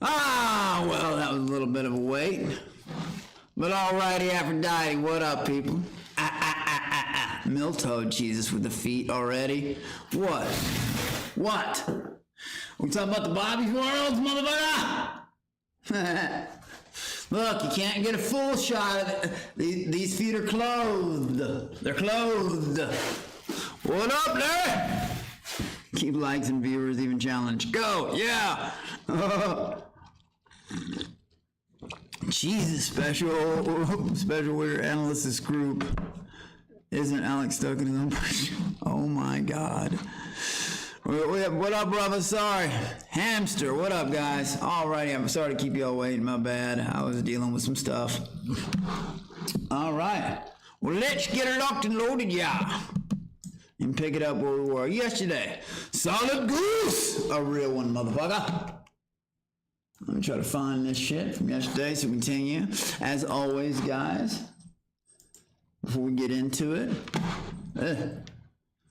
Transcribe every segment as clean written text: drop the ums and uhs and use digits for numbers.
Ah, well, that was a little bit of a wait. But alrighty, Aphrodite, what up, people? Mill-toed Jesus with the feet already. What? We talking about the Bobby's Worlds, motherfucker? Look, you can't get a full shot of it. These feet are clothed. They're clothed. What up, there? Keep likes and viewers, even challenge. Go, yeah. Jesus, special weird analysis group. Isn't Alex stuck in his own person? Oh my God. What up, brother? Sorry. Hamster, what up, guys? Alrighty, I'm sorry to keep you all waiting. My bad. I was dealing with some stuff. Alright. Well, let's get it locked and loaded, yeah. And pick it up where we were yesterday. Solid goose! A real one, motherfucker. Let me try to find this shit from yesterday so we continue. As always, guys, before we get into it,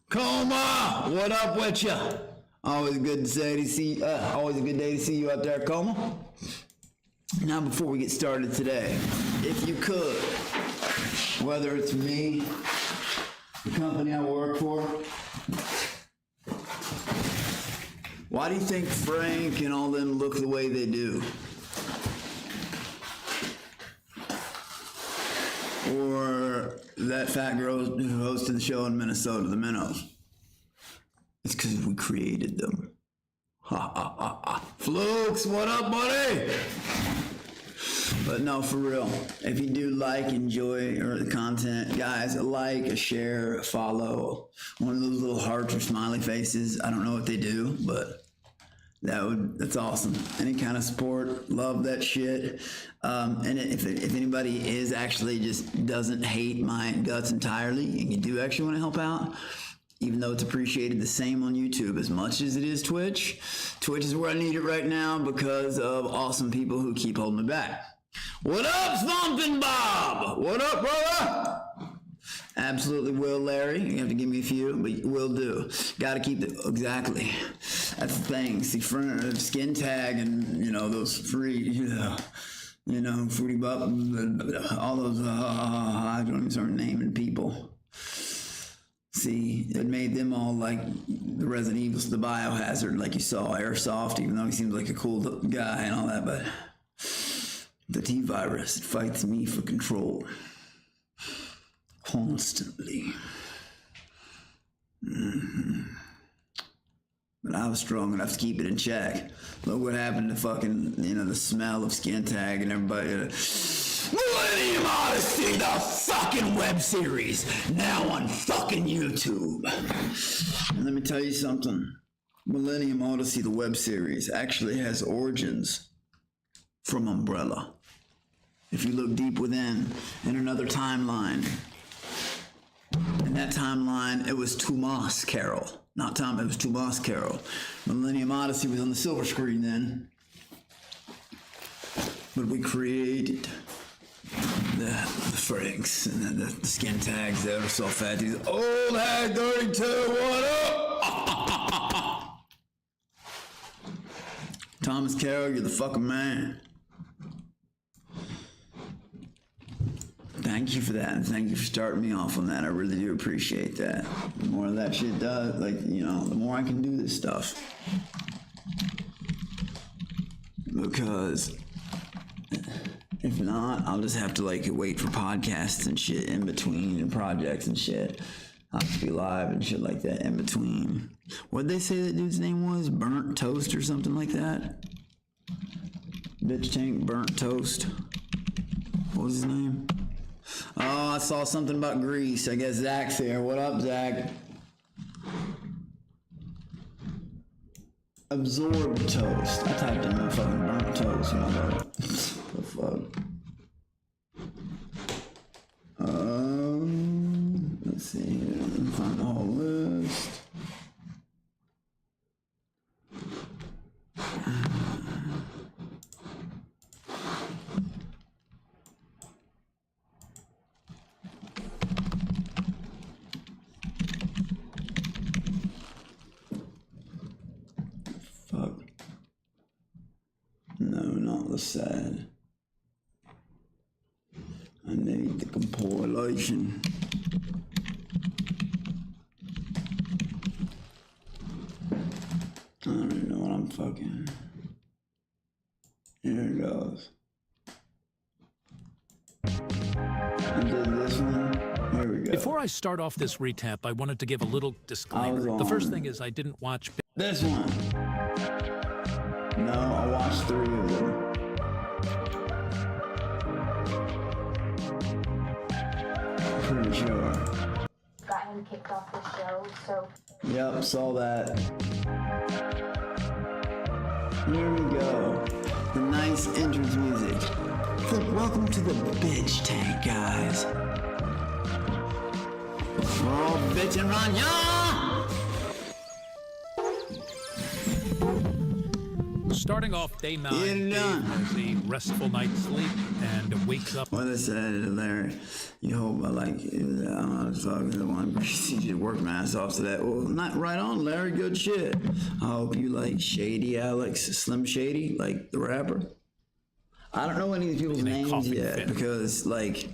Coma, what up with ya? Always good to see. Always a good day to see you out there, Coma. Now, before we get started today, if you could, whether it's me, the company I work for, why do you think Frank and all them look the way they do? Or that fat girl who hosted the show in Minnesota, the Minnows. It's because we created them. Ha ha ha ha. Flukes, what up, buddy? But no, for real. If you do enjoy the content, guys, a like, a share, a follow, one of those little hearts or smiley faces. I don't know what they do, but that's awesome. Any kind of support, love that shit. And if anybody is actually just doesn't hate my guts entirely, and you do actually want to help out, even though it's appreciated the same on YouTube as much as it is Twitch. Twitch is where I need it right now because of awesome people who keep holding me back. What up, Stompin' Bob? What up, brother? Absolutely will, Larry. You have to give me a few, but you will do. Gotta keep it, exactly. That's the thing. See, skin tag and, those free, fruity butt, all those, I don't even start naming people. See, it made them all like the Resident Evil, the Biohazard, like you saw, Airsoft, even though he seems like a cool guy and all that, but the T-Virus, it fights me for control. Constantly. But I was strong enough to keep it in check. Look what happened to fucking, the smell of skin tag and everybody. Millennium Odyssey, the fucking web series, now on fucking YouTube. And let me tell you something. Millennium Odyssey, the web series, actually has origins from Umbrella. If you look deep within, in another timeline, in that timeline, it was Tomas Carol. Not Tom, it was Tomas Carol. Millennium Odyssey was on the silver screen then. But we created the Franks and the skin tags that are so fat. These old hag 32, what up? Thomas Carroll, you're the fucking man. Thank you for that, and thank you for starting me off on that. I really do appreciate that. The more that shit does, the more I can do this stuff. Because if not, I'll just have to wait for podcasts and shit in between and projects and shit. I'll have to be live and shit like that in between. What'd they say that dude's name was? Burnt Toast or something like that? Bitch Tank Burnt Toast. What was his name? Oh, I saw something about Greece. I guess Zach's here. What up, Zach? Absorbed toast. I typed in motherfucking burnt toast. The fuck? Let's see here. Find the whole list. No. celebration. I don't even know what I'm fucking. Here it goes. I did this one. Here we go. Before I start off this recap, I wanted to give a little disclaimer. The first thing is I didn't watch this one. No, I watched 3 of them. Pretty sure. Got him kicked off the show, so. Yep, saw that. Here we go. The nice entrance music. Welcome to the bitch tank, guys. We're all bitching around, yeah! Starting off day 9, Dave has a restful night's sleep and wakes up. What I said, Larry, you hope I like, I don't know how to talk to the one greasy just work my ass off to that. Well, not right on, Larry, good shit. I hope you like Shady Alex, Slim Shady, like the rapper. I don't know any of these people's names yet because like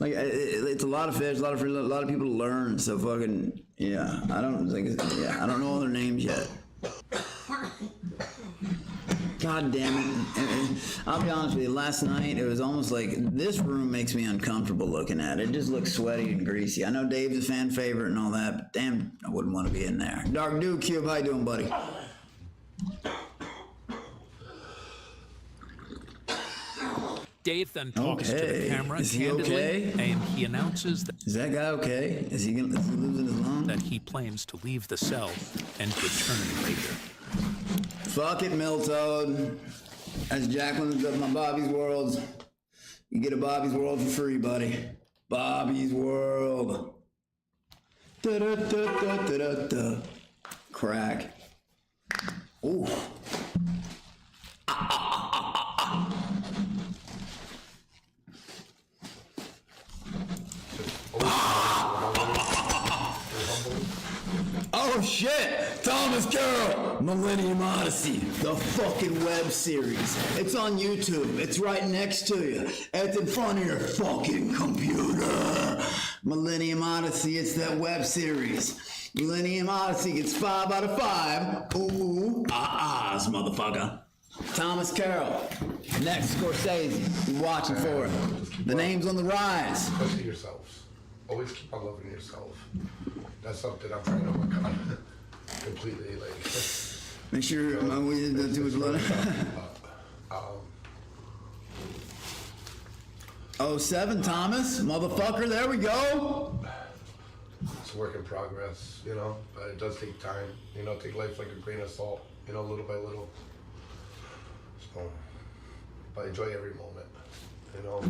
it's a lot of fish, a lot of people to learn. So fucking yeah, I don't know all their names yet. God damn it. I'll be honest with you, last night it was almost like this room makes me uncomfortable looking at it. It just looks sweaty and greasy. I know Dave's a fan favorite and all that, but damn, I wouldn't want to be in there. Dark Dude Cube, how you doing, buddy? Dave then talks to the camera Is he candidly, okay? and he announces Is that guy okay? Is he losing his lung? that he plans to leave the cell and return later. Fuck it, Miltoad. As Jacqueline does my Bobby's Worlds. You get a Bobby's World for free, buddy. Bobby's World. Da da da da da da da. Crack. Ooh. Oh shit! Thomas Carroll! Millennium Odyssey, the fucking web series. It's on YouTube. It's right next to you. It's in front of your fucking computer. Millennium Odyssey, it's that web series. Millennium Odyssey gets 5 out of 5. Ooh, ahs, motherfucker. Thomas Carroll. Next, Scorsese. Be watching for it. The name's on the rise. Trust yourselves. Always keep on loving yourself. That's something I'm trying to work on completely. Like, make sure we didn't do too much blood. 07 Thomas, motherfucker. There we go. It's a work in progress, you know, but it does take time. You know, take life like a grain of salt, you know, little by little. So, but enjoy every moment, you know.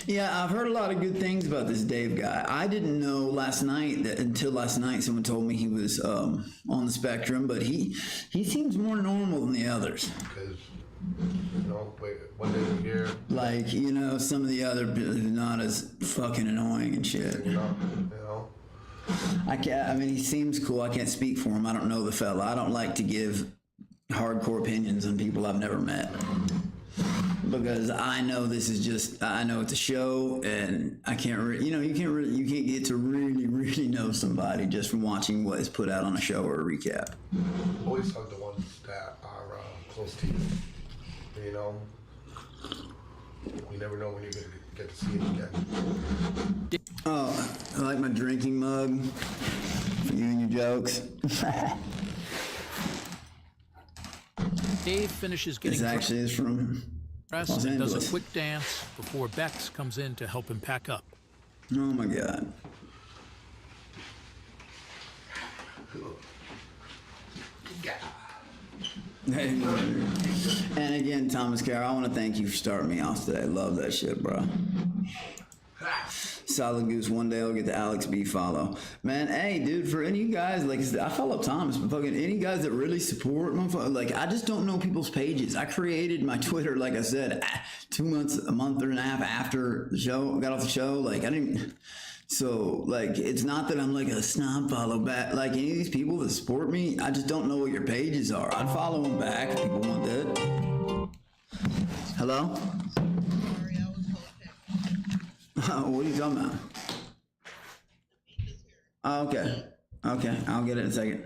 Yeah, I've heard a lot of good things about this Dave guy. I didn't know until last night someone told me he was on the spectrum, but he seems more normal than the others. Because, you know, one day we're here. Like, you know, some of the other not as fucking annoying and shit. You know. He seems cool. I can't speak for him. I don't know the fella. I don't like to give hardcore opinions on people I've never met. Because I know I know it's a show, and I can't, you can't get to really know somebody just from watching what is put out on a show or a recap. Always hug the ones that are close to you. You know, you never know when you're gonna get to see it again. Oh, I like my drinking mug for you and your jokes. Dave finishes getting This actually is from dressed Los and does Angeles. a quick dance before Bex comes in to help him pack up. Oh my God. Hey, and again, Thomas Carroll, I want to thank you for starting me off today. Love that shit, bro. Solid Goose, one day I'll get the Alex B follow. Man, hey, dude, for any of you guys, like, I follow Thomas, but fucking any guys that really support my, like, I just don't know people's pages. I created my Twitter, like I said, a month and a half after the show, got off the show. Like, I didn't, so, like, it's not that I'm like a snob follow back. Like, any of these people that support me, I just don't know what your pages are. I'd follow them back if people want that. Hello? What are you talking about? Oh, okay. Okay, I'll get it in a second.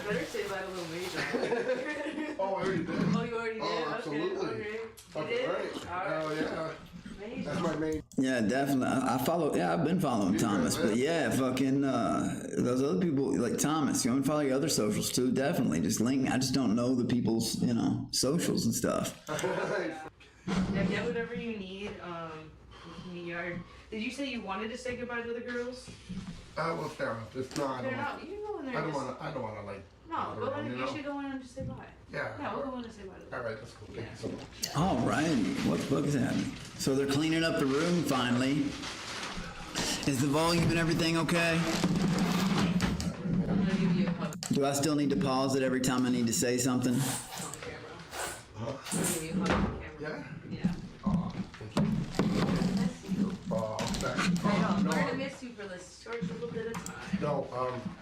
Better say bye to Little Major. Oh, I already did. Oh, you already did? Oh, absolutely. Okay. You Fucking did? right. Alright. Oh, yeah. Major. That's my main. Yeah, definitely. I follow. Yeah, I've been following Thomas, but yeah, fucking those other people like Thomas. You want to follow your other socials too? Definitely. Just link. I just don't know the people's socials and stuff. Yeah, get whatever you need. In the yard. Did you say you wanted to say goodbye to the girls? Well, fair enough. If not, They're not. You can go in there. I don't and want to. I don't want to like. No, bother go them, in. you You know? should go in and just say bye. Yeah. Yeah, we'll go in and say bye to them. All right, that's cool. Thank you so much. All right, what the fuck is happening? So they're cleaning up the room finally. Is the volume and everything okay? I'm gonna give you a hug Do I still need to pause it every time I need to say something? on camera. I'm gonna give you a hug on camera. Yeah. Yeah. Oh, thank you. I miss you. Oh, thanks. I know. I'm No, going to miss you for this short little bit of time. no.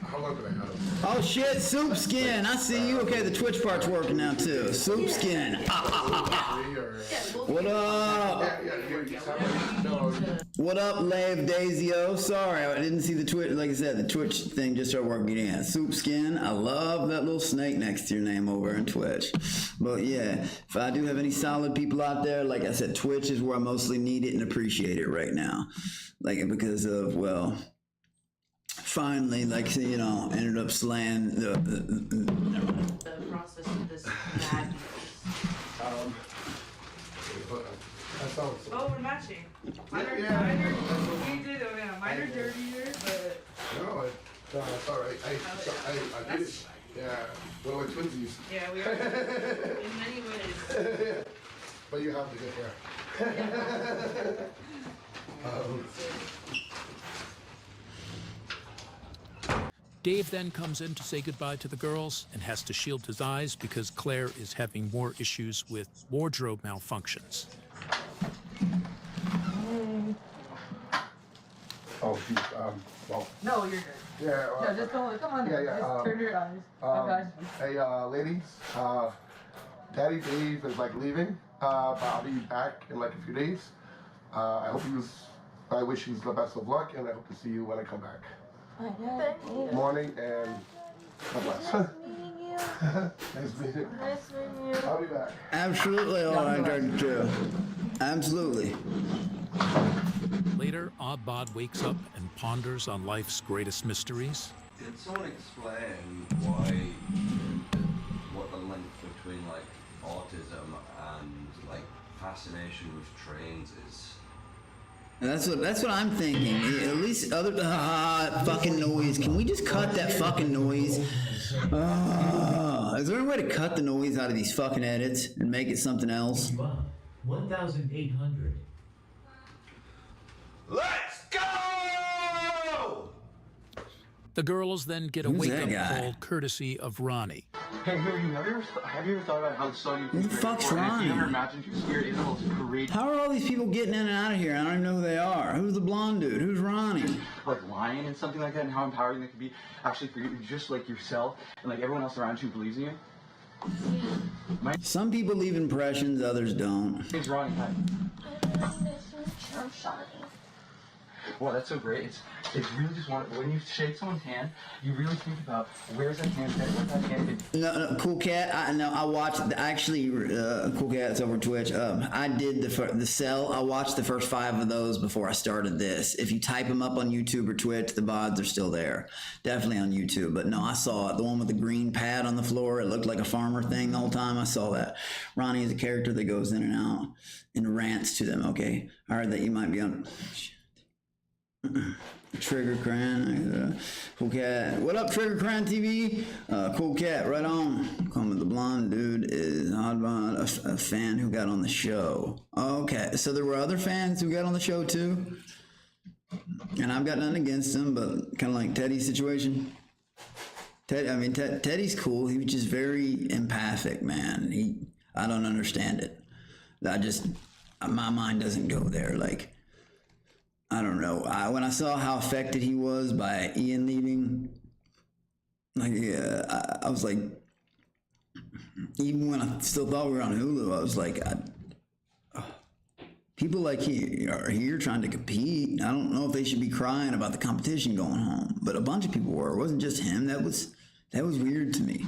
How long did I have? Oh shit, Soup Skin, I see you. Okay, the Twitch part's working now too. Soup Skin. Three or? What up? Yeah. You sound like no. What up, Lave Daisy-O? Sorry, I didn't see the Twitch. Like I said, the Twitch thing just started working again. Soup Skin, I love that little snake next to your name over in Twitch. But yeah, if I do have any solid people out there, like I said, Twitch is where I mostly need it and appreciate it right now. Like, because of, well, finally, like, ended up slaying the The process of this madness. That sounds. Oh, we're matching. Mine are, Yeah. mine are, we did, oh yeah, mine are dirtier, but No, it's all right. I did it. Yeah. Well, we're twinsies. yeah, we are in many ways. But you have the good hair. Dave then comes in to say goodbye to the girls and has to shield his eyes because Claire is having more issues with wardrobe malfunctions. Oh, shoot. Well, No, you're good. yeah. No, just don't, come on, Yeah. just turn your eyes. Okay. Hey, ladies. Daddy Dave is like leaving. But I'll be back in like a few days. I wish you the best of luck, and I hope to see you when I come back. Morning and God bless. Nice meeting you. Nice meeting you. I'll be back. absolutely all right, Dr. Joe. Absolutely. Later, Oddbod wakes up and ponders on life's greatest mysteries. Did someone explain what the link between like autism and like fascination with trains is? And that's what I'm thinking. At least other fucking noise. Can we just cut that fucking noise? Is there any way to cut the noise out of these fucking edits and make it something else? 1,800. Let's go! The girls then get a Who's wake-up that guy? call courtesy of Ronnie. Hey, have you ever thought about how so you can Who the fuck's Have you Ronnie? ever imagined your spirit animals create How are all these people getting in and out of here? I don't even know who they are. Who's the blonde dude? Who's Ronnie? like lying and something like that, and how empowering that could be actually for you, just like yourself and like everyone else around you who believes in you? Some people leave impressions, others don't. Name's Ronnie. Hi. I'm sorry. Well, that's so great. It's really just when you shake someone's hand, you really think about where's that hand at, what that hand did. No, Cool Cat. I watched. Actually, Cool Cat's over Twitch. I did the Cell. I watched the first 5 of those before I started this. If you type them up on YouTube or Twitch, the VODs are still there. Definitely on YouTube. But no, I saw it. The one with the green pad on the floor. It looked like a farmer thing the whole time. I saw that. Ronnie is a character that goes in and out and rants to them. Okay, I heard that you might be on. Trigger Cran, Cool Cat. What up, Trigger Cran TV? Cool Cat, right on. Coming, the blonde dude is Oddbod, a fan who got on the show. Okay, so there were other fans who got on the show too, and I've got nothing against them, but kind of like Teddy's situation. Teddy's cool. He was just very empathic, man. I don't understand it. My mind doesn't go there. Like, I don't know. When I saw how affected he was by Ian leaving, like, yeah, I was like, even when I still thought we were on Hulu, I was like, People like he are here trying to compete. I don't know if they should be crying about the competition going home, but a bunch of people were. It wasn't just him. That was weird to me.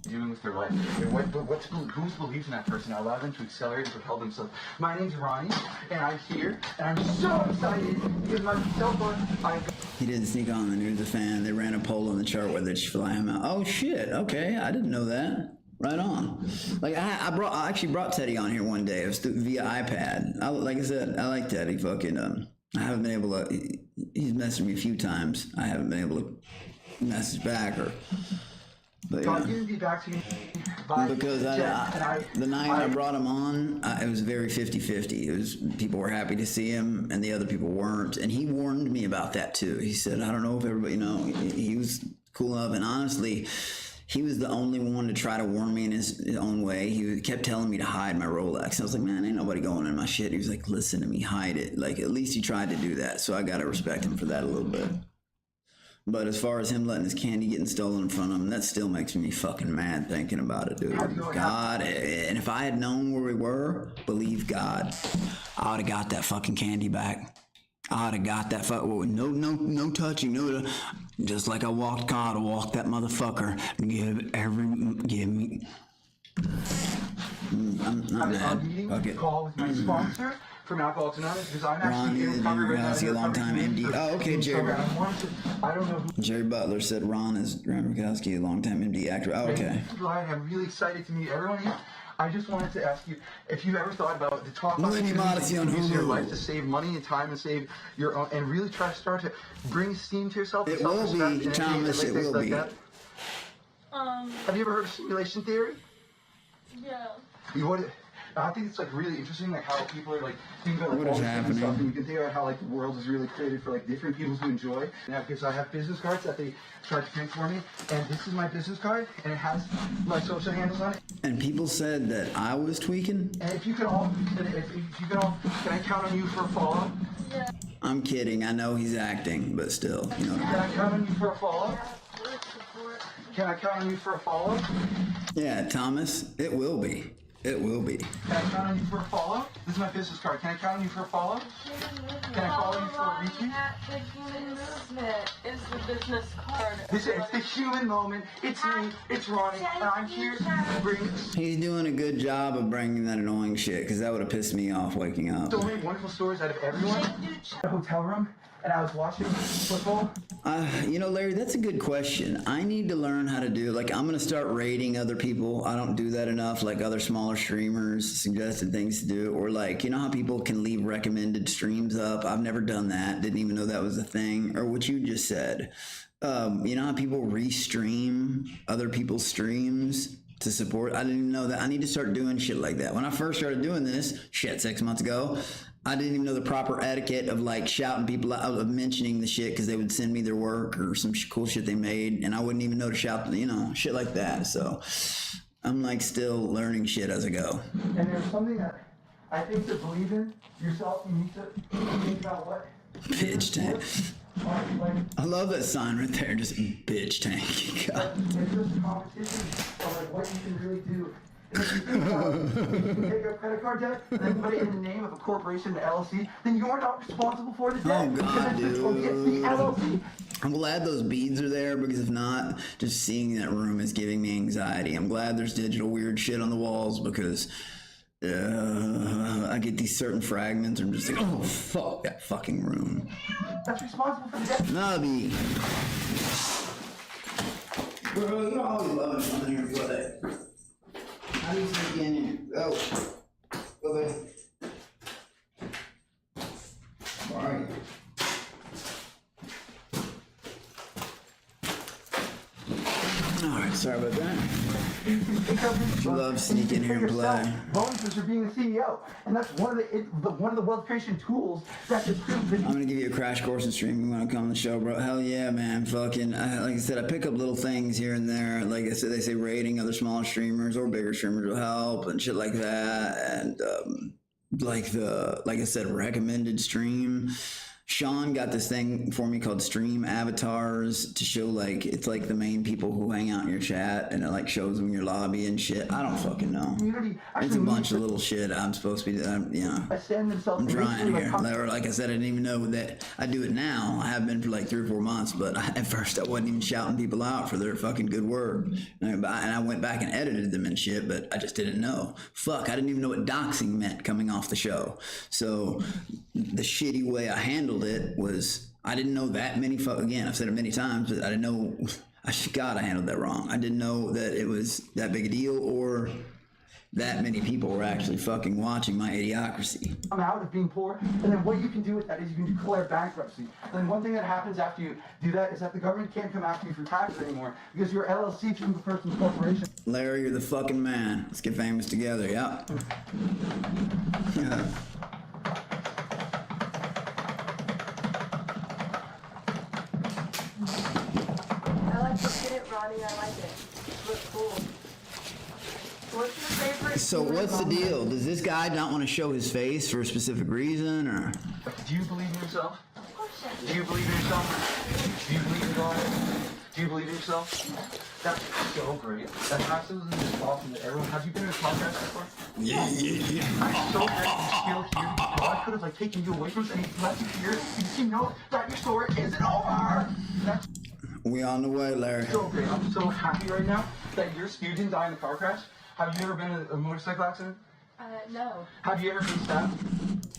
Doing with their life. Whose beliefs in that person allow them to accelerate and propel themselves? My name's Ronnie, and I'm here, and I'm so excited because myself, He didn't sneak on the news. A fan. They ran a poll on the chart whether they should fly him out. Oh shit! Okay, I didn't know that. Right I actually brought Teddy on here one day. It was via iPad. Like I said, I like Teddy. Fucking I haven't been able to. He's messaged me a few times. I haven't been able to message back but yeah. Because the night I brought him on, it was very 50-50. It was people were happy to see him, and the other people weren't. And he warned me about that too. He said, "I don't know if everybody, he was cool enough." And honestly, he was the only one to try to warn me in his own way. He kept telling me to hide my Rolex. I was like, "Man, ain't nobody going in my shit." He was like, "Listen to me, hide it." Like at least he tried to do that. So I gotta respect him for that a little bit. But as far as him letting his candy getting stolen in front of him, that still makes me fucking mad thinking about it, dude. God, and if I had known where we were, believe God, I would have got that fucking candy back. I would have got that no touching, just like I walked God, I walked that motherfucker. Give me. I'm not mad. Okay. Call with my sponsor from Alcoholics Anonymous because I'm actually Ron is Jerry Rogowski, a long-time MD. Oh, okay, Jerry. I don't know who. Jerry Butler said Ron is Ron Rogowski, a long-time MD actor. Oh, okay. I'm really excited to meet everyone here. I just wanted to ask you if you've ever thought about the top Movie Modesty on use your Hulu. life to save money and time and save your own and really try to start to bring esteem to yourself. It will be, Thomas. It will be. Have you ever heard of simulation theory? Yeah. I think it's like really interesting, like how people are like thinking about like What all is this different happening? stuff, and you can think about how like the world is really created for like different people to enjoy. Now, because I have business cards that they tried to print for me, and this is my business card, and it has my social handles on it. And people said that I was tweaking. And if you could all, can I count on you for a follow? Yeah. I'm kidding. I know he's acting, but still, Can I count on you for a follow? Can I count on you for a follow? Yeah, Thomas. It will be. It will be. Can I count on you for a follow? This is my business card. Can I count on you for a follow? Can I follow you for a retweet? The human movement is the business card. It's the human moment. It's me. It's Ronnie. And I'm here to bring He's doing a good job of bringing that annoying shit, because that would have pissed me off waking up. so many wonderful stories out of everyone. A hotel room, and I was watching football. Larry, that's a good question. I need to learn how to do, like, I'm going to start rating other people. I don't do that enough, like other smaller streamers suggested things to do, or like, how people can leave recommended streams up. I've never done that. Didn't even know that was a thing. Or what you just said. You know how people restream other people's streams to support? I didn't even know that. I need to start doing shit like that. When I first started doing this, 6 months ago, I didn't even know the proper etiquette of like shouting people out, of mentioning the shit because they would send me their work or some cool shit they made, and I wouldn't even know to shout, shit like that. So I'm like still learning shit as I go. And there's something that I think to believe in yourself, you need to think about what. Bitch tank. I love that sign right there, just bitch tank. God. It's just a competition of like what you can really do. And if you think about it, if you take a credit card debt and then put it in the name of a corporation, an LLC, then you're not responsible for the debt. Oh, God, It's the LLC. I'm glad those beads are there, because if not, just seeing that room is giving me anxiety. I'm glad there's digital weird shit on the walls, because I get these certain fragments and I'm just like, oh fuck that fucking room. That's responsible for the debt. Nubby. Bro, you always love it from here, buddy. How do you sneak in here? Oh. Go there. Where are you? Alright, sorry about that. You love sneaking in here and play. Bonuses for being a CEO, and that's one of the wealth creation tools that is proven. I'm gonna give you a crash course in streaming when I come on the show, bro. Hell yeah, man. Fucking, like I said, I pick up little things here and there. Like I said, they say rating other smaller streamers or bigger streamers will help and shit like that. And like I said, recommended stream Sean got this thing for me called stream avatars to show like it's like the main people who hang out in your chat and it like shows them your lobby and shit. I don't fucking know. It's a bunch of little shit I'm supposed to be, you know. I'm trying here. Like I said, I didn't even know that I do it now. I have been for like 3 or 4 months, but at first I wasn't even shouting people out for their fucking good work. And I went back and edited them and shit, but I just didn't know. Fuck, I didn't even know what doxing meant coming off the show. So the shitty way I handled it was I didn't know that many again, I've said it many times, but I didn't know, God, I handled that wrong. I didn't know that it was that big a deal or that many people were actually fucking watching my idiocracy. I'm out of being poor, and then what you can do with that is you can declare bankruptcy. And then one thing that happens after you do that is that the government can't come after you for taxes anymore because your LLC becomes a person's corporation. Larry, you're the fucking man. Let's get famous together, yeah. Yeah. I like to fit it, Ronnie. I like it. Looks cool. What's your favorite? So what's the deal? Does this guy not want to show his face for a specific reason, or? Do you believe in yourself? Of course I do. Do you believe in yourself? Do you believe in God? Do you believe in yourself? That's so great. That's absolutely just awesome that everyone. Have you been in a podcast before? Yeah. I'm so grateful you're still here. God could have like taken you away from us and he left you here because you know that your story isn't over. That's We on the way, Larry. so great. I'm so happy right now that you didn't die in a car crash. Have you ever been in a motorcycle accident? No. Have you ever been stabbed?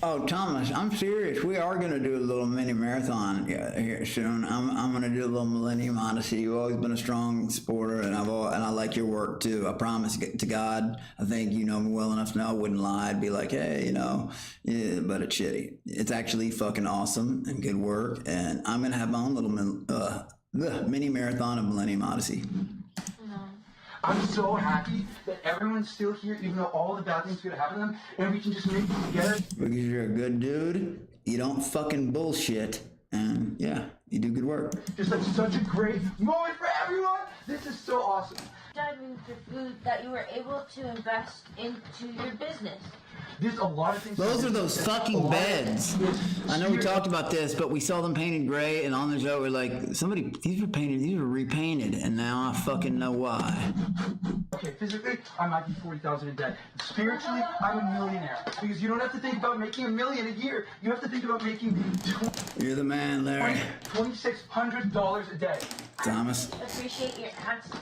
Oh, Thomas, I'm serious. We are gonna do a little mini marathon here soon. I'm gonna do a little Millennium Odyssey. You've always been a strong supporter, and I like your work too. I promise to God, I think you know me well enough to know I wouldn't lie. I'd be like, hey, you know, yeah, but it's shitty. It's actually fucking awesome and good work, and I'm gonna have my own little mini marathon of Millennium Odyssey. I'm so happy that everyone's still here, even though all the bad things could happen to them, and we can just make it together. Because you're a good dude, you don't fucking bullshit, and yeah, you do good work. Just like such a great moment for everyone. This is so awesome. Diving for food that you were able to invest into your business. There's a lot of things. Those are those fucking beds. I know we talked about this, but we saw them painted gray, and on the show we're like, these were repainted, and now I fucking know why. Okay, physically, I might be 40,000 in debt. Spiritually, I'm a millionaire. Because you don't have to think about making $1 million a year. You have to think about making You're the man, Larry. $2,600 a day. Thomas. Appreciate your answer.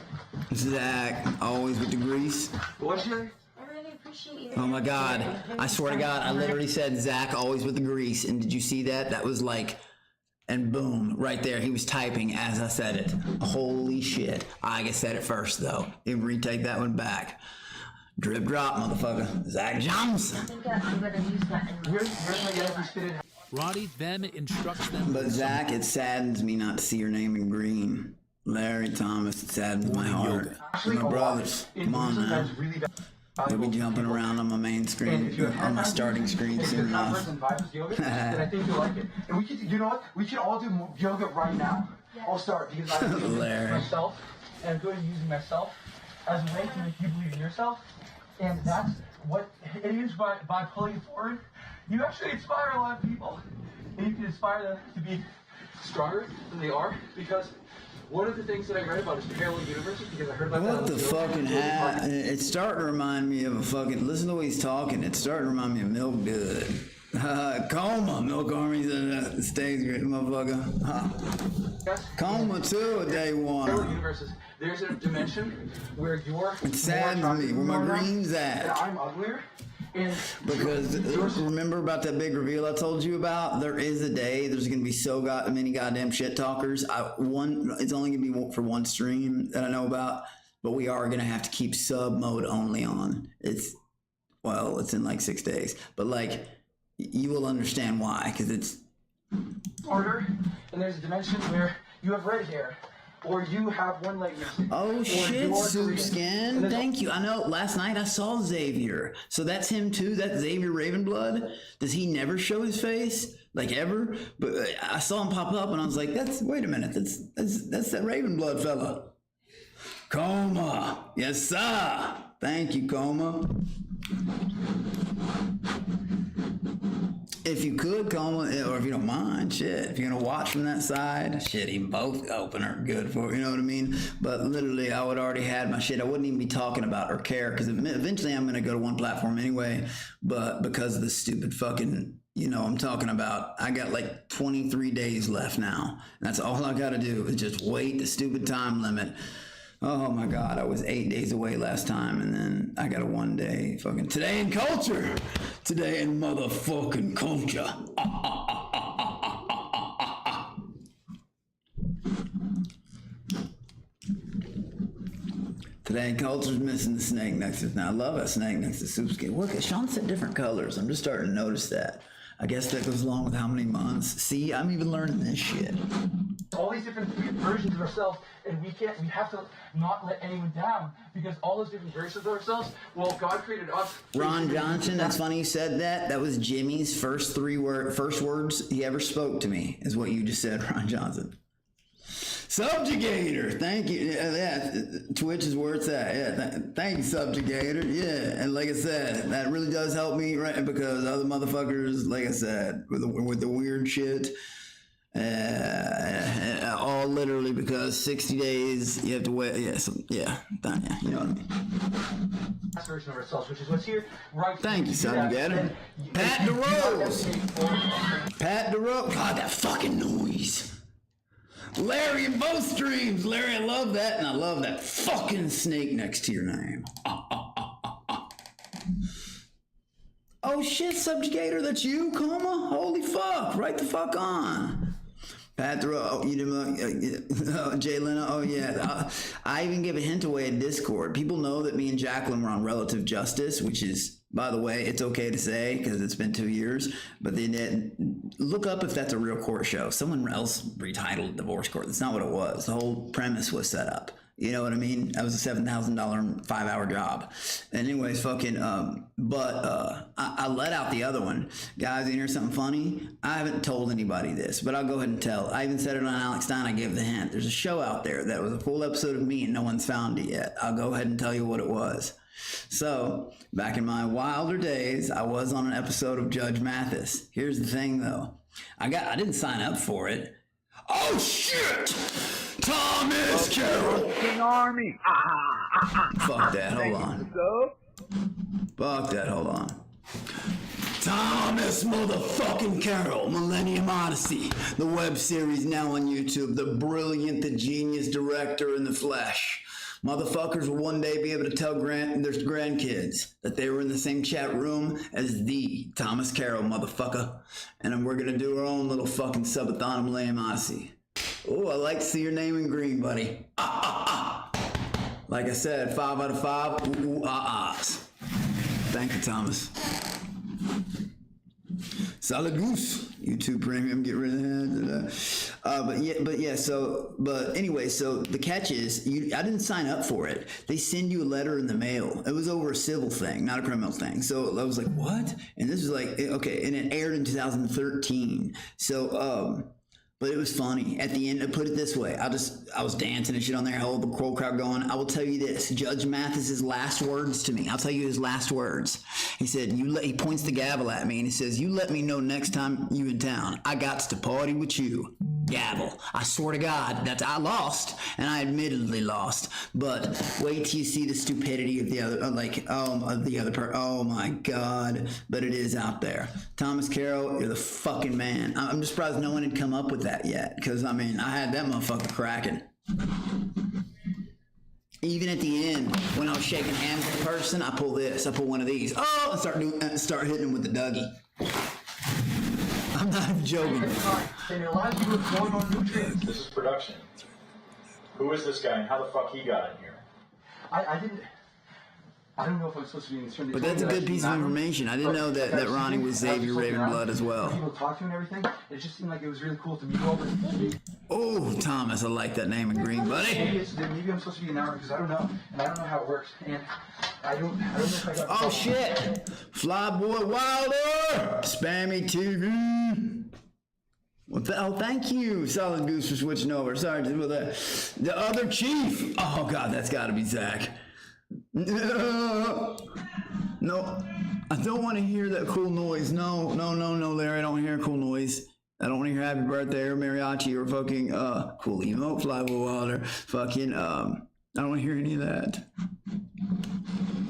Zach, always with the grease. What's your... I really appreciate you. Oh my God. I swear to God, I literally said Zach, always with the grease. And did you see that? That was like, and boom, right there. He was typing as I said it. Holy shit. I said it first though. Didn't retake that one back. Drip drop, motherfucker. Zach Jones. I think I'm gonna use that in my... Where's my yellow spitted? Roddy then instructs them. But Zach, it saddens me not to see your name in green. Larry, Thomas, it saddens my heart. My brothers, come on now. We'll be jumping around on my main screen, on my starting screen soon enough. And I think you'll like it. And we could, you know what? We could all do yoga right now. I'll start because I'm Larry. myself, and I'm good at using myself as a way to make you believe in yourself. And that's what it is by pulling it forward. You actually inspire a lot of people. And you can inspire them to be stronger than they are because one of the things that I read about is parallel universes because I heard about that. What the fucking hat? It's starting to remind me of a fucking. Listen to the way he's talking. It's starting to remind me of Milk Good. Coma, Milk Army stays great, motherfucker. Coma too, day one. Parallel universes. There's a dimension where you're. It saddens me. Where my green's at. And I'm uglier. And because remember about that big reveal I told you about? There is a day there's gonna be so many goddamn shit talkers. It's only gonna be for one stream that I know about, but we are gonna have to keep sub mode only on. It's in like 6 days, but like you will understand why because it's harder. And there's a dimension where you have red hair. Or you have one leg missing. Oh shit, Soup Skin. Thank you. I know last night I saw Xavier. So that's him too? That's Xavier Ravenblood? Does he never show his face? Like ever? But I saw him pop up and I was like, wait a minute, that's that Ravenblood fella. Coma. Yes, sir. Thank you, Coma. If you could come, or if you don't mind, shit. If you're gonna watch from that side, shit, even both open are good for, you know what I mean? But literally, I would already had my shit. I wouldn't even be talking about or care, because eventually I'm gonna go to one platform anyway. But because of the stupid fucking, you know, I'm talking about, I got like 23 days left now. And that's all I gotta do is just wait the stupid time limit. Oh my God, I was 8 days away last time, and then I got a 1 day fucking today in culture. Today in motherfucking culture. Today in culture's missing the snake next to it. Now I love a snake next to soup skin. Look, Sean said different colors. I'm just starting to notice that. I guess that goes along with how many months. See, I'm even learning this shit. All these different versions of ourselves, and we have to not let anyone down, because all those different versions of ourselves, well, God created us. Ron Johnson, that's funny you said that. That was Jimmy's first words he ever spoke to me, is what you just said, Ron Johnson. Subjugator, thank you. Yeah, Twitch is where it's at. Yeah, thank you, Subjugator. Yeah, and like I said, that really does help me, right? Because other motherfuckers, like I said, with the weird shit, all literally because 60 days you have to wait. Yeah, you know what I mean. Version of ourselves, which is what's here, right? Thank you, Subjugator. Pat DeRose. Pat DeRose. God, that fucking noise. Larry in both streams. Larry, I love that, and I love that fucking snake next to your name. Oh shit, Subjugator, that's you, coma? Holy fuck, right the fuck on. Pat Throw, oh, you didn't, Jay Leno, oh yeah. I even give a hint away in Discord. People know that me and Jacqueline were on Relative Justice, which is, by the way, it's okay to say because it's been 2 years, but then look up if that's a real court show. Someone else retitled Divorce Court. That's not what it was. The whole premise was set up. You know what I mean? That was a $7,000 5-hour job. And anyways, I let out the other one. Guys, you hear something funny? I haven't told anybody this, but I'll go ahead and tell. I even said it on Alex Stein. I gave the hint. There's a show out there that was a full episode of me and no one's found it yet. I'll go ahead and tell you what it was. So, back in my wilder days, I was on an episode of Judge Mathis. Here's the thing, though. I didn't sign up for it. Oh, shit! Thomas Carroll! Army! Fuck that, hold on. Fuck that, hold on. Thomas motherfucking Carroll, Millennium Odyssey, the web series now on YouTube, the brilliant, the genius director in the flesh. Motherfuckers will one day be able to tell their grandkids that they were in the same chat room as the Thomas Carroll, motherfucker. And then we're gonna do our own little fucking subathon Millennium Odyssey. Oh, I like to see your name in green, buddy. Like I said, 5 out of 5. Ooh, ahs. Thank you, Thomas. Solid goose. YouTube Premium, get rid of that. But anyway, so the catch is, I didn't sign up for it. They send you a letter in the mail. It was over a civil thing, not a criminal thing. So I was like, what? And this was like, okay, and it aired in 2013. So, but it was funny. At the end, I put it this way. I was dancing and shit on there, hold the crow crowd going. I will tell you this. Judge Mathis's last words to me. I'll tell you his last words. He said, he points the gavel at me and he says, you let me know next time you in town. I got to party with you. Gavel. I swear to God, I lost, and I admittedly lost. But wait till you see the stupidity of the other, oh my God. But it is out there. Thomas Carroll, you're the fucking man. I'm just surprised no one had come up with that yet, because I mean, I had that motherfucker cracking. Even at the end, when I was shaking hands with the person, I pull one of these. Oh, and start hitting him with the Dougie. I'm not even joking. In your life, you were going on nutrients. This is production. Who is this guy and how the fuck he got in here? I don't know if I'm supposed to be in this room. But that's a good piece of information. I didn't know that Ronnie was Xavier Ravenblood as well. People talk to him and everything. It just seemed like it was really cool to meet over. Oh, Thomas, I like that name in green, buddy. Maybe I'm supposed to be an hour because I don't know, and I don't know how it works, and I don't know if I got. Oh shit! Flyboy Wilder, Spammy TV. Well, thank you, Solid Goose, for switching over. Sorry for that. The other chief. Oh God, that's got to be Zach. No, I don't want to hear that cool noise. No, Larry. I don't want to hear happy birthday or mariachi or fucking cool emote Flyboy Wilder. Fucking I don't want to hear any of that.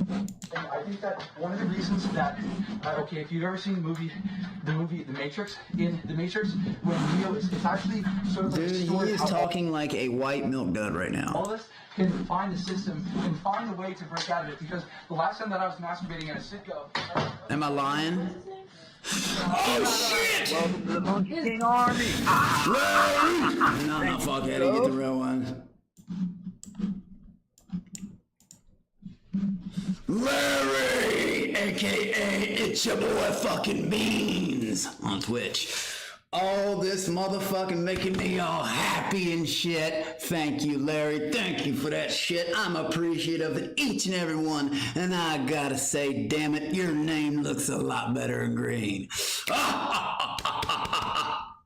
And I think that one of the reasons that, okay, if you've ever seen the movie The Matrix, in The Matrix, when Neo is, it's actually sort of like Dude, a story he is of how talking like a white milk dud right now. all of us can find the system and find a way to break out of it. Because the last time that I was masturbating in a sitcom, Am I lying? Oh shit! welcome to the Monkey King Army. No, fuck it, get the real one. Larry, aka it's your boy fucking Beans on Twitch. All this motherfucking making me all happy and shit. Thank you, Larry. Thank you for that shit. I'm appreciative of each and every one. And I gotta say, damn it, your name looks a lot better in green.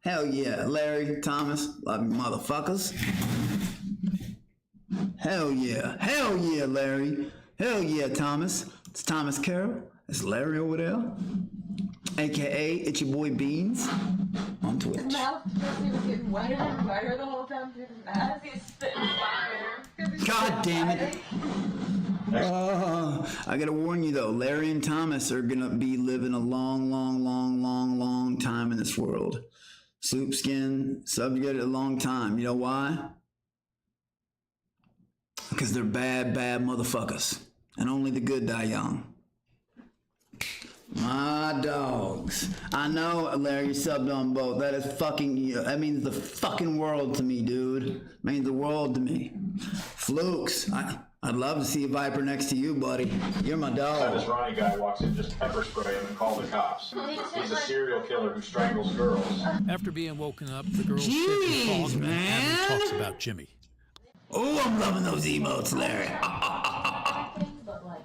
Hell yeah, Larry, Thomas, love you motherfuckers. Hell yeah, Larry. Hell yeah, Thomas. It's Thomas Carroll. It's Larry over there. AKA, it's your boy Beans on Twitch. His mouth he was getting wetter and wetter the whole time through his mouth. He's spitting fire. God damn it. I gotta warn you though, Larry and Thomas are gonna be living a long time in this world. Soup skin, subject a long time. You know why? Because they're bad motherfuckers. And only the good die young. My dogs. I know, Larry, you subbed on both. That is fucking, that means the fucking world to me, dude. It means the world to me. Flukes, I'd love to see a Viper next to you, buddy. You're my This dog. Ronnie guy walks in, just pepper spray him and call the cops. He's a serial killer who strangles girls. After being woken up, the girls sit Jeez, and talk, and man. Adam talks about Jimmy. Oh, I'm loving those emotes, Larry. But like,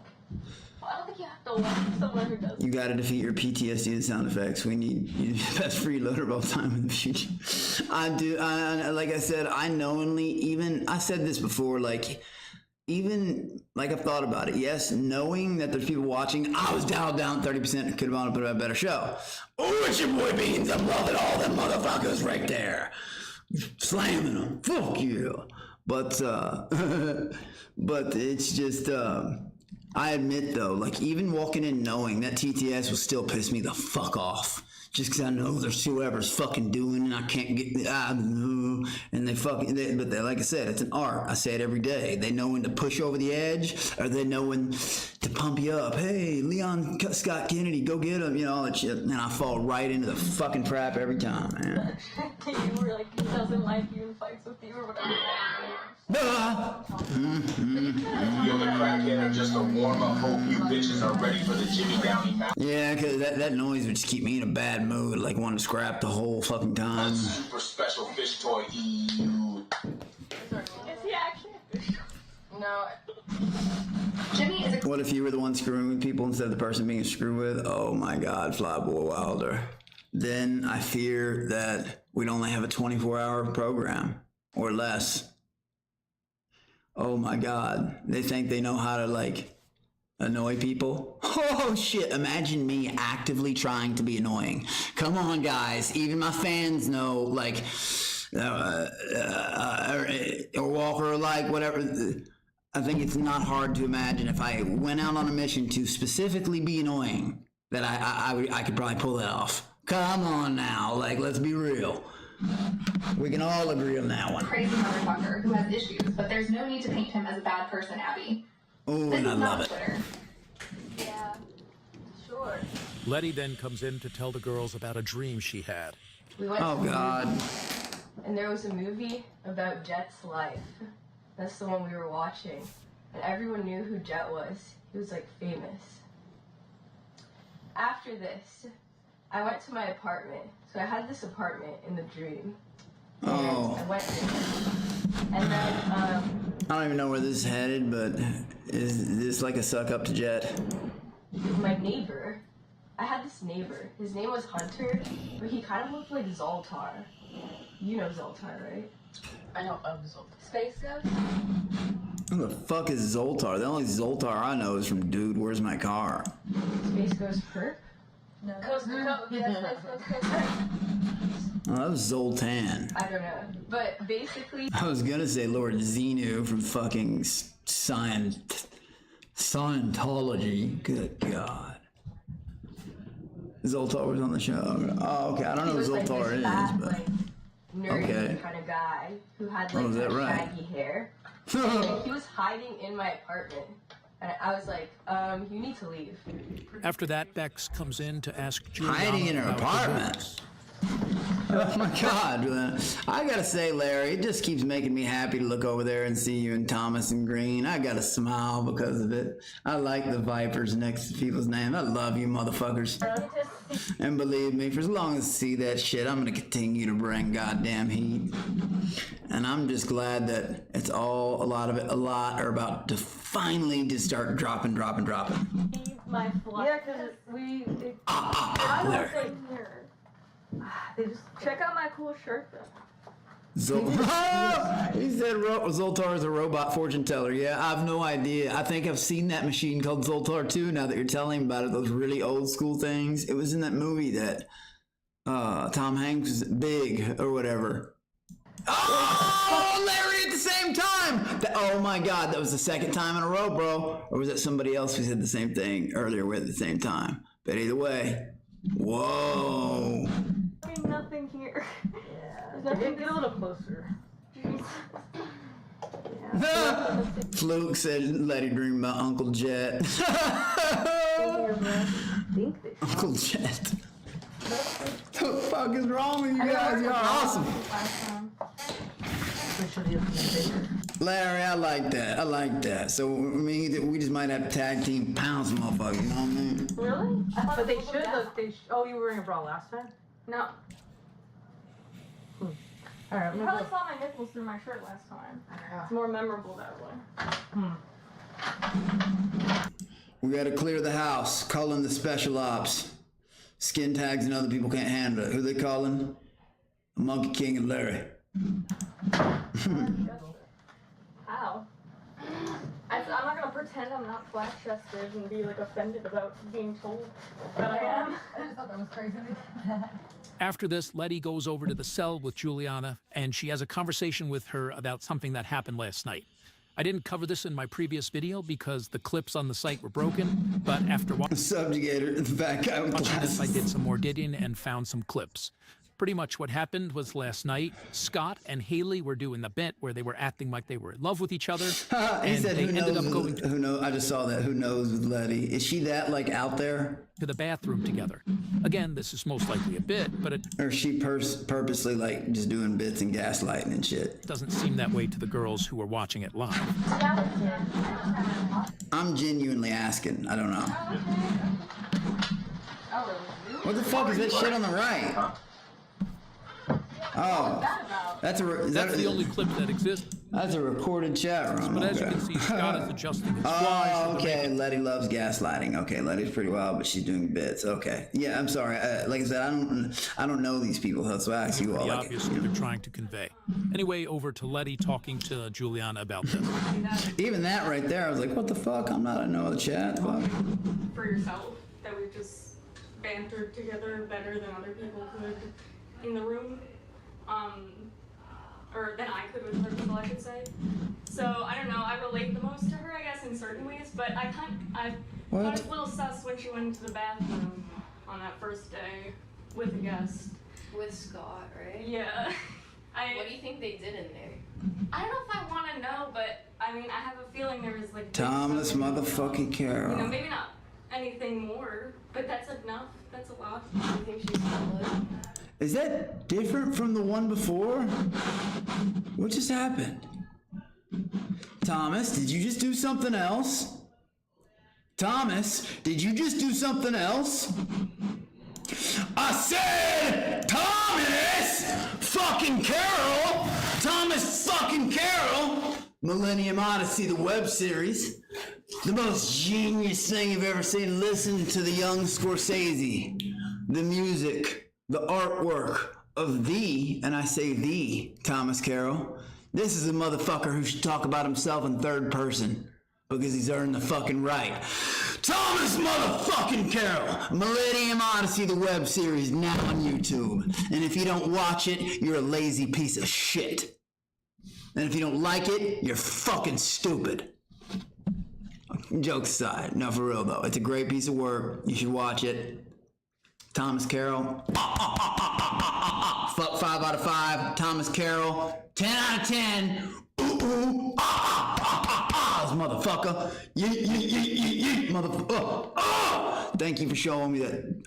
I don't think you have to watch someone who does. You gotta defeat your PTSD and sound effects. We need you the best freeloader of all time in the future. I do. Like I said, I knowingly I said this before. Like even like I've thought about it. Yes, knowing that there's people watching, I was dialed down 30%. Could have wanted to put out a better show. Oh, it's your boy Beans. I'm loving all them motherfuckers right there, slamming them. Fuck you. But but it's just. I admit though, like even walking in knowing that TTS will still piss me the fuck off. Just because I know there's whoever's fucking doing and I can't get, and they fucking, but they, like I said, it's an art. I say it every day. They know when to push over the edge or they know when to pump you up. Hey, Leon Scott Kennedy, go get him, you know, all that shit. And I fall right into the fucking trap every time, man. You were like, he doesn't like you and fights with you or whatever. You and the crackhead are just a warm-up. Hope you bitches are ready for the Jimmy Downey match. Yeah, because that noise would just keep me in a bad mood, like wanting to scrap the whole fucking time. Super special fish toy. Ew. Is he actually? No. Jimmy is What if you were the one screwing with people instead of the person being screwed with? Oh my God, Flyboy Wilder. Then I fear that we'd only have a 24-hour program or less. Oh my God, they think they know how to like annoy people. Oh shit, imagine me actively trying to be annoying. Come on guys, even my fans know like, or Walker or like whatever. I think it's not hard to imagine if I went out on a mission to specifically be annoying that I could probably pull that off. Come on now, like let's be real. We can all agree on that one. crazy motherfucker who has issues, but there's no need to paint him as a bad person, Abby. Oh, This and I is love not it. Twitter. Yeah. Sure. Letty then comes in to tell the girls about a dream she had. We went Oh to the God. movie, and there was a movie about Jet's life. That's the one we were watching. And everyone knew who Jet was. He was like famous. After this, I went to my apartment. So I had this apartment in the dream. And Oh. I went there. And then, I don't even know where this is headed, but is this like a suck up to Jet? my neighbor, I had this neighbor. His name was Hunter, but he kind of looked like Zoltar. You know Zoltar, right? I know of Zoltar. Space Ghost? Who the fuck is Zoltar? The only Zoltar I know is from Dude, Where's My Car? Space Ghost Perp? No. Coast to Coast. Yes, Coast to Coast. Oh, that was Zoltan. I don't know. But basically, I was gonna say Lord Xenu from fucking Scientology. Good God. Zoltar was on the show. Oh, okay. I don't know who he was like Zoltar this is, fat, but like, nerdy okay. kind of guy who had like Oh, is that right? shaggy hair. And he was hiding in my apartment. And I was like, you need to leave. After that, Bex comes in to ask Juliana hiding in her about the apartment. rules. Oh my God, I gotta say, Larry, it just keeps making me happy to look over there and see you and Thomas and Green. I gotta smile because of it. I like the Vipers next to people's names. I love you, motherfuckers. And believe me, for as long as I see that shit, I'm gonna continue to bring goddamn heat. And I'm just glad that it's all, a lot are about to finally just start dropping. My fluff. Yeah, because we. Larry. They just check out my cool shirt though. He said Zoltar is a robot fortune teller. Yeah, I have no idea. I think I've seen that machine called Zoltar too. Now that you're telling me about it, those really old school things. It was in that movie that Tom Hanks was Big or whatever. Oh, Larry at the same time. Oh my God, that was the second time in a row, bro. Or was it somebody else who said the same thing earlier with at the same time? But either way, whoa. Ain't nothing here. Yeah. Get a little closer. Fluke said, let him dream about Uncle Jet. Uncle Jet. What the fuck is wrong with you guys? You're awesome. Larry, I like that. So, I mean, we just might have to tag team pounds, motherfucker, you know what I mean? Really? But they should look. Oh, you were wearing a bra last time? No. All right. You probably saw my nipples through my shirt last time. It's more memorable that way. We gotta clear the house. Calling the special ops. Skin tags and other people can't handle it. Who they calling? Monkey King and Larry. How? I'm not gonna pretend I'm not flat-chested and be like offended about being told that I am. I just thought that was crazy. After this, Letty goes over to the cell with Juliana, and she has a conversation with her about something that happened last night. I didn't cover this in my previous video because the clips on the site were broken, but after watching Subjugator, the fat guy with this, I glasses. did some more digging and found some clips. Pretty much what happened was last night, Scott and Haley were doing the bit where they were acting like they were in love with each other. He and said, they who ended knows, up going who knows, I just saw that, who knows with Letty. Is she that, like, out there? to the bathroom together. Again, this is most likely a bit, but it Or is she purposely, like, just doing bits and gaslighting and shit? doesn't seem that way to the girls who were watching it live. I'm genuinely asking. I don't know. What the fuck is that shit on the right? Oh, that's That's the only clip that exists. That's a recorded chat room. But as you Okay. can see, Scott is adjusting his flies. Oh, okay. Letty loves gaslighting. Okay, Letty's pretty wild, but she's doing bits. Okay, yeah. I'm sorry. Like I said, I don't know these people. That's why I ask you all. The Like, obvious what they're trying to convey. Anyway, over to Letty talking to Juliana about this. even that right there, I was like, what the fuck? I'm not in no other chat. Fuck. For yourself, that we just bantered together better than other people could in the room. Or than I could with other people, I should say. So, I don't know, I relate the most to her, I guess, in certain ways, but I thought it was a little sus when she went into the bathroom on that first day with a guest. With Scott, right? Yeah. What do you think they did in there? I don't know if I want to know, but, I mean, I have a feeling there was, like... Thomas motherfucking Carroll. You know, maybe not anything more, but that's enough. That's a lot. Do you think she's solid? Is that different from the one before? What just happened? Thomas, did you just do something else? Thomas, did you just do something else? I said Thomas fucking Carroll! Thomas fucking Carroll! Millennium Odyssey, the web series. The most genius thing you've ever seen. Listen to the young Scorsese. The music. The artwork of the, and I say the, Thomas Carroll. This is a motherfucker who should talk about himself in third person. because he's earned the fucking right. Thomas motherfucking Carroll, Millennium Odyssey, the web series, now on YouTube. And if you don't watch it, you're a lazy piece of shit. And if you don't like it, you're fucking stupid. Jokes aside, no, for real though, it's a great piece of work. You should watch it. Thomas Carroll. 5 out of 5. Thomas Carroll. 10 out of 10. Ooh, this motherfucker. Motherfucker. Thank you for showing me that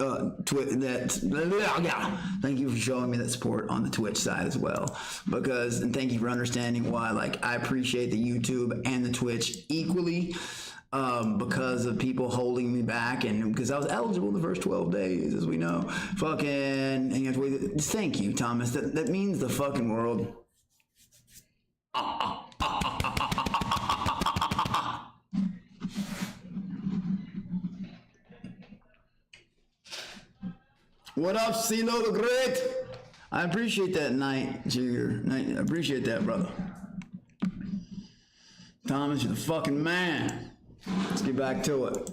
thank you for showing me that support on the Twitch side as well. And thank you for understanding why, like, I appreciate the YouTube and the Twitch equally. Because of people holding me back, and because I was eligible the first 12 days, as we know. And you have to wait. Thank you, Thomas. That means the fucking world. What up, CeeLo the Great? I appreciate that, Night Junior. I appreciate that, brother. Thomas, you're the fucking man. Let's get back to it.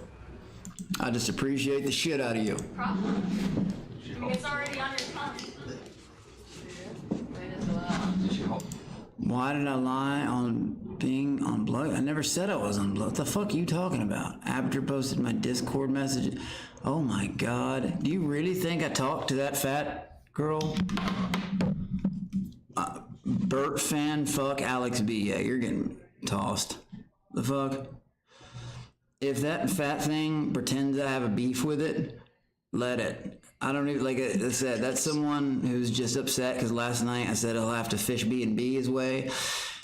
I just appreciate the shit out of you. Problem. It's already on your tongue. Why did I lie on being on blood? I never said I was on blood. What the fuck are you talking about? Aperture posted my Discord message. Oh my god. Do you really think I talked to that fat girl? Bert fan, fuck Alex B. Yeah, you're getting tossed. The fuck? If that fat thing pretends I have a beef with it, let it. I don't even, like I said, that's someone who's just upset because last night I said he'll have to fish B&B his way.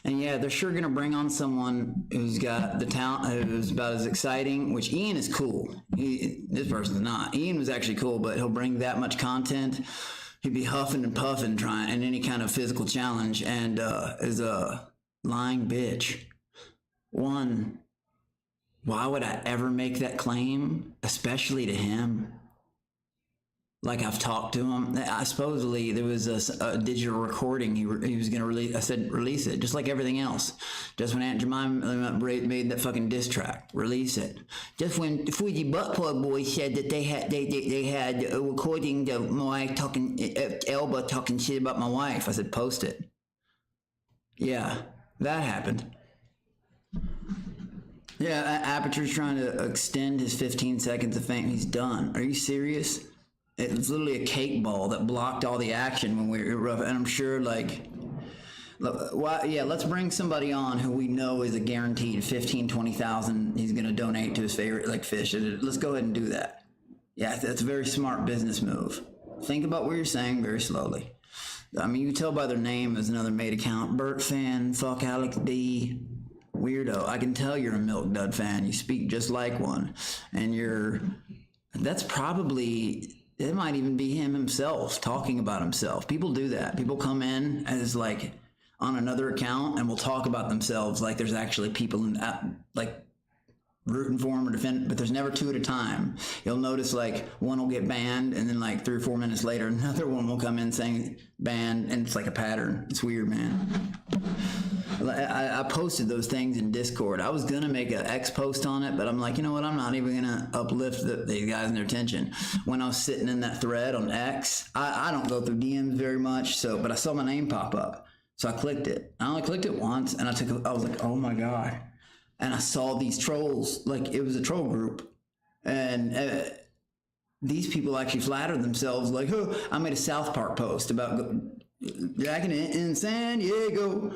And yeah, they're sure gonna bring on someone who's got the talent, who's about as exciting, which Ian is cool. This person's not. Ian was actually cool, but he'll bring that much content. He'd be huffing and puffing trying in any kind of physical challenge, and is a lying bitch. One, why would I ever make that claim, especially to him? Like, I've talked to him. Supposedly there was a digital recording he was going to release. I said, release it, just like everything else. Just when Aunt Jemima made that fucking diss track, release it. Just when the Fuji Butt Plug Boys said that they had a recording of my wife talking, Elba talking shit about my wife, I said, post it. Yeah, that happened. Yeah, Aperture's trying to extend his 15 seconds of fame. He's done. Are you serious? It was literally a cake ball that blocked all the action when we were rough. And I'm sure, like, let's bring somebody on who we know is a guaranteed 15, 20,000. He's going to donate to his favorite, like, fish. Let's go ahead and do that. Yeah, that's a very smart business move. Think about what you're saying very slowly. I mean, you can tell by their name. There's another made account. Bert fan, fuck Alex B. Weirdo. I can tell you're a Milk Dud fan. You speak just like one. And that's probably, it might even be him himself talking about himself. People do that. People come in as like on another account and will talk about themselves like there's actually people in like rooting for him or defend, but there's never two at a time. You'll notice like one will get banned and then like 3 or 4 minutes later another one will come in saying banned, and it's like a pattern. It's weird, man. I posted those things in Discord. I was gonna make an X post on it, but I'm like, you know what? I'm not even gonna uplift these guys and their attention. When I was sitting in that thread on X, I don't go through DMs very much, but I saw my name pop up, so I clicked it. I only clicked it once, and I was like, oh my god. And I saw these trolls, like it was a troll group, and these people actually flattered themselves, like, oh, I made a South Park post about jacking it in San Diego.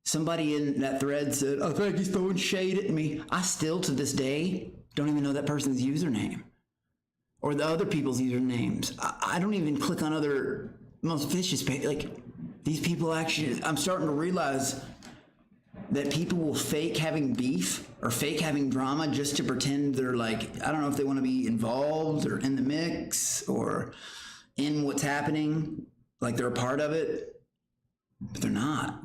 Somebody in that thread said, I think he's throwing shade at me. I still, to this day, don't even know that person's username or the other people's usernames. I don't even click on other most vicious pages. Like, these people actually, I'm starting to realize that people will fake having beef or fake having drama just to pretend they're like, I don't know if they want to be involved or in the mix or in what's happening, like they're a part of it, but they're not.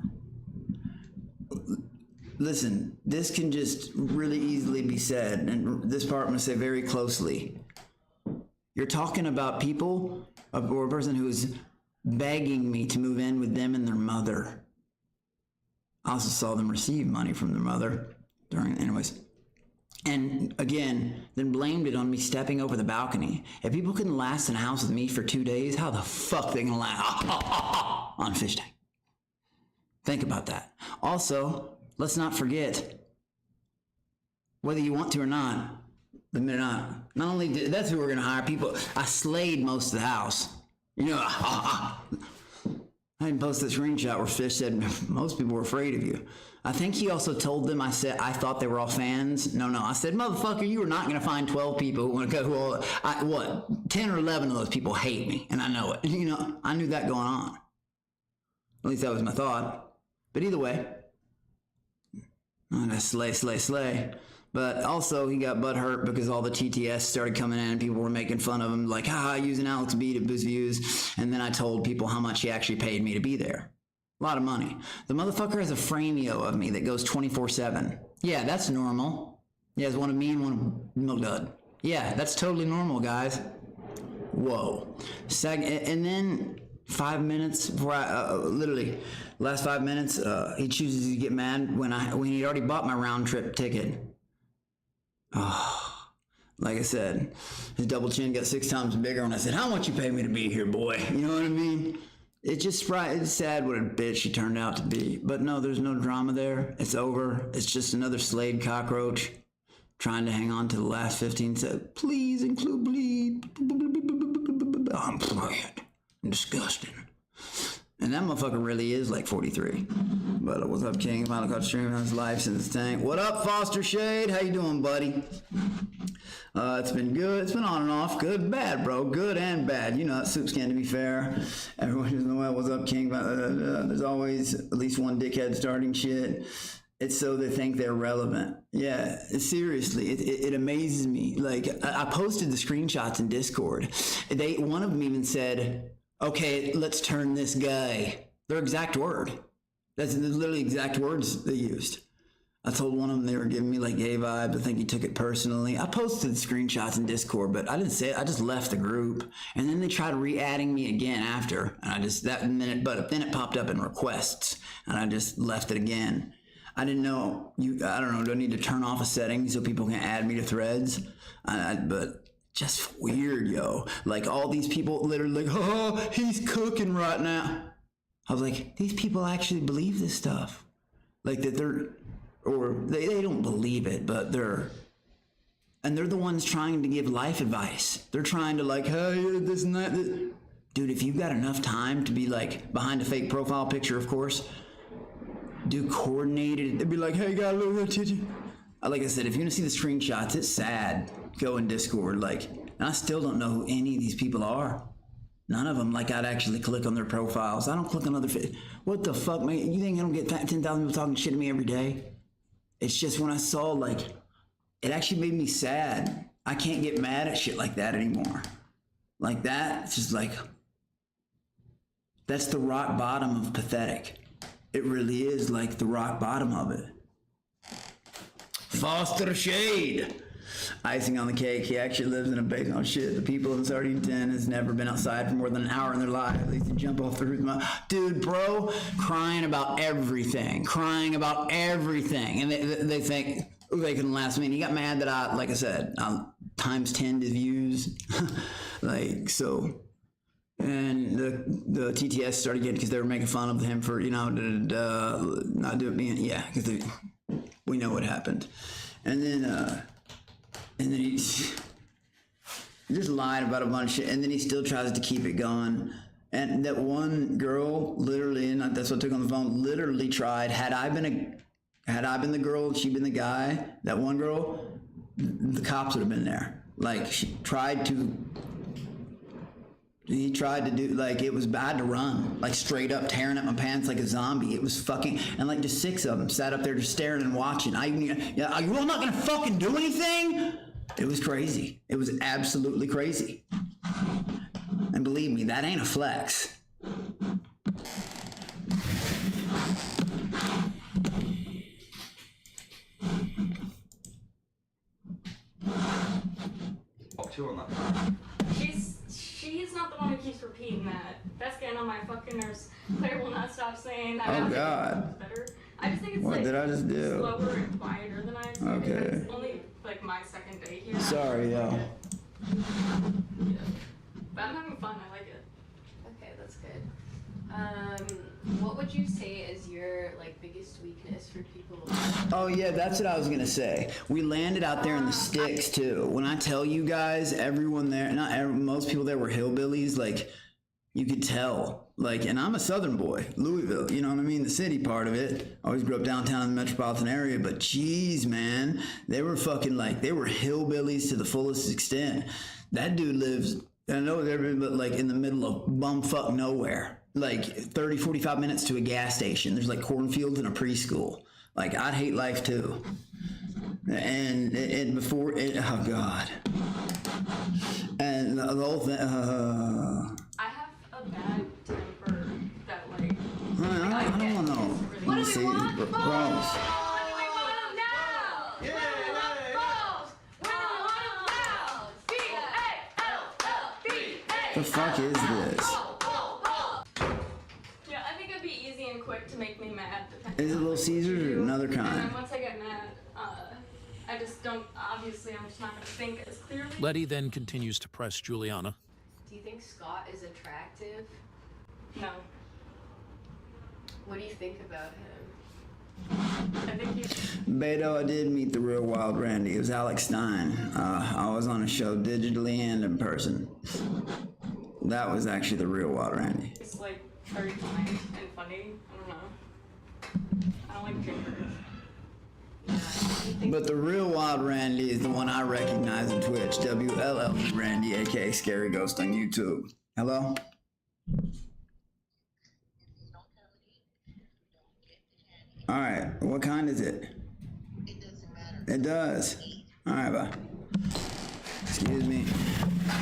Listen, this can just really easily be said, and this part I'm going to say very closely. You're talking about people or a person who's begging me to move in with them and their mother. I also saw them receive money from their mother anyways. And again, then blamed it on me stepping over the balcony. If people couldn't last in a house with me for 2 days, how the fuck they gonna last on fish tank? Think about that. Also, let's not forget, whether you want to or not, not only that's who we're gonna hire. People, I slayed most of the house. You know, I didn't post this screenshot where Fish said most people were afraid of you. I think he also told them, I said, I thought they were all fans. No, I said, motherfucker, you are not going to find 12 people who want to go, 10 or 11 of those people hate me, and I know it. You know, I knew that going on. At least that was my thought. But either way, that's slay. But also, he got butthurt because all the TTS started coming in and people were making fun of him, like, using Alex B to boost views. And then I told people how much he actually paid me to be there. A lot of money. The motherfucker has a frameo of me that goes 24/7. Yeah, that's normal. He has one of me and one of Milk Dud. Yeah, that's totally normal, guys. Whoa. And then 5 minutes before literally last 5 minutes, he chooses to get mad when he already bought my round trip ticket. Oh, like I said, his double chin got 6 times bigger when I said, how much you pay me to be here, boy? You know what I mean? It's sad what a bitch she turned out to be. But no, there's no drama there. It's over. It's just another slayed cockroach trying to hang on to the last 15 seconds. Please include bleed. I'm playing. Disgusting. And that motherfucker really is like 43. But what's up, King? Final Cut streaming on his life since the tank. What up, Foster Shade? How you doing, buddy? It's been good. It's been on and off. Good, bad, bro. Good and bad. You know, that soup can, to be fair. Everyone doesn't know what's up, King. There's always at least one dickhead starting shit. It's so they think they're relevant. Yeah, seriously, it amazes me. Like, I posted the screenshots in Discord. One of them even said, okay, let's turn this guy. Their exact word. That's literally exact words they used. I told one of them they were giving me like gay vibes. I think he took it personally. I posted the screenshots in Discord, but I didn't say it. I just left the group. And then they tried re-adding me again after. And then it popped up in requests. And I just left it again. I didn't know, I don't know, do I need to turn off a setting so people can add me to threads? But just weird, yo. Like all these people literally like, oh, he's cooking right now. I was like, these people actually believe this stuff. Like that they don't believe it, but they're the ones trying to give life advice. They're trying to like, hey, this and that. Dude, if you've got enough time to be like behind a fake profile picture, of course, do coordinated. They'd be like, hey, got a little attention. Like I said, if you're gonna see the screenshots, it's sad. Go in Discord, like, and I still don't know who any of these people are. None of them, like, I'd actually click on their profiles. I don't click on other. What the fuck, man? You think I don't get 10,000 people talking shit to me every day? It's just when I saw, like, it actually made me sad. I can't get mad at shit like that anymore. Like that, it's just like, that's the rock bottom of pathetic. It really is like the rock bottom of it. Foster Shade. Icing on the cake, he actually lives in a basement. Oh shit, the people in Sardine 10 has never been outside for more than an hour in their life. At least to jump off the roof. Dude, bro, crying about everything. And they think they can last me. And he got mad that I, like I said, times 10 his views. Like, so. And the TTS started getting, because they were making fun of him for, you know, not doing being, yeah, because we know what happened. And then he just lied about a bunch of shit, and then he still tries to keep it going. And that one girl, literally, and that's what I took on the phone, literally tried, had I been the girl and she'd been the guy, that one girl, the cops would have been there. Like, he tried to do, like, it was bad to run, like straight up tearing up my pants like a zombie. It was fucking, and like just 6 of them sat up there just staring and watching. Are you all not gonna fucking do anything? It was crazy. It was absolutely crazy. And believe me, that ain't a flex. She's not the one who keeps repeating that. That's getting on my fucking nerves. Claire will not stop saying that. Oh God. Better. I just think it's what like did I just do? slower and quieter than I expected. Okay. Only like my second day here. Sorry, yo. Yeah. But I'm having fun. I like it. Okay, that's good. What would you say is your like biggest weakness for people? Oh yeah, that's what I was gonna say. We landed out there in the sticks too. When I tell you guys, everyone there, most people there were hillbillies. Like, you could tell. Like, and I'm a Southern boy, Louisville. You know what I mean? The city part of it. I always grew up downtown in the metropolitan area. But geez, man, they were fucking like they were hillbillies to the fullest extent. That dude lives. I know they're but like in the middle of bumfuck nowhere. Like 30, 45 minutes to a gas station. There's like cornfields and a preschool. Like, I'd hate life too. And before it, oh God. And the whole thing, I have a bad temper that like. I don't know. What do we want? Gross. What do we want now? Yeah, The fuck is this? Yeah, I think it'd be easy and quick to make me mad. Is it Little Caesars or another And kind? then once I get mad, I just don't. Obviously, I'm just not gonna think as clearly. Letty then continues to press Juliana. Do you think Scott is attractive? No. What do you think about him? I think he's. Beto, I did meet the real wild Randy. It was Alex Stein. I was on a show digitally and in person. That was actually the real wild Randy. It's like very kind and funny. I don't know. I don't like gingers. But the real wild Randy is the one I recognize on Twitch. WLL Randy, aka Scary Ghost on YouTube. Hello? Alright, what kind is it? It doesn't matter. It does. Alright, bye. Excuse me.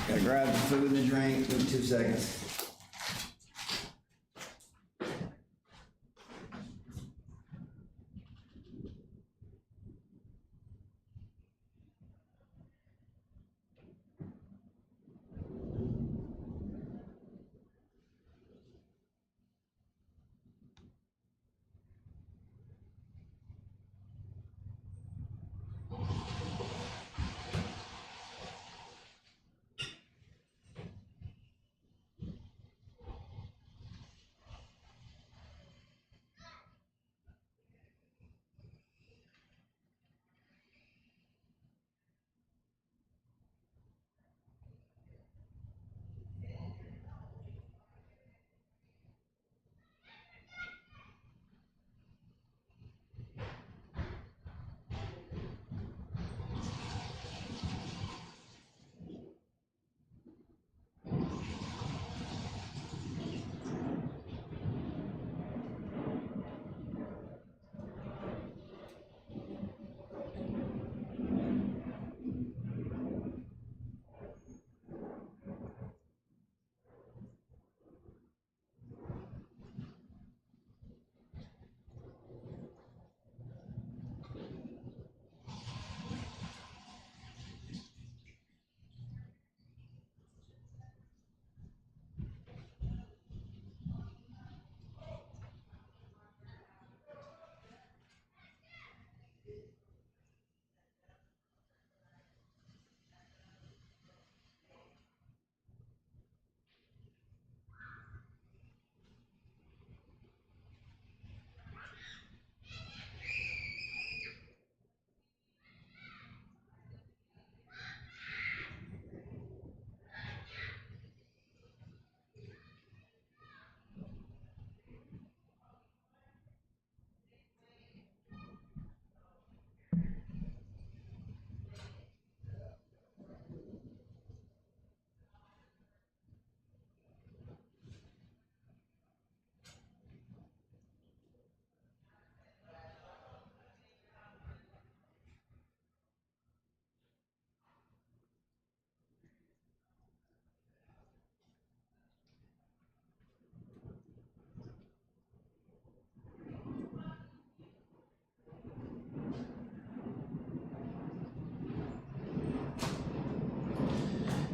Gotta grab the food and the drink. Give me 2 seconds.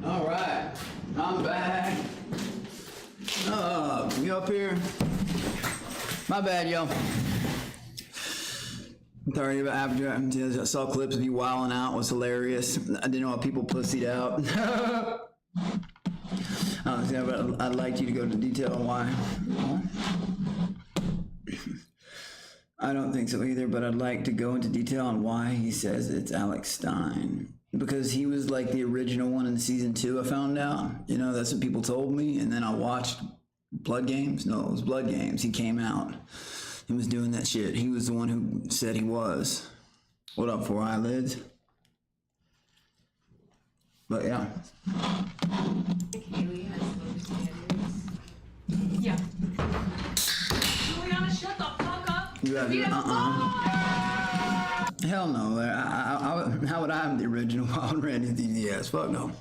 Alright, I'm back. You up here? My bad, yo. Sorry about after I saw clips of you wilding out. It was hilarious. I didn't know how people pussied out. But I'd like you to go into detail on why. I don't think so either, but I'd like to go into detail on why he says it's Alex Stein. Because he was like the original one in season 2, I found out. You know, that's what people told me. And then I watched Blood Games. No, it was Blood Games. He came out and was doing that shit. He was the one who said he was. What up, Four Eyelids? But yeah. Haley has low standards. Yeah. Juliana, shut the fuck up. You have Hell no. How would I have the original Wild Randy DDS? Fuck no.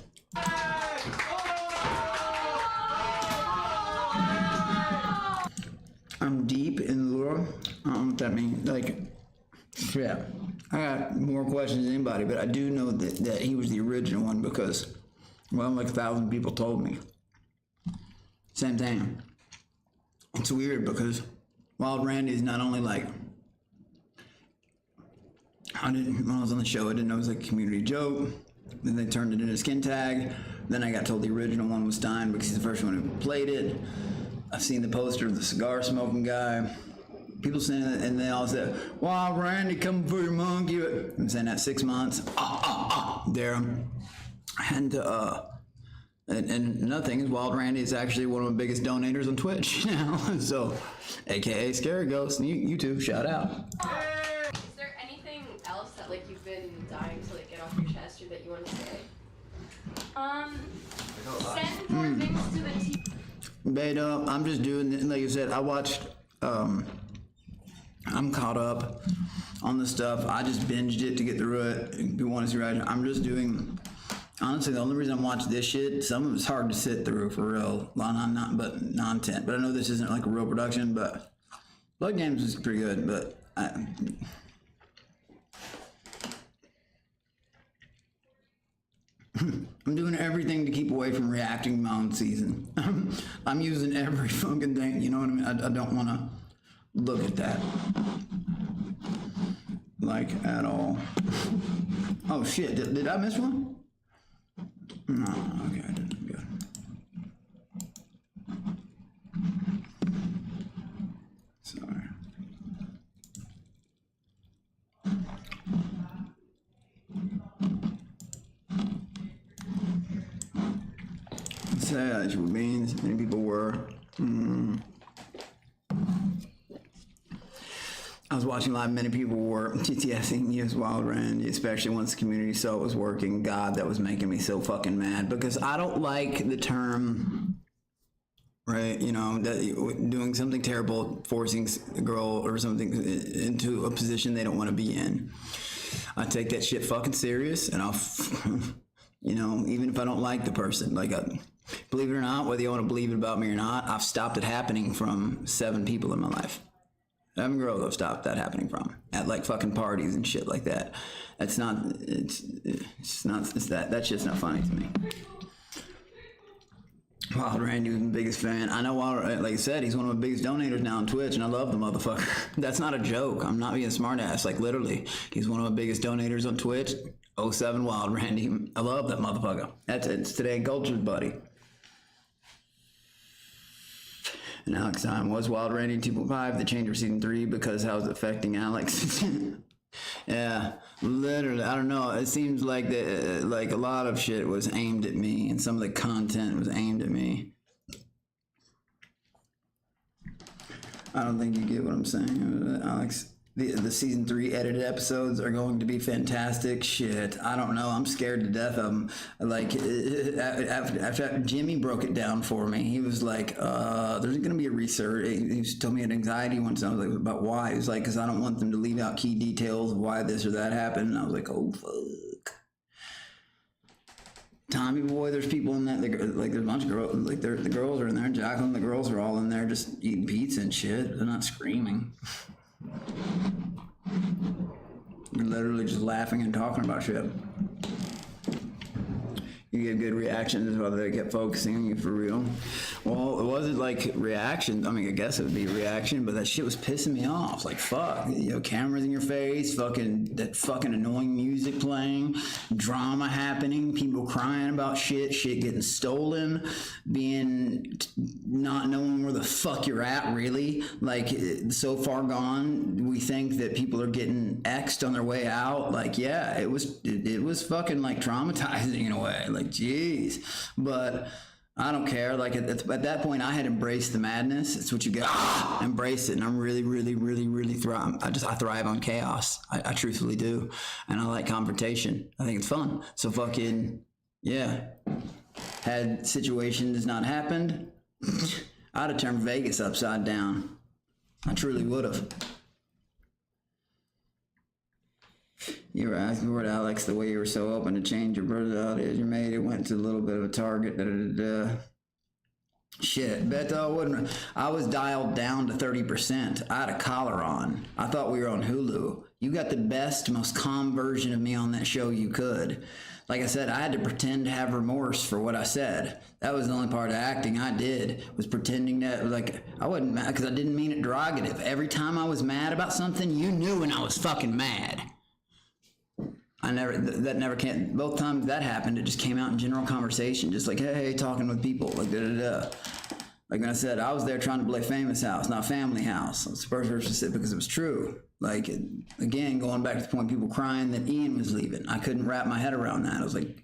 I'm deep in the lore. I don't know what that means. Like, yeah. I got more questions than anybody, but I do know that he was the original one because, well, like 1,000 people told me. Same thing. It's weird because Wild Randy is not only like, when I was on the show, I didn't know it was like a community joke. Then they turned it into a skin tag. Then I got told the original one was Stein because he's the first one who played it. I've seen the poster of the cigar smoking guy. People saying that, and they all said, "Wild Randy coming for your monkey." I'm saying that 6 months. There. And another thing is, Wild Randy is actually one of the biggest donators on Twitch now. So, AKA Scary Ghost, you two, shout out. Is there anything else that like you've been dying to like get off your chest or that you want to say? Send more things to the team. Beta, I'm just doing, like you said, I watched, I'm caught up on the stuff. I just binged it to get through it. If you want to see right, I'm just doing, honestly, the only reason I'm watching this shit, some of it's hard to sit through for real, but non-tent. But I know this isn't like a real production, but Blood Games is pretty good, but I'm doing everything to keep away from reacting to my own season. I'm using every fucking thing, you know what I mean? I don't want to look at that. Like, at all. Oh shit, did I miss one? No, okay, I didn't. Good. Sorry. Sad human beings, many people were. I was watching live, many people were TTSing me as Wild Randy, especially once the community saw it was working. God, that was making me so fucking mad because I don't like the term, right? You know, that doing something terrible, forcing a girl or something into a position they don't want to be in. I take that shit fucking serious, and I'll, you know, even if I don't like the person, like, believe it or not, whether you want to believe it about me or not, I've stopped it happening from 7 people in my life. 7 girls I've stopped that happening from at like fucking parties and shit like that. That's not, it's that shit's not funny to me. Wild Randy was my biggest fan. I know Wild, like I said, he's one of my biggest donators now on Twitch, and I love the motherfucker. That's not a joke. I'm not being a smartass. Like literally, he's one of my biggest donators on Twitch. 07 Wild Randy. I love that motherfucker. It's Today Culture's buddy. And Alex Stein was Wild Randy 2.5, the change for season 3 because how it's affecting Alex. Yeah, literally, I don't know. It seems like like a lot of shit was aimed at me, and some of the content was aimed at me. I don't think you get what I'm saying, Alex. The season 3 edited episodes are going to be fantastic. Shit, I don't know. I'm scared to death of them. Like after Jimmy broke it down for me, he was like, "There's going to be a research." He told me he had anxiety once. I was like, "About why?" He was like, "Because I don't want them to leave out key details of why this or that happened." And I was like, "Oh fuck." Tommy boy, there's people in that. Like there's a bunch of girls. Like the girls are in there. Jacqueline, the girls are all in there, just eating pizza and shit. They're not screaming. We're literally just laughing and talking about shit. You get good reactions while they kept focusing on you for real. Well, it wasn't like reaction. I mean, I guess it would be a reaction, but that shit was pissing me off. Like, fuck, you know, cameras in your face, that fucking annoying music playing, drama happening, people crying about shit getting stolen, not knowing where the fuck you're at, really. Like, so far gone, we think that people are getting X'd on their way out. Like, yeah, it was fucking like traumatizing in a way. Like, jeez. But I don't care. Like, at that point, I had embraced the madness. It's what you get. Embrace it. And I'm really, really, really, really thrive. I thrive on chaos. I truthfully do. And I like confrontation. I think it's fun. So fucking, yeah. Had situations not happened, I'd have turned Vegas upside down. I truly would have. You were asking for it, Alex, the way you were so open to change your personality as you made it went to a little bit of a target. Shit, Beto, I was dialed down to 30%. I had a collar on. I thought we were on Hulu. You got the best, most calm version of me on that show you could. Like I said, I had to pretend to have remorse for what I said. That was the only part of acting I did, was pretending that, like, I wasn't mad, because I didn't mean it derogative. Every time I was mad about something, you knew when I was fucking mad. That never came. Both times that happened, it just came out in general conversation, just like, hey, talking with people, like, da-da-da. Like when I said, I was there trying to play Famous House, not Family House. It's specific because it was true. Like, again, going back to the point, people crying that Ian was leaving. I couldn't wrap my head around that. I was like,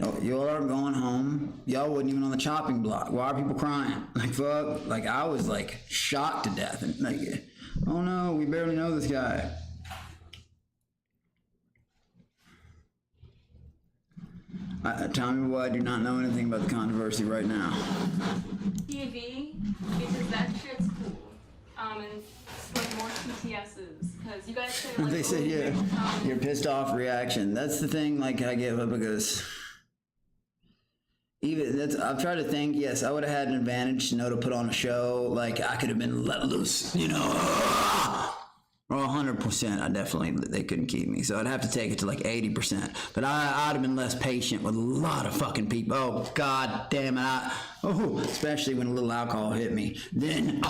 oh, y'all are going home. Y'all wasn't even on the chopping block. Why are people crying? Like, fuck. Like, I was like shocked to death. And like, oh no, we barely know this guy. Tell me why I do not know anything about the controversy right now. TV, because that shit's cool. And it's like more TTS's, because you guys say like, they say, yeah, you're pissed off reaction. That's the thing, like, I give up because I've tried to think, yes, I would have had an advantage to know to put on a show. Like, I could have been let loose, you know. Well, 100%, they couldn't keep me. So I'd have to take it to like 80%. But I'd have been less patient with a lot of fucking people. Oh, God damn it. Especially when a little alcohol hit me. Then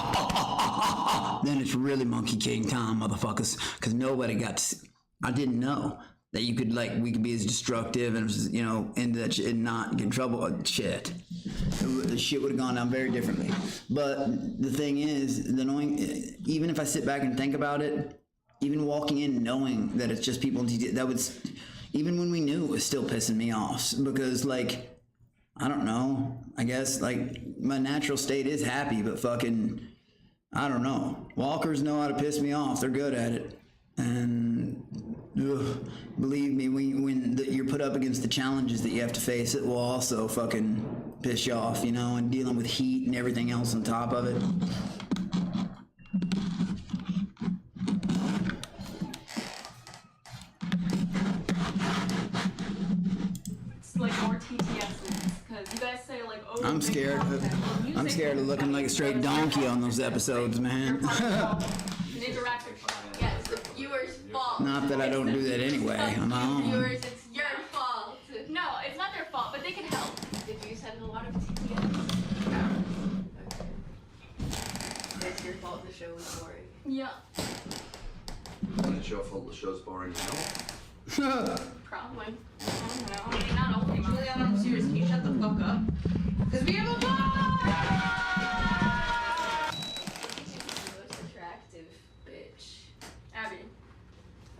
it's really Monkey King time, motherfuckers. Because nobody got to see. I didn't know that we could be as destructive and, you know, into that shit and not get in trouble. Shit. The shit would have gone down very differently. But the thing is, even if I sit back and think about it, even walking in knowing that it's just people, even when we knew, it was still pissing me off. Because, like, I don't know, I guess, like, my natural state is happy, but fucking, I don't know. Walkers know how to piss me off. They're good at it. And believe me, when you're put up against the challenges that you have to face, it will also fucking piss you off, you know, and dealing with heat and everything else on top of it. It's like more TTS's, because you guys say like, oh, I'm scared of looking like a straight donkey on those episodes, man. Yes, the viewer's fault. Not that I don't do that anyway. I'm my own. Viewers, it's your fault. No, it's not their fault, but they can help. Did you send a lot of TTS? Okay. It's your fault the show was boring. Yeah. And it's your fault the show's boring now. Probably. I don't know. I mean, not only mine. Juliana, I'm serious. Can you shut the fuck up? Because we have a ball!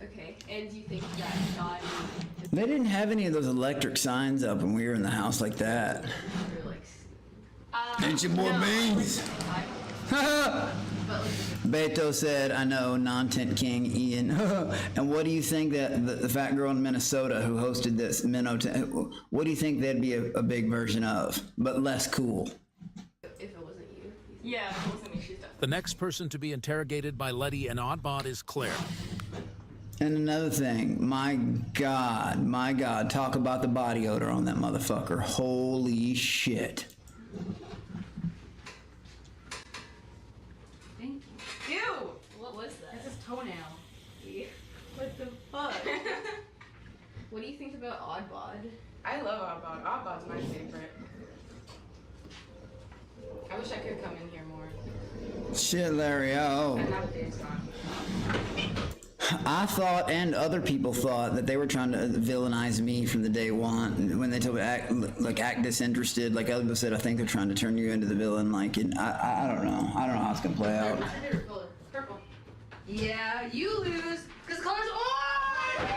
Okay, and do you think that God... They didn't have any of those electric signs up when we were in the house like that. Ain't your boy Beans? Beto said, I know, non-tent king Ian. And what do you think that the fat girl in Minnesota who hosted this what do you think that'd be a big version of, but less cool? If it wasn't you. Yeah, if it wasn't me, she's definitely... The next person to be interrogated by Letty and Oddbot is Claire. And another thing, my God, talk about the body odor on that motherfucker. Holy shit. Thank you. Ew! What was that? That's his toenail. What the fuck? What do you think about Oddbod? I love Oddbod. Oddbod's my favorite. I wish I could come in here more. Shit, Larry, oh. And now Dave's gone. I thought, and other people thought, that they were trying to villainize me from the day one. When they told me act disinterested, like other people said, I think they're trying to turn you into the villain. Like, and I don't know. I don't know how it's gonna play out. My favorite color, purple. Yeah, you lose, because color's orange!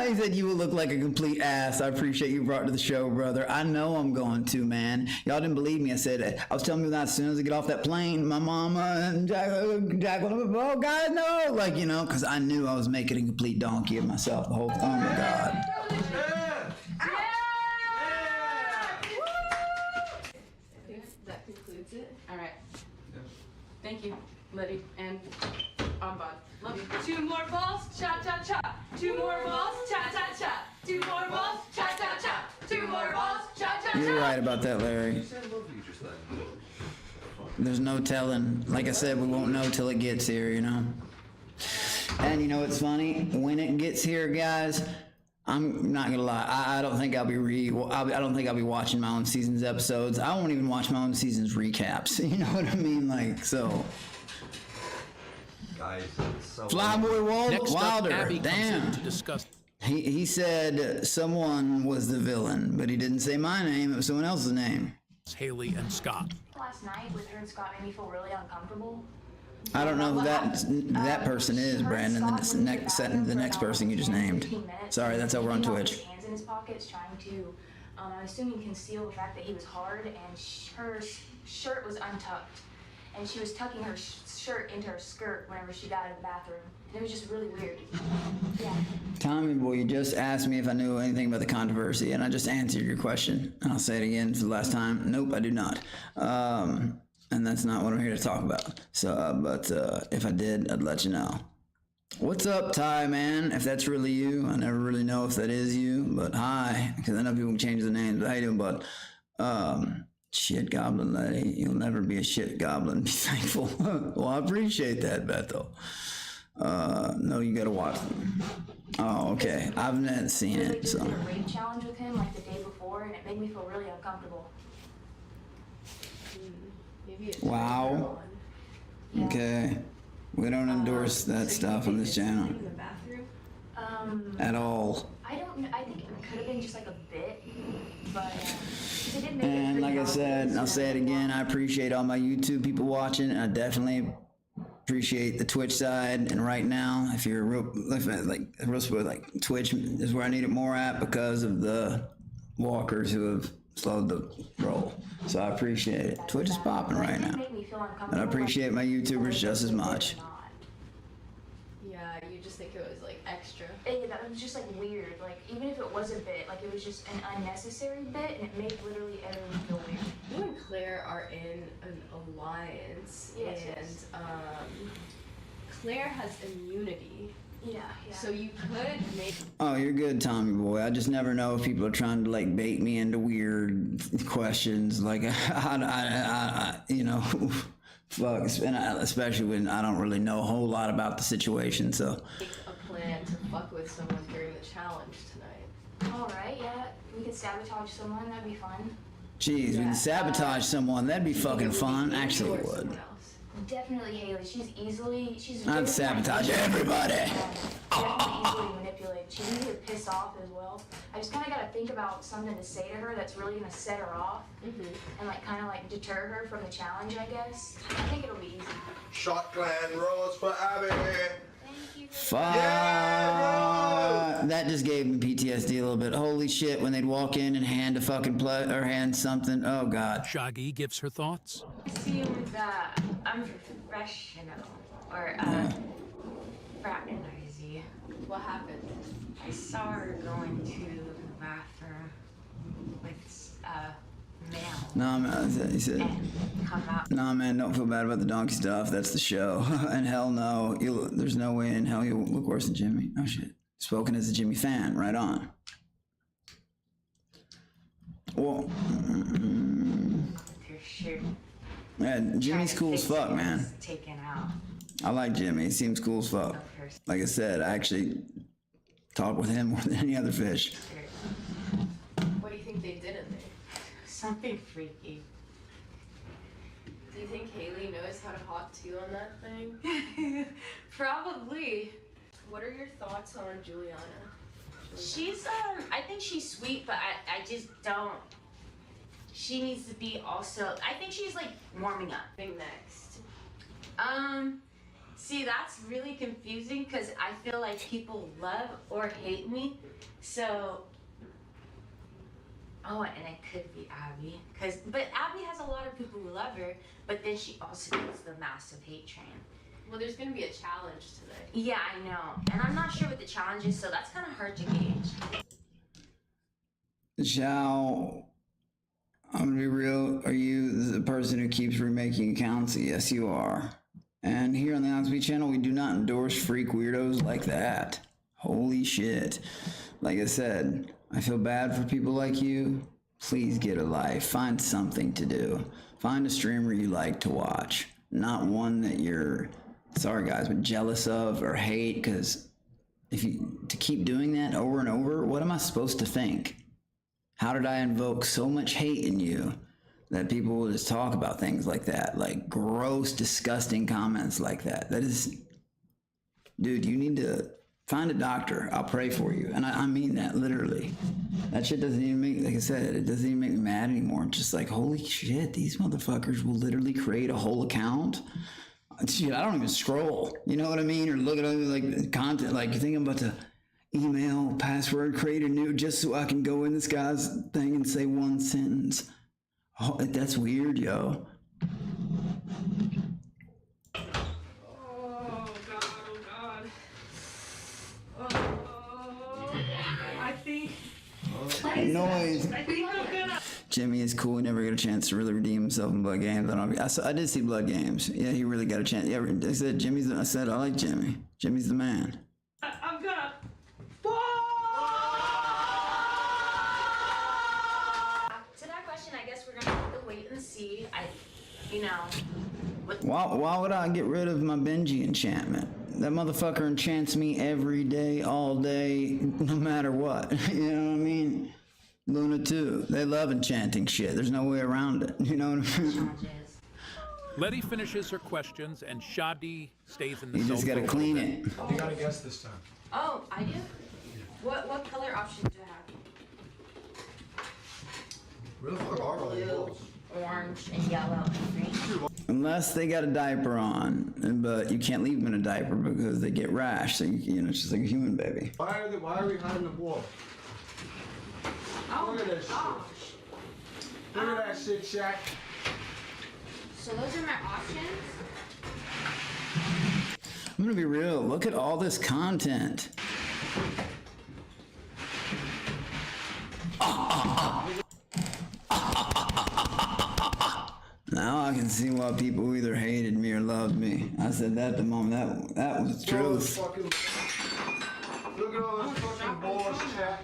He said you will look like a complete ass. I appreciate you brought to the show, brother. I know I'm going to, man. Y'all didn't believe me. I said, I was telling you that as soon as I get off that plane, my mama and Jack, oh God, no. Like, you know, because I knew I was making a complete donkey of myself the whole time. Oh my God. That concludes it. All right. Thank you, Letty and Ombud. Love you. 2 more balls, cha cha cha. 2 more balls, cha cha cha. 2 more balls, cha cha cha. 2 more balls, cha cha cha. You're right about that, Larry. You said love you just then. There's no telling. Like I said, we won't know till it gets here, you know? And you know what's funny? When it gets here, guys, I'm not gonna lie. I don't think I'll be I don't think I'll be watching my own season's episodes. I won't even watch my own season's recaps. You know what I mean? Like, so. Guys, so Flyboy Next Wilder. up, Abby comes in Damn. to discuss. He said someone was the villain, but he didn't say my name. It was someone else's name. Haley and Scott. Last night with her and Scott made me feel really uncomfortable. I don't know who that person is, Brandon. The next person you just named. Sorry, that's over on Twitch. His hands in his pockets, trying to, I'm assuming, conceal the fact that he was hard, and her shirt was untucked, and she was tucking her shirt into her skirt whenever she got out of the bathroom. And it was just really weird. Yeah. Tommy boy, you just asked me if I knew anything about the controversy, and I just answered your question. And I'll say it again for the last time. Nope, I do not. And that's not what I'm here to talk about. So, but if I did, I'd let you know. What's up, Ty, man? If that's really you, I never really know if that is you, but hi, because I know people can change the names. But how you doing, bud? Shit goblin lady, you'll never be a shit goblin. Be thankful. Well, I appreciate that, Bethel. No, you gotta watch them. Oh, okay. I've not seen it, so. I did a rape challenge with him like the day before, and it made me feel really uncomfortable. Wow. Okay. We don't endorse that stuff on this channel. In the bathroom? At all. I don't know. I think it could have been just like a bit, but it did make it And pretty like I said, obvious. I'll say it again, I appreciate all my YouTube people watching, and I definitely appreciate the Twitch side. And right now, if you're like Twitch is where I need it more at because of the walkers who have slowed the roll. So I appreciate it. Twitch is popping right now. And I appreciate my YouTubers just as much. Yeah, you just think it was like extra. That was just like weird. Like even if it was a bit, like it was just an unnecessary bit, and it made literally everyone feel weird. You and Claire are in an alliance, Yes, and yes. Claire has immunity. Yeah. So you could make. Oh, you're good, Tommy boy. I just never know if people are trying to like bait me into weird questions. Like, I you know, fuck. Especially when I don't really know a whole lot about the situation. So. Make a plan to fuck with someone during the challenge tonight. All right. Yeah. We could sabotage someone. That'd be fun. Jeez, we can sabotage someone. That'd be fucking fun. Actually, it would. Definitely Haley. She's I'd sabotage everybody. Definitely easily manipulated. She's easy to piss off as well. I just kind of got to think about something to say to her that's really going to set her off and like kind of like deter her from the challenge, I guess. I think it'll be easy. Shot Clan Rose for Abby. Fuck. That just gave me PTSD a little bit. Holy shit, when they'd walk in and hand a fucking or hand something. Oh God. Shaggy gives her thoughts. It seems unprofessional or fraternizy. What happened? I saw her going to the bathroom with male. Nah, man, he said. Come out. Nah, man, don't feel bad about the donkey stuff. That's the show. And hell no, there's no way in hell you'll look worse than Jimmy. Oh shit. Spoken as a Jimmy fan, right on. Well, Your shirt. yeah, Jimmy's cool as fuck, man. Taken out. I like Jimmy. He seems cool as fuck. Like I said, I actually talk with him more than any other fish. What do you think they did in there? Something freaky. Do you think Haley knows how to hot two on that thing? Probably. What are your thoughts on Juliana? She's, I think she's sweet, but I just don't. She needs to be also, I think she's like warming up. Next. See, that's really confusing because I feel like people love or hate me. So, oh, and it could be Abby. But Abby has a lot of people who love her, but then she also gets the massive hate train. Well, there's gonna be a challenge today. Yeah, I know. And I'm not sure what the challenge is, so that's kind of hard to gauge. Xiao, I'm gonna be real. Are you the person who keeps remaking accounts? Yes, you are. And here on the Oxby channel, we do not endorse freak weirdos like that. Holy shit. Like I said, I feel bad for people like you. Please get a life. Find something to do. Find a streamer you like to watch. Not one that you're, sorry guys, but jealous of or hate, because if you to keep doing that over and over, what am I supposed to think? How did I invoke so much hate in you that people will just talk about things like that, like gross, disgusting comments like that? That is, dude, you need to find a doctor. I'll pray for you. And I mean that literally. That shit doesn't even make, like I said, it doesn't even make me mad anymore. I'm just like, holy shit, these motherfuckers will literally create a whole account. Shit, I don't even scroll. You know what I mean? Or look at like content, like you think I'm about to email, password, create a new, just so I can go in this guy's thing and say one sentence. Oh, that's weird, yo. Oh God. Oh, I think. Noise. I think I'm gonna. Jimmy is cool. He never got a chance to really redeem himself in Blood Games. I did see Blood Games. Yeah, he really got a chance. Yeah, I said I said I like Jimmy. Jimmy's the man. I'm gonna. To that question, I guess we're gonna have to wait and see. Why would I get rid of my Benji enchantment? That motherfucker enchants me every day, all day, no matter what. You know what I mean? Luna too. They love enchanting shit. There's no way around it. You know what I mean? Letty finishes her questions and Shadi stays in the You just gotta clean it. You gotta guess this time. Oh, I do? What color options do I have? Where the fuck are all the balls? Orange and yellow and green. Unless they got a diaper on, but you can't leave them in a diaper because they get rash. So you know, it's just like a human baby. Why are we hiding the ball? Oh, Look at this gosh. shit. Look at that shit, Shaq. So those are my options? I'm gonna be real. Look at all this content. Now I can see why people either hated me or loved me. I said that the moment. That was the truth. Look at all those fucking balls, Shaq.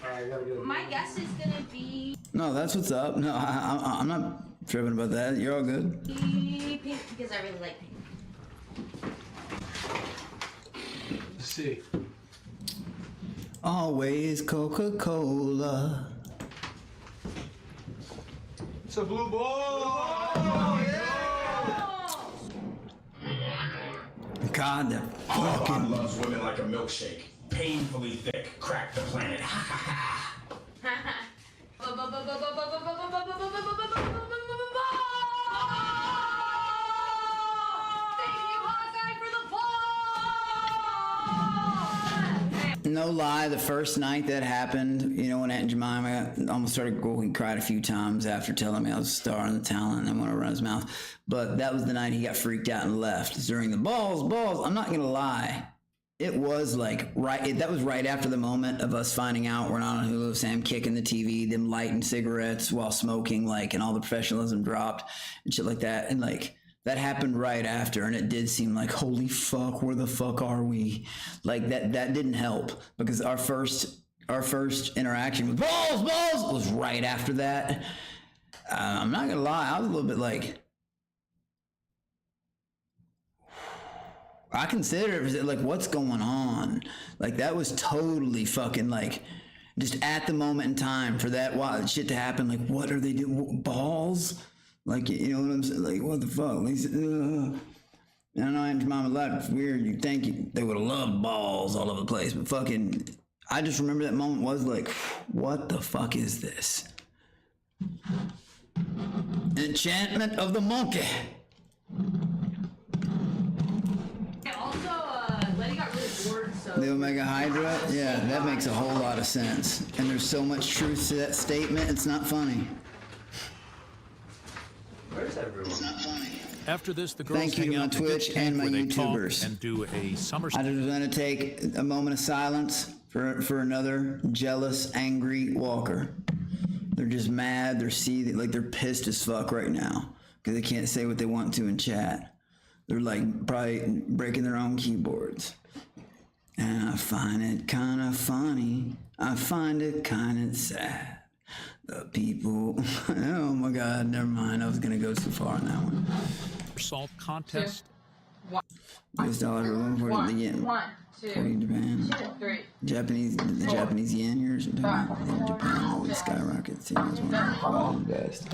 Alright, gotta get it. My guess is gonna be No, that's what's up. No, I'm not tripping about that. You're all good. pink because I really like pink. Let's see. Always Coca-Cola. It's a blue ball! Oh, yeah! God, they're Autobot fucking. loves women like a milkshake. Painfully thick. Crack the planet. Ha ha ha. No lie, the first night that happened, you know, when Aunt and Jemima almost started going, cried a few times after telling me I was a star in the talent and went to run his mouth. But that was the night he got freaked out and left. During the balls. I'm not gonna lie. It was like that was right after the moment of us finding out we're not on Hulu, Sam kicking the TV, them lighting cigarettes while smoking, like, and all the professionalism dropped and shit like that. And like, that happened right after, and it did seem like, holy fuck, where the fuck are we? Like that didn't help, because our first interaction with balls was right after that. I'm not gonna lie, I was a little bit like, I consider it like, what's going on? Like, that was totally fucking like, just at the moment in time for that wild shit to happen. Like, what are they doing? Balls? Like, you know what I'm saying? Like, what the fuck? I don't know, Aunt Mama life is weird. You'd think they would have loved balls all over the place, but fucking, I just remember that moment was like, what the fuck is this? Enchantment of the monkey. Also, Letty got really bored, so... The Omega Hydra? Yeah, that makes a whole lot of sense. And there's so much truth to that statement, it's not funny. Where's everyone? It's not funny. After this, the girls Thank you hang to my out in a Twitch ditch and cave my where they talk YouTubers. and do a somersault. I just want to take a moment of silence for another jealous, angry walker. They're just mad, they're seething, like they're pissed as fuck right now because they can't say what they want to in chat. They're like probably breaking their own keyboards. And I find it kind of funny. I find it kind of sad. The people, oh my God, never mind. I was going to go too far on that one. Salt contest. US dollar, $140 the yen. 1, 2, According to Japan. 2, 3. The Japanese yen here is Japan always skyrockets. It's one of the best.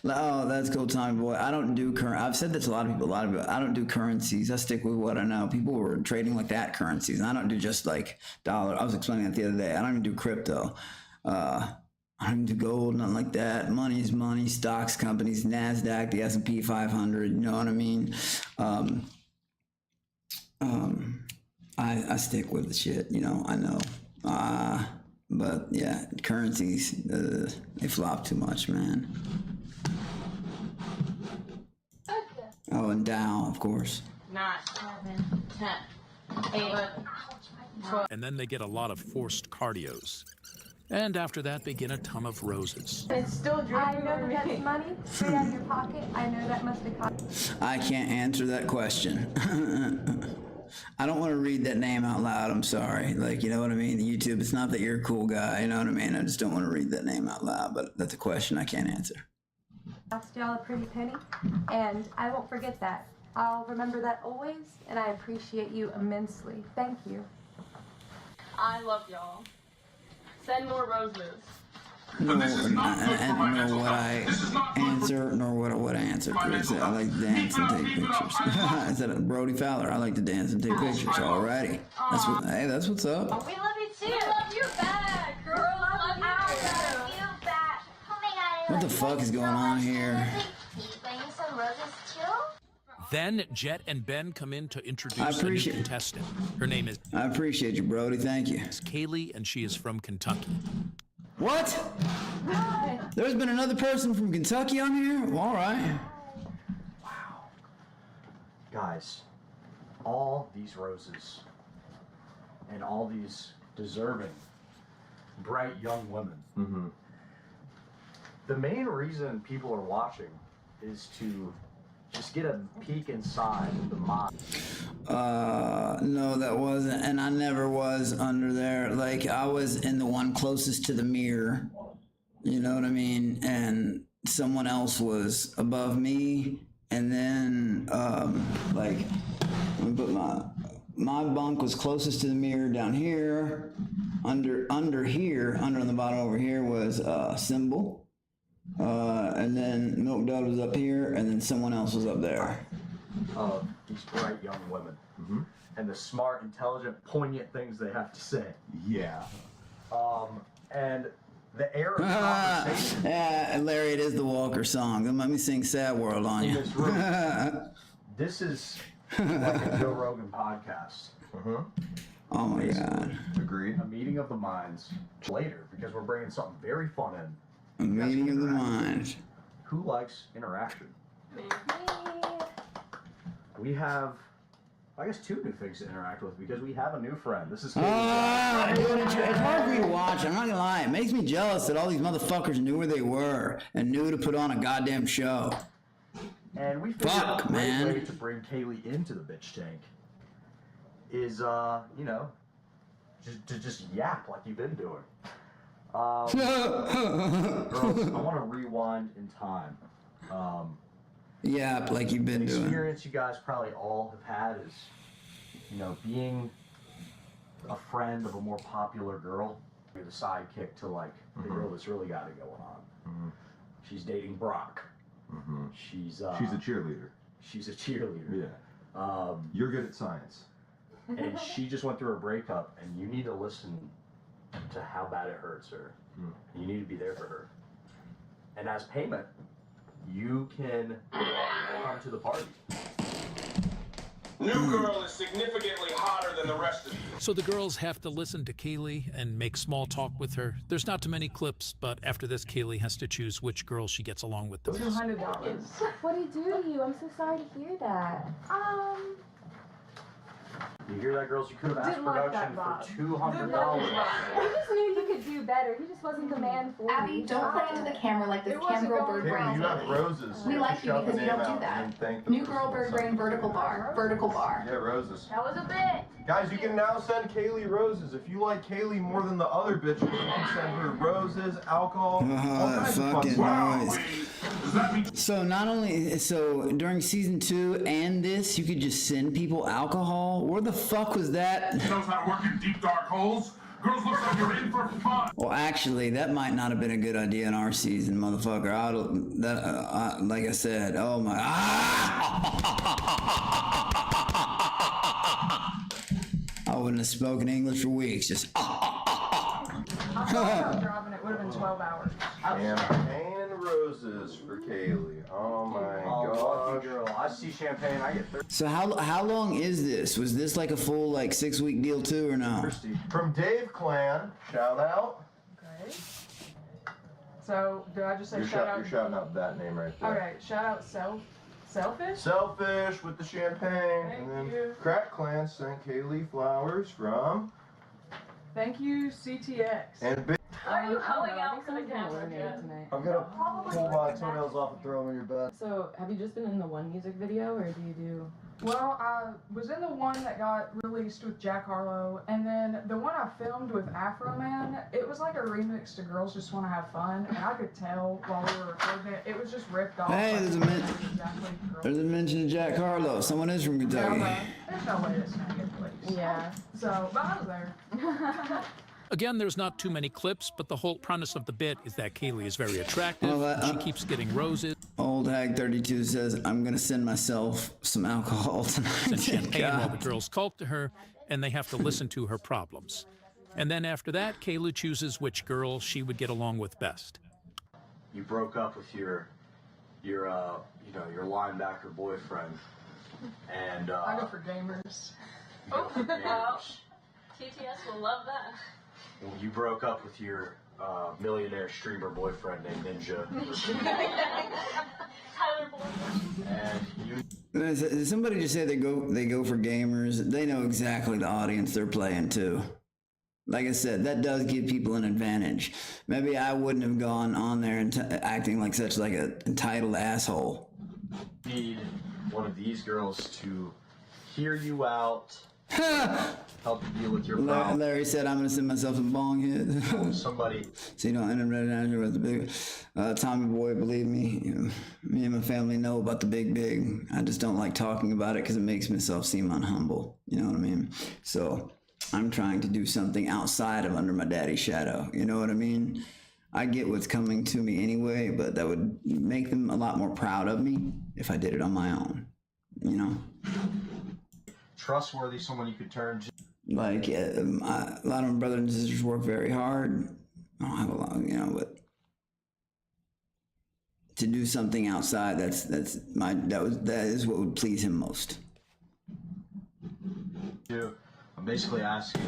Oh, that's cool, Tommy boy. I don't do I've said that to a lot of people. I don't do currencies. I stick with what I know. People were trading like that currencies, and I don't do just like dollar. I was explaining that the other day. I don't even do crypto. I don't do gold, nothing like that. Money is money. Stocks, companies, NASDAQ, the S&P 500. You know what I mean? I stick with the shit. You know, I know. But yeah, currencies, they flop too much, man. Oh, and Dow, of course. 9, 7, 10, 8, 12. And then they get a lot of forced cardios. And after that, they get a ton of roses. It's still I drinking know that that's money straight out of your pocket. I know that must have cost. I can't answer that question. I don't want to read that name out loud. I'm sorry. Like, you know what I mean? YouTube, it's not that you're a cool guy. You know what I mean? I just don't want to read that name out loud, but that's a question I can't answer. Cost y'all a pretty penny, and I won't forget that. I'll remember that always, and I appreciate you immensely. Thank you. I love y'all. Send more roses. Nor what I answer, nor what I answer. Chris. I like to dance and take pictures. I said, Brody Fowler, I like to dance and take pictures. Alrighty. That's what's up. We love you too. We love you back, girl. I love you. I love you back. Oh my God. What the fuck is going on here? Bring some roses too? Then Jet and Ben come in to I introduce a new appreciate- contestant. Her name is I appreciate you, Brody. Thank you. Kaylee, and she is from Kentucky. What? There's been another person from Kentucky on here? Well, all right. Guys, all these roses and all these deserving, bright young women. The main reason people are watching is to just get a peek inside the mind. No, that wasn't, and I never was under there. Like, I was in the one closest to the mirror, you know what I mean? And someone else was above me, and then, like, let me put my bunk was closest to the mirror down here. Under on the bottom over here was Symbol. And then Milk Dud was up here, and then someone else was up there. Of these bright young women. And the smart, intelligent, poignant things they have to say. Yeah. And the air of conversation. Yeah, Larry, it is the Walker song. Don't let me sing Sad World on you. This room. This is like a Joe Rogan podcast. Oh my God. Agreed. A meeting of the minds later, because we're bringing something very fun in. A meeting of the minds. Who likes interaction? We have, I guess, 2 new things to interact with because we have a new friend. This is Dude, it's hard for me to watch. I'm not gonna lie. It makes me jealous that all these motherfuckers knew where they were and knew to put on a goddamn show. And we figured a great way to bring Kaylee into the bitch tank is, you know, just yap like you've been doing. Girls, I want to rewind in time. Yeah, like you've been an doing. experience you guys probably all have had is you know, being a friend of a more popular girl, you're the sidekick to like the girl that's really got it going on. She's dating Brock. She's a cheerleader. She's a cheerleader. Yeah. You're good at science. And she just went through a breakup, and you need to listen to how bad it hurts her. And you need to be there for her. And as payment, you can come to the party. New girl is significantly hotter than the rest of you. So the girls have to listen to Kaylee and make small talk with her. There's not too many clips, but after this, Kaylee has to choose which girl she gets along with the best. $200. What did he do to you? I'm so sorry to hear that. You hear that, girls? You could have asked Didn't like that, production Bob. for $200. He just knew you could do better. He just wasn't the man for Abby, you. don't play into the camera like this It wasn't cam girl going bird brain. You have roses. We like you Shout the because you name don't out do that. and thank them New for girl bird something. brain vertical bar. Vertical bar. Yeah, roses. That was a bit. Guys, you can now send Kaylee roses. If you like Kaylee more than the other bitches, you can send her roses, alcohol, all kinds of fun Fucking stuff. noise. So not only, so during season 2 and this, you could just send people alcohol? Where the fuck was that? Knows how to work in deep dark holes. Girls looks like you're in for fun. Well, actually, that might not have been a good idea in our season, motherfucker. Like I said, oh my. I wouldn't have spoken English for weeks. Just. I thought about driving, it would have been 12 hours. Champagne and roses for Kaylee. Oh my gosh. Girl, I see champagne, I get thirsty. So how long is this? Was this like a full 6-week deal too, or no? From Dave Clan, shout out. Okay. So, did I just say You're shout out? shouting out that name right there. Okay, shout out Selfish? Selfish with the champagne. Thank and then you. Crack Clan sent Kaylee flowers from. Thank you, CTX. And big. Why are you calling out for the camera, Jen? I'm gonna pull my toenails off and throw them in your bed. So, have you just been in the one music video, or do you do? Well, I was in the one that got released with Jack Harlow, and then the one I filmed with Afro Man, it was like a remix to Girls Just Want to Have Fun, and I could tell while we were recording it, it was just ripped off. Hey, like, there's a mention of Jack Harlow. Someone is from Kentucky. There's no way this is gonna get released. Yeah. So, but I was there. Again, there's not too many clips, but the whole premise of the bit is that Kaylee is very attractive. She keeps getting roses. Old Hag 32 says, I'm going to send myself some alcohol tonight. And champagne God. while the girls talk to her, and they have to listen to her problems. And then after that, Kaylee chooses which girl she would get along with best. You broke up with your linebacker boyfriend, and I go for gamers. Oh, well, TTS will love that. you broke up with your millionaire streamer boyfriend named Ninja. Tyler Boyd. And Did somebody just say they go for gamers? They know exactly the audience they're playing to. Like I said, that does give people an advantage. Maybe I wouldn't have gone on there and acting like such like an entitled asshole. need one of these girls to hear you out, help you deal with your problem. Larry said, I'm going to send myself some bong hits. Somebody. So you don't end up with the big. Tommy Boy, believe me, me and my family know about the big. I just don't like talking about it because it makes myself seem unhumble. You know what I mean? So I'm trying to do something outside of under my daddy's shadow. You know what I mean? I get what's coming to me anyway, but that would make them a lot more proud of me if I did it on my own. You know? Trustworthy, someone you could turn to. Like, a lot of my brothers and sisters work very hard. I don't have a lot, you know, but to do something outside, that is what would please him most. I'm basically asking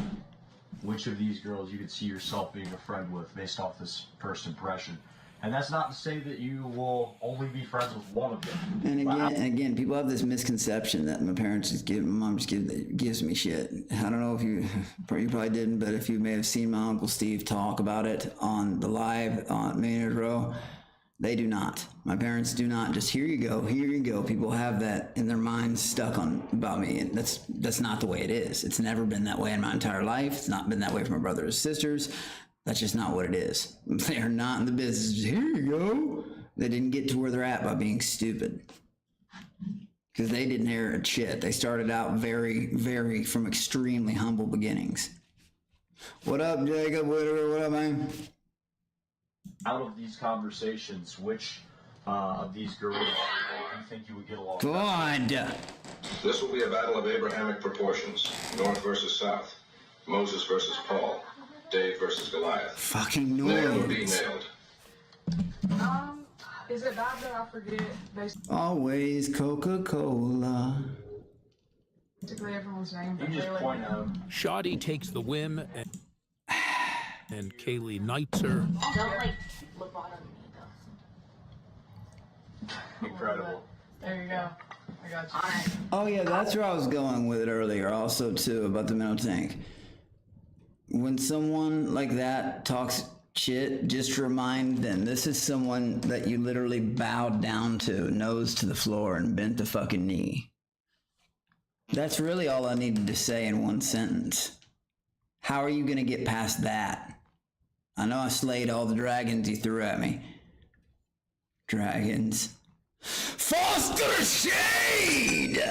which of these girls you could see yourself being a friend with based off this first impression. And that's not to say that you will only be friends with one of them. And again, people have this misconception that my parents just give, my mom just gives me shit. I don't know if you probably didn't, but if you may have seen my Uncle Steve talk about it on the live on Millionaires Row, they do not. My parents do not. Just here you go. People have that in their minds stuck on about me, and that's not the way it is. It's never been that way in my entire life. It's not been that way for my brothers and sisters. That's just not what it is. They are not in the business. Here you go. They didn't get to where they're at by being stupid. Because they didn't inherit shit. They started out very from extremely humble beginnings. What up, Jacob? What up, man? Out of these conversations, which of these girls do you think you would get along? God. This will be a battle of Abrahamic proportions. North versus South. Moses versus Paul. Dave versus Goliath. Fucking Nailed or be noise. nailed. Is it bad that I forget Always Coca-Cola. basically everyone's name? You just point out. Shoddy takes the whim and Kaylee knights her. Don't like lobotomy me though. Incredible. There you go. I got you. Oh yeah, that's where I was going with it earlier also too, about the mental tank. When someone like that talks shit, just remind them this is someone that you literally bowed down to, nose to the floor, and bent the fucking knee. That's really all I needed to say in one sentence. How are you gonna get past that? I know I slayed all the dragons you threw at me. Dragons. Foster Shade!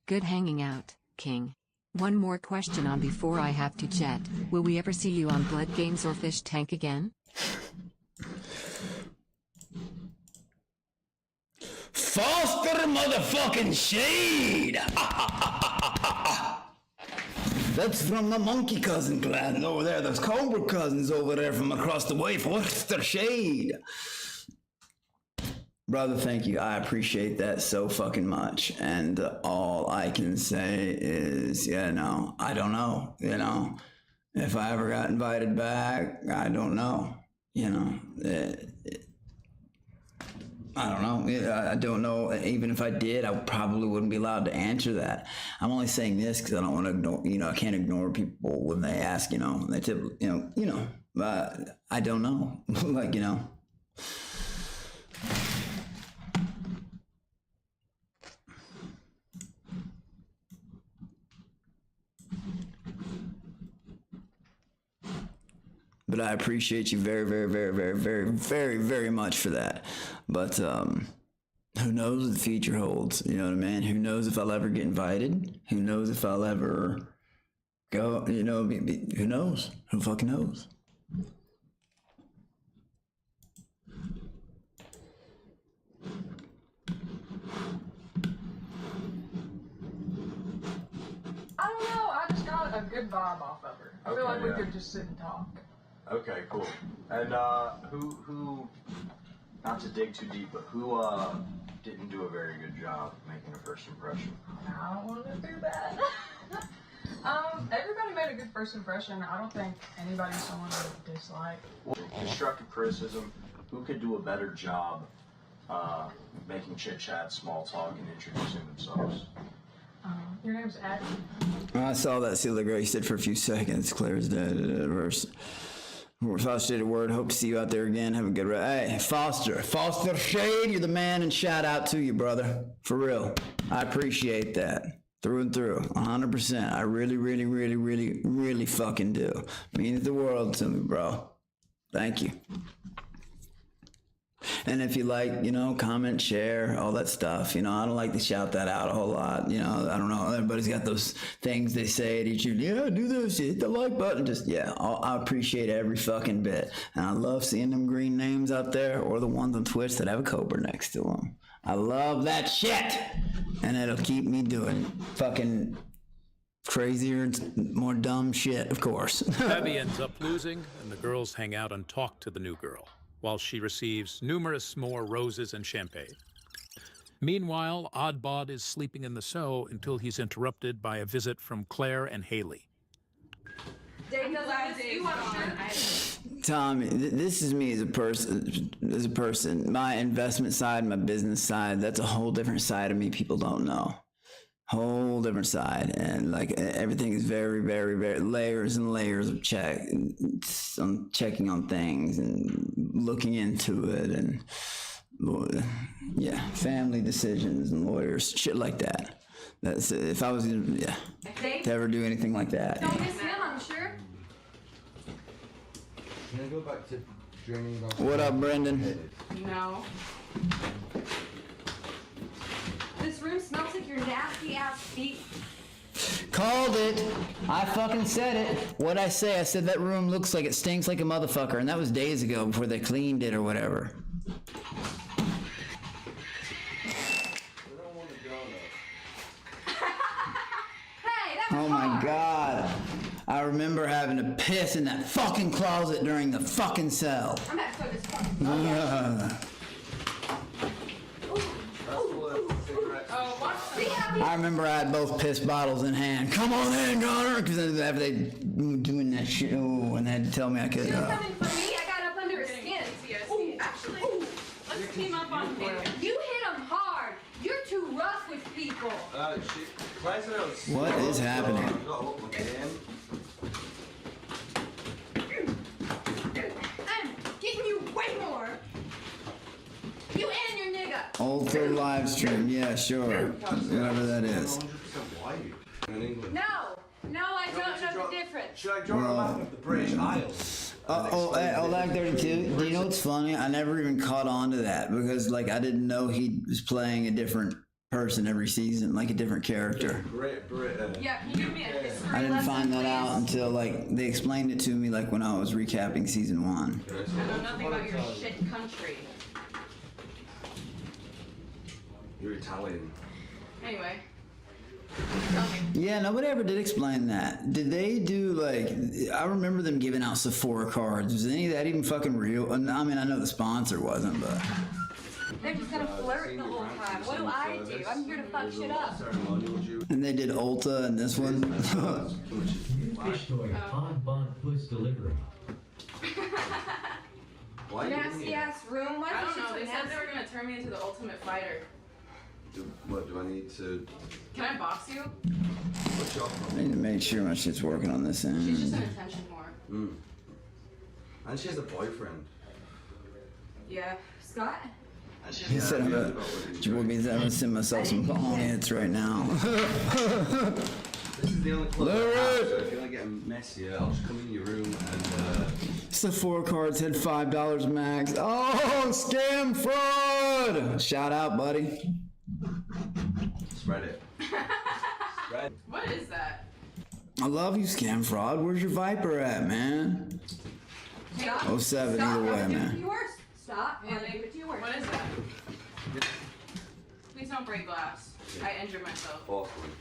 Good hanging out, King. One more question on before I have to jet. Will we ever see you on Blood Games or Fish Tank again? Foster motherfucking Shade! That's from the monkey cousin clan over there. Those cobra cousins over there from across the way. Foster Shade! Brother, thank you. I appreciate that so fucking much. And all I can say is, I don't know. If I ever got invited back, I don't know. I don't know. I don't know. Even if I did, I probably wouldn't be allowed to answer that. I'm only saying this because I don't want to ignore, I can't ignore people when they ask, they tip, but I don't know. But I appreciate you very, very, very, very, very, very, very much for that. But who knows what the future holds? You know what I mean? Who knows if I'll ever get invited? Who knows if I'll ever go? Who knows? Who fucking knows? I don't know. I just got a good vibe off of her. I feel like we could just sit and talk. Okay, cool. And who, not to dig too deep, but who didn't do a very good job making a first impression? I don't want to do that. Everybody made a good first impression. I don't think anybody's someone I would dislike. Well, constructive criticism, who could do a better job making chit-chat, small talk, and introducing themselves? Your name's Adam. I saw that seal of grace said for a few seconds. Claire's dead. Verse. Foster word. Hope to see you out there again. Have a good ride. Hey, Foster Shade, you're the man, and shout out to you, brother. For real. I appreciate that. Through and through. 100%. I really, really, really, really, really fucking do. Means the world to me, bro. Thank you. And if you like, comment, share, all that stuff, I don't like to shout that out a whole lot. I don't know. Everybody's got those things they say at each other. Yeah, do this, hit the like button. I appreciate every fucking bit. And I love seeing them green names out there or the ones on Twitch that have a cobra next to them. I love that shit. And it'll keep me doing fucking crazier and more dumb shit, of course. Abby ends up losing, and the girls hang out and talk to the new girl, while she receives numerous more roses and champagne. Meanwhile, Oddbod is sleeping in the sew until he's interrupted by a visit from Claire and Haley. Tommy, this is me as a person. My investment side, my business side, that's a whole different side of me people don't know. Whole different side. And everything is very, very, very layers and layers of I'm checking on things and looking into it and family decisions and lawyers, shit like that. That's if I was to ever do anything like that. Don't miss him, I'm sure. Can I go back to dreaming about... What up, Brendan? No. room smells like your nasty ass feet. Called it. I fucking said it. What'd I say? I said that room looks like it stinks like a motherfucker, and that was days ago before they cleaned it or whatever. Oh my god. I remember having to piss in that fucking closet during the fucking cell. I'm about to throw this fucking I remember I had both piss bottles in hand. Come on in, Connor! Because after they doing that shit, oh, and they had to tell me I could. She was coming for me. I got up under her skin. Actually, let's team up on Cameo. You hit him hard. You're too rough with people. What is happening? I'm getting you way more. You and your nigga. Old third live stream, yeah, sure. Whatever that is. No, I don't know the difference. Should I draw a map of the British Isles? Lag 32. Do you know what's funny? I never even caught on to that because, like, I didn't know he was playing a different person every season, like a different character. Great Britain. Yeah, can you give me a history I didn't lesson, find that please? out until, like, they explained it to me, like, when I was recapping season 1. I know nothing about your shit country. You're Italian. Anyway. Yeah, nobody ever did explain that. Did they do, like, I remember them giving out Sephora cards. Was any of that even fucking real? I mean, I know the sponsor wasn't, but... They're just gonna flirt the whole time. What do I do? I'm here to fuck shit up. And they did Ulta and this one. Fish toy, Bond Puss delivery. Nasty ass room. Why I is don't it know. so They said nasty? they were gonna turn me into the ultimate fighter. What do I need to? Can I box you? What's your I need to make sure my shit's working on this end. She's just an attention whore. And she has a boyfriend. Yeah. Scott? He said I'm gonna send myself some bong hits right now. This is the only club I have, so if you want to get messier, I'll just come in your room and Sephora cards had $5 max. Oh, scam fraud! Shout out, buddy. spread it. Spread. What is that? I love you, scam fraud. Where's your Viper at, man? Stop. 07 Stop. either way, Give it to man. you worse. Stop. And give it to you worse. What is that? Please don't break glass. I injured myself. Awesome.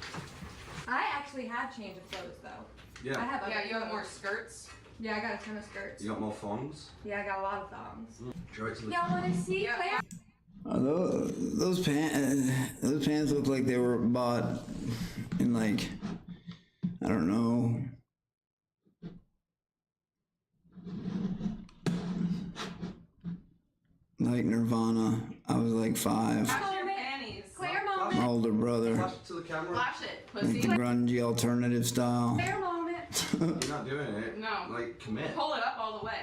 I actually have change of clothes though. Yeah. I have. Yeah, you have more skirts. Yeah, I got a ton of skirts. You got more thongs? Yeah, I got a lot of thongs. Show it to the Y'all want to see Claire? Those pants look like they were bought in, like, I don't know. Like Nirvana. I was like 5. Flash your panties. Claire moment. My older brother. Flash it to the camera. Flash it, Like pussy. the grungy alternative style. Claire moment. You're not doing it. No. Like, commit. Pull it up all the way.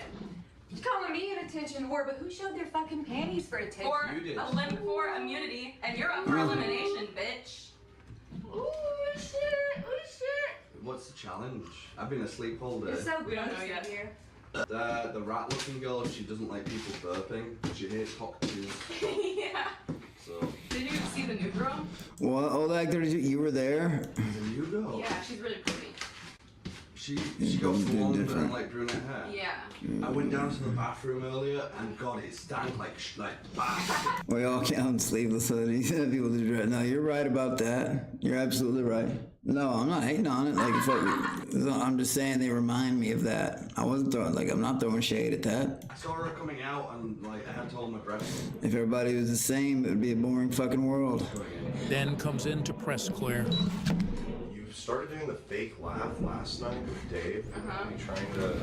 You're calling me an attention whore, but who showed their fucking panties for attention? For You did. a limb for immunity, and you're up for elimination, bitch. Ooh shit! Ooh shit! What's the challenge? I've been asleep all day. It's so We don't gross know in yet. here. The rat looking girl, she doesn't like people burping. She hates cockatoos. Yeah. So, Did you see the new girl? What? Oh, like you were there? there's a new girl. Yeah, she's really pretty. She got Don't do blonde different. and like brunette hair. Yeah. I went down to the bathroom earlier and God, it stank like bath. We all count sleeveless hoodies. People do that. No, you're right about that. You're absolutely right. No, I'm not hating on it. Like, I'm just saying they remind me of that. I wasn't throwing, like, I'm not throwing shade at that. I saw her coming out and like I had to hold my breath. If everybody was the same, it would be a boring fucking world. Then comes in to press Claire. You started doing the fake laugh last night with Dave. You trying to,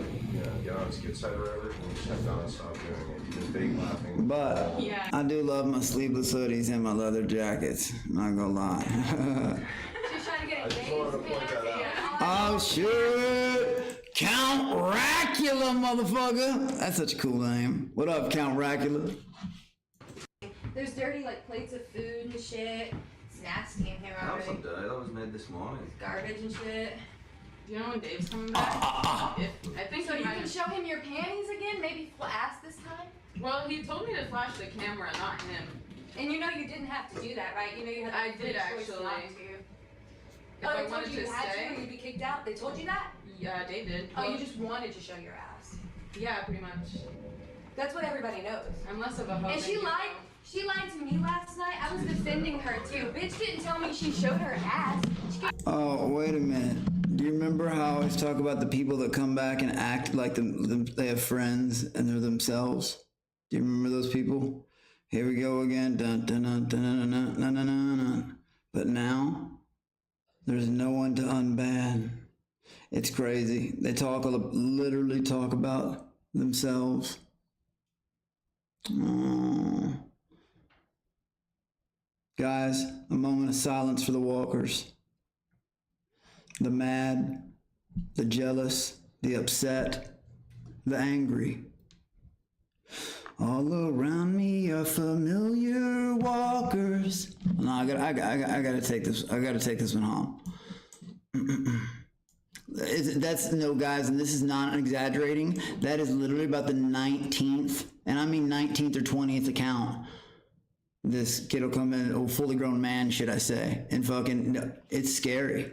get on his good side or whatever, and you just have not stopped doing it. You've been fake laughing. But Yeah. I do love my sleeveless hoodies and my leather jackets. I'm not gonna lie. She's trying to get I a just wanted to point that out. Oh shit! Count Racula, motherfucker! That's such a cool name. What up, Count Racula? There's dirty like plates of food and shit. It's nasty in here That was already. some dirt. That was made this morning. Garbage and shit. Do you know when Dave's coming back? I think So he you might can have. show him your panties again? Maybe ass this time? Well, he told me to flash the camera, not him. And you know you didn't have to do that, right? You know you had I the did choice actually. not to. If Oh, I they told wanted you you to had stay. to or you'd be kicked out? They told you that? Yeah, they did. Oh, you Well, just wanted to show your ass. Yeah, pretty much. That's what everybody knows. I'm less of a hoe And than she you, lied. She lied to me last night. I was defending her too. Bitch didn't tell me she showed her ass. Oh, wait a minute. Do you remember how I always talk about the people that come back and act like they have friends and they're themselves? Do you remember those people? Here we go again. Dun, dun, dun, dun, dun, dun, dun, dun, dun, dun. But now, there's no one to unban. It's crazy. They literally talk about themselves. Oh. Guys, a moment of silence for the walkers. The mad, the jealous, the upset, the angry. All around me are familiar walkers. No, I gotta take this. I gotta take this one home. That's no, guys, and this is not exaggerating. That is literally about the 19th, and I mean 19th or 20th account. This kid will come in, a fully grown man, should I say, and fucking, it's scary.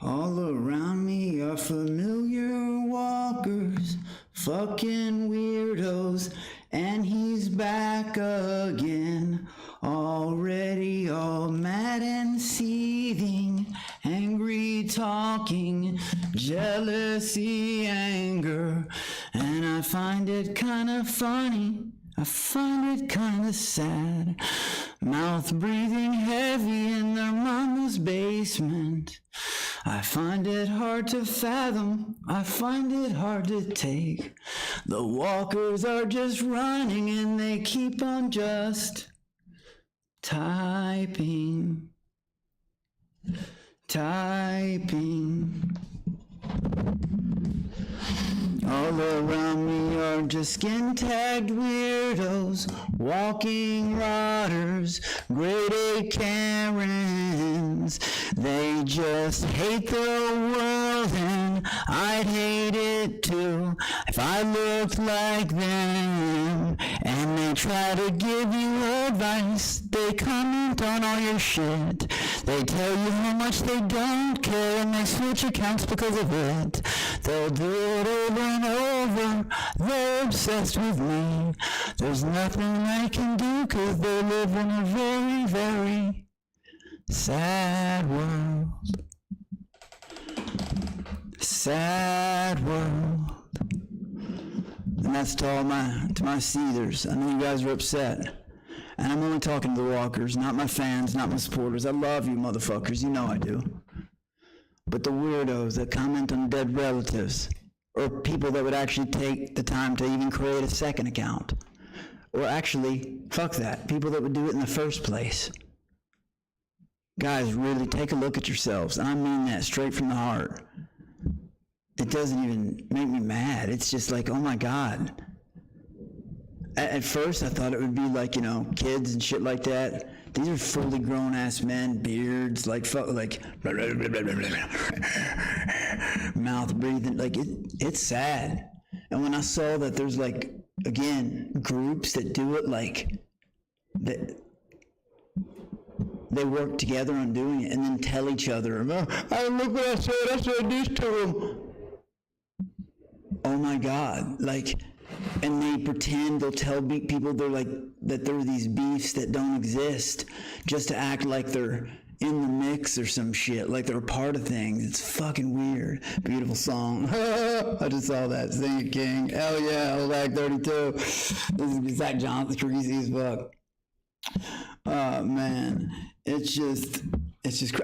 All around me are familiar walkers, fucking weirdos, and he's back again, already all mad and seething, angry talking, jealousy, anger, and I find it kind of funny. I find it kinda sad, mouth breathing heavy in their mama's basement. I find it hard to fathom, I find it hard to take. The walkers are just running and they keep on just typing. All around me are just skin-tagged weirdos, walking rotters, grade A Karens. They just hate the world and I'd hate it too if I looked like them. And they try to give you advice, they comment on all your shit. They tell you how much they don't care and they switch accounts because of it. They'll do it over and over, they're obsessed with me. There's nothing I can do cause they live in a very, very sad world. Sad world. And that's to my seethers. I know you guys are upset. And I'm only talking to the walkers, not my fans, not my supporters. I love you motherfuckers, you know I do. But the weirdos that comment on dead relatives, or people that would actually take the time to even create a second account, or actually, fuck that, people that would do it in the first place. Guys, really take a look at yourselves, and I mean that straight from the heart. It doesn't even make me mad. It's just like, oh my God. At first, I thought it would be like, kids and shit like that. These are fully grown ass men, beards, like mouth breathing. Like it's sad. And when I saw that there's like, again, groups that do it like that, they work together on doing it and then tell each other, "Oh, look what I said this to them." Oh my God, and they pretend, they'll tell people they're like, that there are these beefs that don't exist just to act like they're in the mix or some shit, like they're a part of things. It's fucking weird. Beautiful song. I just saw that. Sing it, King. Hell yeah, Old Act 32. This is Zach Johnson, crazy as fuck. Man, it's just,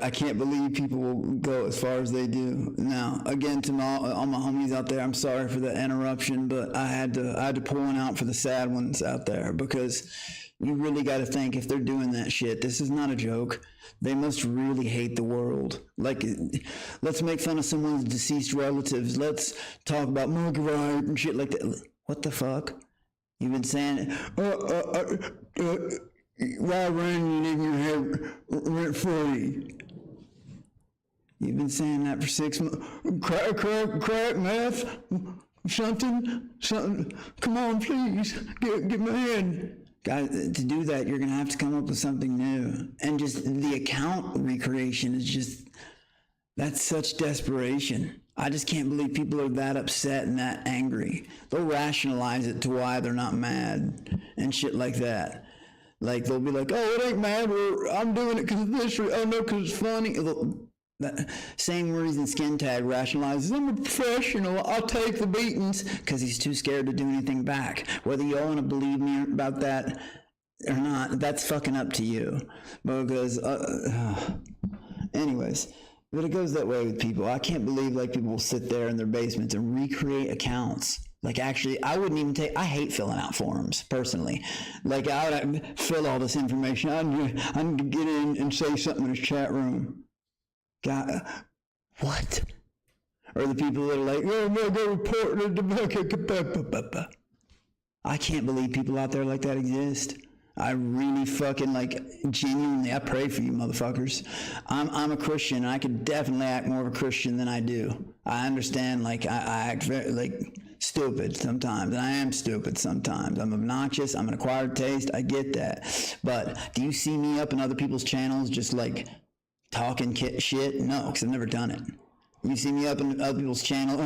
I can't believe people will go as far as they do. Now, again, to all my homies out there, I'm sorry for the interruption, but I had to pour one out for the sad ones out there, because you really got to think, if they're doing that shit, this is not a joke. They must really hate the world. Like, let's make fun of someone's deceased relatives. Let's talk about monkey riot and shit like that. What the fuck? You've been saying it. Why ran you leaving your head rent free? You've been saying that for 6 months. Crack, meth. Something, come on, please, give me a hand. Guys, to do that, you're gonna have to come up with something new. And just the account recreation is just, that's such desperation. I just can't believe people are that upset and that angry. They'll rationalize it to why they're not mad and shit like that. Like, they'll be like, oh, it ain't mad, I'm doing it because of this, or oh no, because it's funny. That same reason Skin Tag rationalizes, I'm a professional, I'll take the beatings, because he's too scared to do anything back. Whether you all want to believe me about that or not, that's fucking up to you. Because, anyways, but it goes that way with people. I can't believe like people will sit there in their basements and recreate accounts. Like, actually, I wouldn't even I hate filling out forums, personally. Like, I would fill all this information. I need to get in and say something in his chat room. God, what? Or the people that are like, oh, no, go report it. I can't believe people out there like that exist. I really fucking, like, genuinely, I pray for you motherfuckers. I'm a Christian, and I could definitely act more of a Christian than I do. I understand, like, I act very, like, stupid sometimes, and I am stupid sometimes. I'm obnoxious, I'm an acquired taste, I get that. But do you see me up in other people's channels just, like, talking shit? No, because I've never done it. You see me up in other people's channel,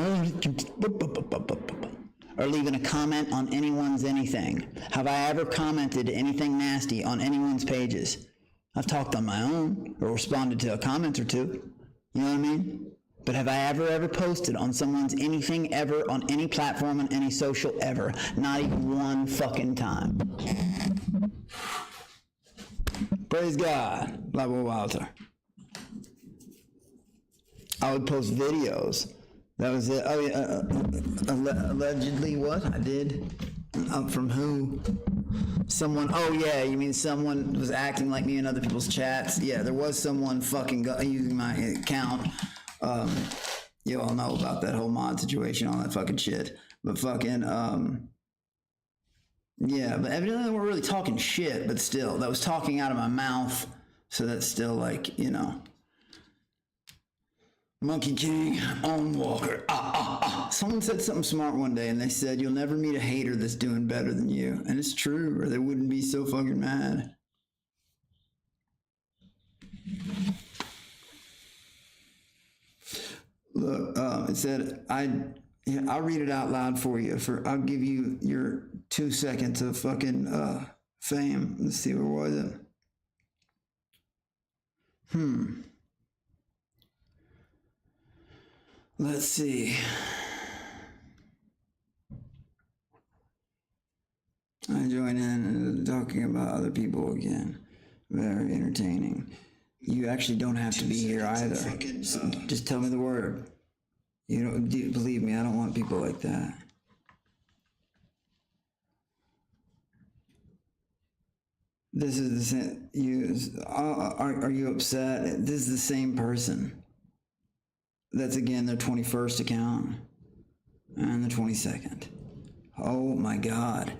or leaving a comment on anyone's anything. Have I ever commented anything nasty on anyone's pages? I've talked on my own, or responded to a comment or two. You know what I mean? But have I ever posted on someone's anything ever, on any platform, on any social ever? Not even one fucking time. Praise God. Blah, blah, Walter. I would post videos. That was it. Oh yeah, allegedly what I did. From who? Someone. Oh yeah, you mean someone was acting like me in other people's chats? Yeah, there was someone fucking using my account. You all know about that whole mod situation, all that fucking shit. But fucking yeah. But evidently they weren't really talking shit. But still, that was talking out of my mouth. So that's still like, you know. Monkey King, on Walker. Someone said something smart one day, and they said, you'll never meet a hater that's doing better than you. And it's true, or they wouldn't be so fucking mad. Look, it said, I'll read it out loud for you. I'll give you your 2 seconds of fucking fame. Let's see, where was it? Let's see. I join in talking about other people again. Very entertaining. You actually don't have to be here either. Just tell me the word. You don't believe me. I don't want people like that. This is the same. Are you upset? This is the same person. That's again their 21st account and the 22nd. Oh my God.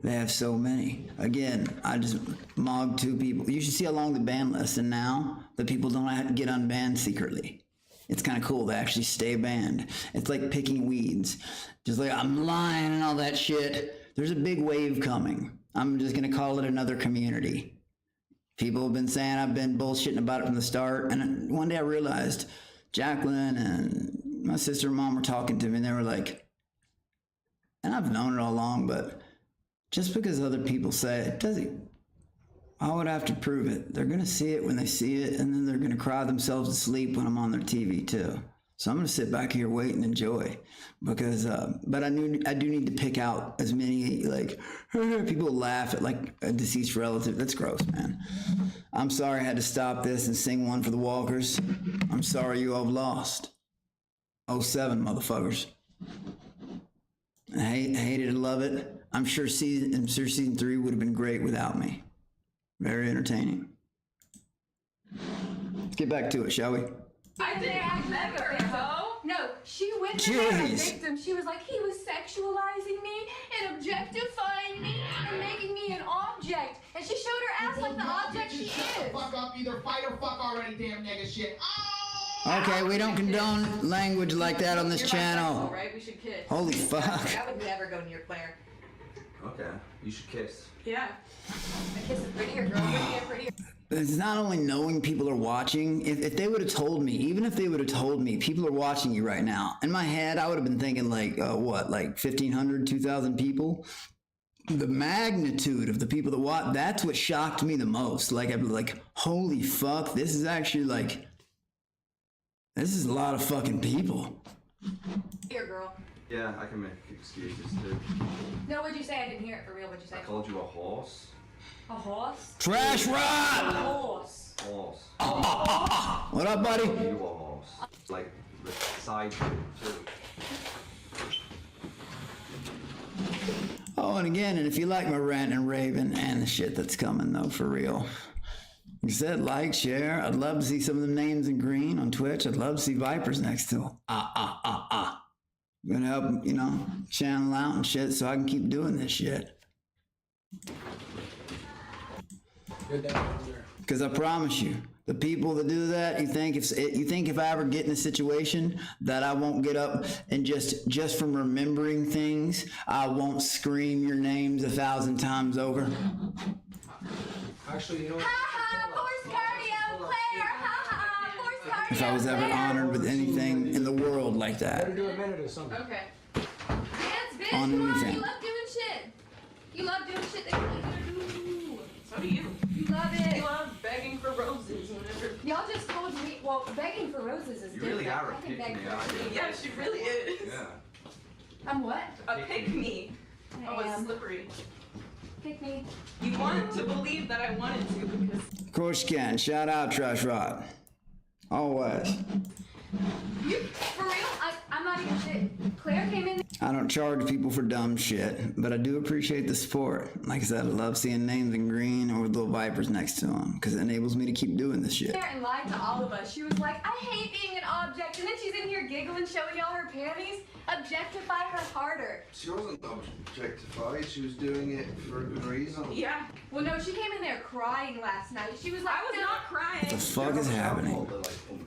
They have so many. Again, I just mogged 2 people. You should see how long the ban list, and now the people don't have to get unbanned secretly. It's kind of cool. They actually stay banned. It's like picking weeds. Just like, I'm lying and all that shit. There's a big wave coming. I'm just going to call it another community. People have been saying I've been bullshitting about it from the start, and one day I realized Jacqueline and my sister and mom were talking to me, and they were like, and I've known it all along, but just because other people say it doesn't, I would have to prove it. They're going to see it when they see it, and then they're going to cry themselves to sleep when I'm on their TV too. So I'm going to sit back here, wait, and enjoy, because, but I do need to pick out as many, like, people laugh at, like, a deceased relative. That's gross, man. I'm sorry I had to stop this and sing one for the Walkers. I'm sorry you all have lost. 07, motherfuckers. I hate it and love it. I'm sure season 3 would have been great without me. Very entertaining. Let's get back to it, shall we? I didn't remember, though. No, she went in there as a victim. She was like, he was sexualizing me and objectifying me and making me an object. And she showed her ass like the object she is. Shut the fuck up, either fight or fuck already, damn nigga shit. Oh! Okay, we don't condone language like that on this You're channel. bisexual, right? We should kiss. Holy fuck. I would never go near Claire. Okay, you should kiss. Yeah. A kiss is prettier, girl. Prettier. It's not only knowing people are watching. If they would have told me, even if they would have told me, people are watching you right now. In my head, I would have been thinking like, what, like 1,500, 2,000 people? The magnitude of the people that watch, that's what shocked me the most. Like, I'd be like, holy fuck, this is actually like, this is a lot of fucking people. Here, girl. Yeah, I can make excuses too. No, what'd you say? I didn't hear it for real. What'd you say? I called you a horse. A horse? Trash Rod! A horse. Horse. What up, buddy? You a horse. Like the side too. Oh, and again, and if you like my rant and raving and the shit that's coming though, for real. You said like, share. I'd love to see some of them names in green on Twitch. I'd love to see Vipers next to them. I'm gonna help, you know, channel out and shit so I can keep doing this shit. Because I promise you, the people that do that, you think if I ever get in a situation that I won't get up and just from remembering things, I won't scream your names 1,000 times over. Actually, you know what? Force cardio, Claire. Force cardio. If I was ever honored with anything in the world like that. Do a minute or something. Okay. Dance, bitch. On Come on. anything. You love doing shit. You love doing shit that you want to do. So do you. You love it. You love begging for roses whenever. Y'all just told me. Well, begging for roses is You different. really are a I can beg pick-me, for aren't you? roses. Yeah, she really is. Yeah. I'm what? A pick-me. I Oh, it's am. slippery. Pick me. You wanted to believe that I wanted to because... Of course you can. Shout out Trash Rod. Always. You, for real? I'm not even shit. Claire came in. I don't charge people for dumb shit, but I do appreciate the support. Like I said, I love seeing names in green or with little Vipers next to them because it enables me to keep doing this shit. There and lied to all of us. She was like, I hate being an object. And then she's in here giggling, showing y'all her panties. Objectify her harder. She wasn't objectified. She was doing it for a good reason. Yeah. Well, no, she came in there crying last night. She was like, I was not crying. What the fuck is happening?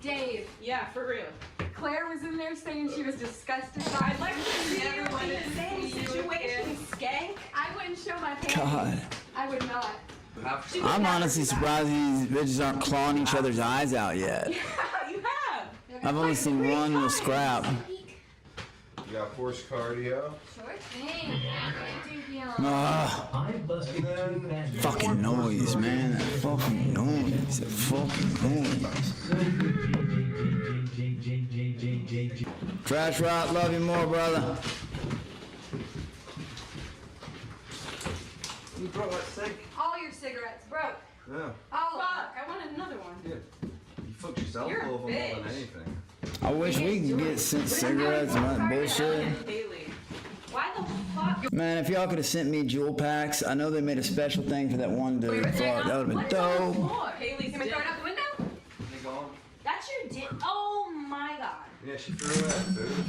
Dave. Yeah, for real. Claire was in there saying she was disgusted by I'd like to see everyone in the same situation, skank. I wouldn't show my panties. God. I would not. I'm honestly surprised these bitches aren't clawing each other's eyes out yet. Yeah, you have. I've only seen one little scrap. You got force cardio. Sure thing. Thank you. Ah, fucking noise, man. That fucking noise. That fucking noise. Trash Rot, love you more, brother. You brought that cig. All your cigarettes broke. Yeah. All of them. Fuck, I wanted another one. Yeah. You fucked yourself You're a over more than bitch. anything. I wish we could get sent cigarettes and that bullshit. Haley. Why the fuck? Man, if y'all could have sent me jewel packs, I know they made a special thing for that one dude. Fuck, that would have been dope. Haley's Can we throw it out the window? They gone. That's your dick. Oh my god. Yeah, she threw it at food.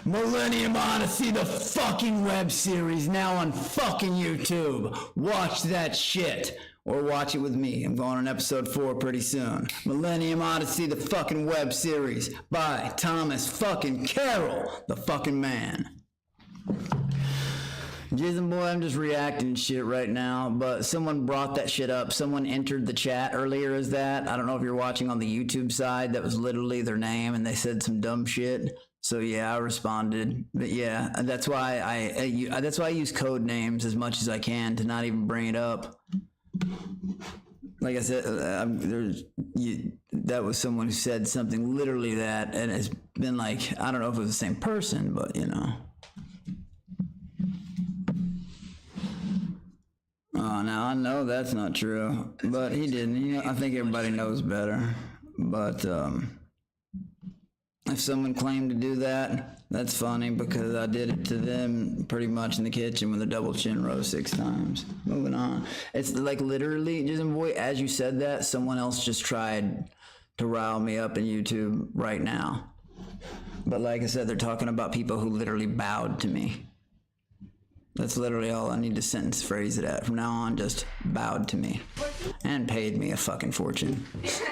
Millennium Odyssey, the fucking web series, now on fucking YouTube. Watch that shit. Or watch it with me. I'm going on episode 4 pretty soon. Millennium Odyssey, the fucking web series by Thomas fucking Carroll, the fucking man. Jason boy, I'm just reacting to shit right now, but someone brought that shit up. Someone entered the chat earlier as that. I don't know if you're watching on the YouTube side. That was literally their name, and they said some dumb shit. So yeah, I responded. But yeah, that's why I use code names as much as I can to not even bring it up. Like I said, that was someone who said something literally that, and it's been like, I don't know if it was the same person, but you know. Oh, now I know that's not true, but he didn't. You know, I think everybody knows better. But if someone claimed to do that, that's funny because I did it to them pretty much in the kitchen with a double chin roast 6 times. Moving on. It's like literally, just boy, as you said that, someone else just tried to rile me up in YouTube right now. But like I said, they're talking about people who literally bowed to me. That's literally all I need to sentence phrase it at. From now on, just bowed to me. And paid me a fucking fortune. These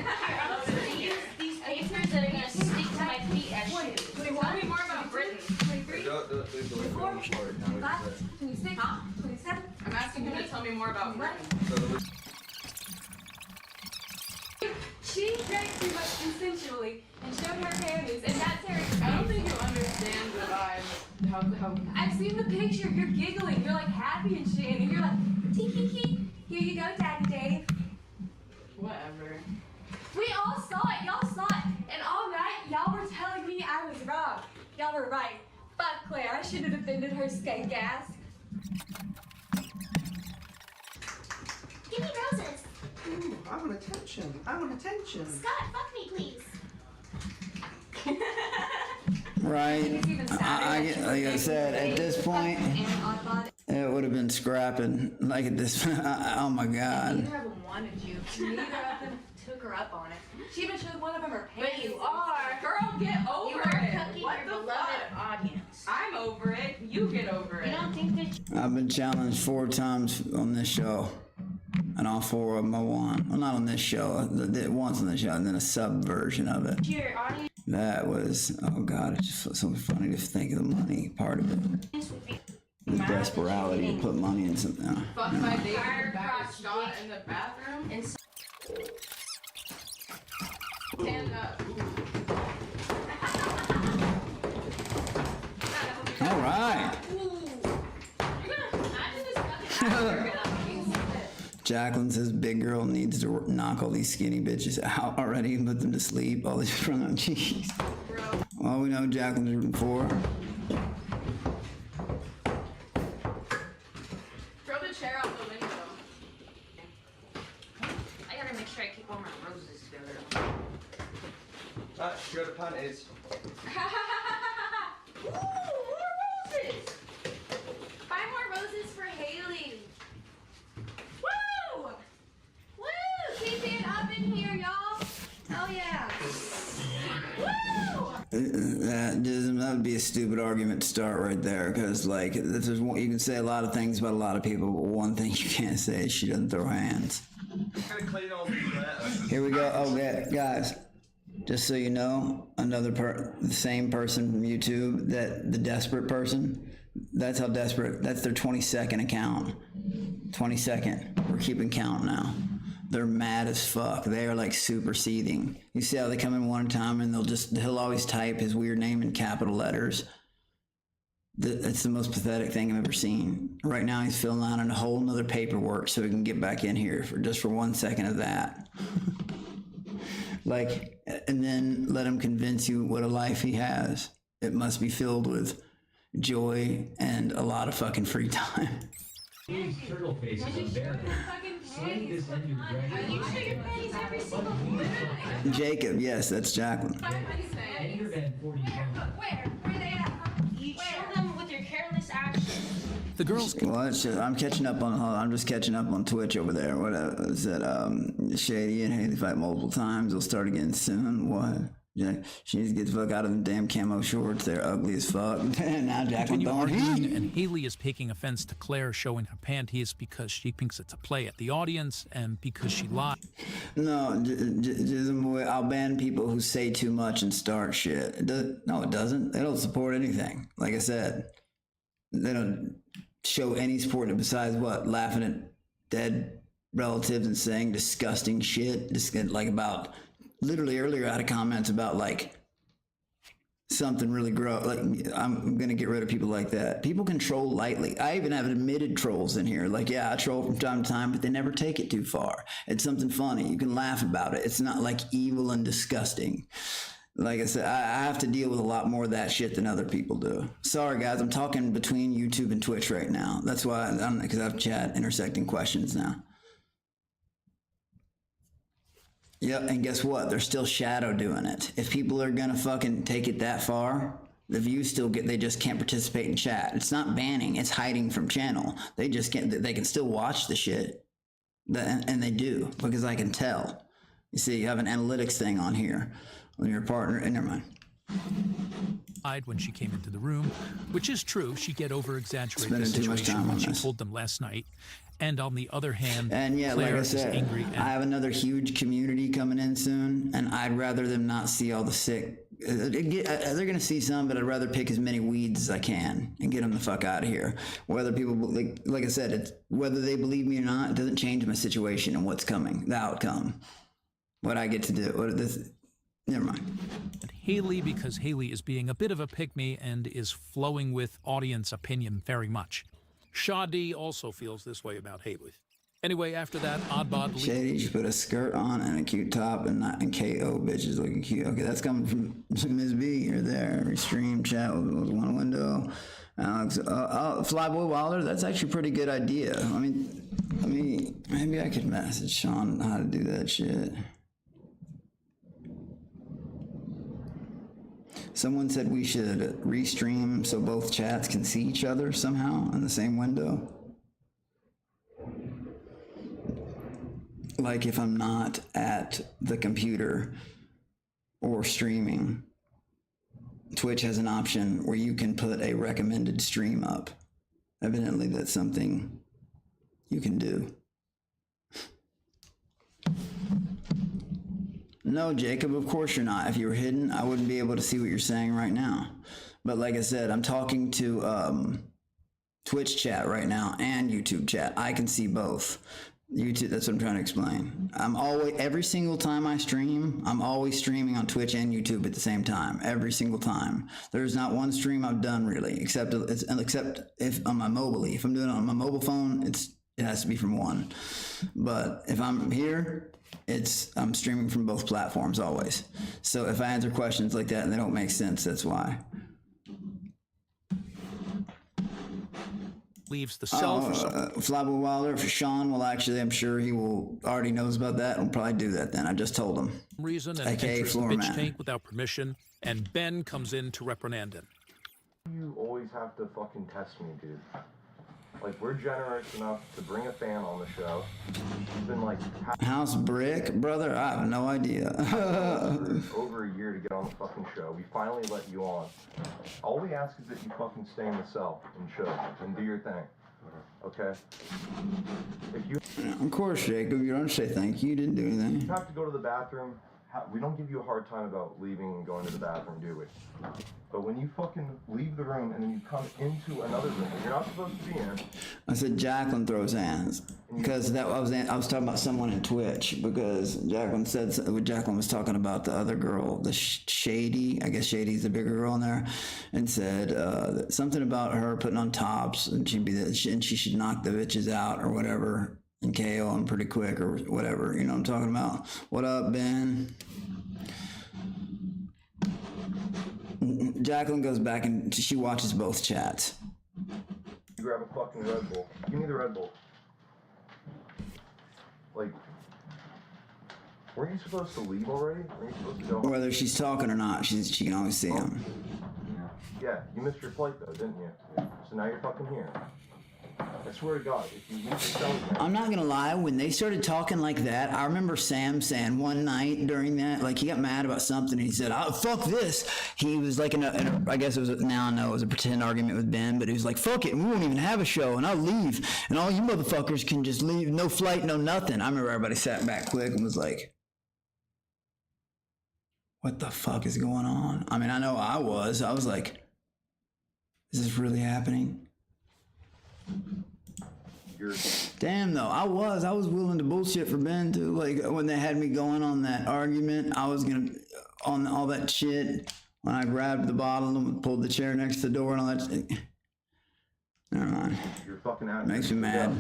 pictures that are gonna stick to my feet as shoes. Tell me more about Britain. 23? 24? 25? 26? Huh? 27? I'm asking him to tell me more about Britain. She drank too much consensually and showed her panties, and that's her. I don't think you understand the vibe. How I've seen the picture. You're giggling. You're like happy and shit, and you're like, tee hee hee. Here you go, Daddy Dave. whatever. We all saw it. Y'all saw it. And all night, y'all were telling me I was wrong. Y'all were right. Fuck Claire. I shouldn't have offended her skank ass. Give me roses. Ooh, I want attention. I want attention. Scott, fuck me, please. Right. Like I said, at this point, it would have been scrapping. Like at this, oh my God. Neither of them wanted you. Neither of them took her up on it. She even showed one of them her pants. But you are. Girl, get over You are it. cooking What your the beloved fuck? audience. I'm over it. You get over it. You don't think that I've been challenged 4 times on this show, and all 4 of them I won. Well, not on this show. Once on the show, and then a sub version of it. your audience That was, oh God, it just feels so funny to think of the money part of it. would be The desperality to put money in something. Fuck my date back Scott in the bathroom and stand up. All right. Jacqueline says big girl needs to knock all these skinny bitches out already and put them to sleep. All these front on cheese. Well, we know Jacqueline's rooting for. Throw the chair out the window. I gotta make sure I keep all my roses together. Screw the panties. Ooh, more roses! 5 more roses for Haley. Woo! Woo! Keep it up in here, y'all. Hell yeah. Woo! That would be a stupid argument to start right there, because like there's one, you can say a lot of things about a lot of people, but one thing you can't say is she doesn't throw hands. Here we go. Oh, yeah, guys. Just so you know, the same person from YouTube, that the desperate person, that's how desperate, that's their 20-second account. 20-second. We're keeping count now. They're mad as fuck. They are like super seething. You see how they come in one time and he'll always type his weird name in capital letters. That's the most pathetic thing I've ever seen. Right now he's filling out a whole nother paperwork so he can get back in here for 1 second of that. Like, and then let him convince you what a life he has. It must be filled with joy and a lot of fucking free time. These turtle faces are there. Slay this end of You show your panties every single day. Jacob, yes, that's Jacqueline. 140 pounds. Where? Where they at? You show them with your careless actions. The girls. Well, I'm catching up on. I'm just catching up on Twitch over there. What is that? Shady and Haley fight multiple times. They'll start again soon. What? Yeah, she needs to get the fuck out of them damn camo shorts. They're ugly as fuck. Now Jacqueline Continue going. arguing, and Haley is taking offense to Claire showing her panties because she thinks it's a play at the audience and because she lied. No, I'll ban people who say too much and start shit. No, it doesn't. They don't support anything. Like I said, they don't show any support besides what? Laughing at dead relatives and saying disgusting shit. Just like about, literally earlier I had comments about like something really gross. Like, I'm gonna get rid of people like that. People can troll lightly. I even have admitted trolls in here. Like, yeah, I troll from time to time, but they never take it too far. It's something funny. You can laugh about it. It's not like evil and disgusting. Like I said, I have to deal with a lot more of that shit than other people do. Sorry, guys, I'm talking between YouTube and Twitch right now. That's why because I have chat intersecting questions now. Yep, and guess what? They're still shadow doing it. If people are gonna fucking take it that far, the views still they just can't participate in chat. It's not banning, it's hiding from channel. They just can't, they can still watch the shit. And they do, because I can tell. You see, you have an analytics thing on here. When your partner, never mind. When she came into the room, which is true, she get over-exaggerated the Spending too much situation time when on she this. told them last night. And on the other hand, And yeah, Claire like I is said, angry. And I have another huge community coming in soon, and I'd rather them not see all the sick. They're gonna see some, but I'd rather pick as many weeds as I can and get them the fuck out of here. Whether people, like I said, it's whether they believe me or not, it doesn't change my situation and what's coming, the outcome, what I get to do. Never mind. Haley, because Haley is being a bit of a pick-me and is flowing with audience opinion very much. Shadi also feels this way about Haley. Anyway, after that, Oddbod Shady, she put a skirt on and a cute top and KO bitches looking cute. Okay, that's coming from Ms. B. You're there. Every stream chat with one window. Alex, Flyboy Wilder, that's actually a pretty good idea. I mean, maybe I could message Sean how to do that shit. Someone said we should restream so both chats can see each other somehow in the same window. Like if I'm not at the computer or streaming, Twitch has an option where you can put a recommended stream up. Evidently that's something you can do. No, Jacob, of course you're not. If you were hidden, I wouldn't be able to see what you're saying right now. But like I said, I'm talking to Twitch chat right now and YouTube chat. I can see both. YouTube, that's what I'm trying to explain. Every single time I stream, I'm always streaming on Twitch and YouTube at the same time. Every single time. There's not one stream I've done really, except if on my mobile. If I'm doing it on my mobile phone, it has to be from one. But if I'm here, I'm streaming from both platforms always. So if I answer questions like that and they don't make sense, that's why. Leaves the cell for some Flyboy Wilder for Sean. Well, actually, I'm sure he will already knows about that. We'll probably do that then. I just told him. reason and AKA enters the floor bitch man. tank without permission, and Ben comes in to reprimand him. You always have to fucking test me, dude. Like, we're generous enough to bring a fan on the show. It's been like House Brick, brother? I have no idea. over a year to get on the fucking show. We finally let you on. All we ask is that you fucking stay in the cell and chill and do your thing. Okay? If you Of course, Jacob, you don't say thank you. You didn't do anything. you have to go to the bathroom, we don't give you a hard time about leaving and going to the bathroom, do we? But when you fucking leave the room and then you come into another room that you're not supposed to be in. I said Jacqueline throws hands because I was talking about someone in Twitch because Jacqueline said Jacqueline was talking about the other girl, the Shady. I guess Shady's the bigger girl in there, and said something about her putting on tops and she should knock the bitches out or whatever and KO them pretty quick or whatever. You know what I'm talking about? What up, Ben? Jacqueline goes back and she watches both chats. You grab a fucking Red Bull. Give me the Red Bull. Like, weren't you supposed to leave already? Weren't you supposed to go home? Whether she's talking or not, she can always see him. Yeah, you missed your flight though, didn't you? So now you're fucking here. I swear to God, if you leave the cell again, I'm not gonna lie, when they started talking like that, I remember Sam saying one night during that, like he got mad about something and he said, oh, fuck this. He was like I guess it was, now I know it was a pretend argument with Ben, but he was like, fuck it, we won't even have a show and I'll leave. And all you motherfuckers can just leave, no flight, no nothing. I remember everybody sat back quick and was like, what the fuck is going on? I mean, I know I was like, is this really happening? Damn though, I was willing to bullshit for Ben too. Like when they had me going on that argument, I was gonna on all that shit. When I grabbed the bottle and pulled the chair next to the door and all that shit. Never mind. you're fucking out. Makes me mad.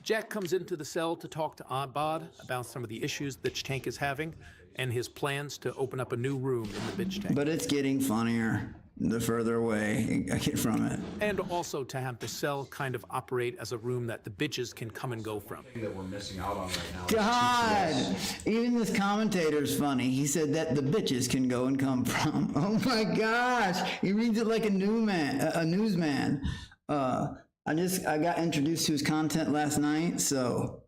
Jack comes into the cell to talk to Oddbod about some of the issues the tank is having and his plans to open up a new room in the bitch tank. But it's getting funnier the further away I get from it. And also to have the cell kind of operate as a room that the bitches can come and go from. That we're missing out on right now. God, even this commentator's funny. He said that the bitches can go and come from. Oh my gosh, he reads it like a newsman. I got introduced to his content last night, so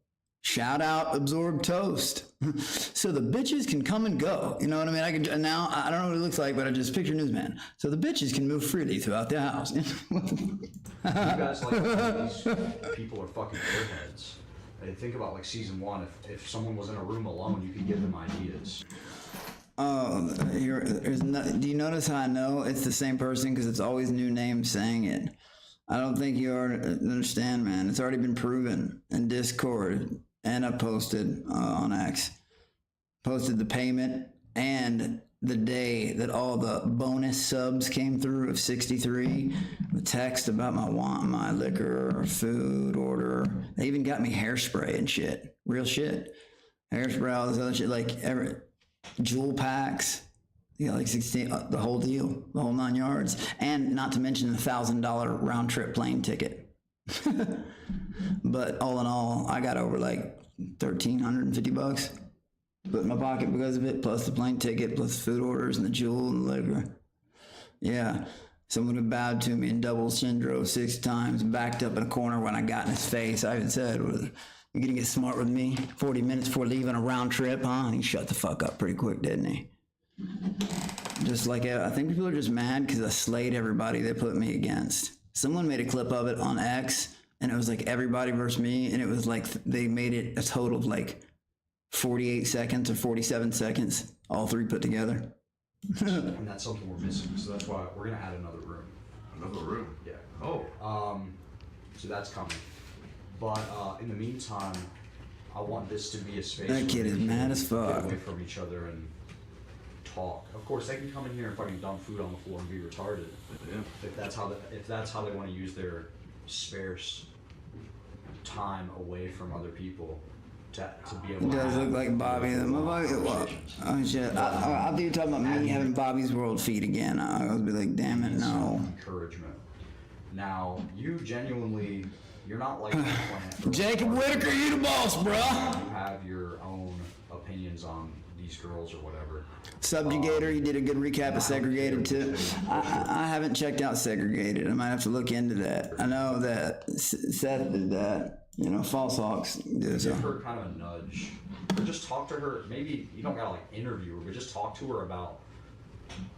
Shout out Absorbed Toast. So the bitches can come and go. You know what I mean? I don't know what it looks like, but I just picture newsman. So the bitches can move freely throughout the house. You guys like these people are fucking airheads. And think about like season 1. If someone was in a room alone, you could give them ideas. Oh, do you notice how I know it's the same person? Because it's always new names saying it. I don't think you understand, man. It's already been proven in Discord, and I posted on X. Posted the payment and the day that all the bonus subs came through of 63. The text about my liquor or food order. They even got me hairspray and shit. Real shit. Hairspray, all this other shit, like jewel packs. Yeah, like 16, the whole deal, the whole 9 yards, and not to mention the $1,000 round trip plane ticket. But all in all, I got over like $1,350 put in my pocket because of it, plus the plane ticket, plus the food orders and the jewel and the liquor. Yeah, someone had bowed to me in double syndrome 6 times, backed up in a corner when I got in his face. I even said, "You're gonna get smart with me? 40 minutes before leaving a round trip, huh?" And he shut the fuck up pretty quick, didn't he? Just like, I think people are just mad because I slayed everybody they put me against. Someone made a clip of it on X, and it was like everybody versus me, and it was like they made it a total of like 48 seconds or 47 seconds, all 3 put together. And that's something we're missing, so that's why we're gonna add another room. Another room? Yeah. Oh. So that's coming. But in the meantime, I want this to be a space That kid is mad as fuck. get away from each other and talk. Of course, they can come in here and fucking dump food on the floor and be retarded. Yeah. If that's how they want to use their sparse time away from other people to be able. It does look like Bobby. Oh shit! I think you're talking about me having Bobby's World feed again. I would be like, damn it, no. Encouragement. Now, you genuinely, you're not like Jacob Whitaker, you the boss, bro. You have your own opinions on these girls or whatever. Subjugator, he did a good recap of Segregated too. I haven't checked out Segregated. I might have to look into that. I know that Seth did that. You know, False Hawks did so. Give her kind of a nudge. Or just talk to her. Maybe you don't gotta like interview her, but just talk to her about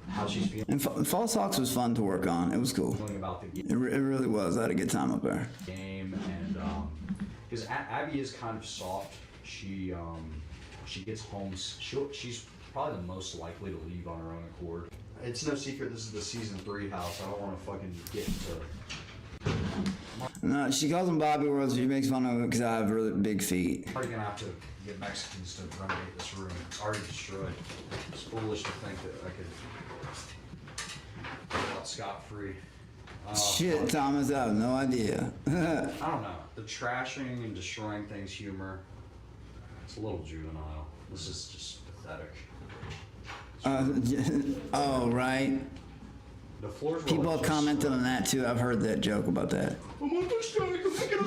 how she's feeling. And False Hawks was fun to work on. It was cool. About the It really was. I had a good time up there. Game and because Abby is kind of soft. She gets home. She's probably the most likely to leave on her own accord. It's no secret this is the season 3 house. I don't want to fucking get into. No, she calls them Bobby Worlds. She makes fun of it because I have really big feet. I'm probably gonna have to get Mexicans to renovate this room. It's already destroyed. It's foolish to think that I could get out scot-free. Shit, Thomas, I have no idea. I don't know. The trashing and destroying things humor. It's a little juvenile. This is just pathetic. Oh, right. The floors were People like have commented on that too. I've heard that joke about that.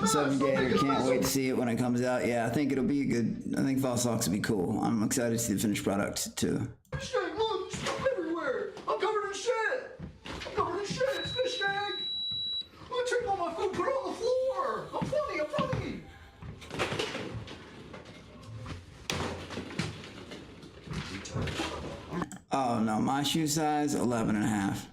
Subjugator, can't wait to see it when it comes out. Yeah, I think it'll be good. I think False Hawks will be cool. I'm excited to see the finished product too. Fish tank, look, there's stuff everywhere. I'm covered in shit. I'm covered in shit. It's fish tank. Look, take all my food, put it on the floor. I'm funny. Oh no, my shoe size 11 and a half.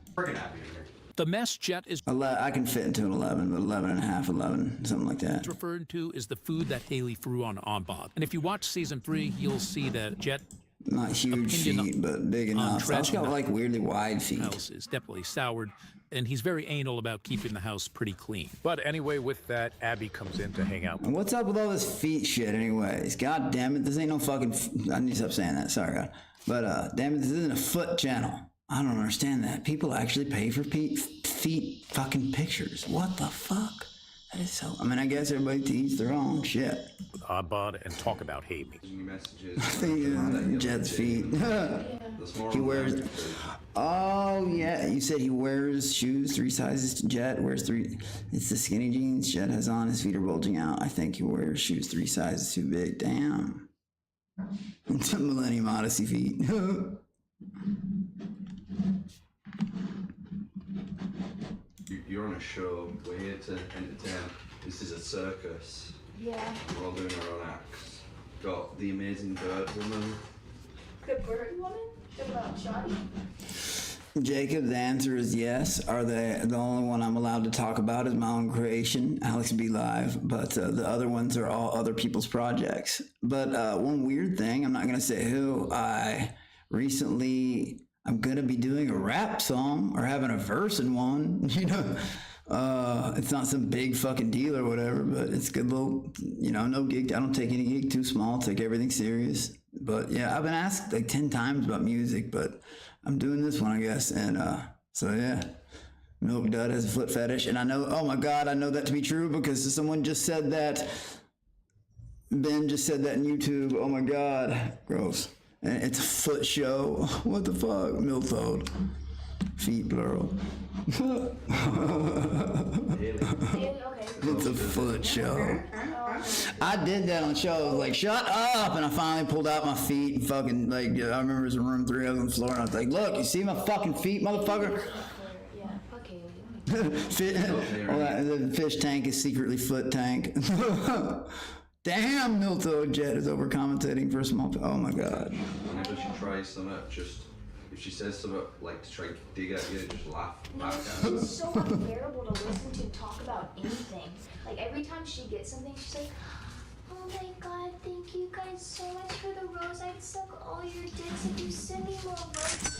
The mess Jet is I can fit into an 11, but 11 and a half, 11, something like that. referred to is the food that Haley threw on Bob. And if you watch season 3, you'll see that Jet Not huge feet, but big enough. I've got like weirdly wide feet. House is definitely soured, and he's very anal about keeping the house pretty clean. But anyway, with that, Abby comes in to hang out. And what's up with all this feet shit anyways? God damn it, this ain't no fucking... I need to stop saying that, sorry God. But damn it, this isn't a foot channel. I don't understand that. People actually pay for feet fucking pictures. What the fuck? That is so... I mean, I guess everybody to each their own shit. Oddbod and talk about Haley. Jet's feet. He wears... Oh, yeah. You said he wears shoes 3 sizes. Jet wears 3... It's the skinny jeans Jet has on. His feet are bulging out. I think he wears shoes 3 sizes too big. Damn. Millennium Odyssey feet. You're on a show. We're here to entertain. This is a circus. Yeah. We're all doing our own acts. Got the amazing bird woman. The bird woman? About Shoddy? Jacob's answer is yes. Are they the only one I'm allowed to talk about is my own creation, Alex B Live, but the other ones are all other people's projects. But one weird thing, I'm not gonna say who, I'm gonna be doing a rap song or having a verse in one, you know. It's not some big fucking deal or whatever, but it's a good little, you know, no gig. I don't take any gig too small, take everything serious. But yeah, I've been asked like 10 times about music, but I'm doing this one, I guess. And so yeah, Milk Dud has a foot fetish. And I know, oh my God, I know that to be true because someone just said that. Ben just said that in YouTube. Oh my God, gross. And it's a foot show. What the fuck? Milfode. Feet plural. It's a foot show. I did that on the show. I was like, shut up! And I finally pulled out my feet and fucking, like, I remember it was in room 3 on the floor, and I was like, look, you see my fucking feet, motherfucker? The fish tank is secretly foot tank. Damn, Milto Jet is over commentating for a small. Oh my God. Whenever she tries something, just if she says something like to try and dig at you, just laugh back at her. It's so unbearable to listen to talk about anything. Like every time she gets something, she's like, "Oh my God, thank you guys so much for the rose. I'd suck all your dicks if you send me more roses."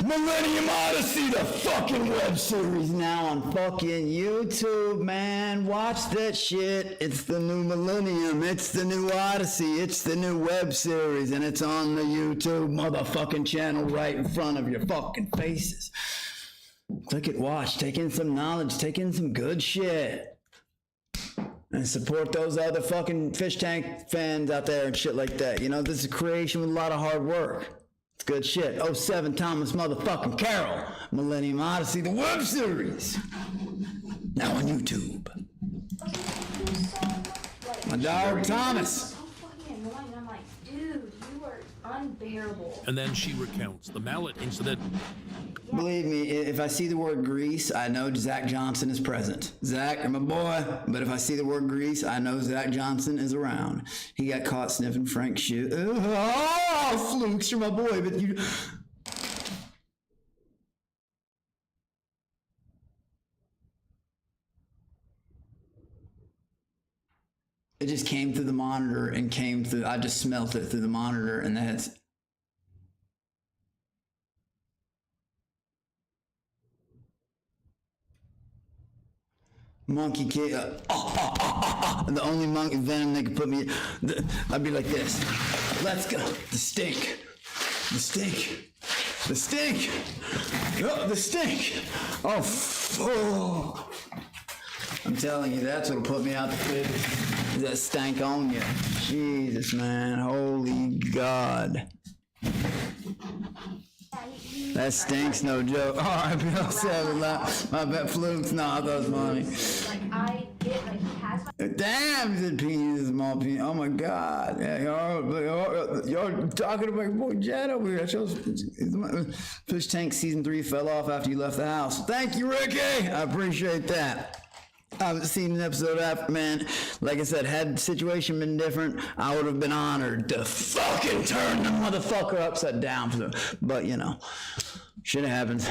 Millennium Odyssey, the fucking web series now on fucking YouTube, man. Watch that shit. It's the new millennium. It's the new Odyssey. It's the new web series, and it's on the YouTube motherfucking channel right in front of your fucking faces. Click it, watch, take in some knowledge, take in some good shit. And support those other fucking fish tank fans out there and shit like that. You know, this is a creation with a lot of hard work. It's good shit. 07 Thomas motherfucking Carroll. Millennium Odyssey, the web series. Now on YouTube. My dog Thomas. So fucking annoying. I'm like, dude, you are unbearable. And then she recounts the mallet incident. Believe me, if I see the word grease, I know Zach Johnson is present. Zach, you're my boy, but if I see the word grease, I know Zach Johnson is around. He got caught sniffing Frank's shoe. Oh, Flukes, you're my boy, but you... It just came through the monitor and came through, I just smelt it through the monitor, and that's... Monkey kid, the only monkey venom they could put me. I'd be like this. Let's go. The stink. The stink. The stink. Oh, the stink. Oh. I'm telling you, that's what'll put me out the crib. Is that stank on you? Jesus, man. Holy God. That stinks, no joke. All right, Bill 7. My bet Flukes. No, I thought it was funny. Like, I get, like, he has my... Damn, he said penis, small penis. Oh my God. Yeah, y'all talking about your boy Jet over here. Fish Tank Season 3 fell off after you left the house. Thank you, Ricky. I appreciate that. I haven't seen an episode after, man. Like I said, had the situation been different, I would have been honored to fucking turn the motherfucker upside down for them. But, you know, shit happens.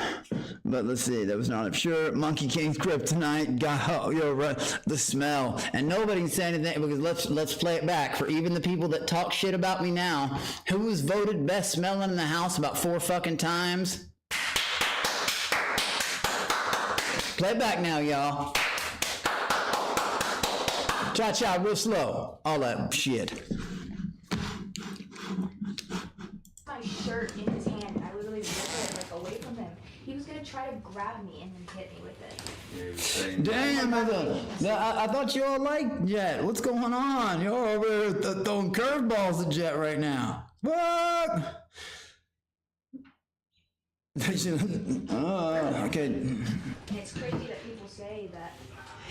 But let's see, that was not sure. Monkey King's Kryptonite, God, you're right. The smell. And nobody can say anything because let's play it back. For even the people that talk shit about me now, who was voted best smelling in the house about 4 fucking times? Play it back now, y'all. Cha-cha, real slow. All that shit. My shirt in his hand. I literally ripped it like away from him. He was gonna try to grab me and then hit me with it. Damn, I thought you all liked Jet. What's going on? You're over there throwing curveballs at Jet right now. What? Okay. And it's crazy that people say that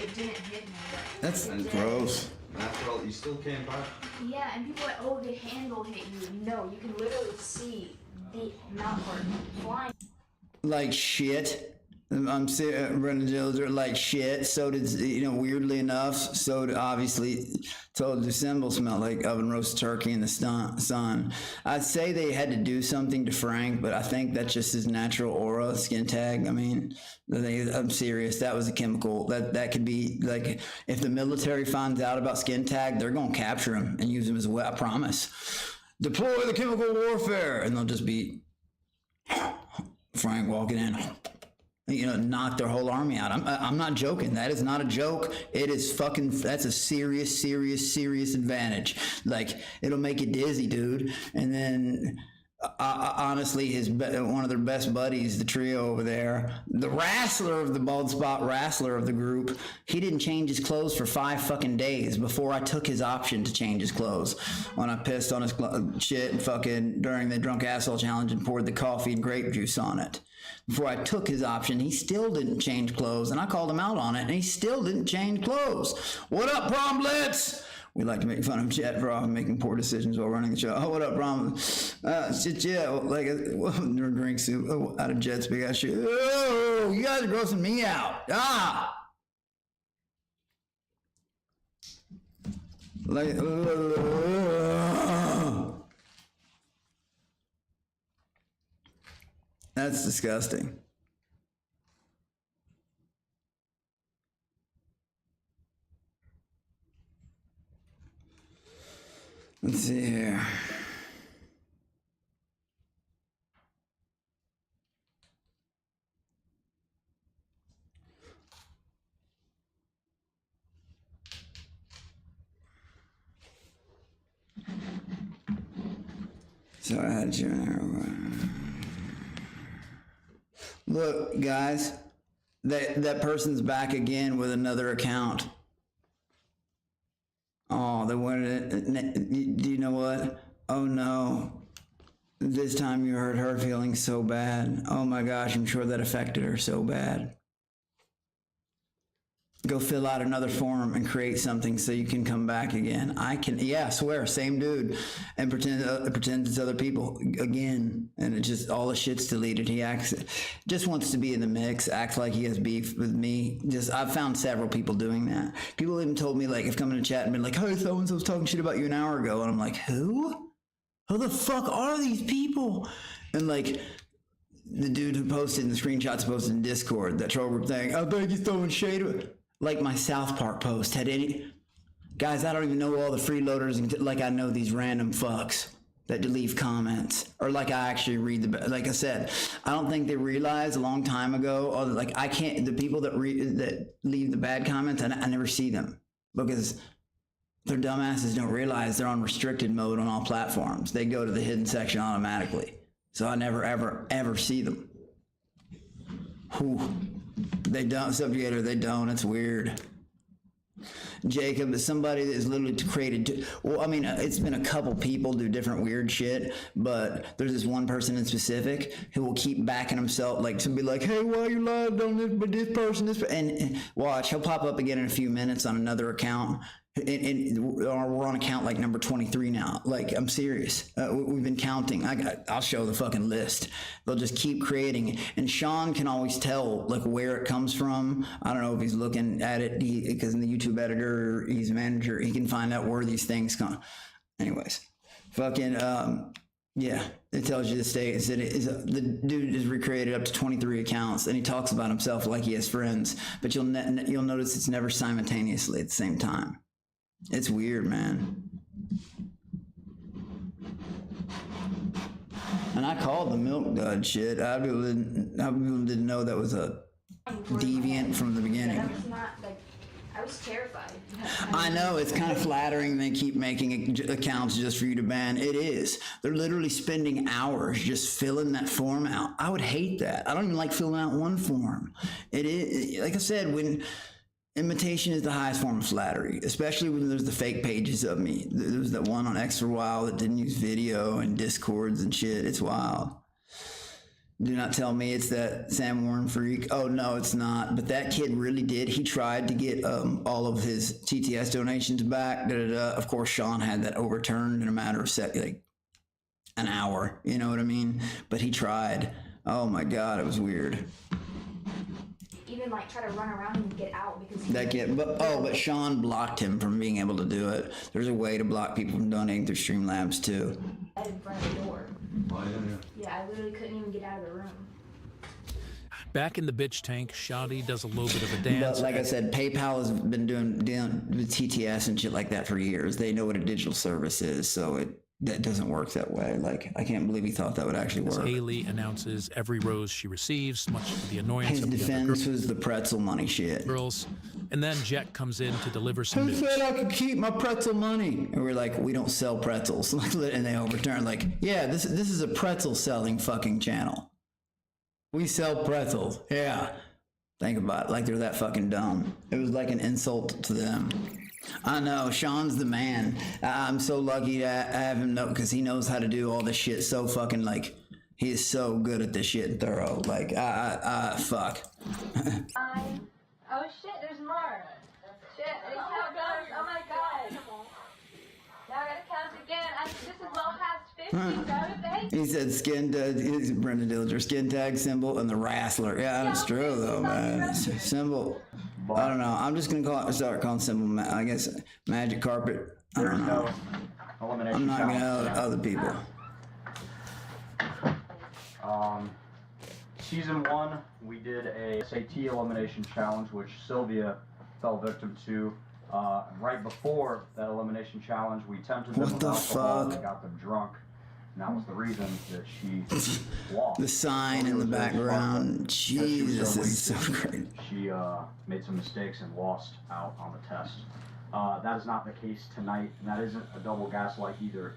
it didn't hit me. That's gross. After all, you still came back. Yeah, and people are like, oh, the handle hit you. No, you can literally see the mouth part flying. Like shit. Brendan Jones are like shit. So did, weirdly enough, so did, obviously, told the symbol smelled like oven roast turkey in the sun. I'd say they had to do something to Frank, but I think that's just his natural aura, skin tag. I mean, I'm serious. That was a chemical. That could be, like, if the military finds out about skin tag, they're going to capture him and use him as a weapon. I promise. Deploy the chemical warfare. And they'll just be Frank walking in. Knock their whole army out. I'm not joking. That is not a joke. It is that's a serious advantage. Like, it'll make you dizzy, dude. And then, honestly, one of their best buddies, the trio over there, the wrestler of the bald spot wrestler of the group, he didn't change his clothes for 5 fucking days before I took his option to change his clothes. When I pissed on his shit and fucking during the drunk asshole challenge and poured the coffee and grape juice on it. Before I took his option, he still didn't change clothes, and I called him out on it, and he still didn't change clothes. What up, Prom Blitz? We like to make fun of Chet for often making poor decisions while running the show. Oh, what up, Prom? Shit, yeah, like drink soup out of Jet's big ass shit. Oh, you guys are grossing me out. Like, that's disgusting. Let's see here. Sorry, I had you in there. Look, guys, that person's back again with another account. Oh, they wanted it. Do you know what? Oh no. This time you hurt her feelings so bad. Oh my gosh, I'm sure that affected her so bad. Go fill out another form and create something so you can come back again. I swear, same dude, and pretend it's other people again, and it just, all the shit's deleted. He just wants to be in the mix, act like he has beef with me. I've found several people doing that. People even told me, like, if coming to chat and been like, "Hey, so-and-so was talking shit about you an hour ago," and I'm like, who the fuck are these people? And like, the dude who posted, and the screenshots posted in Discord, that troll group thing, I think he's throwing shade. Like my South Park post had any... Guys, I don't even know all the freeloaders, like I know these random fucks that leave comments. Or like I actually read like I said, I don't think they realized a long time ago, or like I can't, the people that leave the bad comments, I never see them. Because their dumbasses don't realize they're on restricted mode on all platforms. They go to the hidden section automatically. So I never, ever see them. Whew. They don't, Subjugator, they don't. It's weird. Jacob is somebody that is literally created. Well, I mean, it's been a couple people do different weird shit, but there's this one person in specific who will keep backing himself, like to be like, "Hey, why you lied on this? But this person, and watch, he'll pop up again in a few minutes on another account. We're on account like number 23 now. Like, I'm serious. We've been counting. I'll show the fucking list. They'll just keep creating. And Sean can always tell like where it comes from. I don't know if he's looking at it because in the YouTube editor, he's a manager. He can find out where these things come. Anyways, fucking yeah. It tells you the state. The dude has recreated up to 23 accounts, and he talks about himself like he has friends. But you'll notice it's never simultaneously at the same time. It's weird, man. And I called the milk dud shit. How people didn't know that was a deviant from the beginning. That was not, like, I was terrified. I know, it's kind of flattering they keep making accounts just for you to ban. It is. They're literally spending hours just filling that form out. I would hate that. I don't even like filling out one form. It is, like I said, when... Imitation is the highest form of flattery, especially when there's the fake pages of me. There was that one on X for a while that didn't use video and Discords and shit. It's wild. Do not tell me it's that Sam Warren freak. Oh, no, it's not. But that kid really did. He tried to get all of his TTS donations back. Of course, Sean had that overturned in a matter of like an hour. You know what I mean? But he tried. Oh, my God, it was weird. and like try to run around him and get out because but Sean blocked him from being able to do it. There's a way to block people from donating through Streamlabs too. in front of the door. Oh, Yeah, I literally couldn't even get out of the room. Back in the bitch tank, Shadi does a little bit of a dance. But like I said, PayPal has been dealing with TTS and shit like that for years. They know what a digital service is, so that doesn't work that way. Like, I can't believe he thought that would actually work. Haley announces every rose she receives, much to the annoyance His of the defense was the pretzel money shit. girls. And then Jet comes in to deliver some Who news. said I could keep my pretzel money? And we're like, we don't sell pretzels. And they overturn, like, yeah, this is a pretzel selling fucking channel. We sell pretzels. Yeah. Think about it. Like they're that fucking dumb. It was like an insult to them. I know, Sean's the man. I'm so lucky to have him know, because he knows how to do all this shit so fucking, like, he is so good at this shit and thorough. Like, fuck. Oh shit, there's more. Shit, it count goes. Oh my god. Now I gotta count again. This is well past 50, so He said skin tag, Brendan Dillinger, skin tag symbol and the wrestler. Yeah, that's true though, man. Symbol. I don't know. I'm just gonna start calling symbol. I guess magic carpet. I don't know. I'm not gonna other people. Season 1, we did a SAT elimination challenge, which Sylvia fell victim to. Right before that elimination challenge, we tempted them with alcohol and got them drunk. And that was the reason that she lost. The sign in the background. Jesus, this is so great. She made some mistakes and lost out on the test. That is not the case tonight, and that isn't a double gaslight either.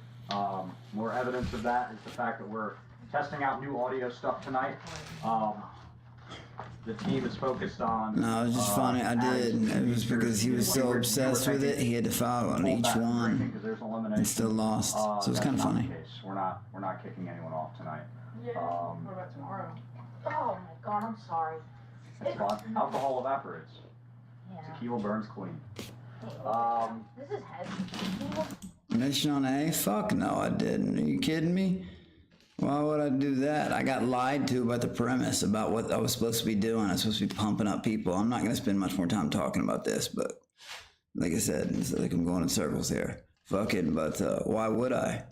More evidence of that is the fact that we're testing out new audio stuff tonight. The team is focused on... No, it was just funny. I did. It was because he was so obsessed with it, he had to follow on each one and still lost. So it was kind of funny. We're not kicking anyone off tonight. Yeah. What about tomorrow? Oh my god, I'm sorry. It's fine. Alcohol evaporates. Tequila burns clean. This is heavy. Mission on A? Fuck no, I didn't. Are you kidding me? Why would I do that? I got lied to about the premise, about what I was supposed to be doing. I was supposed to be pumping up people. I'm not going to spend much more time talking about this, but like I said, it's like I'm going in circles here. Fucking, but why would I?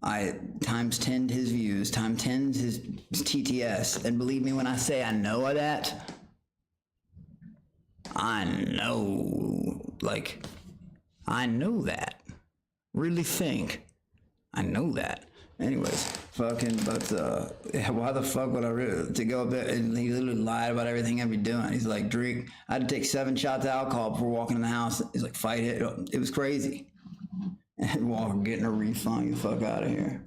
I times 10'd his views, times 10'd his TTS, and believe me when I say I know that, I know that. Really think I know that. Anyways, fucking, but why the fuck would I to go up there and he literally lied about everything I'd be doing. He's like, drink. I had to take 7 shots of alcohol before walking in the house. He's like, fight it. It was crazy. And walk, getting a refund, the fuck out of here.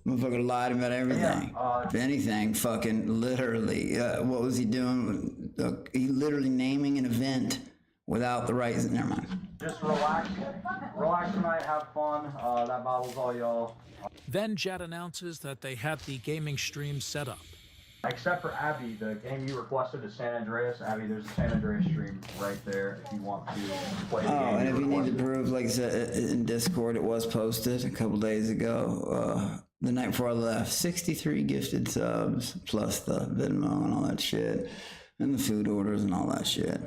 Motherfucker lied about everything. If anything, fucking literally, what was he doing? He literally naming an event without the right. Never mind. Just relax tonight, have fun. That bottle's all y'all. Then Jet announces that they have the gaming stream set up. Except for Abby, the game you requested is San Andreas. Abby, there's a San Andreas stream right there if you want to play the game. Oh, and if you need to prove, like I said, in Discord, it was posted a couple days ago. The night before I left, 63 gifted subs, plus the Venmo and all that shit, and the food orders and all that shit.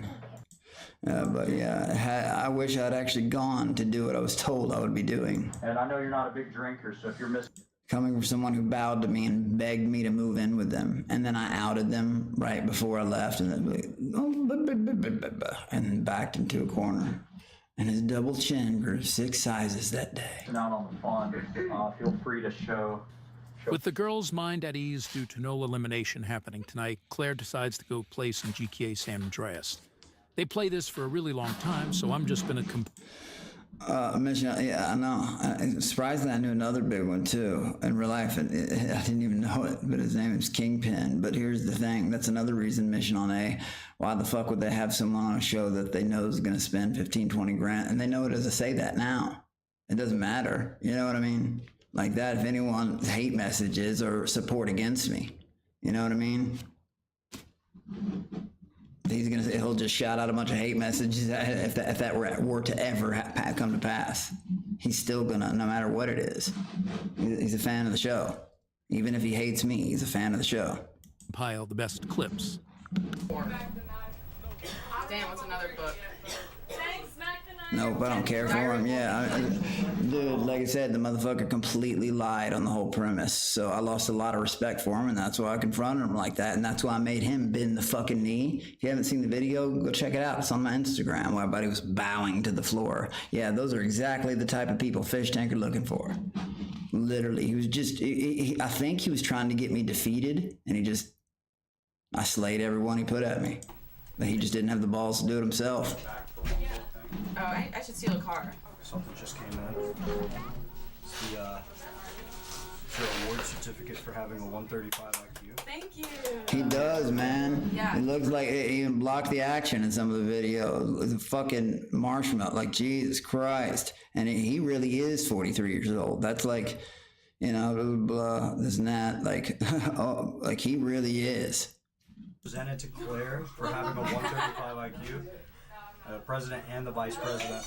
But yeah, I wish I'd actually gone to do what I was told I would be doing. And I know you're not a big drinker, so if you're missing... Coming from someone who bowed to me and begged me to move in with them, and then I outed them right before I left, and then backed into a corner. And his double chin grew 6 sizes that day. Out on the fun, feel free to show. With the girls' mind at ease due to no elimination happening tonight, Claire decides to go play some GTA San Andreas. They play this for a really long time, so I'm just gonna yeah, I know. Surprisingly, I knew another big one too in real life. I didn't even know it, but his name is Kingpin. But here's the thing: that's another reason Mission on A. Why the fuck would they have someone on a show that they know is going to spend 15, 20 grand, and they know it as I say that now? It doesn't matter. You know what I mean? Like that. If anyone's hate messages or support against me, you know what I mean? He'll just shout out a bunch of hate messages if that were to ever come to pass. He's still gonna, no matter what it is. He's a fan of the show. Even if he hates me, he's a fan of the show. Compile the best clips. Damn, what's another book? Nope, I don't care for him. Yeah, dude, like I said, the motherfucker completely lied on the whole premise. So I lost a lot of respect for him, and that's why I confronted him like that, and that's why I made him bend the fucking knee. If you haven't seen the video, go check it out. It's on my Instagram where everybody was bowing to the floor. Yeah, those are exactly the type of people Fish Tank are looking for. Literally, he was just, I think he was trying to get me defeated, and I slayed everyone he put at me. But he just didn't have the balls to do it himself. Oh, I should steal a car. Something just came in. It's your award certificate for having a 135 IQ. Thank you. He does, man. Yeah. It looks like it even blocked the action in some of the videos. The fucking marshmallow, like Jesus Christ. And he really is 43 years old. That's like, you know, blah, blah, blah, this and that. Like, oh, like he really is. Presented to Claire for having a 135 IQ. The president and the vice president.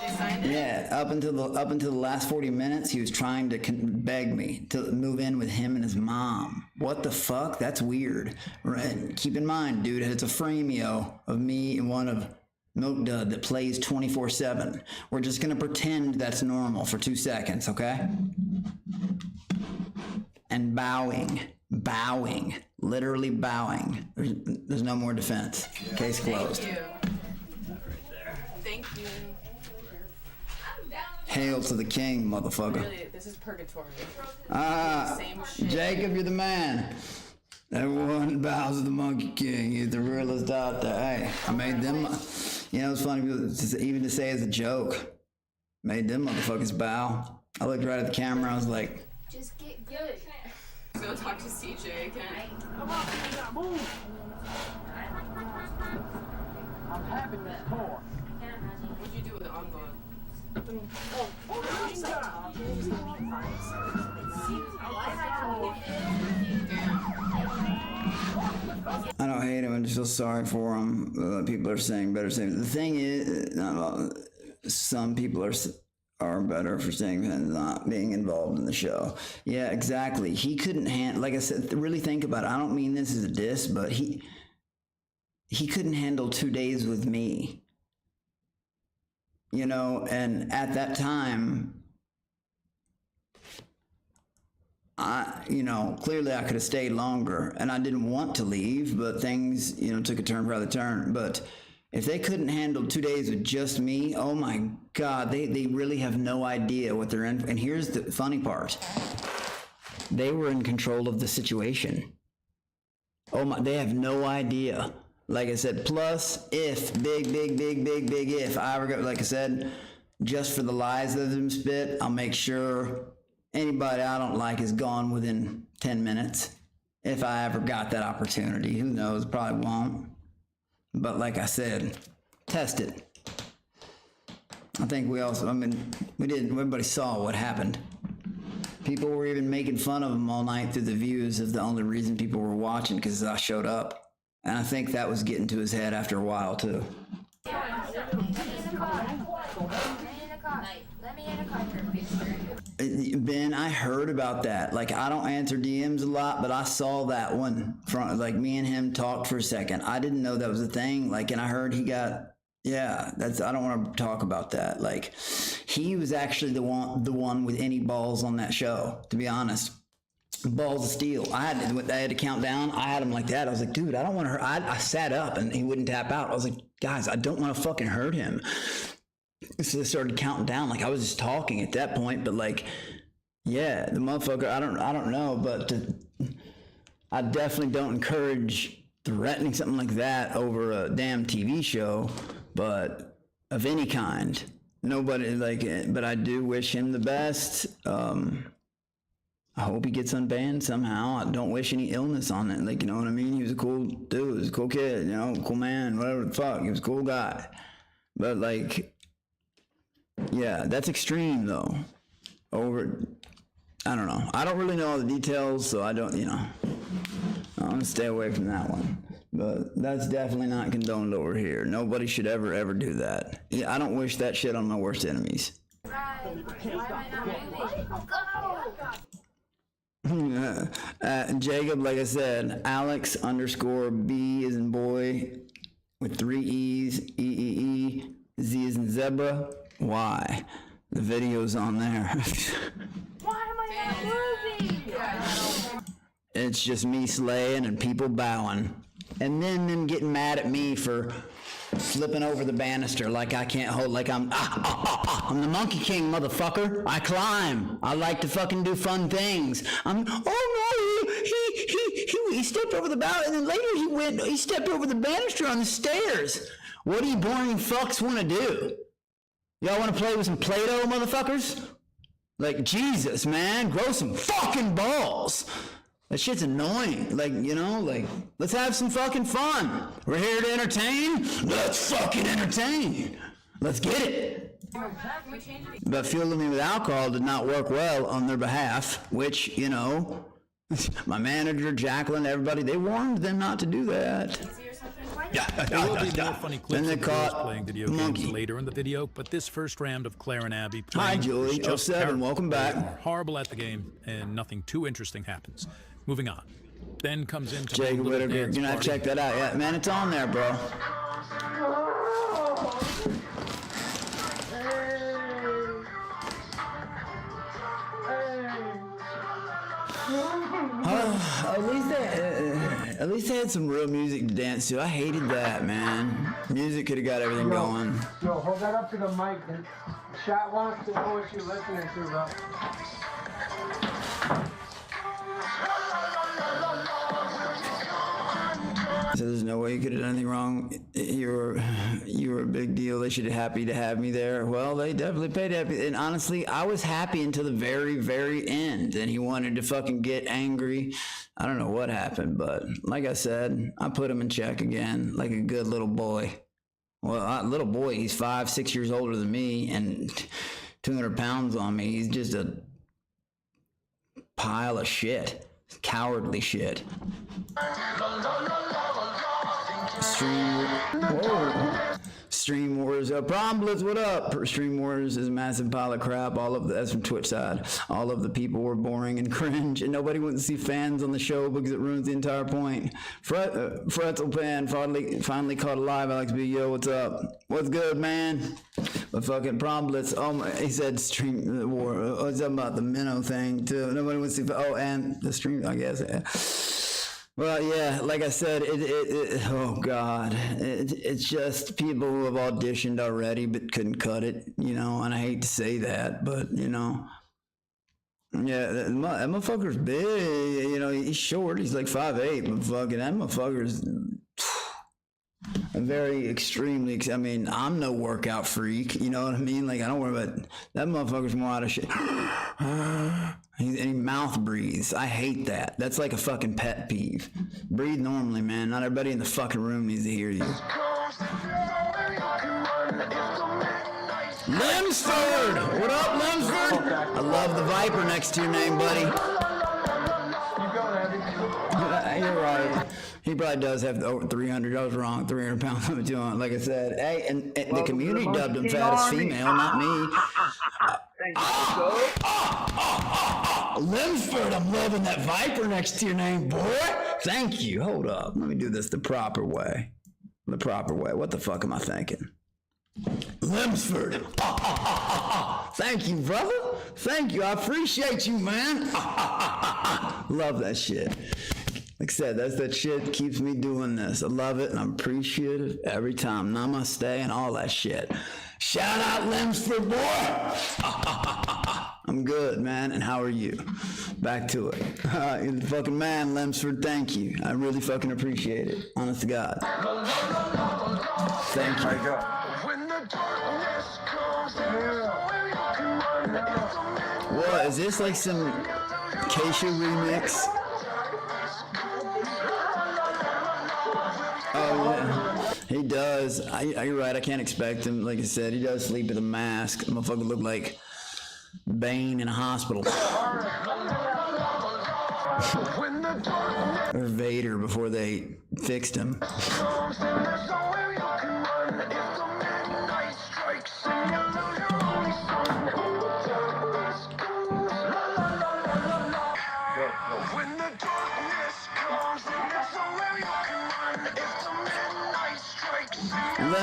They signed it? Yeah, up until the last 40 minutes, he was trying to beg me to move in with him and his mom. What the fuck? That's weird. Right? Keep in mind, dude, it's a frameo of me and one of Milk Dud that plays 24/7. We're just gonna pretend that's normal for 2 seconds, okay? And bowing, literally bowing. There's no more defense. Case closed. Thank you. Thank you. Hail to the king, motherfucker. Really, this is purgatory. Same shit. Jacob, you're the man. Everyone bows to the Monkey King. He's the realest out there. Hey, I made them, you know, it's funny, even to say as a joke, made them motherfuckers bow. I looked right at the camera, I was like, Just get good. Go talk to CJ again. I'm having this more. What'd you do with the envelope? I don't hate him, I just feel sorry for him. People are saying better things. The thing is, some people are better for saying than not being involved in the show. Yeah, exactly. He couldn't handle, like I said, really think about it. I don't mean this as a diss, but he couldn't handle 2 days with me. You know, and at that time, clearly I could have stayed longer, and I didn't want to leave, but things, took a turn for the turn. But if they couldn't handle 2 days with just me, oh my God, they really have no idea what they're in. And here's the funny part. They were in control of the situation. Oh my, they have no idea. Like I said, plus if, big if I ever go, like I said, just for the lies that them spit, I'll make sure anybody I don't like is gone within 10 minutes. If I ever got that opportunity, who knows, probably won't. But like I said, test it. I think everybody saw what happened. People were even making fun of him all night through the views of the only reason people were watching because I showed up. And I think that was getting to his head after a while too. Ben, I heard about that. Like, I don't answer DMs a lot, but I saw that one from, like, me and him talked for a second. I didn't know that was a thing. Like, and I heard he got, I don't want to talk about that. Like, he was actually the one with any balls on that show, to be honest. Balls of steel. I had to count down. I had him like that. I was like, dude, I don't want to hurt. I sat up and he wouldn't tap out. I was like, guys, I don't want to fucking hurt him. So they started counting down. Like, I was just talking at that point, but like, yeah, the motherfucker, I don't know, but I definitely don't encourage threatening something like that over a damn TV show, but of any kind. Nobody, but I do wish him the best. I hope he gets unbanned somehow. I don't wish any illness on it. Like, you know what I mean? He was a cool dude. He was a cool kid, cool man, whatever the fuck. He was a cool guy. But, like, yeah, that's extreme, though. I don't know. I don't really know all the details, so I don't, I'm going to stay away from that one. But that's definitely not condoned over here. Nobody should ever do that. Yeah, I don't wish that shit on my worst enemies. Why am I not moving? Go! Jacob, like I said, Alex _ B as in boy with 3 E's, E, Z as in zebra, Y. The video's on there. Why am I not moving? It's just me slaying and people bowing. And then them getting mad at me for flipping over the banister like I can't hold, like I'm the Monkey King, motherfucker. I climb. I like to fucking do fun things. He stepped over the bow, and then later he stepped over the banister on the stairs. What do you boring fucks want to do? Y'all want to play with some Play-Doh, motherfuckers? Like, Jesus, man, grow some fucking balls. That shit's annoying. Like, you know, like, let's have some fucking fun. We're here to entertain. Let's fucking entertain. Let's get it. But fueling me with alcohol did not work well on their behalf, which, you know, my manager, Jacqueline, everybody, they warned them not to do that. There will be more funny clips Then of they girls caught playing video Monkey. games later in the video, but this first round of Claire and Abby Hi, playing Julie. was just 07, welcome back. They are horrible at the game, and nothing too interesting happens. Moving on. Then comes in Jake Whittaker, you're not check that out yet. Man, it's on there, bro. At least they had some real music to dance to. I hated that, man. Music could have got everything going. Yo, hold that up to the mic. And chat wants to know what you're listening to, bro. So there's no way you could have done anything wrong. You were a big deal. They should be happy to have me there. Well, they definitely paid happy. And honestly, I was happy until the very, very end. And he wanted to fucking get angry. I don't know what happened, but like I said, I put him in check again, like a good little boy. Well, little boy, he's 5, 6 years older than me and 200 pounds on me. He's just a pile of shit. Cowardly shit. Stream Wars, Promblitz, what up? Stream Wars is a massive pile of crap. That's from Twitch side. All of the people were boring and cringe, and nobody went to see fans on the show because it ruins the entire point. Fretzel Pan finally caught alive. Alex B, yo, what's up? What's good, man? But fucking Promblitz, he said Stream War. What's up about the minnow thing too? Nobody went to see. Oh, and the stream, I guess. Yeah. Well, yeah, like I said, oh God, it's just people who have auditioned already but couldn't cut it, you know, and I hate to say that, but, you know, yeah, that motherfucker's big, you know, he's short, he's like 5'8", but fucking that motherfucker's very extremely, I mean, I'm no workout freak, you know what I mean? Like, I don't worry about, that motherfucker's more out of shit. And he mouth breathes. I hate that. That's like a fucking pet peeve. Breathe normally, man. Not everybody in the fucking room needs to hear you. Lemsford! What up, Lemsford? I love the Viper next to your name, buddy. You're right. He probably does have over 300. I was wrong. 300 pounds of it, like I said. Hey, and the community dubbed him fattest female, not me. Lemsford, I'm loving that Viper next to your name, boy. Thank you. Hold up. Let me do this the proper way. The proper way. What the fuck am I thinking? Lemsford. Thank you, brother. Thank you. I appreciate you, man. Love that shit. Like I said, that's that shit that keeps me doing this. I love it and I'm appreciative every time. Namaste and all that shit. Shout out Lemsford, boy. I'm good, man. And how are you? Back to it. You're the fucking man, Lemsford. Thank you. I really fucking appreciate it. Honest to God. Thank you. What, is this like some Keisha remix? Oh, yeah. He does. You're right, I can't expect him. Like I said, he does sleep with a mask. The motherfucker look like Bane in a hospital. Or Vader before they fixed him.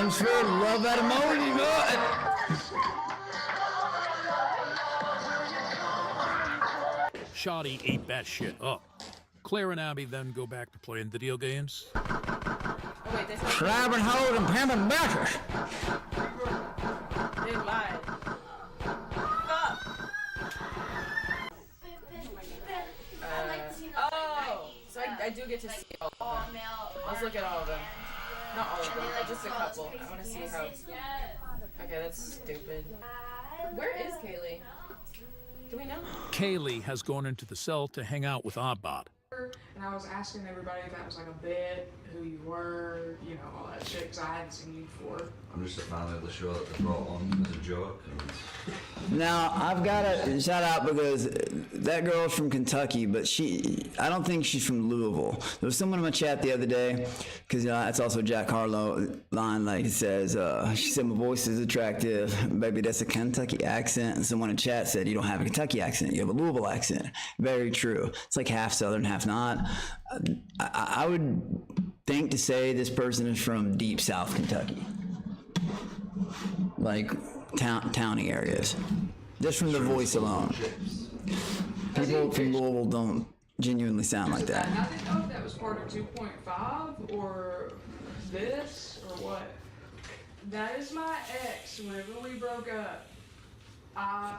hemisphere. Love that emoji, man. Shoddy ate that shit up. Claire and Abby then go back to playing video games. Grabbing hold and pimping bitches. They lied. So I do get to see all of them. Let's look at all of them. Not all of them, but just a couple. I want to see how... Okay, that's stupid. Where is Kaylee? Do we know? Kaylee has gone into the cell to hang out with Oddbot. And I was asking everybody if that was like a bit, who you were, you know, all that shit, because I hadn't seen you before. I'm just a fan of the show that they brought on as a joke. Now, I've got to shout out because that girl's from Kentucky, but I don't think she's from Louisville. There was someone in my chat the other day, because that's also Jack Harlow line, like it says, she said, my voice is attractive. Baby, that's a Kentucky accent. And someone in chat said, you don't have a Kentucky accent, you have a Louisville accent. Very true. It's like half Southern, half not. I would think to say this person is from deep South Kentucky. Like towny areas. Just from the voice alone. People from Louisville don't genuinely sound like that. I didn't know if that was part of 2.5 or this or what. That is my ex. Whenever we broke up, I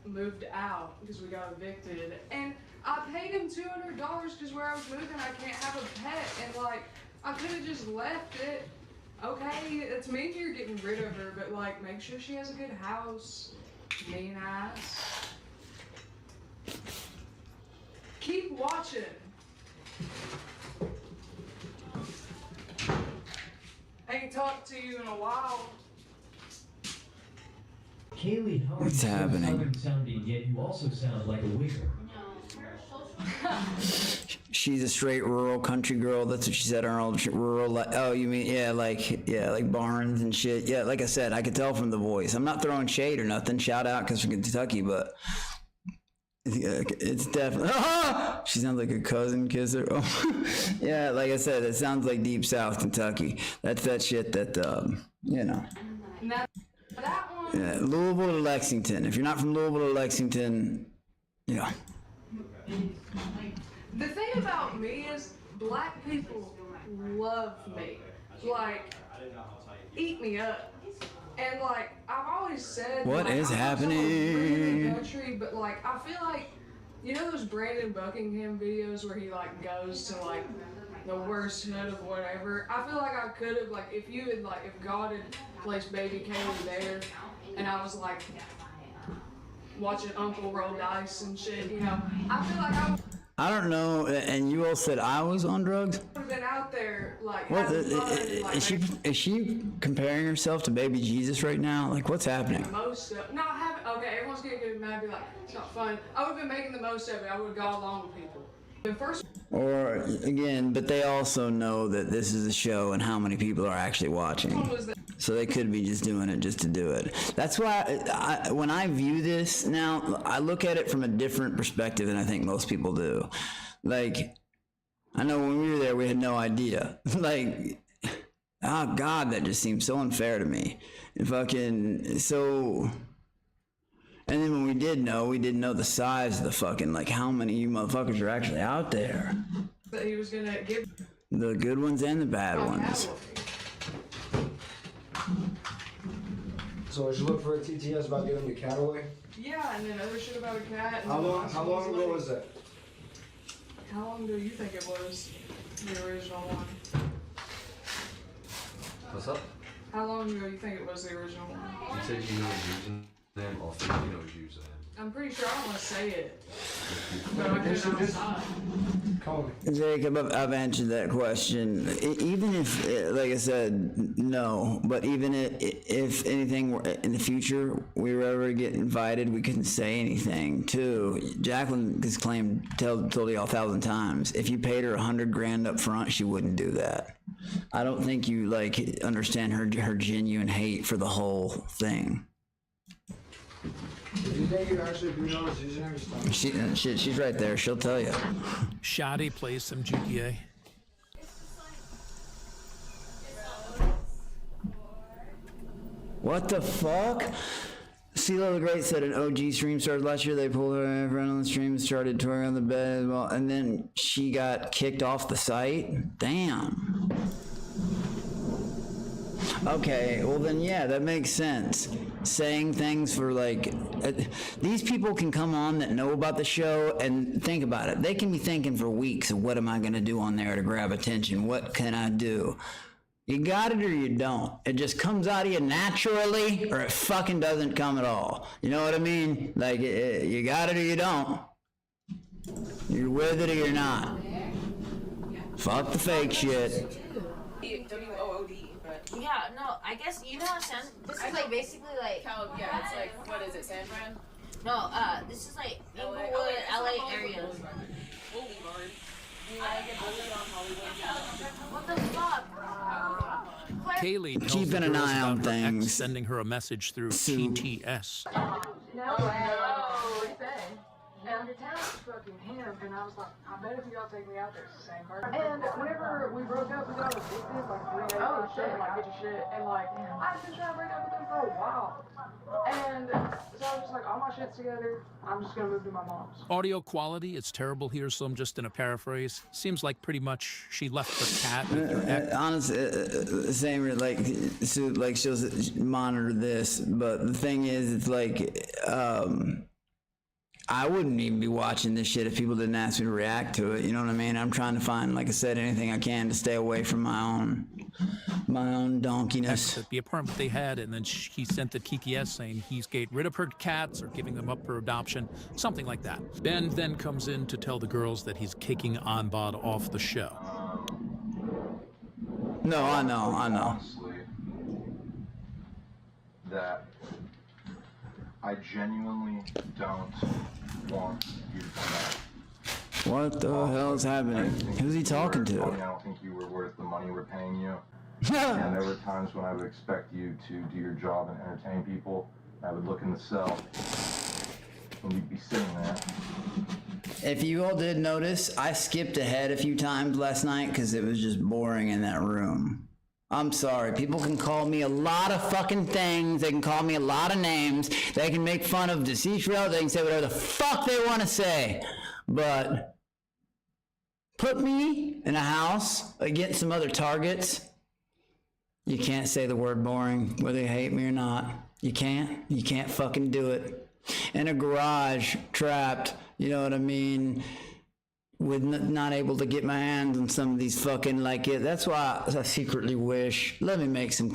moved out because we got evicted. And I paid him $200 because where I was moving, I can't have a pet. And like, I could have just left it. Okay, it's mean you're getting rid of her, but like, make sure she has a good house, mean ass. Keep watching. Ain't talked to you in a while. Kaylee, how are What's you so happening? southern sounding, yet you also sound like a wigger? She's a straight rural country girl. That's what she said. Rural. Oh, you mean like barns and shit. Yeah, like I said, I could tell from the voice. I'm not throwing shade or nothing. Shout out because from Kentucky, but it's definitely. She sounds like a cousin kisser. Oh. Yeah, like I said, it sounds like deep South Kentucky. That's that shit that you know. That one. Yeah, Louisville to Lexington. If you're not from Louisville to Lexington, yeah. The thing about me is black people love me. Like, eat me up. And like, I've always said, What like, is I'm happening? From the country, but like, I feel like, you know those Brandon Buckingham videos where he like goes to like the worst hood of whatever? I feel like I could have, like, if God had placed baby Kaylee there, and I was like watching Uncle roll dice and shit, you know, I feel like I don't know. And you all said I was on drugs. would have been out there like What having fun, like, is she comparing herself to baby Jesus right now? Like, what's happening? most of not having. Okay, everyone's gonna get mad, and be like, it's not fun. I would have been making the most of it. I would have gone along with people. The first. Or again, but they also know that this is a show and how many people are actually watching. So they could be just doing it just to do it. That's why when I view this now, I look at it from a different perspective than I think most people do. Like, I know when we were there, we had no idea. Like, oh God, that just seems so unfair to me. And then when we didn't know the size of the fucking, like, how many you motherfuckers are actually out there. That he was gonna give. The good ones and the bad ones. So I should look for a TTS about giving the cat away? Yeah, and then other shit about a cat. And How long ago was that? How long do you think it was? The original one. What's up? How long ago do you think it was the original one? You said you know his username, or think you know his username. I'm pretty sure I don't want to say it. But I'm just outside. Jacob, I've answered that question. Even if, like I said, no. But even if anything in the future we were ever get invited, we couldn't say anything. Too, Jacqueline has told you all 1,000 times. If you paid her $100,000 up front, she wouldn't do that. I don't think you understand her genuine hate for the whole thing. Do you think you actually do know his username? She's right there. She'll tell you. Shoddy plays some GTA. What the fuck? CeeLo the Great said an OG stream started last year. They pulled her friend on the stream, started touring on the bed, well, and then she got kicked off the site. Damn. Okay, well then yeah, that makes sense. Saying things for like, these people can come on that know about the show and think about it. They can be thinking for weeks of what am I gonna do on there to grab attention? What can I do? You got it or you don't. It just comes out of you naturally or it fucking doesn't come at all. You know what I mean? Like, you got it or you don't. You're with it or you're not. Fuck the fake shit. W-O-O-D, but... Yeah, no, I guess, you know what San... This is like basically like... yeah, it's like, what is it, San Fran? No, this is like Inglewood, LA area. Boulevard. You know, I get bullied on Hollywood. What the fuck? Kaylee tells Keeping the an girls eye about on her things. ex sending her a message through TTS. No way. Oh, what and the town was fucking him, and I was like, I bet if y'all take me out there, it's the same person. And whenever we broke up, we got addicted, like 3 days. Oh, shit, like, get your shit. And, like, I've been trying to break up with him for a while. And so I was just like, all my shit's together, I'm just gonna move to my mom's. Audio quality, it's terrible here, so I'm just in a paraphrase. Seems like pretty much she left her cat with her ex. Honestly, same, like, so, like, she'll monitor this, but the thing is, it's like, I wouldn't even be watching this shit if people didn't ask me to react to it. You know what I mean? I'm trying to find, like I said, anything I can to stay away from my own donkiness. The apartment they had, and then he sent the TTS saying he's getting rid of her cats or giving them up for adoption, something like that. Ben then comes in to tell the girls that he's kicking Anbad off the show. No, I know. Honestly, that I genuinely don't want you to come back. What the hell is happening? Who's he talking to? I don't think you were worth the money we're paying you. And there were times when I would expect you to do your job and entertain people. I would look in the cell, and you'd be sitting there. If you all did notice, I skipped ahead a few times last night because it was just boring in that room. I'm sorry. People can call me a lot of fucking things. They can call me a lot of names. They can make fun of deceased relatives. They can say whatever the fuck they want to say. But put me in a house against some other targets. You can't say the word boring, whether you hate me or not. You can't. You can't fucking do it. In a garage, trapped, you know what I mean? With not able to get my hands on some of these fucking, like, it. That's why I secretly wish, let me make some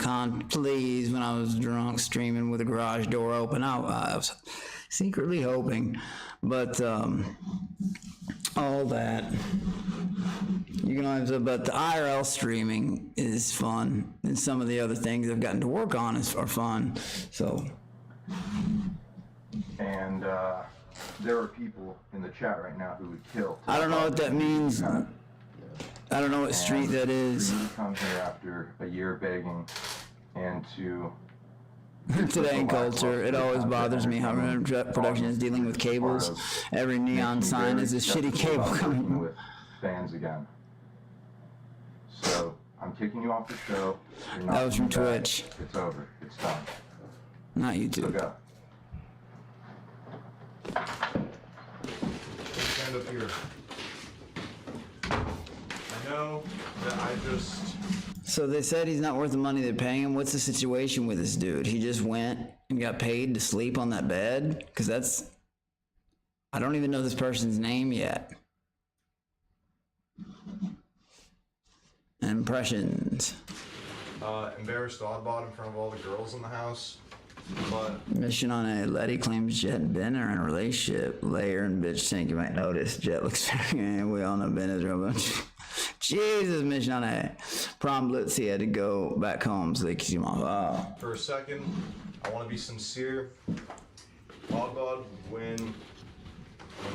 please, when I was drunk streaming with the garage door open. I was secretly hoping, but all that, you can always, but the IRL streaming is fun, and some of the other things I've gotten to work on are fun, so. And there are people in the chat right now who would kill. I don't know what that means. I don't know what street that is. You come here after a year begging and to... Today in culture, it always bothers me how production is dealing with cables. Every neon sign is a shitty cable coming. With fans again. So, I'm kicking you off the show. That was from Twitch. It's over. It's done. Not YouTube. So go. Stand up here. I know that I just... So they said he's not worth the money they're paying him. What's the situation with this dude? He just went and got paid to sleep on that bed? Because that's... I don't even know this person's name yet. Impressions. Embarrassed oddball in front of all the girls in the house. But Mission on a Letty claims Jet and Ben are in a relationship. Layer and bitch think you might notice. Jet looks very... We all know Ben is real. Jesus, Mission on a prom blitz. He had to go back home so they could see him off. Oh. for a second, I want to be sincere. Oddball, when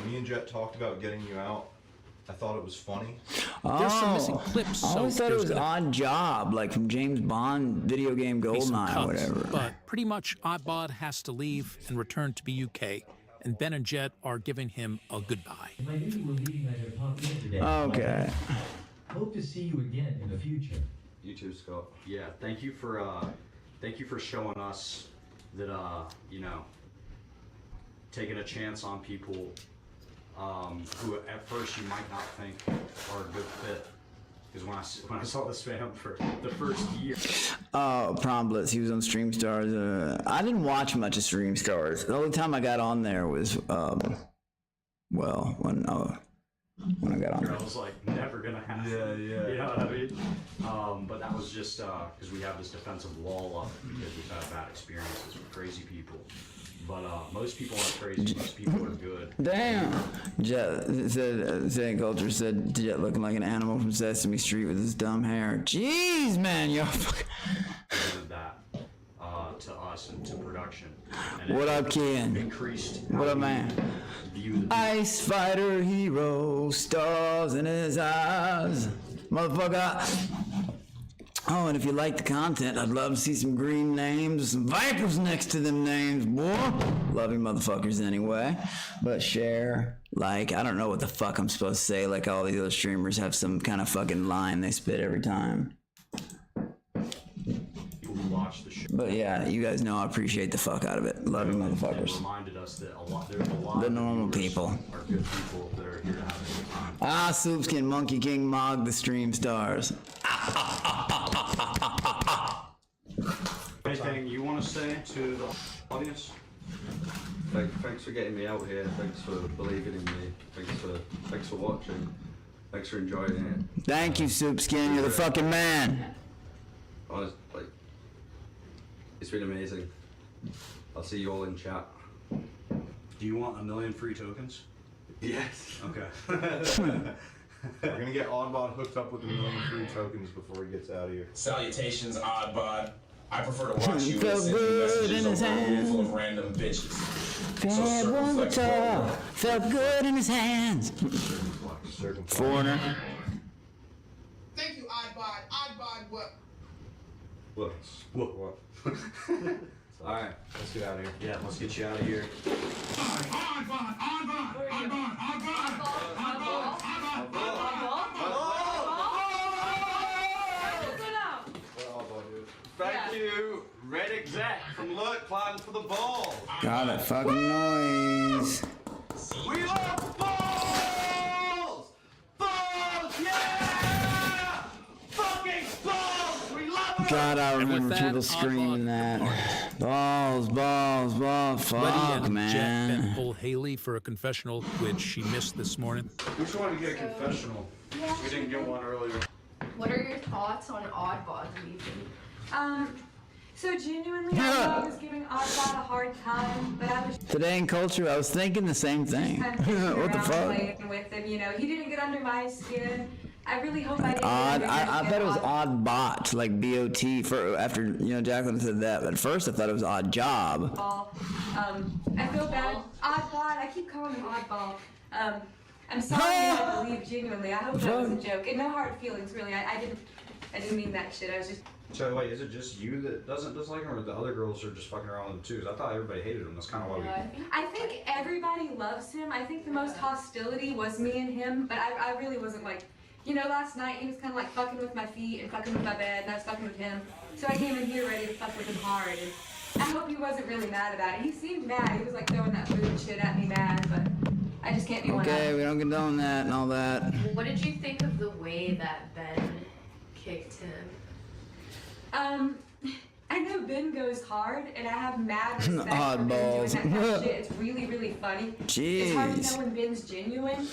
me and Jet talked about getting you out, I thought it was funny. There's some missing clips. I always thought it was Odd Job, like from James Bond video game Goldeneye or whatever. But pretty much Oddbod has to leave and return to BUK, and Ben and Jet are giving him a goodbye. Okay. Hope to see you again in the future. You too, Scott. Yeah, thank you for thank you for showing us that, you know, taking a chance on people who at first you might not think are a good fit. Because when I saw this fam for the first year. Oh, Prom Blitz, he was on Stream Stars. I didn't watch much of Stream Stars. The only time I got on there was, well, when I got on there. I was like, never gonna happen. Yeah. You know what I mean? But that was just because we have this defensive wall up because we've had bad experiences with crazy people. But most people aren't crazy. Most people are good. Damn. Jet said, Zen Culture said, Jet looking like an animal from Sesame Street with his dumb hair. Jeez, man, y'all fucking. That to us and to production. And what up, Ken? Increased. What up, man? Ice fighter hero, stars in his eyes. Motherfucker. Oh, and if you like the content, I'd love to see some green names, some vipers next to them names, boy. Love you motherfuckers anyway. But share, like, I don't know what the fuck I'm supposed to say. Like all these other streamers have some kind of fucking line they spit every time. People who watch the show. But yeah, you guys know I appreciate the fuck out of it. Love you motherfuckers. It reminded us that there's a lot the normal people are good people that are here to have a good time. Ah, Soupskin, Monkey King, Mog, the Stream Stars. Anything you want to say to the audience? Thanks for getting me out here. Thanks for believing in me. Thanks for watching. Thanks for enjoying it. Thank you, Soupskin. You're the fucking man. Honest, like, it's been amazing. I'll see you all in chat. Do you want 1 million free tokens? Yes. Okay. We're gonna get Oddbot hooked up with 1 million free tokens before he gets out of here. Salutations, Oddbot. I prefer to watch you Felt and send good in messages his over a room hand. full of random bitches. Bad one guitar, felt good in his hands. Foreigner. Thank you, Oddbot. Oddbot, what? What? Alright, let's get out of here. Yeah, let's get you out of here. Thank you, Red Exec from Lurk Clan for the ball. God, that fucking noise. We love balls! Balls, yeah! Fucking balls! We love them! God, I remember that, people screaming that. Balls, balls, balls. Letty Fuck, and Jet then man. pulled Haley for a confessional, which she missed this morning. We just wanted to get a confessional. Yeah. We didn't get one earlier. What are your thoughts on Oddbot leaving? So genuinely, I know I was giving Oddbot a hard time, but I was Today in culture, I was thinking the same thing. kind of joking What the around fuck? playing with him. You know, he didn't get under my skin. I really hope I didn't. Odd. get under I his thought it was skin. odd bot, like BOT. For after Jacqueline said that. At first, I thought it was odd job. I feel bad. Oddbot. I keep calling him Oddball. I'm sorry I believe genuinely. I hope that was a joke. And no hard feelings, really. I didn't mean that shit. I was just. So wait, is it just you that doesn't dislike him, or the other girls are just fucking around with him too? 'Cause I thought everybody hated him. That's kind of why we. I think everybody loves him. I think the most hostility was me and him, but I really wasn't like, last night he was kind of like fucking with my feet and fucking with my bed, and I was fucking with him. So I came in here ready to fuck with him hard, and I hope he wasn't really mad about it. He seemed mad. He was like throwing that food shit at me mad, but I just can't be one Okay, up. we don't condone that and all that. What did you think of the way that Ben kicked him? I know Ben goes hard, and I have mad respect for Ben Oddballs. doing that kind of shit. It's really, really funny. It's hard to Jeez. know when Ben's genuine.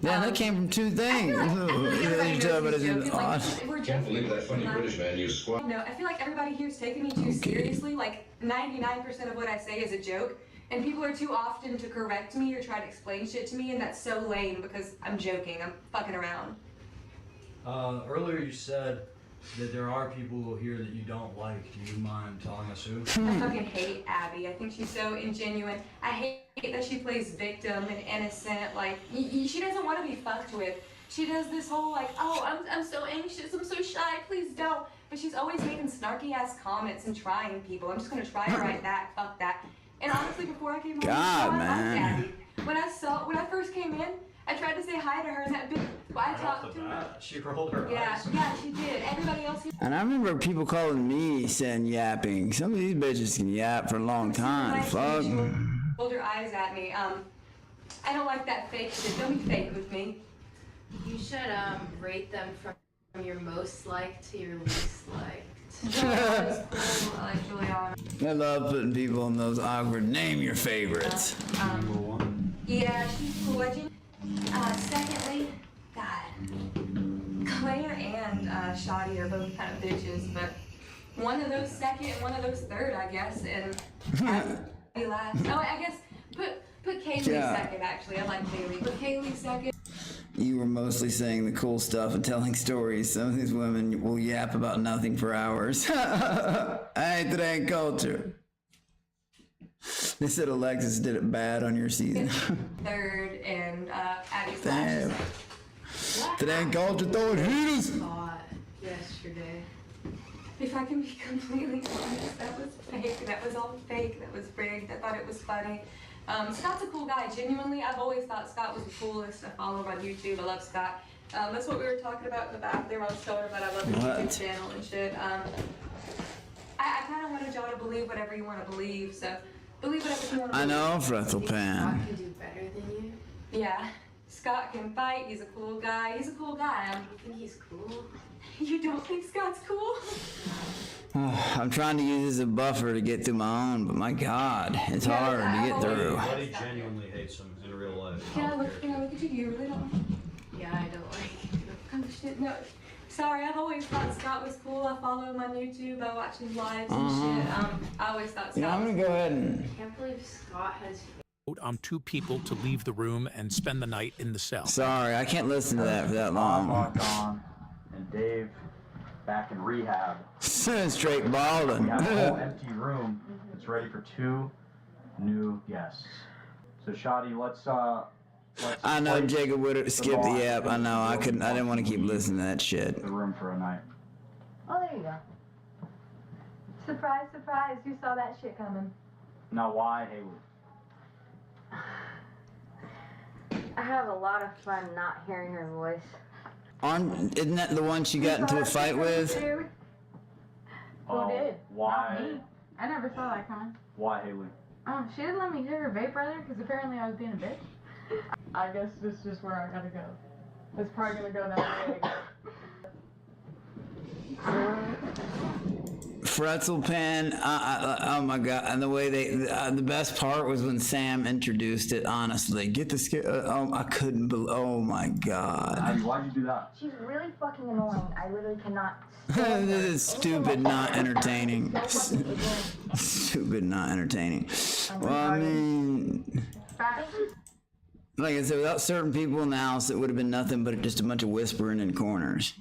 Yeah, that came from two things. Everybody knows he's joking. Odd. Like, we're Can't joking. believe that funny British man used squat. No, I feel like everybody here is taking me too seriously. Like 99% of what I say is a joke, and people are too often to correct me or try to explain shit to me, and that's so lame because I'm joking. I'm fucking around. Earlier you said that there are people here that you don't like. Do you mind telling us who? I fucking hate Abby. I think she's so ingenuine. I hate that she plays victim and innocent. Like, she doesn't want to be fucked with. She does this whole like, oh, I'm so anxious, I'm so shy, please don't. But she's always making snarky ass comments and trying people. I'm just gonna try her right back, fuck that. And honestly, before I came home, God, I man. liked Abby. When I first came in, I tried to say hi to her and that bitch. I talked to her. She rolled her Yeah, eyes. yeah, she did. Everybody else here. And I remember people calling me saying yapping. Some of these bitches can yap for a long time. Fuck. Rolled her eyes at me. I don't like that fake shit. Don't be fake with me. You should rate them from your most liked to your least liked. I like Juliana. I love putting people in those awkward name your favorites. Yeah, she's cool. Secondly, God, Claire and Shoddy are both kind of bitches, but one of those second and one of those third, I guess, and I'd be last. Oh, I guess put Kaylee second, actually. I like Kaylee. Put Kaylee second. You were mostly saying the cool stuff and telling stories. Some of these women will yap about nothing for hours. Hey, that ain't culture. They said Alexis did it bad on your season. Third and Abby's Damn. last. That ain't culture throwing heaters. Yesterday. If I can be completely honest, that was fake. That was all fake. That was rigged. I thought it was funny. Scott's a cool guy. Genuinely, I've always thought Scott was the coolest. I follow him on YouTube. I love Scott. That's what we were talking about in the bathroom. I was telling him that I love his YouTube channel and shit. I kind of wanted y'all to believe whatever you want to believe. So believe whatever you want to I believe. know, Fretzel Pan. Scott can do better than you. Yeah. Scott can fight. He's a cool guy. He's a cool guy. You think he's cool? You don't think Scott's cool? I'm trying to use this as a buffer to get through my own, but my God, it's hard to get through. Buddy genuinely hates him in real life. Can I look at you? You really don't? Yeah, I don't like you. Oh shit, no. Sorry, I've always thought Scott was cool. I follow him on YouTube. I watch his lives and shit. I always thought Scott You know, I'm was gonna go ahead and. I can't believe Scott has On 2 people to leave the room and spend the night in the cell. Sorry, I can't listen to that for that long. Gone, and Dave back in rehab. Straight balding. We have a whole empty room that's ready for 2 new guests. So Shoddy, let's I know Jacob would skip the app. I know. I didn't want to keep listening to that shit. The room for a night. Oh, there you go. Surprise, surprise. You saw that shit coming. Now why Hayward? I have a lot of fun not hearing her voice. Isn't that the one she got into a fight with? Who did? Why? Not me. I never saw that coming. Why Haley? She didn't let me hear her vape earlier because apparently I was being a bitch. I guess this is just where I gotta go. It's probably gonna go that way. Fretzel Pan, oh my God! And the way the best part was when Sam introduced it. Honestly, get the skit. I couldn't believe. Oh my God! Why'd you do that? She's really fucking annoying. I literally cannot. This is stupid, not entertaining. Stupid, not entertaining. Well, I mean, like I said, without certain people in the house, it would have been nothing but just a bunch of whispering in corners.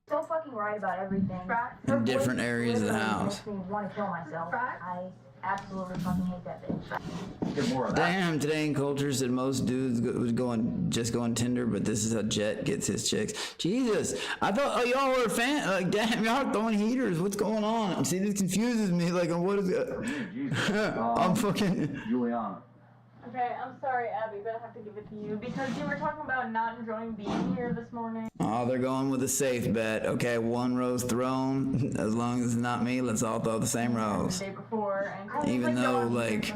So fucking right about everything. In different areas of the house. Makes me want to kill myself. I absolutely fucking hate that bitch. Get more of that. Damn, today in culture said most dudes would just go on Tinder, but this is how Jet gets his chicks. Jesus, I thought y'all were a fan. Like, damn, y'all are throwing heaters. What's going on? See, this confuses me. Like, what is it? I'm fucking. Juliana. Okay, I'm sorry, Abby, but I have to give it to you because you were talking about not enjoying being here this morning. Oh, they're going with a safe bet. Okay, 1 rose thrown. As long as it's not me, let's all throw the same rose. The day before, and Even though, like,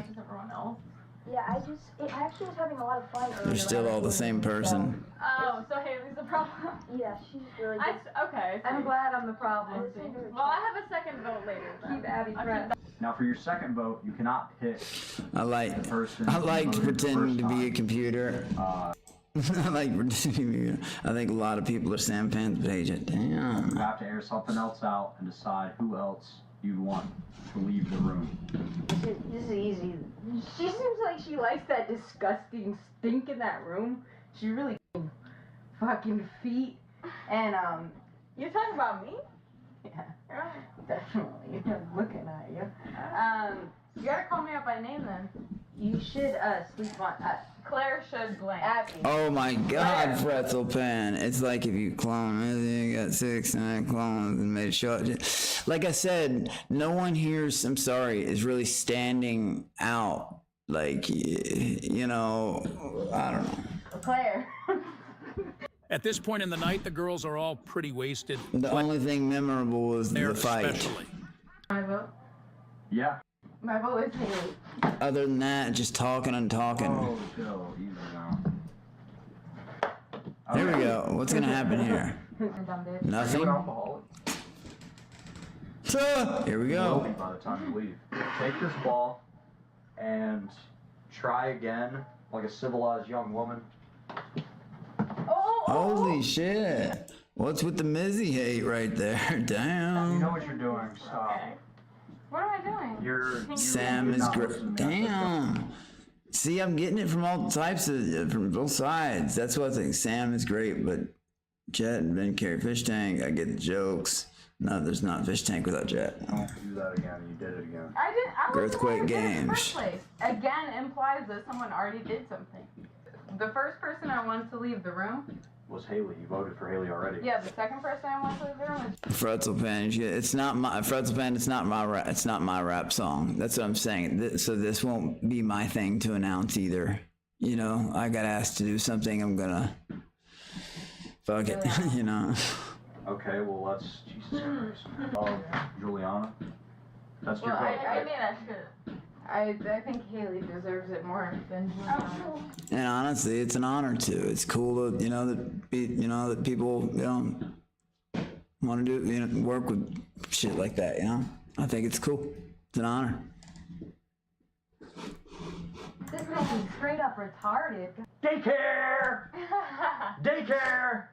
Yeah, I actually was having a lot of fun earlier. they're still all the same person. Oh, so Haley's the problem? Yeah, she's really good. Okay. I'm glad I'm the problem. Well, I have a second vote later. Keep Abby fresh. Now for your second vote, you cannot pick I like pretending to be a computer. I like pretending. I think a lot of people are Sam fans, but agent. Damn. You have to air something else out and decide who else you want to leave the room. This is easy. She seems like she likes that disgusting stink in that room. She really fucking feet. And You're talking about me? yeah, definitely. Looking at you. You gotta call me out by name then. You should sleep on Claire should blame Abby. Oh my God, Fretzel Pan. It's like if you clone it, you got 6 and I cloned and made it short. Like I said, no one here, I'm sorry, is really standing out. Like, you know, I don't know. Claire. At this point in the night, the girls are all pretty wasted. The only thing memorable was the fight. Especially. My vote. Yeah. My vote is Haley. Other than that, just talking and talking. Oh, go easy now. Here we go. What's gonna happen here? Nothing. Here we go. By the time you leave, take this ball and try again like a civilized young woman. Holy shit. What's with the Mizzy hate right there? Damn. You know what you're doing. Stop. What am I doing? Sam is great. Damn. See, I'm getting it from all types of, from both sides. That's what I think. Sam is great, but Jet and Ben carry fish tank. I get the jokes. No, there's not fish tank without Jet. Don't do that again. You did it again. I wasn't Earthquake the one who did it in the Games. first place. Again implies that someone already did something. The first person I wanted to leave the room. Was Haley. You voted for Haley already. Yeah, the second person I wanted to leave the room was. Pretzel Pan. It's not my Pretzel Pan. It's not my rap. It's not my rap song. That's what I'm saying. So this won't be my thing to announce either. You know, I got asked to do something. I'm gonna fuck it. You know. Okay. Well, let's. Jesus Christ. Juliana. That's your Well, vote. I mean, I should. I think Haley deserves it more than Juliana. And honestly, it's an honor to. It's cool to that people want to do work with shit like that. You know, I think it's cool. It's an honor. This makes me straight up retarded. Daycare. Daycare.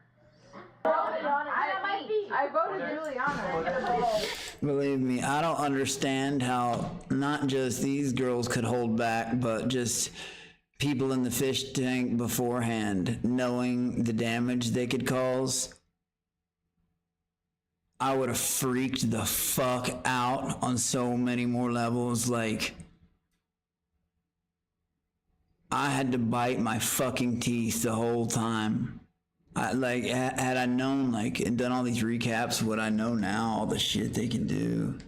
I voted Juliana. Believe me, I don't understand how not just these girls could hold back, but just people in the fish tank beforehand, knowing the damage they could cause. I would have freaked the fuck out on so many more levels. Like, I had to bite my fucking teeth the whole time. Had I known, and done all these recaps, what I know now, all the shit they can do.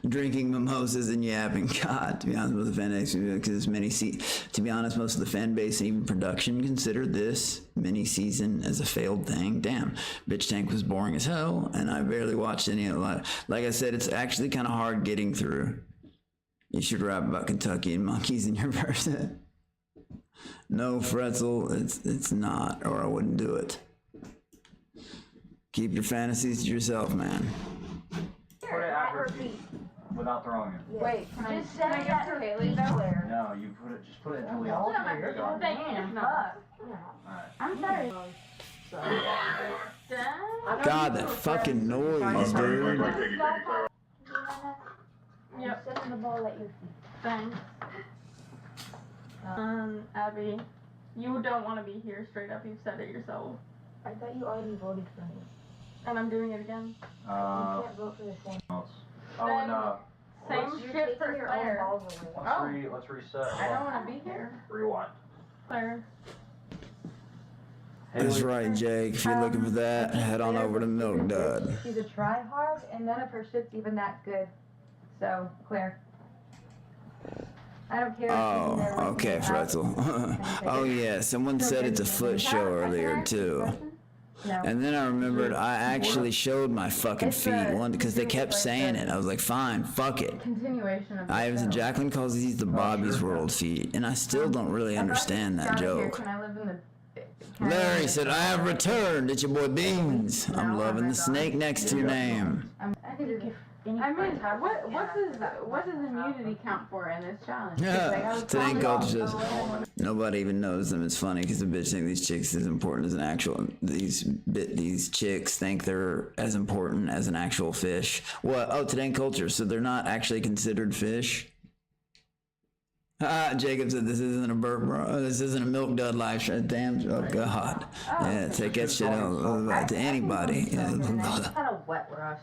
Drinking mimosas and yapping. God, to be honest, with the fan base, because to be honest, most of the fan base and even production consider this mini season as a failed thing. Damn, Bitch Tank was boring as hell, and I barely watched any of it. Like I said, it's actually kind of hard getting through. You should rap about Kentucky and monkeys in your person. No, Pretzel, it's not, or I wouldn't do it. Keep your fantasies to yourself, man. Put it at her feet. Without throwing it. Wait, can I get her Haley though? No, you just put it in Juliana. I'm sorry. God, that fucking noise, dude. Yep. Sending the ball at your feet. Thanks. Abby, you don't want to be here straight up. You've said it yourself. I thought you already voted for me. And I'm doing it again. You can't vote for the same. Same shit for Claire. Let's reset. I don't want to be here. Rewind. Claire. That's right, Jake. If you're looking for that, head on over to Milk Dud. She's a try-hard, and none of her shit's even that good. So, Claire. I don't care. Oh, okay, Pretzel. Oh yeah, someone said it's a foot show earlier too. And then I remembered I actually showed my fucking feet one because they kept saying it. I was like, fine, fuck it. Continuation of Jacqueline calls these the Bobby's World feet, and I still don't really understand that joke. Can I live in the Larry said, I have returned. It's your boy Beans. I'm loving the snake next to your name. I mean, what does immunity count for in this challenge? Today culture says nobody even knows them. It's funny because the bitch think these chicks is important as an actual. These chicks think they're as important as an actual fish. What? Oh, today culture. So they're not actually considered fish. Jacob said this isn't a burp, bro. This isn't a Milk Dud live show. Damn. Oh God. Yeah, take that shit out to anybody. Yeah. Kind of wet rush.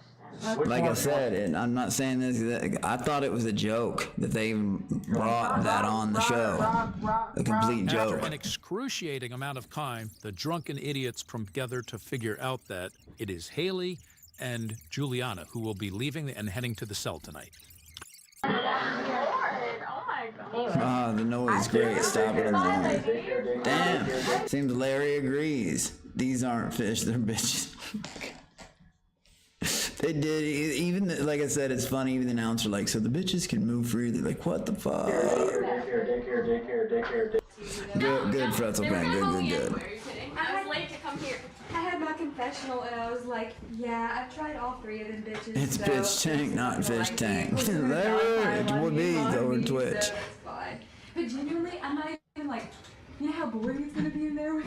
Like I said, and I'm not saying this, I thought it was a joke that they even brought that on the show. A complete joke. After an excruciating amount of time, the drunken idiots come together to figure out that it is Haley and Juliana who will be leaving and heading to the cell tonight. Oh my Oh, the noise is great. Stop it annoying. Damn. Seems Larry agrees. These aren't fish, they're bitches. They did, even, like I said, it's funny, even the announcer, like, so the bitches can move freely. Like, what the fuck? Good, Pretzel Pan. Good. I was late to come here. I had my confessional and I was like, yeah, I've tried all 3 of them bitches. It's so Bitch Tank, not Fish Tank. Larry, it would be over Twitch. So it's fine. But genuinely, I'm not even like, you know how boring it's gonna be in there with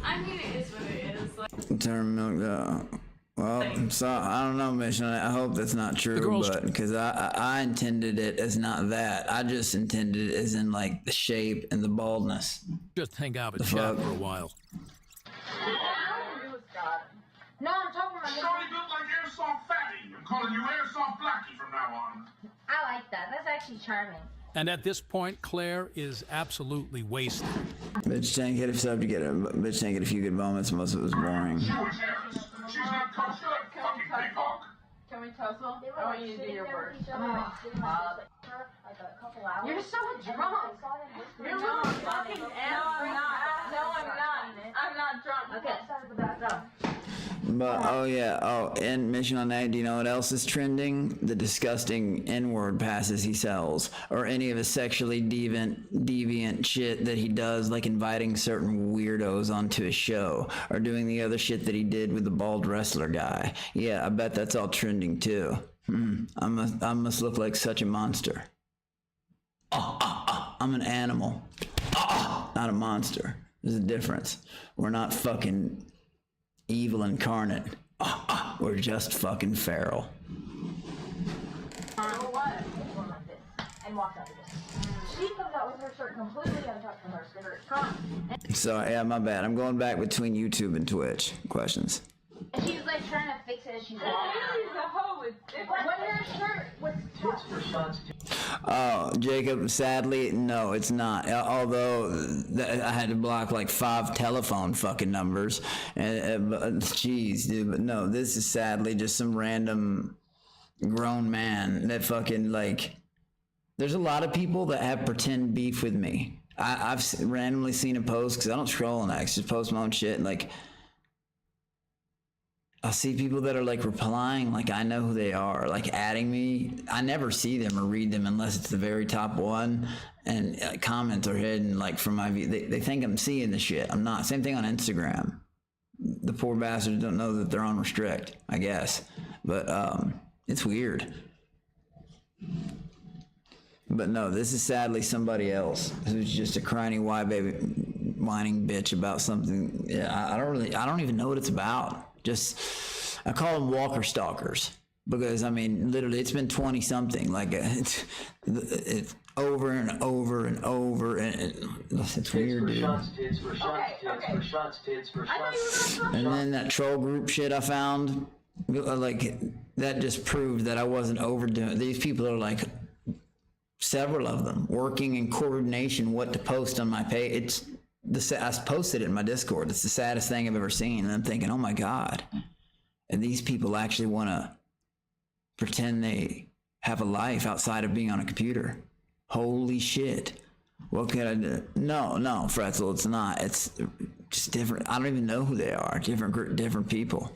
I mean, it is what it is. Like, Turn milk down. Well, so I don't know, Mission. I hope that's not true, but because I intended it as not that. I just intended it as in like the shape and the baldness. Just hang out and chat for a while. No, I'm talking about. Shorty built like Airsoft Fatty. I'm calling you Airsoft Blackie from now on. I like that. That's actually charming. And at this point, Claire is absolutely wasted. Bitch Tank hit a subject. Bitch Tank had a few good moments. Most of it was boring. She's not coached up, fucking big hawk. can we tussle? I want you to do your work. You're so drunk. You're really fucking drunk. No, I'm not. I'm not drunk. Okay. But and Mission on that, do you know what else is trending? The disgusting N-word passes he sells, or any of his sexually deviant shit that he does, like inviting certain weirdos onto his show, or doing the other shit that he did with the bald wrestler guy. Yeah, I bet that's all trending too. I must look like such a monster. I'm an animal. Not a monster. There's a difference. We're not fucking evil incarnate. We're just fucking feral. And walked out of this. She comes out with her shirt completely untucked from her skirt. So yeah, my bad. I'm going back between YouTube and Twitch. Questions? And she's like trying to fix it. She's like, she's a hoe with when her shirt was tucked. Oh, Jacob, sadly, no, it's not. Although I had to block like 5 telephone fucking numbers. Jeez, dude, but no, this is sadly just some random grown man that fucking like. There's a lot of people that have pretend beef with me. I've randomly seen a post because I don't scroll on X, just post my own shit. And like, I'll see people that are like replying, like I know who they are, like adding me. I never see them or read them unless it's the very top one, and comments are hidden. Like from my view, they think I'm seeing the shit. I'm not. Same thing on Instagram. The poor bastards don't know that they're on restrict, I guess, but it's weird. But no, this is sadly somebody else who's just a whining bitch about something. Yeah, I don't even know what it's about. Just, I call them walker stalkers because I mean, literally, it's been 20 something. Like it's over and over and over, and it's weird, dude. And then that troll group shit I found, like that just proved that I wasn't overdoing. These people are like. Several of them working in coordination what to post on my page. I posted it in my Discord. It's the saddest thing I've ever seen. And I'm thinking, oh my God. And these people actually want to pretend they have a life outside of being on a computer. Holy shit. What can I do? No, Fretzel, it's not. It's just different. I don't even know who they are. Different people.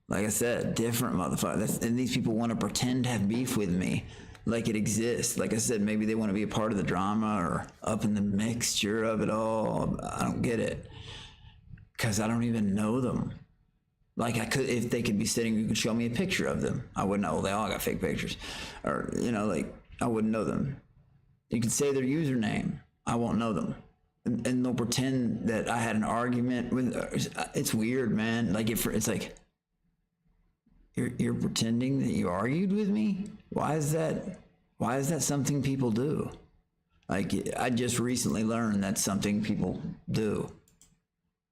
Like I said, different motherfuckers. And these people want to pretend to have beef with me. Like it exists. Like I said, maybe they want to be a part of the drama or up in the mixture of it all. I don't get it. Because I don't even know them. Like I could, if they could be sitting, you could show me a picture of them. I wouldn't know. They all got fake pictures. Or, like, I wouldn't know them. You could say their username. I won't know them. And they'll pretend that I had an argument with, it's weird, man. Like it's like, you're pretending that you argued with me? Why is that something people do? Like, I just recently learned that's something people do.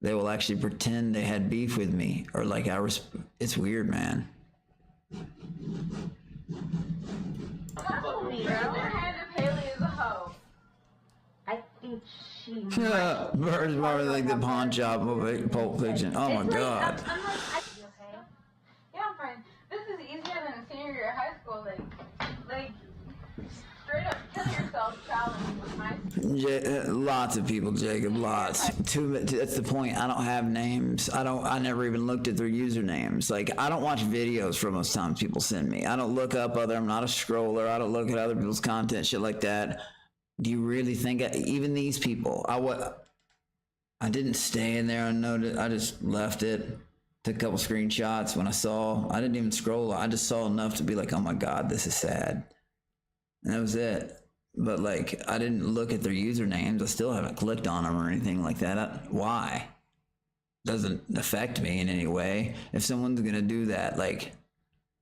They will actually pretend they had beef with me, or like it's weird, man. I think she. Bird's more like the pawn shop of Pulp Fiction. Oh my God. Yeah, I'm fine. This is easier than senior year of high school. Like straight up kill yourself challenge. Lots of people, Jacob, lots. That's the point. I don't have names. I never even looked at their usernames. Like, I don't watch videos for most times people send me. I don't look up I'm not a scroller. I don't look at other people's content, shit like that. Do you really think, even these people, I didn't stay in there unnoticed. I just left it. Took a couple screenshots when I didn't even scroll. I just saw enough to be like, oh my God, this is sad. And that was it. But like, I didn't look at their usernames. I still haven't clicked on them or anything like that. Why? Doesn't affect me in any way. If someone's gonna do that, like,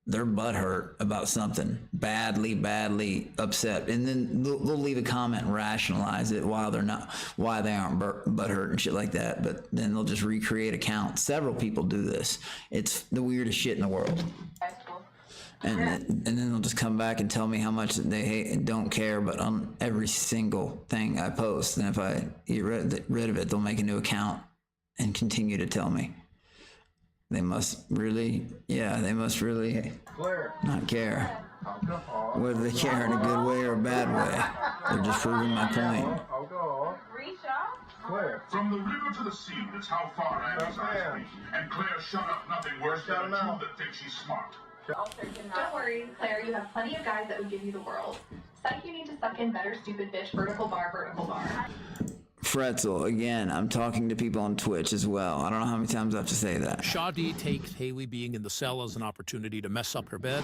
they're butthurt about something, badly upset, and then they'll leave a comment and rationalize it why they aren't butthurt and shit like that. But then they'll just recreate accounts. Several people do this. It's the weirdest shit in the world. And then they'll just come back and tell me how much they hate and don't care, but on every single thing I post. And if I get rid of it, they'll make a new account and continue to tell me. They must really not care. Whether they care in a good way or a bad way. They're just proving my point. From the river to the sea, that's how far Abby's eyes reach. And Claire shut up nothing worse than a Jew that thinks she's smart. Don't worry, Claire, you have plenty of guys that would give you the world. Suck, you need to suck in better, stupid fish, vertical bar. Fretzel, again, I'm talking to people on Twitch as well. I don't know how many times I have to say that. Shadi takes Haley being in the cell as an opportunity to mess up her bed.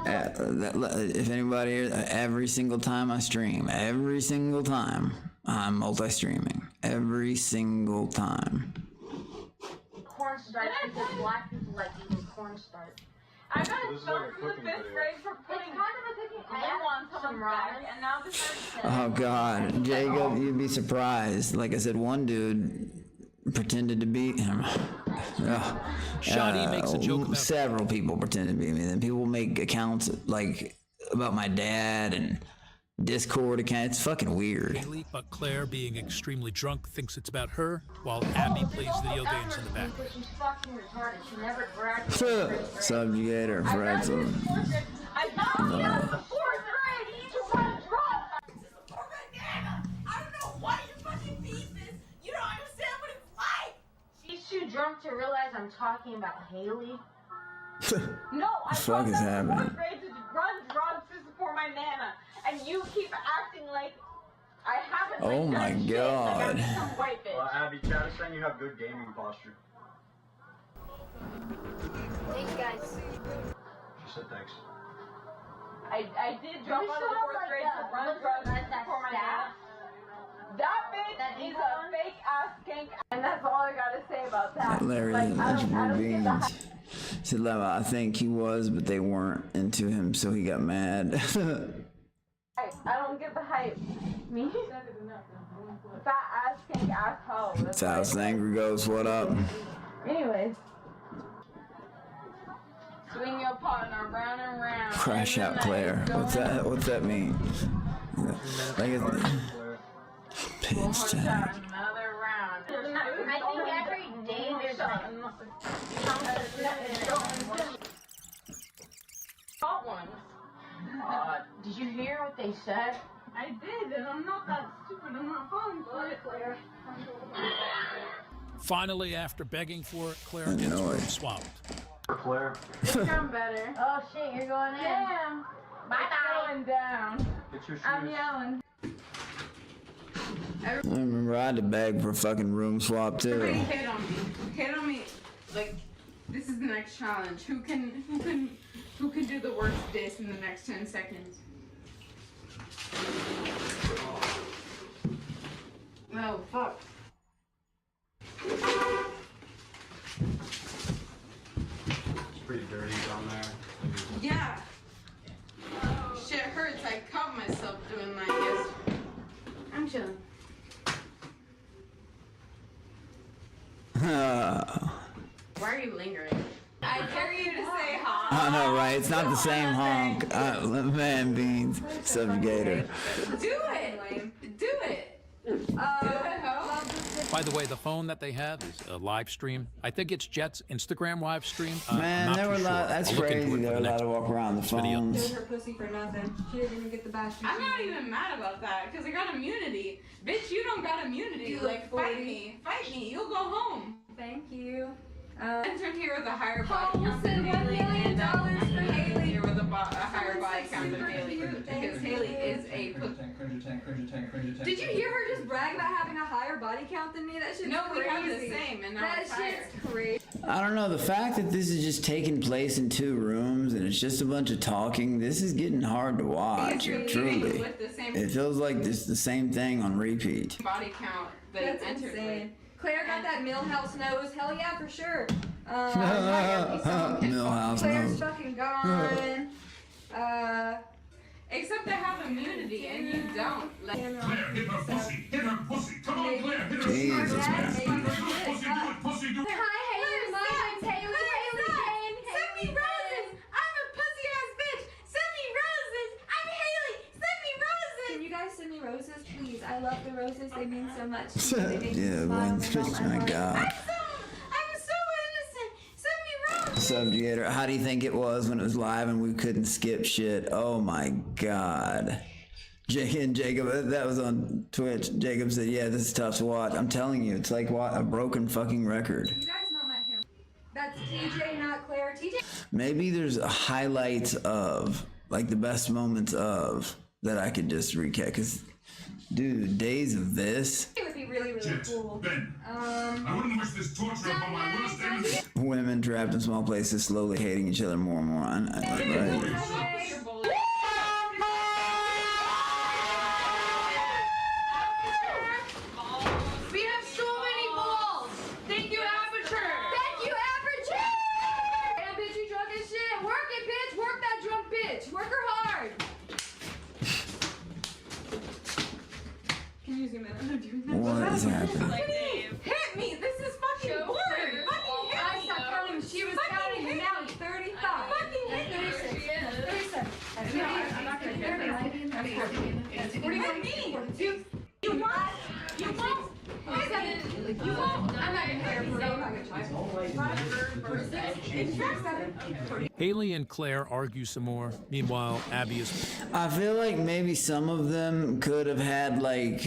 If anybody, every single time I stream, every single time, I'm multi-streaming. Every single time. Cornstarch because black people like eating cornstarch. I got in trouble from the 5th grade for putting lemon on some ramen, and now this is Oh God, Jacob, you'd be surprised. Like I said, one dude pretended to beat him. Shadi makes a joke about several people pretend to beat me. Then people make accounts like about my dad and Discord account. It's fucking weird. But Claire, being extremely drunk, thinks it's about her, while Abby plays video games in the back. She's fucking retarded. She never grabbed Subjugator, Fretzel. I got you in the 4th grade. You need to run drunk. I don't know why you're fucking pieces. You don't understand what it's like. She's too drunk to realize I'm talking about Haley. No, I fuck is happening? 4th grade to run drugs to support my nana, and you keep acting like I haven't. Oh my God. Like I'm some white bitch. Well, Abby, Chad is saying you have good gaming posture. Thanks, guys. She said thanks. I did drop out of the 4th grade to run drugs to support my nana. That bitch is a fake ass skank, and that's all I gotta say about that. Larry, like, vegetable beans. Said, I think he was, but they weren't into him, so he got mad. I don't get the hype. Me? Fat ass skank asshole. That's how Sangre goes. What up? Anyways. Swing your partner round and round. Crash out, Claire. What's that mean? Like pinch time. Another round. I think every day there's Got one. Did you hear what they said? I did, and I'm not that stupid. I'm not falling for it, Claire. Finally, after begging for it, Claire gets room swapped. Claire. It's going better. Oh shit, you're going in. Yeah. Bye-bye. Going down. Get your shoes. I'm yelling. I remember I had to beg for a fucking room swap too. Everybody hit on me. Hit on me. Like, this is the next challenge. Who can do the worst diss in the next 10 seconds? Oh, fuck. It's pretty dirty down there. Yeah. Shit hurts. I cut myself doing that yesterday. I'm chilling. Why are you lingering? I dare you to say honk. I know, right? It's not the same honk. Man, beans, subjugator. Do it. Do it. Do it, ho. By the way, the phone that they have is a live stream. I think it's Jet's Instagram live stream. Man, there were a lot. That's crazy. There were a lot of walk around the phones. Gave her pussy for nothing. She didn't even get the bash. I'm not even mad about that because I got immunity. Bitch, you don't got immunity. You like, look fight 40. me. Fight me. You'll go home. Thank you. Entered here with a higher body count said than $1 Haley. million And for Haley. here with a higher body count than super Haley. cute. Because Thank Haley you. is a Did you hear her just brag about having a higher body count than me? That shit's No, crazy. we have the same, and now that it's higher. shit's crazy. I don't know, the fact that this is just taking place in 2 rooms and it's just a bunch of talking, this is getting hard to watch, truly. With the same It feels like this the same thing on repeat. body count that That's you entered insane. with. Claire got that Millhouse nose. Hell yeah, for sure. Millhouse Claire's nose. fucking gone. Except I have immunity and you don't. Like, Claire, hit her pussy. Hit her pussy. Come on, Claire. Hit her Jesus, man. pussy. Do it, pussy. Do it. Hi, Haley. Mom, it's Haley. Haley Jane. Send me roses. I'm a pussy ass bitch. Send me roses. I'm Haley. Send me roses. Can you guys send me roses, please? I love the roses. They mean so much. They make me Yeah, smile. one They fish, melt my my heart. God. I'm so innocent. Send me roses. Subjugator, how do you think it was when it was live and we couldn't skip shit? Oh my God. Jacob, that was on Twitch. Jacob said, yeah, this is tough to watch. I'm telling you, it's like a broken fucking record. You guys know my hair. That's TJ, not Claire. TJ. Maybe there's highlights of, like the best moments of, that I could just recap. Because, dude, days of this. It would be really, really cool. Ben, I wouldn't wish this torture upon my worst enemy. Women trapped in small places, slowly hating each other more and more. Right? We have so many balls. Thank you, Aperture. Thank you, Aperture. Damn, bitch, you drunk as shit. Work it, bitch. Work that drunk bitch. Work her hard. Can you zoom in? I'm not doing that. What is happening? Hit me. This is fucking boring. Fucking hit me. I stopped counting. She was counting, and now it's 35. Fucking hit me. 37. I'm not gonna hit her. I'm 14. 41. You won't. You won't. You won't. I'm not gonna hit her. I'm not gonna try. Haley and Claire argue some more. Meanwhile, Abby is... I feel like maybe some of them could have had, like,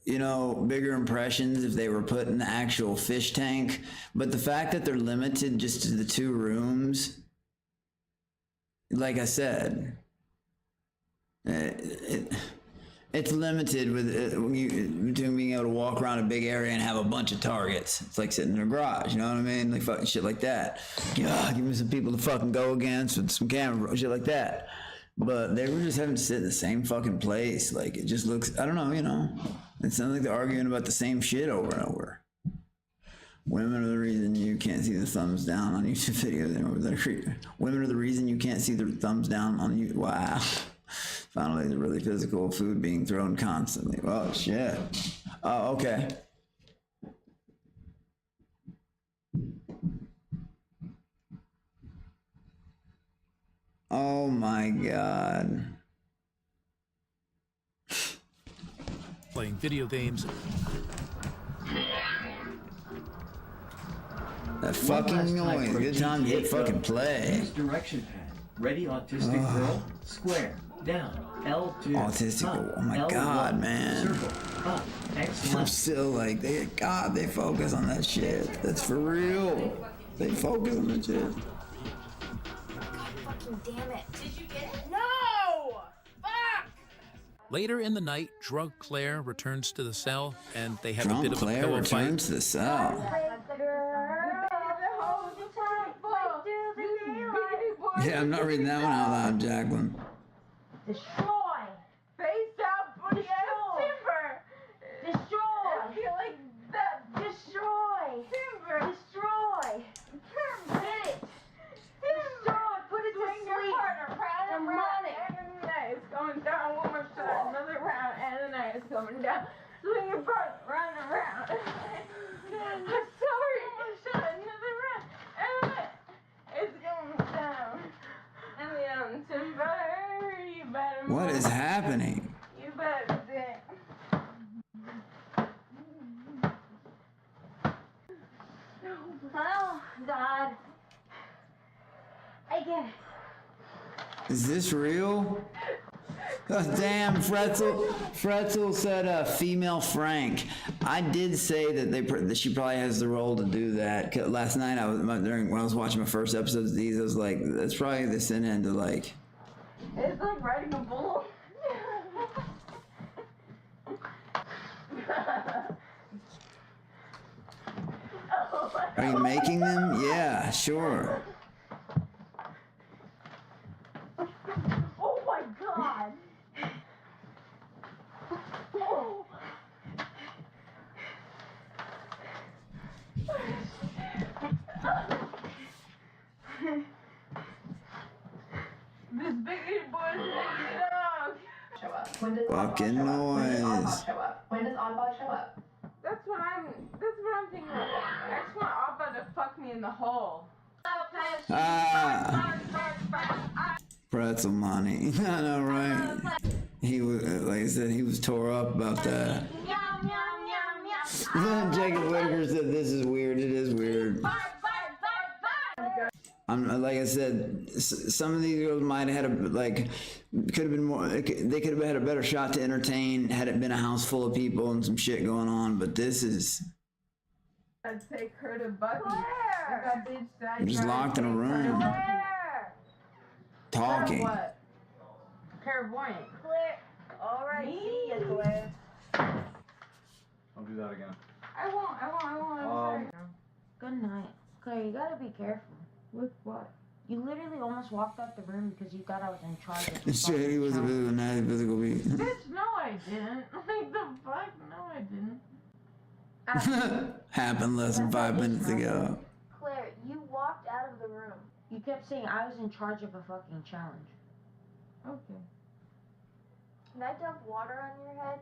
you know, bigger impressions if they were put in the actual fish tank. But the fact that they're limited just to the 2 rooms, like I said, it's limited with between being able to walk around a big area and have a bunch of targets. It's like sitting in a garage, you know what I mean? Like fucking shit like that. Yeah, give me some people to fucking go against with some camera, shit like that. But they were just having to sit in the same fucking place. Like it just looks, I don't know, you know. It sounds like they're arguing about the same shit over and over. Women are the reason you can't see the thumbs down on YouTube videos. Women are the reason you can't see the thumbs down on you. Wow. Finally, the really physical food being thrown constantly. Oh, shit. Oh, okay. Oh, my God. playing video games. That fucking noise. Good time to hit fucking play. Use direction pad. Ready, autistic girl. Square. Down. L2. Autistic. Up. Oh my L1, God, man. Circle. Up. X I'm left. still like, they focus on that shit. That's for real. They focus on that shit. Fucking damn it. Did you get it? No! Fuck! Later in the night, drunk Claire returns to the cell, and they have a Drunk bit of a Claire pillow returns fight. to the cell. Yeah, I'm not reading that one out loud, Jacqueline. Destroy! Face up for the timber! Destroy! I feel like that. Destroy! Timber! Destroy! Hit it! Destroy! Put it to sleep! I'm running! And the night is going down one more shot, another round, and the night is coming down. Swing your partner, run around. I'm sorry! Shot another round, and the night is going down. And the timber, you better move. What is happening? You better dance. God. I get it. Is this real? Oh, damn, Fretzel said female Frank. I did say that she probably has the role to do that. 'Cause last night when I was watching my first episode of these, I was like, that's probably the sin end to like. It's like riding a bull. Are you making them? Yeah, sure. Oh my God. Oh. This big boy is making it up. Show up. When does Fucking noise. show up? When does Oddball show up? That's what I'm thinking of. I just want Abba to fuck me in the hole. Pretzel money. I know, right? He was, like I said, he was tore up about that. Jacob Whitaker said, "This is weird. It is weird." Like I said, some of these girls might have had could have been more. They could have had a better shot to entertain had it been a house full of people and some shit going on. But this is. I'd take her to Bucky. That bitch died. Just locked in a room. Talking. What? Clairvoyant. Claire. All right. See ya, Claire. Don't do that again. I won't. Good night. Claire, you gotta be careful. With what? You literally almost walked out the room because you thought I was in charge of the Shit, he was a bit of a nasty physical beat. Bitch, no I didn't. Like the fuck? No I didn't. Happened less than 5 minutes ago. Claire, you walked out of the room. You kept saying I was in charge of a fucking challenge. Okay. Can I dump water on your head?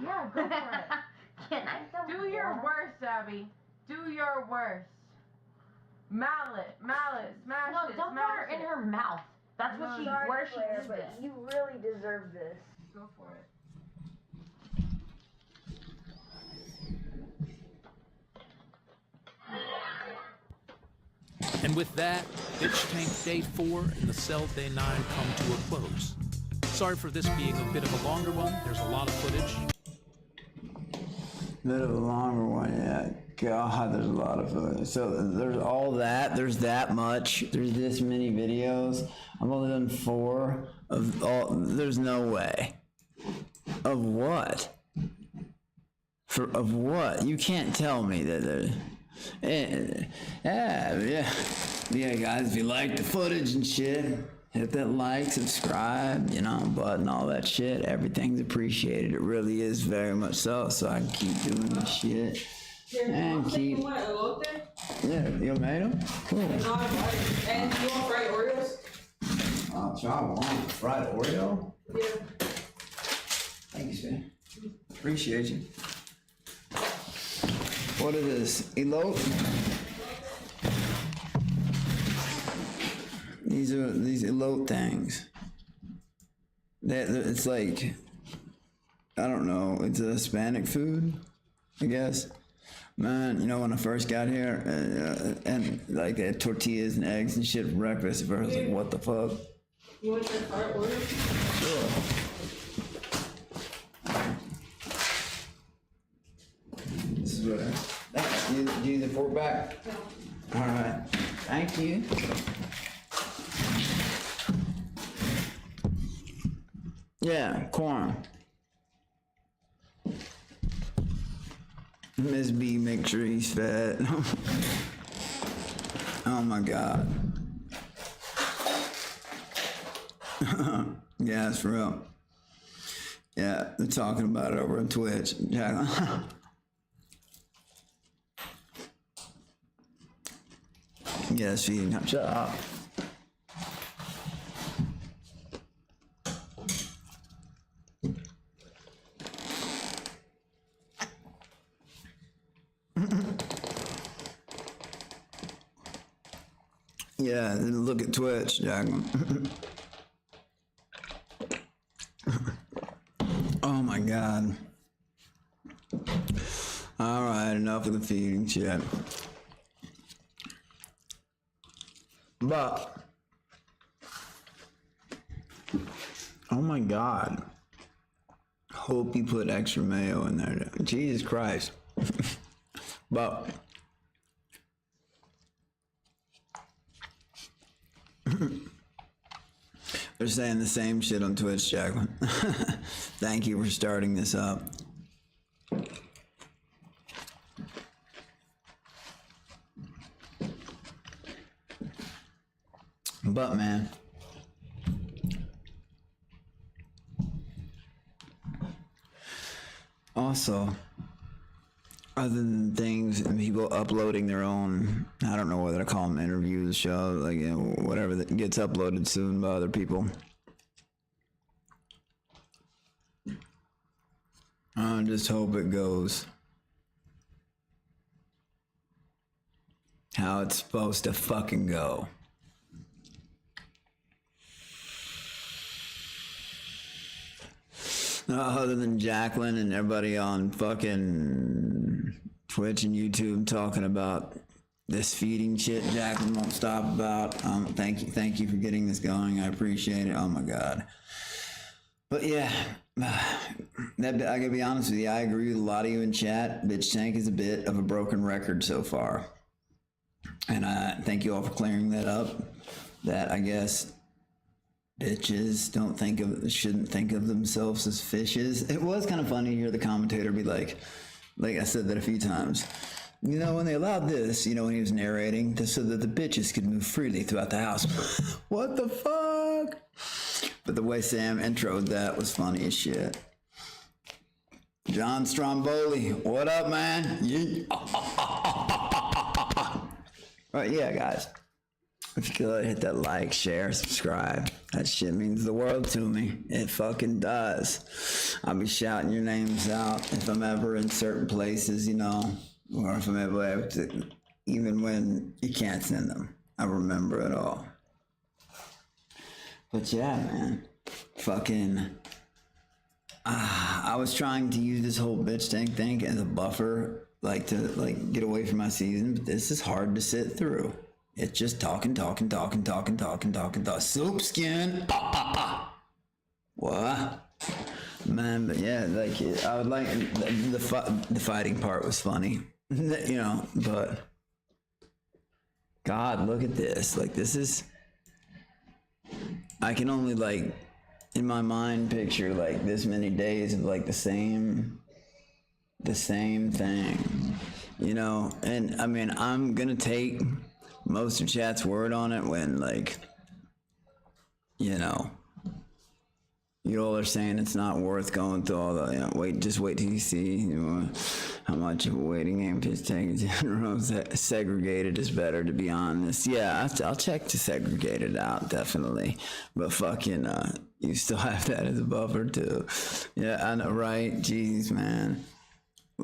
Yeah, go for it. Can I dump Do your water? worst, Abby. Do your worst. Mallet, smash No, it, dump smash water in her mouth. That's what she, Sorry, where Claire, she but did this. you really deserve this. Go for it. And with that, Bitch Tank Day 4 and the Cell Day 9 come to a close. Sorry for this being a bit of a longer one. There's a lot of footage. Bit of a longer one, yeah. God, there's a lot of footage. So there's all that. There's that much. There's this many videos. I've only done 4 of all. There's no way. Of what? Of what? You can't tell me that there's. Yeah, guys, if you like the footage and shit, hit that like, subscribe, button, all that shit. Everything's appreciated. It really is very much so. So I can keep doing this shit. And keep. Yeah, you made them? Cool. And you want fried Oreos? Oh, try one. Fried Oreo? Yeah. Thank you, sir. Appreciate you. What is this? Elote? These are these elote things. It's like, I don't know, it's a Hispanic food, I guess. Man, when I first got here, and like they had tortillas and eggs and shit for breakfast, I was like, what the fuck? You want your fried Oreos? Sure. This is what do you need the fork back? No. Alright. Thank you. Yeah, corn. Miss B, make sure he's fat. Oh my god. Yeah, it's for real. Yeah, they're talking about it over on Twitch. Yes, feeding him. Shut up. Yeah, look at Twitch, Jacqueline. Oh my god. Alright, enough of the feeding shit. But, oh my God. Hope you put extra mayo in there. Jesus Christ. But, they're saying the same shit on Twitch, Jacqueline. Thank you for starting this up. But man, also, other than things and people uploading their own, I don't know whether to call them interviews, shows, like, you know, whatever that gets uploaded soon by other people. I just hope it goes how it's supposed to fucking go. Other than Jacqueline and everybody on fucking Twitch and YouTube talking about this feeding shit Jacqueline won't stop about. Thank you for getting this going. I appreciate it. Oh my God. But yeah, I gotta be honest with you. I agree with a lot of you in chat. Bitch Tank is a bit of a broken record so far. And I thank you all for clearing that up. That, I guess, bitches shouldn't think of themselves as fishes. It was kind of funny to hear the commentator be like I said that a few times. You know, when they allowed this, you know, when he was narrating, so that the bitches could move freely throughout the house. What the fuck? But the way Sam introed that was funny as shit. John Stromboli, what up, man? Yeah. Right, yeah, guys. If you could hit that like, share, subscribe. That shit means the world to me. It fucking does. I'll be shouting your names out if I'm ever in certain places, you know, or if I'm ever to, even when you can't send them. I remember it all. But yeah, man. Fucking. I was trying to use this whole bitch tank thing as a buffer, to get away from my season, but this is hard to sit through. It's just talking. Soup skin. What? Man, but yeah, I would like the fighting part was funny, you know. But God, look at this. This is. I can only in my mind picture this many days of the same thing, you know. And I mean, I'm gonna take most of chat's word on it when you know, you all are saying it's not worth going through all the, you know, just wait till you see, you know, how much of a waiting game pitch tank in general segregated is better, to be honest. Yeah, I'll check to segregate it out, definitely. But fucking, you still have that as a buffer too. Yeah, I know, right? Jeez, man.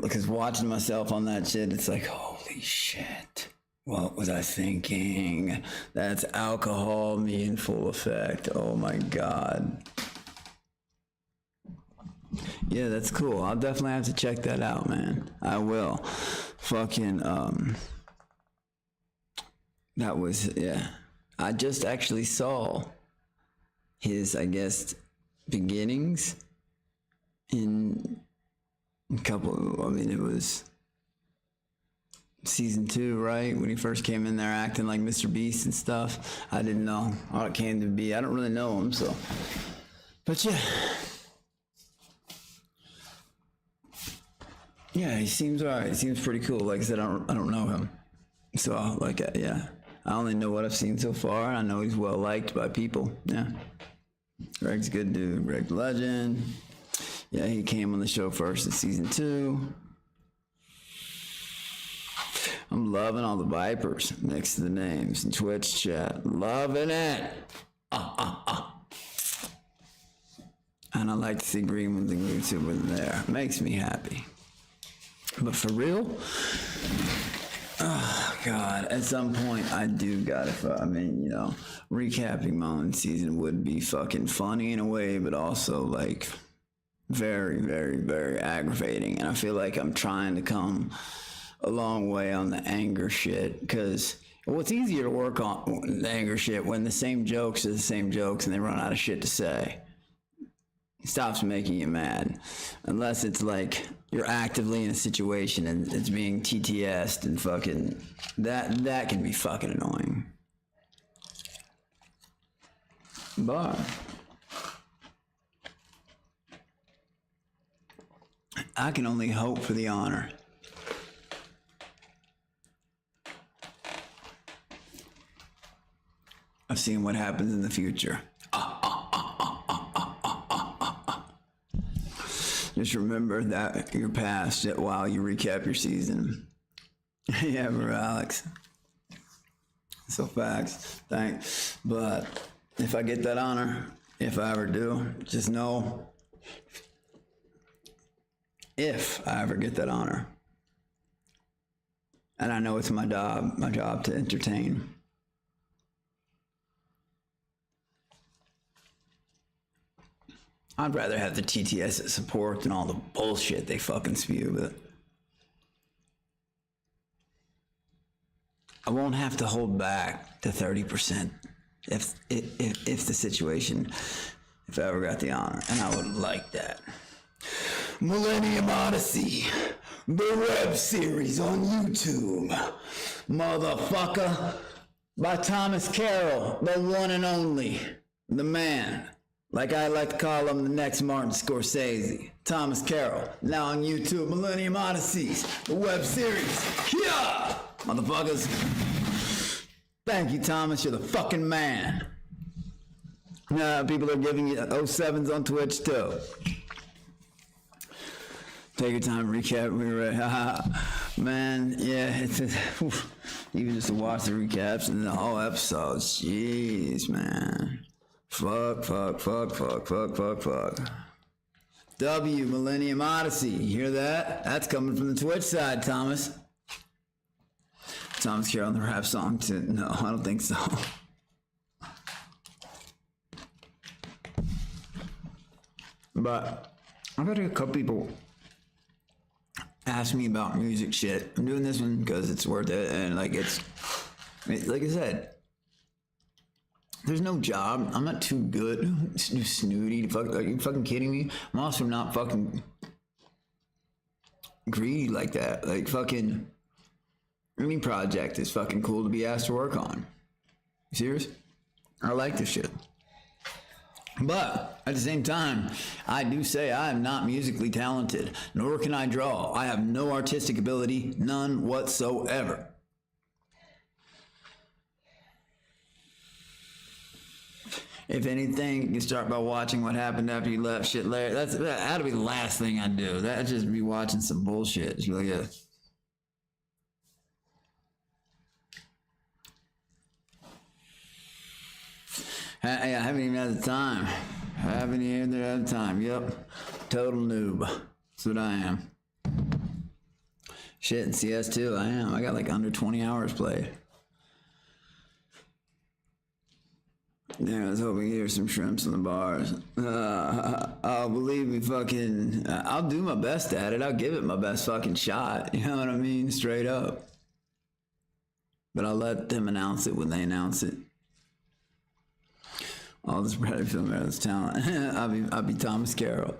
Because watching myself on that shit, it's like, holy shit. What was I thinking? That's alcohol, me in full effect. Oh my God. Yeah, that's cool. I'll definitely have to check that out, man. I will. Fucking, that was, yeah. I just actually saw his, I guess, beginnings in a couple, I mean, it was season 2, right? When he first came in there acting like Mr. Beast and stuff. I didn't know how it came to be. I don't really know him, so. But yeah. Yeah, he seems alright. He seems pretty cool. Like I said, I don't know him. So, yeah. I only know what I've seen so far. I know he's well liked by people. Yeah. Greg's a good dude. Greg the Legend. Yeah, he came on the show first in season 2. I'm loving all the Vipers next to the names in Twitch chat. Loving it. And I like to see green ones and YouTube in there. Makes me happy. But for real, oh God, at some point I do gotta, I mean, you know, recapping my own season would be fucking funny in a way, but also very, very, very aggravating. And I feel like I'm trying to come a long way on the anger shit, because Well, it's easier to work on the anger shit when the same jokes are the same jokes and they run out of shit to say. It stops making you mad. Unless it's like you're actively in a situation and it's being TTS'd and fucking... That can be fucking annoying. But... I can only hope for the honor. Of seeing what happens in the future. Just remember that you're past it while you recap your season. Yeah, bro, Alex. So facts. Thanks. But if I get that honor, if I ever do, just know, if I ever get that honor, and I know it's my job to entertain. I'd rather have the TTS support than all the bullshit they fucking spew, but I won't have to hold back to 30% if the situation, if I ever got the honor, and I would like that. Millennium Odyssey, the web series on YouTube, motherfucker, by Thomas Carroll, the one and only, the man. Like I like to call him the next Martin Scorsese. Thomas Carroll, now on YouTube, Millennium Odysseys, the web series. Yeah! Motherfuckers. Thank you, Thomas, you're the fucking man. People are giving you 07s on Twitch too. Take your time, recap, man, yeah, it's even just to watch the recaps and the whole episodes. Jeez, man. Fuck. W, Millennium Odyssey. You hear that? That's coming from the Twitch side, Thomas. Thomas Carroll on the rap song too. No, I don't think so. But I've had a couple people ask me about music shit. I'm doing this one because it's worth it, and like I said, there's no job. I'm not too good, too snooty to fuck. Are you fucking kidding me? I'm also not fucking greedy like that. Like fucking any project is fucking cool to be asked to work on. You serious? I like this shit. But at the same time, I do say I am not musically talented, nor can I draw. I have no artistic ability, none whatsoever. If anything, you can start by watching what happened after you left shit later. That'll be the last thing I do. That'd just be watching some bullshit. Just be like, yeah. I haven't even had the time. Yep. Total noob. That's what I am. Shit, in CS too, I am. I got like under 20 hours played. Yeah, I was hoping to hear some shrimps in the bars. Oh, believe me, fucking, I'll do my best at it. I'll give it my best fucking shot. You know what I mean? Straight up. But I'll let them announce it when they announce it. All this Bradley film has talent. I'll be Thomas Carroll.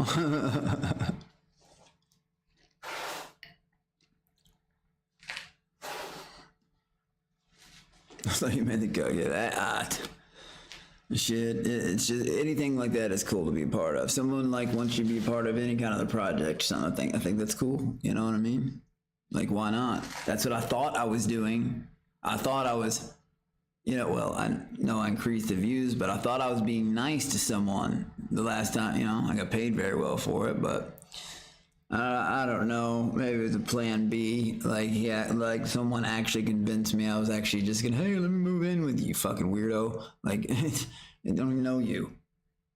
So you made the go get that. Shit, it's just anything like that is cool to be a part of. Someone like wants you to be a part of any kind of the project or something. I think that's cool. You know what I mean? Like, why not? That's what I thought I was doing. I thought I was, I know I increased the views, but I thought I was being nice to someone the last time, I got paid very well for it, but I don't know. Maybe it was a plan B. Like someone actually convinced me I was actually just gonna, hey, let me move in with you, fucking weirdo. Like, I don't even know you.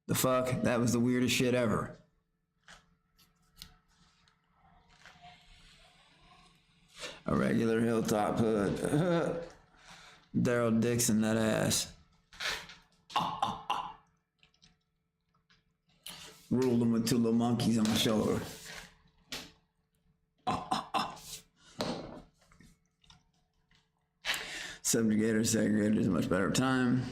The fuck? That was the weirdest shit ever. A regular hilltop hood. Daryl Dixon, that ass. Ruled him with two little monkeys on my shoulder. Subjugator, segregator is a much better time.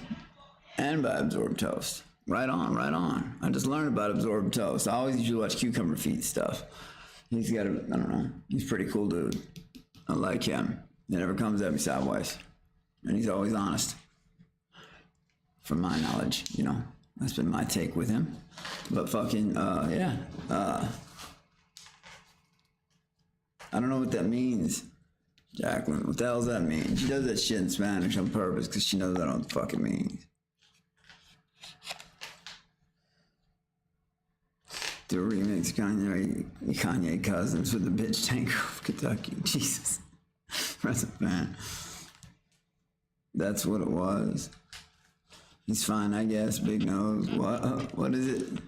And by absorbed toast. Right on, right on. I just learned about absorbed toast. I always usually watch Cucumber Feet stuff. He's got a, I don't know, he's a pretty cool dude. I like him. He never comes at me sideways. And he's always honest. From my knowledge, you know. That's been my take with him. But fucking, yeah. I don't know what that means. Jacqueline, what the hell does that mean? She does that shit in Spanish on purpose because she knows I don't know what the fuck it means. The remix Kanye Cousins with the bitch tanker of Kentucky. Jesus. That's a fan. That's what it was. He's fine, I guess. Big nose. What is it?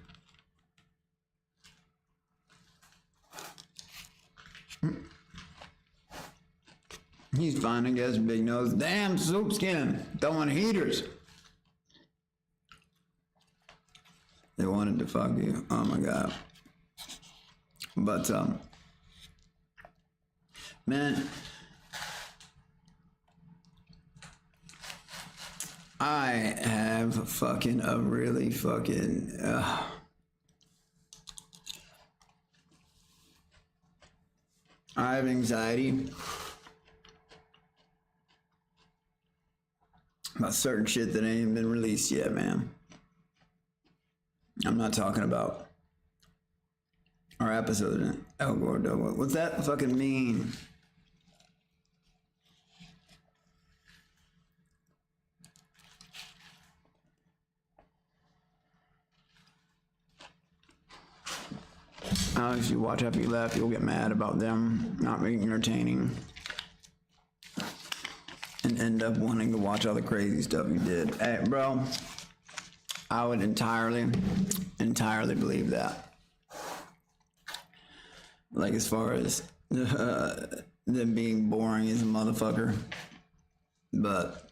He's fine, I guess. Big nose. Damn, soup skin. Throwing heaters. They wanted to fuck you. Oh my god. But man, I have fucking a really fucking I have anxiety about certain shit that ain't even been released yet, man. I'm not talking about our episode. El Gordo. What's that fucking mean? If you watch after you left, you'll get mad about them not being entertaining and end up wanting to watch all the crazy stuff you did. Hey, bro, I would entirely believe that. Like, as far as them being boring as a motherfucker. But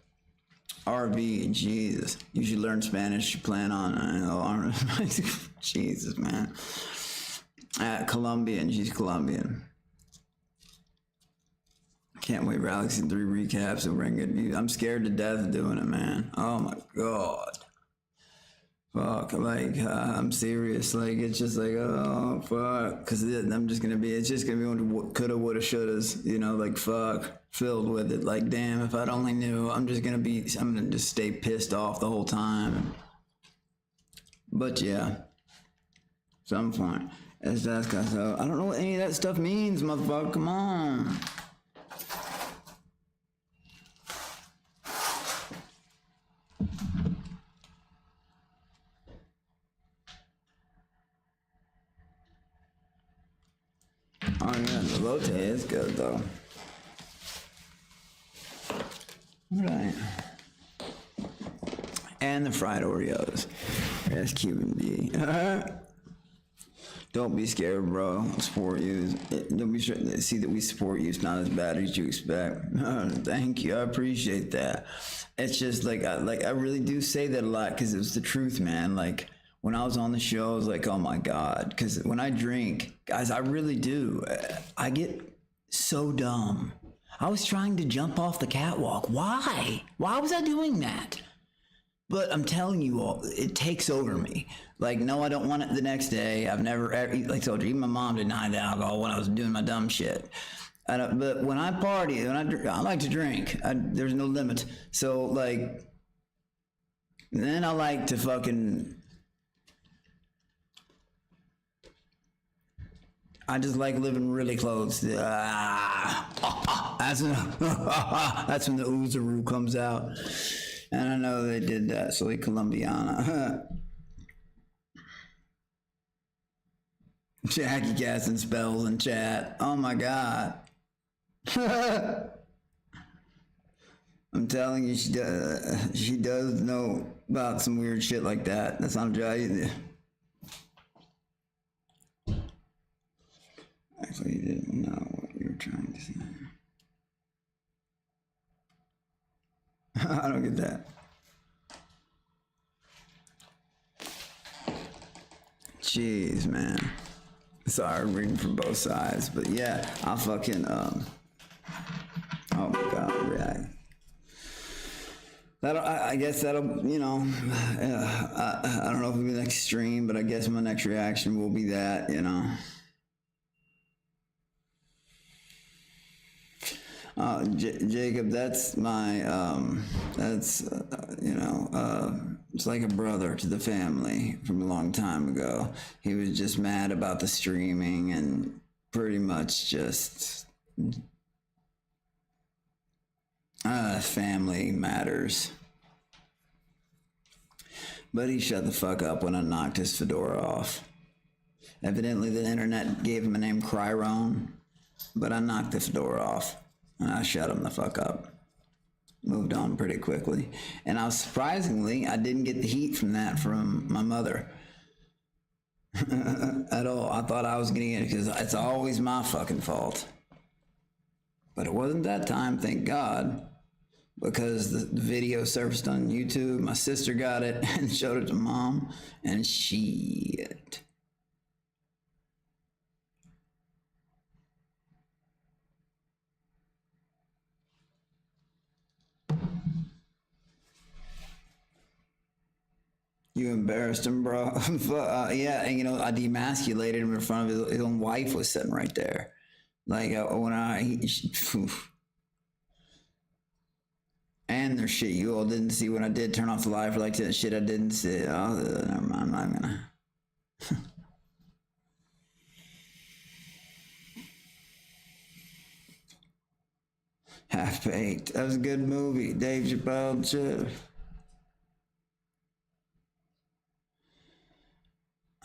RV, Jesus, you should learn Spanish. You plan on, Jesus, man. Colombian, she's Colombian. Can't wait for Alex in 3 recaps and bring good news. I'm scared to death of doing it, man. Oh my god. Fuck, like, I'm serious. Like, it's just like, oh, fuck. Because I'm just gonna be, it's just gonna be one coulda, woulda, shouldas, you know, like, fuck, filled with it. Like, damn, if I'd only knew, I'm gonna just stay pissed off the whole time. But yeah, some point. So I don't know what any of that stuff means, motherfucker. Come on. Oh yeah, the Lotte is good though. Right. And the fried Oreos. That's Cuban B. Don't be scared, bro. I'll support you. Don't be sure to see that we support you. It's not as bad as you expect. Thank you. I appreciate that. It's just like I really do say that a lot because it was the truth, man. Like when I was on the show, I was like, oh my God. Because when I drink, guys, I really do. I get so dumb. I was trying to jump off the catwalk. Why? Why was I doing that? But I'm telling you all, it takes over me. Like, no, I don't want it the next day. I've never, like I told you, even my mom denied the alcohol when I was doing my dumb shit. But when I party, I like to drink. There's no limit. So, like, then I like to fucking, I just like living really close. That's when the oozaroo comes out. And I know they did that, Soy Colombiana. Jackie casting spells in chat. Oh my God. I'm telling you, she does know about some weird shit like that. That's not a joke. Actually, you didn't know what you were trying to say. I don't get that. Jeez, man. Sorry, I'm reading from both sides, but yeah, I'll fucking, oh my God, react. I guess that'll, you know, I don't know if it'll be extreme, but I guess my next reaction will be that, you know. Jacob, that's my, you know, it's like a brother to the family from a long time ago. He was just mad about the streaming and pretty much just family matters. But he shut the fuck up when I knocked his fedora off. Evidently the internet gave him a name, Cryrone, but I knocked the fedora off and I shut him the fuck up. Moved on pretty quickly. And surprisingly, I didn't get the heat from that from my mother. At all. I thought I was getting it because it's always my fucking fault. But it wasn't that time, thank God, because the video surfaced on YouTube. My sister got it and showed it to Mom, and shit. You embarrassed him, bro. Yeah, and you know, I demasculated him in front of his own wife was sitting right there. Like, and there's shit you all didn't see when I did turn off the live for like that shit I didn't see. Oh, never mind, I'm not gonna. Half-Baked. That was a good movie. Dave Chappelle, too.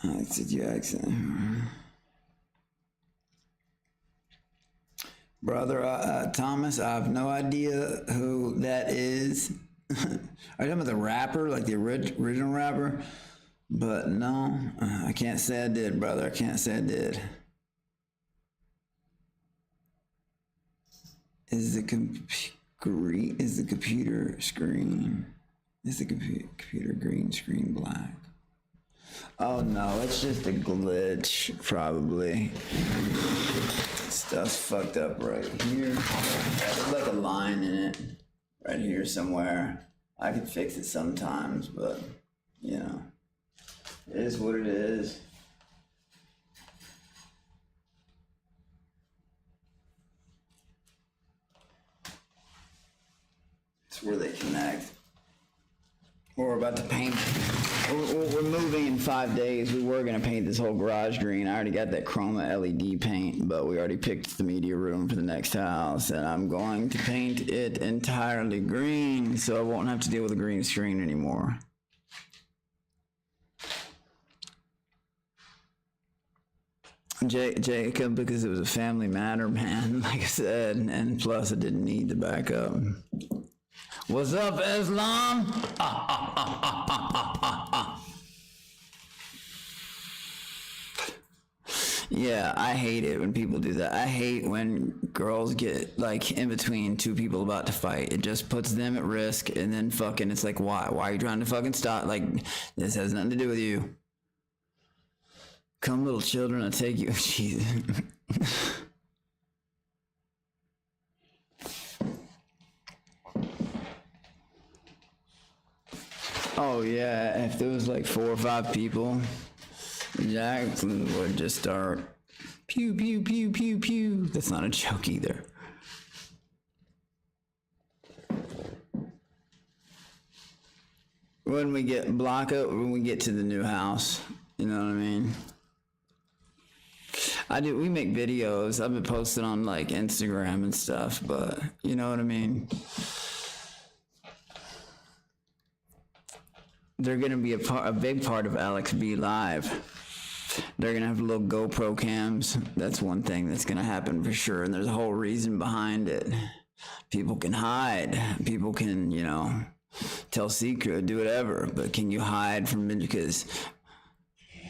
Alex Jackson. Brother Thomas, I have no idea who that is. Are you talking about the rapper, like the original rapper? But no, I can't say I did, brother. I can't say I did. Is the computer screen? Is the computer green screen black? Oh no, it's just a glitch, probably. Stuff's fucked up right here. There's like a line in it, right here somewhere. I could fix it sometimes, but, you know, it is what it is. It's where they connect. We're about to paint. We're moving in 5 days. We were going to paint this whole garage green. I already got that chroma LED paint, but we already picked the media room for the next house, and I'm going to paint it entirely green, so I won't have to deal with a green screen anymore. Jacob, because it was a family matter, man, like I said, and plus I didn't need the backup. What's up, Islam? Yeah, I hate it when people do that. I hate when girls get, like, in between two people about to fight. It just puts them at risk, and then fucking, it's like, why? Why are you trying to fucking stop? Like, this has nothing to do with you. Come, little children, I'll take you. Jesus. Oh yeah, if there was like 4 or 5 people, Jackson would just start pew pew pew pew pew. That's not a joke either. When we get when we get to the new house, you know what I mean? We make videos. I've been posting on like Instagram and stuff, but you know what I mean? They're going to be a big part of Alex B Live. They're going to have little GoPro cams. That's one thing that's going to happen for sure. And there's a whole reason behind it. People can hide. People can, you know, tell secret, do whatever. But can you hide from it? Because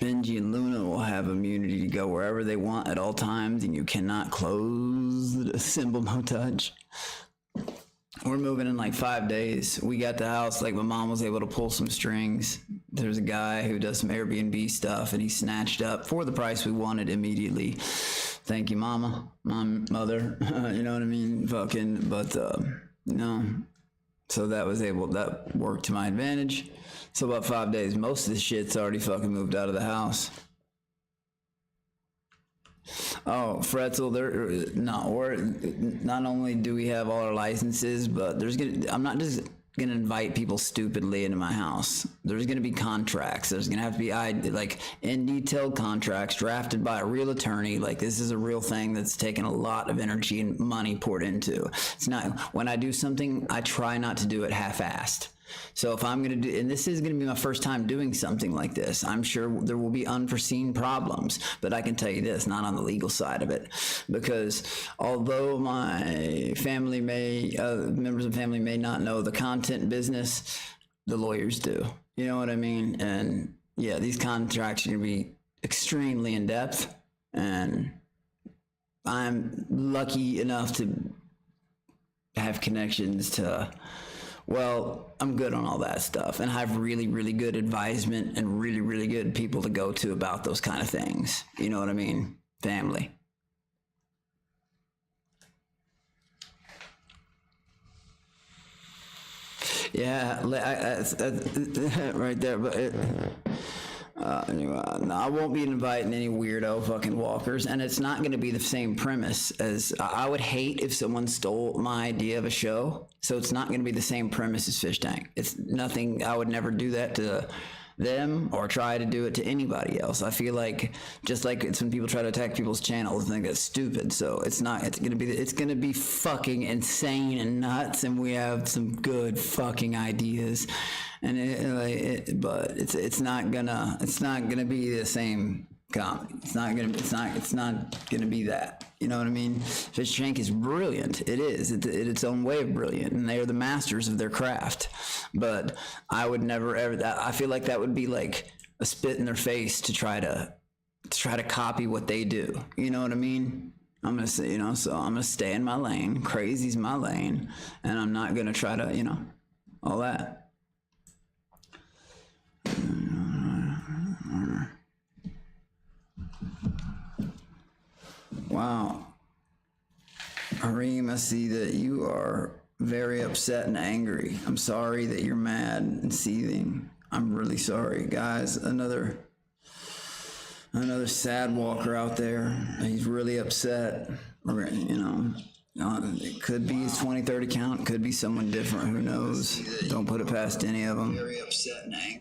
Benji and Luna will have immunity to go wherever they want at all times. And you cannot close the symbol no touch. We're moving in like 5 days. We got the house, like my mom was able to pull some strings. There's a guy who does some Airbnb stuff and he snatched up for the price we wanted immediately. Thank you, mama, mother, you know what I mean? Fucking, but, no, So that worked to my advantage. So about 5 days, most of the shit's already fucking moved out of the house. Oh, Fretzel, not only do we have all our licenses, but I'm not just gonna invite people stupidly into my house. There's gonna be contracts. There's gonna have to be like in detailed contracts drafted by a real attorney. Like this is a real thing that's taken a lot of energy and money poured into. It's not, when I do something, I try not to do it half-assed. So if I'm going to do, and this is going to be my first time doing something like this, I'm sure there will be unforeseen problems, but I can tell you this, not on the legal side of it, because although my family members of family may not know the content business, the lawyers do. You know what I mean? And yeah, these contracts are going to be extremely in depth, and I'm lucky enough to have connections to, well, I'm good on all that stuff, and I have really, really good advisement and really, really good people to go to about those kind of things. You know what I mean? Family. Yeah, right there, but anyway, no, I won't be inviting any weirdo fucking walkers, and it's not going to be the same premise as, I would hate if someone stole my idea of a show, so it's not going to be the same premise as Fish Tank. It's nothing, I would never do that to them or try to do it to anybody else. I feel like, just like it's when people try to attack people's channels, I think that's stupid. So it's going to be fucking insane and nuts, and we have some good fucking ideas, and but it's not gonna be the same comedy. It's not gonna be that. You know what I mean? Fish Tank is brilliant. It is. It's its own way of brilliant, and they are the masters of their craft. But I would never ever. I feel like that would be like a spit in their face to try to copy what they do. You know what I mean? I'm gonna say, so I'm gonna stay in my lane. Crazy's my lane, and I'm not gonna try to, all that. Wow. Hareem, I see that you are very upset and angry. I'm sorry that you're mad and seething. I'm really sorry, guys. Another sad walker out there. He's really upset. It could be his 20-30 count. It could be someone different. Who knows? Don't put it past any of them. Very upset and angry.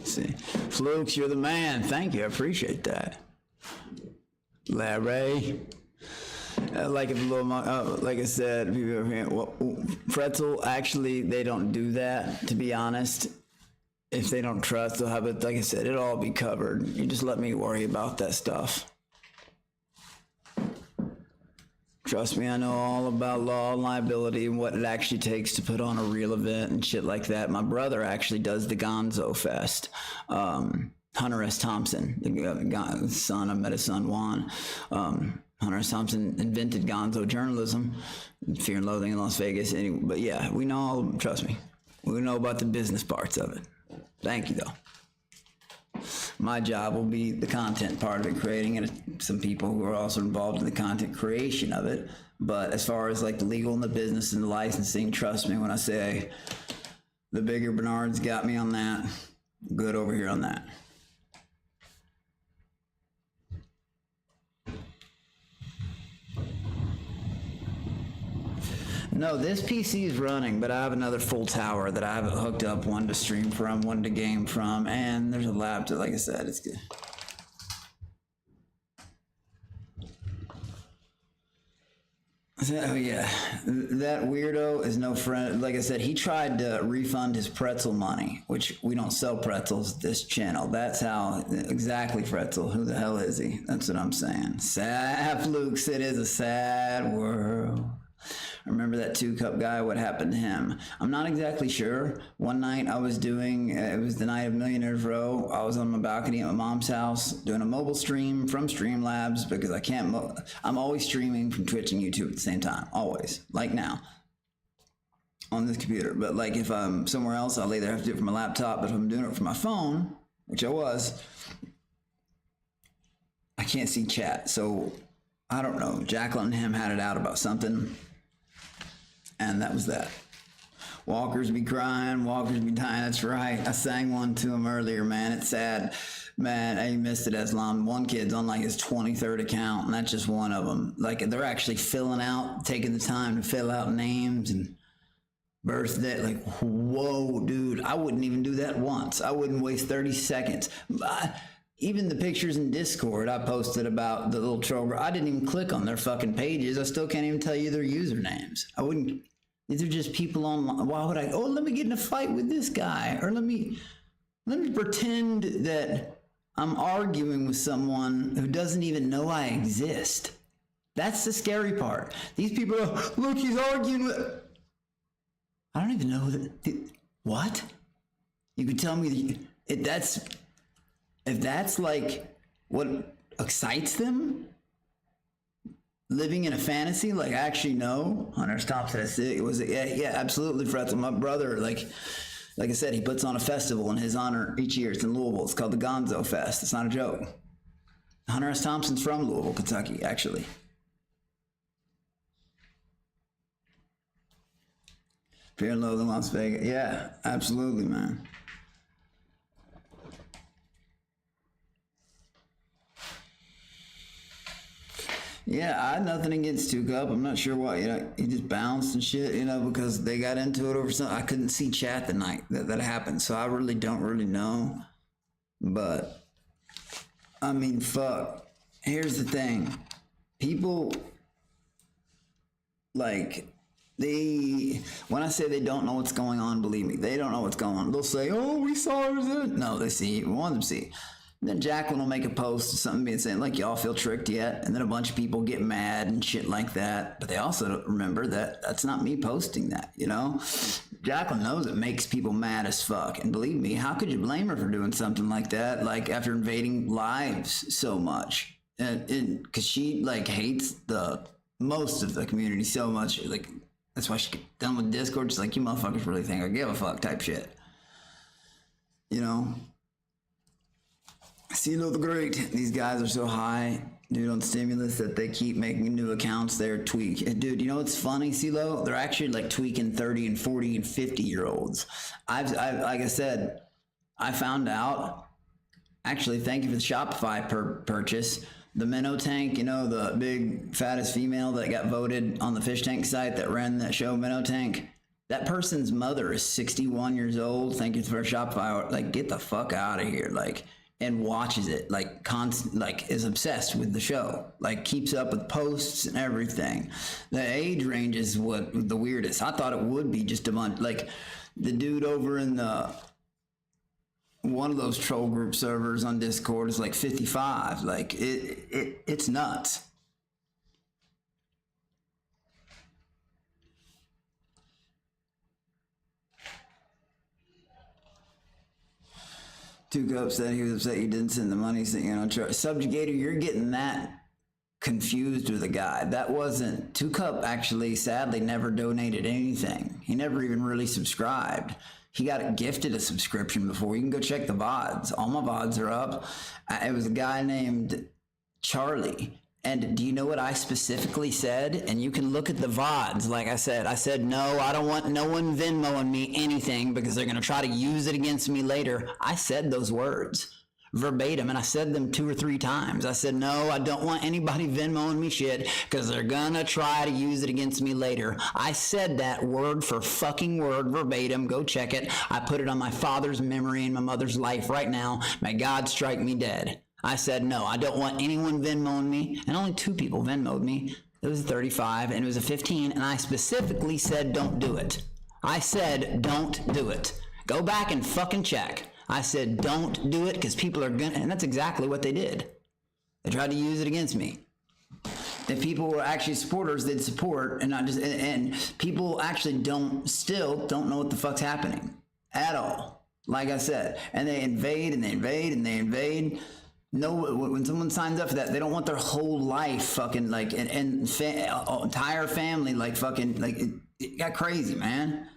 See, Flukes, you're the man. Thank you. I appreciate that. Larry. Like if a little, like I said, people are here. Well, Pretzel, actually, they don't do that, to be honest. If they don't trust, they'll have it. Like I said, it'll all be covered. You just let me worry about that stuff. Trust me, I know all about law and liability and what it actually takes to put on a real event and shit like that. My brother actually does the Gonzo Fest. Hunter S. Thompson, the son, I met his son Juan. Hunter S. Thompson invented Gonzo journalism, Fear and Loathing in Las Vegas. Anyway, but yeah, we know all, trust me, we know about the business parts of it. Thank you, though. My job will be the content part of it, creating it. Some people who are also involved in the content creation of it. But as far as like the legal and the business and the licensing, trust me when I say the bigger Bernard's got me on that. Good over here on that. No, this PC is running, but I have another full tower that I have hooked up, one to stream from, one to game from, and there's a laptop, like I said, it's good. Oh yeah, that weirdo is no friend. Like I said, he tried to refund his pretzel money, which we don't sell pretzels this channel. That's how, exactly, Pretzel. Who the hell is he? That's what I'm saying. Sad Flukes, it is a sad world. Remember that 2-cup guy? What happened to him? I'm not exactly sure. One night I was doing, it was the night of Millionaires Row. I was on my balcony at my mom's house doing a mobile stream from Streamlabs because I can't, I'm always streaming from Twitch and YouTube at the same time. Always. Like now. On this computer. But like if I'm somewhere else, I'll either have to do it from my laptop, but if I'm doing it from my phone, which I was, I can't see chat. So I don't know, Jacqueline and him had it out about something, and that was that. Walkers be crying, walkers be dying. That's right. I sang one to him earlier, man. It's sad. Man, I missed it, Aslam. One kid's on like his 23rd account, and that's just one of them. Like, they're actually filling out, taking the time to fill out names and birthday. Like, whoa, dude. I wouldn't even do that once. I wouldn't waste 30 seconds. Even the pictures in Discord I posted about the little troll, I didn't even click on their fucking pages. I still can't even tell you their usernames. I wouldn't. These are just people online. Why would I? Oh, let me get in a fight with this guy, or let me pretend that I'm arguing with someone who doesn't even know I exist. That's the scary part. These people are, look, he's arguing with. I don't even know that. What? You could tell me that if that's like what excites them. Living in a fantasy, like I actually know. Hunter stops at it. Was it? Yeah, absolutely, Fretzel. My brother, like I said, he puts on a festival in his honor each year. It's in Louisville. It's called the Gonzo Fest. It's not a joke. Hunter S. Thompson's from Louisville, Kentucky, actually. Fear and Loathing, Las Vegas. Yeah, absolutely, man. Yeah, I had nothing against Two Cup. I'm not sure why. He just bounced and shit, because they got into it over something. I couldn't see chat the night that happened, so I really don't know. But, I mean, fuck. Here's the thing. People, like, when I say they don't know what's going on, believe me, they don't know what's going on. They'll say, oh, we saw it. No, they see. We want them to see. Then Jacqueline will make a post or something being saying, like, y'all feel tricked yet? And then a bunch of people get mad and shit like that. But they also don't remember that that's not me posting that, Jacqueline knows it makes people mad as fuck. And believe me, how could you blame her for doing something like that? Like, after invading lives so much. And because she, like, hates most of the community so much. Like, that's why she get done with Discord. She's like, you motherfuckers really think I give a fuck type shit. CeeLo the Great. These guys are so high, dude, on stimulus that they keep making new accounts. They're tweaking. Dude, you know what's funny, CeeLo? They're actually like tweaking 30 and 40 and 50-year-olds. I've like I said, I found out, actually, thank you for the Shopify purchase. The Minnow Tank, the big fattest female that got voted on the fish tank site that ran that show, Minnow Tank. That person's mother is 61 years old. Thank you for Shopify. Like, get the fuck out of here. Like, and watches it, like, is obsessed with the show, like, keeps up with posts and everything. The age range is what the weirdest. I thought it would be just a bunch, like, the dude over in one of those troll group servers on Discord is like 55. Like, it's nuts. Two Cup said he was upset you didn't send the money. So, Subjugator, you're getting that confused with a guy. That wasn't... Two Cup actually, sadly, never donated anything. He never even really subscribed. He got gifted a subscription before. You can go check the VODs. All my VODs are up. It was a guy named Charlie. And do you know what I specifically said? And you can look at the VODs. Like I said, no, I don't want no one Venmoing me anything because they're going to try to use it against me later. I said those words verbatim, and I said them 2 or 3 times. I said, no, I don't want anybody Venmoing me shit because they're going to try to use it against me later. I said that word for fucking word verbatim. Go check it. I put it on my father's memory and my mother's life right now. May God strike me dead. I said, no, I don't want anyone Venmoing me. And only 2 people Venmoed me. It was a 35 and it was a 15. And I specifically said, don't do it. I said, don't do it. Go back and fucking check. I said, don't do it because people are gonna, and that's exactly what they did. They tried to use it against me. If people were actually supporters, they'd support and not just, and people actually still don't know what the fuck's happening at all. Like I said, and they invade and they invade and they invade. No, when someone signs up for that, they don't want their whole life fucking like entire family like fucking like it got crazy, man.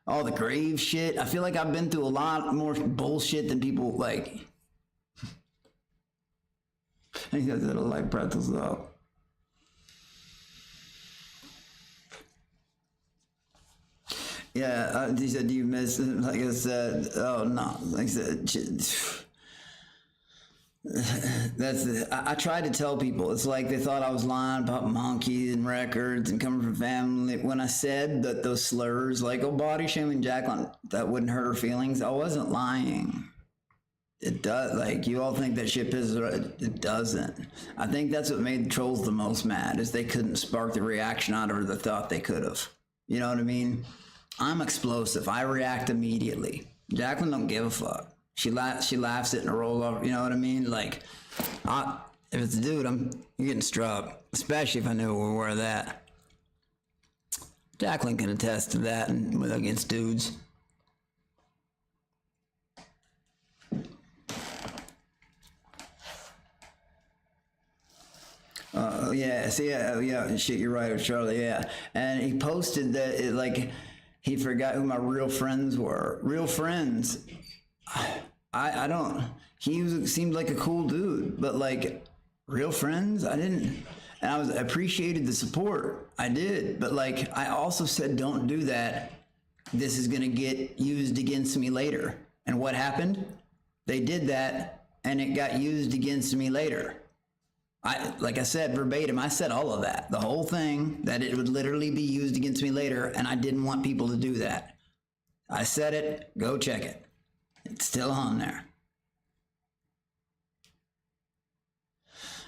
All the grave shit. I feel like I've been through a lot more bullshit than people like. I think that's like pretzels though. Yeah, he said, do you miss it? Like I said, oh no, like I said, I tried to tell people, it's like they thought I was lying about monkeys and records and coming from family. When I said that those slurs, like, oh, body shaming Jacqueline, that wouldn't hurt her feelings, I wasn't lying. It does, like, you all think that shit pisses her, it doesn't. I think that's what made the trolls the most mad, is they couldn't spark the reaction out of her that thought they could have. You know what I mean? I'm explosive. I react immediately. Jacqueline don't give a fuck. She laughs it and roll over. You know what I mean? Like, if it's a dude, you're getting struck. Especially if I knew where that. Jacqueline can attest to that and against dudes. Yeah, see, yeah, shit, you're right, Charlie, yeah. And he posted that, he forgot who my real friends were. Real friends. I don't, seemed like a cool dude, but like, real friends? I didn't, and I appreciated the support. I did, but like, I also said, don't do that. This is gonna get used against me later. And what happened? They did that, and it got used against me later. Like I said, verbatim, I said all of that. The whole thing, that it would literally be used against me later, and I didn't want people to do that. I said it, go check it. It's still on there.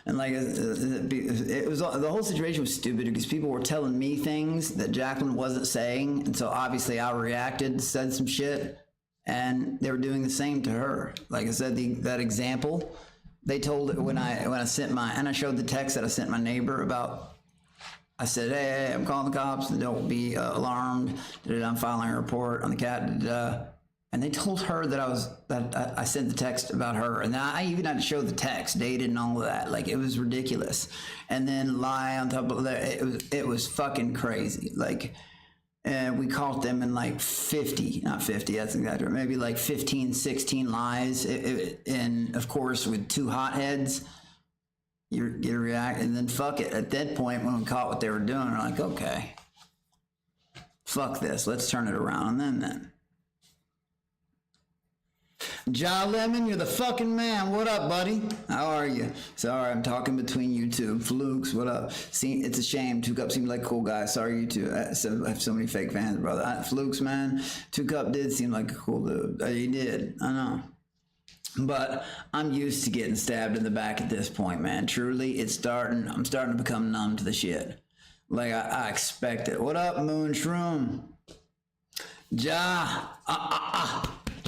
And like, it was, the whole situation was stupid because people were telling me things that Jacqueline wasn't saying, and so obviously I reacted, said some shit, and they were doing the same to her. Like I said, that example, they told it when I sent and I showed the text that I sent my neighbor about. I said, hey, I'm calling the cops. Don't be alarmed. I'm filing a report on the cat. And they told her that I sent the text about her, and I even had to show the text dated and all of that. Like, it was ridiculous. And then lie on top of that. It was fucking crazy. Like, we caught them in like 50, not 50, that's exaggerated, maybe like 15, 16 lies. And of course, with two hotheads, you get a react, and then fuck it. At that point, when we caught what they were doing, we're like, okay, fuck this, let's turn it around. And then. Ja Lemon, you're the fucking man. What up, buddy? How are you? Sorry, I'm talking between you two. Flukes, what up? See, it's a shame. Two Cup seemed like a cool guy. Sorry, you two. I have so many fake fans, brother. Flukes, man. Two Cup did seem like a cool dude. He did. I know. But I'm used to getting stabbed in the back at this point, man. Truly, I'm starting to become numb to the shit. Like, I expect it. What up, Moon Shroom? Ja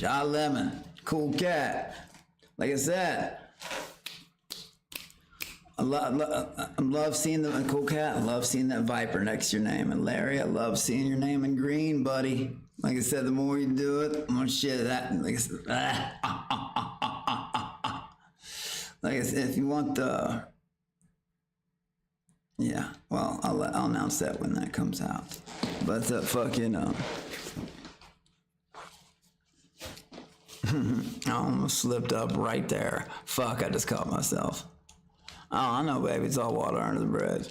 Lemon. Cool cat. Like I said, I love seeing the cool cat. I love seeing that viper next to your name. And Larry, I love seeing your name in green, buddy. Like I said, the more you do it, the more shit that. Like I said, like I said, if you want the, yeah. Well, I'll announce that when that comes out. But fucking I almost slipped up right there. Fuck, I just caught myself. Oh, I know, baby. It's all water under the bridge.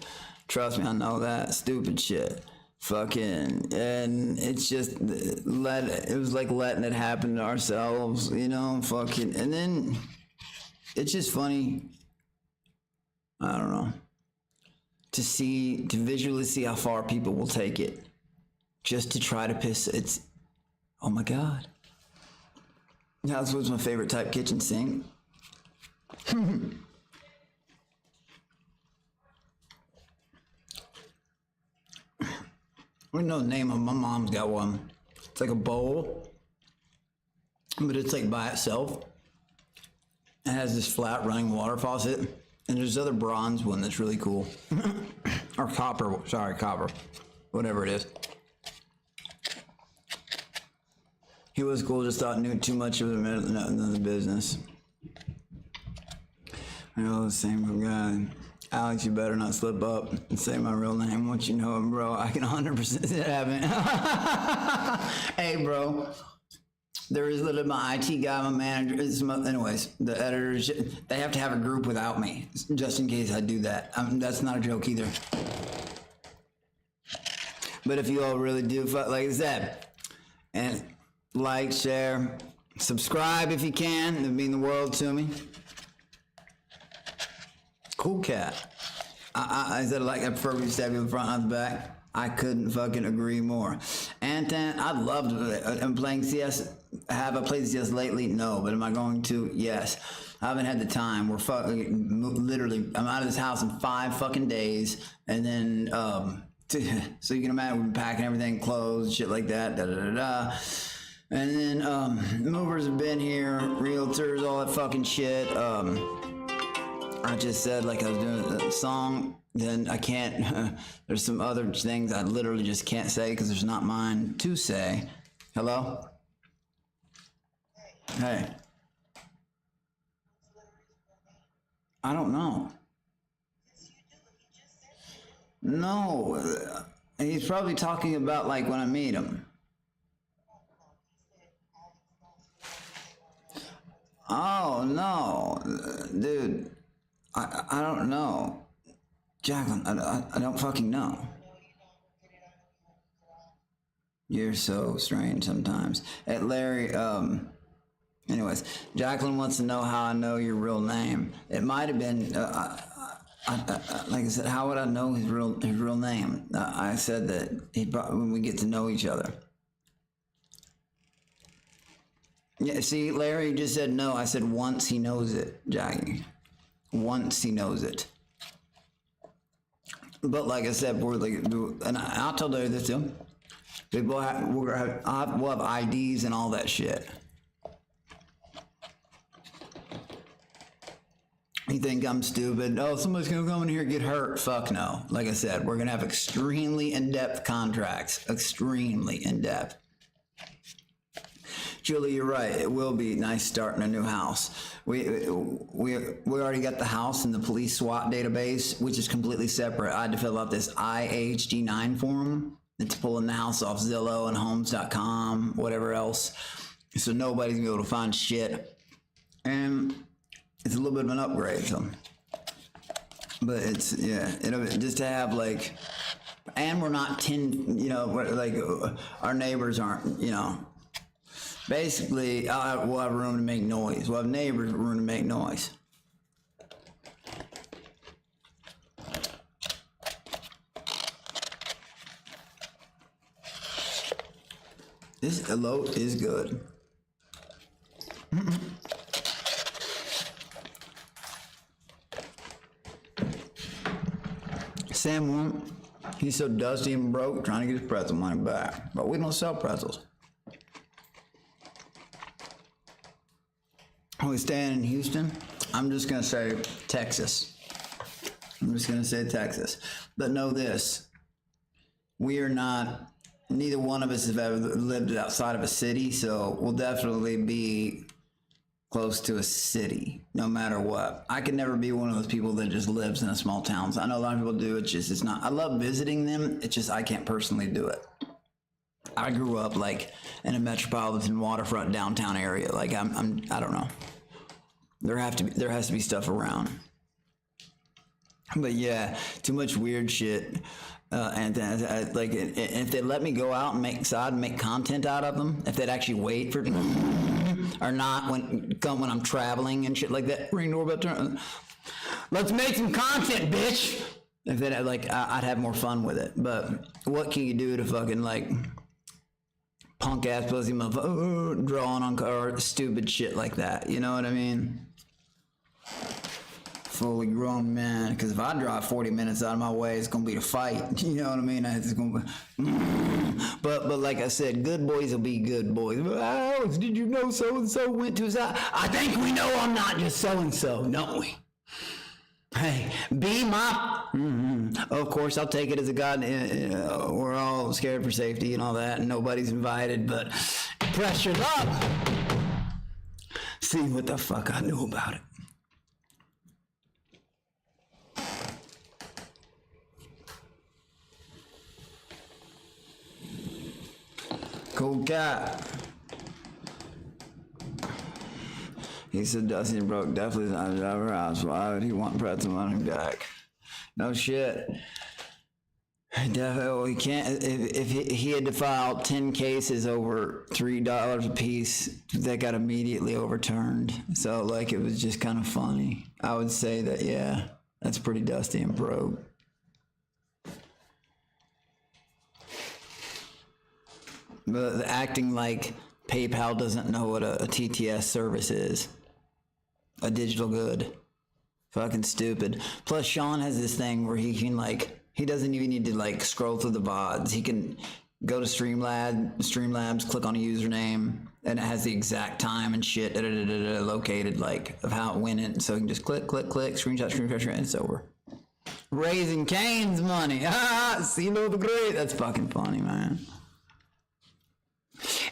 Trust me, I know that. Stupid shit. Fucking, and it's just, it was like letting it happen to ourselves, you know, fucking, and then it's just funny, I don't know, to visually see how far people will take it, just to try to piss, oh my God. That's what's my favorite type kitchen sink. I don't know the name of it. My mom's got one. It's like a bowl, but it's like by itself. It has this flat running water faucet, and there's this other bronze one that's really cool. Or copper, sorry, copper. Whatever it is. He was cool, just thought knew too much of the business. I know the same guy. Alex, you better not slip up and say my real name once you know it, bro. I can 100% see it happen. Hey, bro. There is literally my IT guy, my manager. Anyways, the editors, they have to have a group without me, just in case I do that. That's not a joke either. But if you all really do, like I said, And like, share, subscribe if you can. It'd mean the world to me. Cool cat. I said like I prefer we stab you in the front, not the back. I couldn't fucking agree more. Anton, I'd love to. I'm playing CS. Have I played CS lately? No, but am I going to? Yes. I haven't had the time. We're fucking literally. I'm out of this house in 5 fucking days, and then so you can imagine we've been packing everything, clothes, shit like that. Da da da da. And then movers have been here, realtors, all that fucking shit. I just said like I was doing a song. Then I can't, there's some other things I literally just can't say because there's not mine to say. Hello? Hey. I don't know. No. He's probably talking about like when I meet him. Oh, no. Dude, I don't know. Jacqueline, I don't fucking know. You're so strange sometimes. At Larry, anyways, Jacqueline wants to know how I know your real name. It might have been, like I said, how would I know his real name? I said that when we get to know each other. Yeah, see, Larry just said no. I said once he knows it, Jackie. Once he knows it. But like I said, we're like, and I'll tell Larry this too. We'll have IDs and all that shit. You think I'm stupid? Oh, somebody's gonna come in here and get hurt. Fuck no. Like I said, we're gonna have extremely in-depth contracts. Extremely in-depth. Julie, you're right. It will be nice starting a new house. We already got the house in the police SWAT database, which is completely separate. I had to fill out this IHD9 form. It's pulling the house off Zillow and Homes.com, whatever else. So nobody's gonna be able to find shit. And it's a little bit of an upgrade, so. But it's, yeah, just to have like, and we're not 10, like our neighbors aren't, Basically, we'll have room to make noise. We'll have neighbors with room to make noise. This elote is good. Sam won't. He's so dusty and broke trying to get his pretzel money back. But we don't sell pretzels. Are we staying in Houston? I'm just going to say Texas. I'm just going to say Texas. But know this. We are not, neither one of us have ever lived outside of a city, so we'll definitely be close to a city, no matter what. I could never be one of those people that just lives in a small town. I know a lot of people do. It's not, I love visiting them. It's just, I can't personally do it. I grew up like in a metropolitan waterfront downtown area. Like I don't know. There has to be stuff around. But yeah, too much weird shit. And like if they let me go out and make content out of them, if they'd actually wait for or not when I'm traveling and shit like that. Ring doorbell turn. Let's make some content, bitch. If they like, I'd have more fun with it. But what can you do to fucking like punk ass pussy motherfucker drawing on or stupid shit like that? You know what I mean? Fully grown man. Because if I drive 40 minutes out of my way, it's gonna be a fight. You know what I mean? It's gonna be, but like I said, good boys will be good boys. Oh, did you know so and so went to his house? I think we know I'm not just so and so, don't we? Hey, be my. Of course, I'll take it as a god. We're all scared for safety and all that, and nobody's invited. But pressure's up. See what the fuck I knew about it. Cool cat. He said Dusty broke definitely not his other house. Why would he want pretzel money back? No shit. Definitely can't. If he had to file 10 cases over $3 a piece, that got immediately overturned. So like it was just kind of funny. I would say that, yeah, that's pretty dusty and broke. But acting like PayPal doesn't know what a TTS service is. A digital good. Fucking stupid. Plus Sean has this thing where he can like, he doesn't even need to like scroll through the VODs. He can go to Streamlabs, click on a username, and it has the exact time and shit located like of how it went in. So he can just click, screenshot, and it's over. Raising Cane's money. CeeLo the Great. That's fucking funny, man.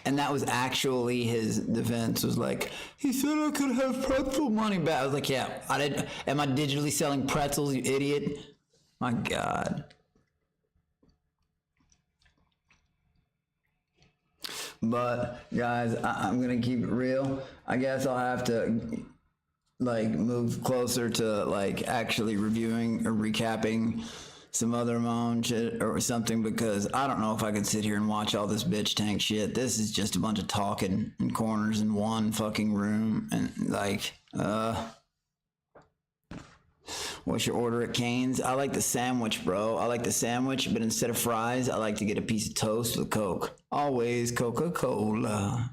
And that was actually his defense, was like, he said I could have pretzel money back. I was like, yeah, I did. Am I digitally selling pretzels, you idiot? My God. But guys, I'm gonna keep it real. I guess I'll have to like move closer to like actually reviewing or recapping some other Moan shit or something, because I don't know if I could sit here and watch all this bitch tank shit. This is just a bunch of talking in corners in one fucking room, and like, what's your order at Cane's? I like the sandwich, bro. I like the sandwich, but instead of fries, I like to get a piece of toast with Coke. Always Coca-Cola.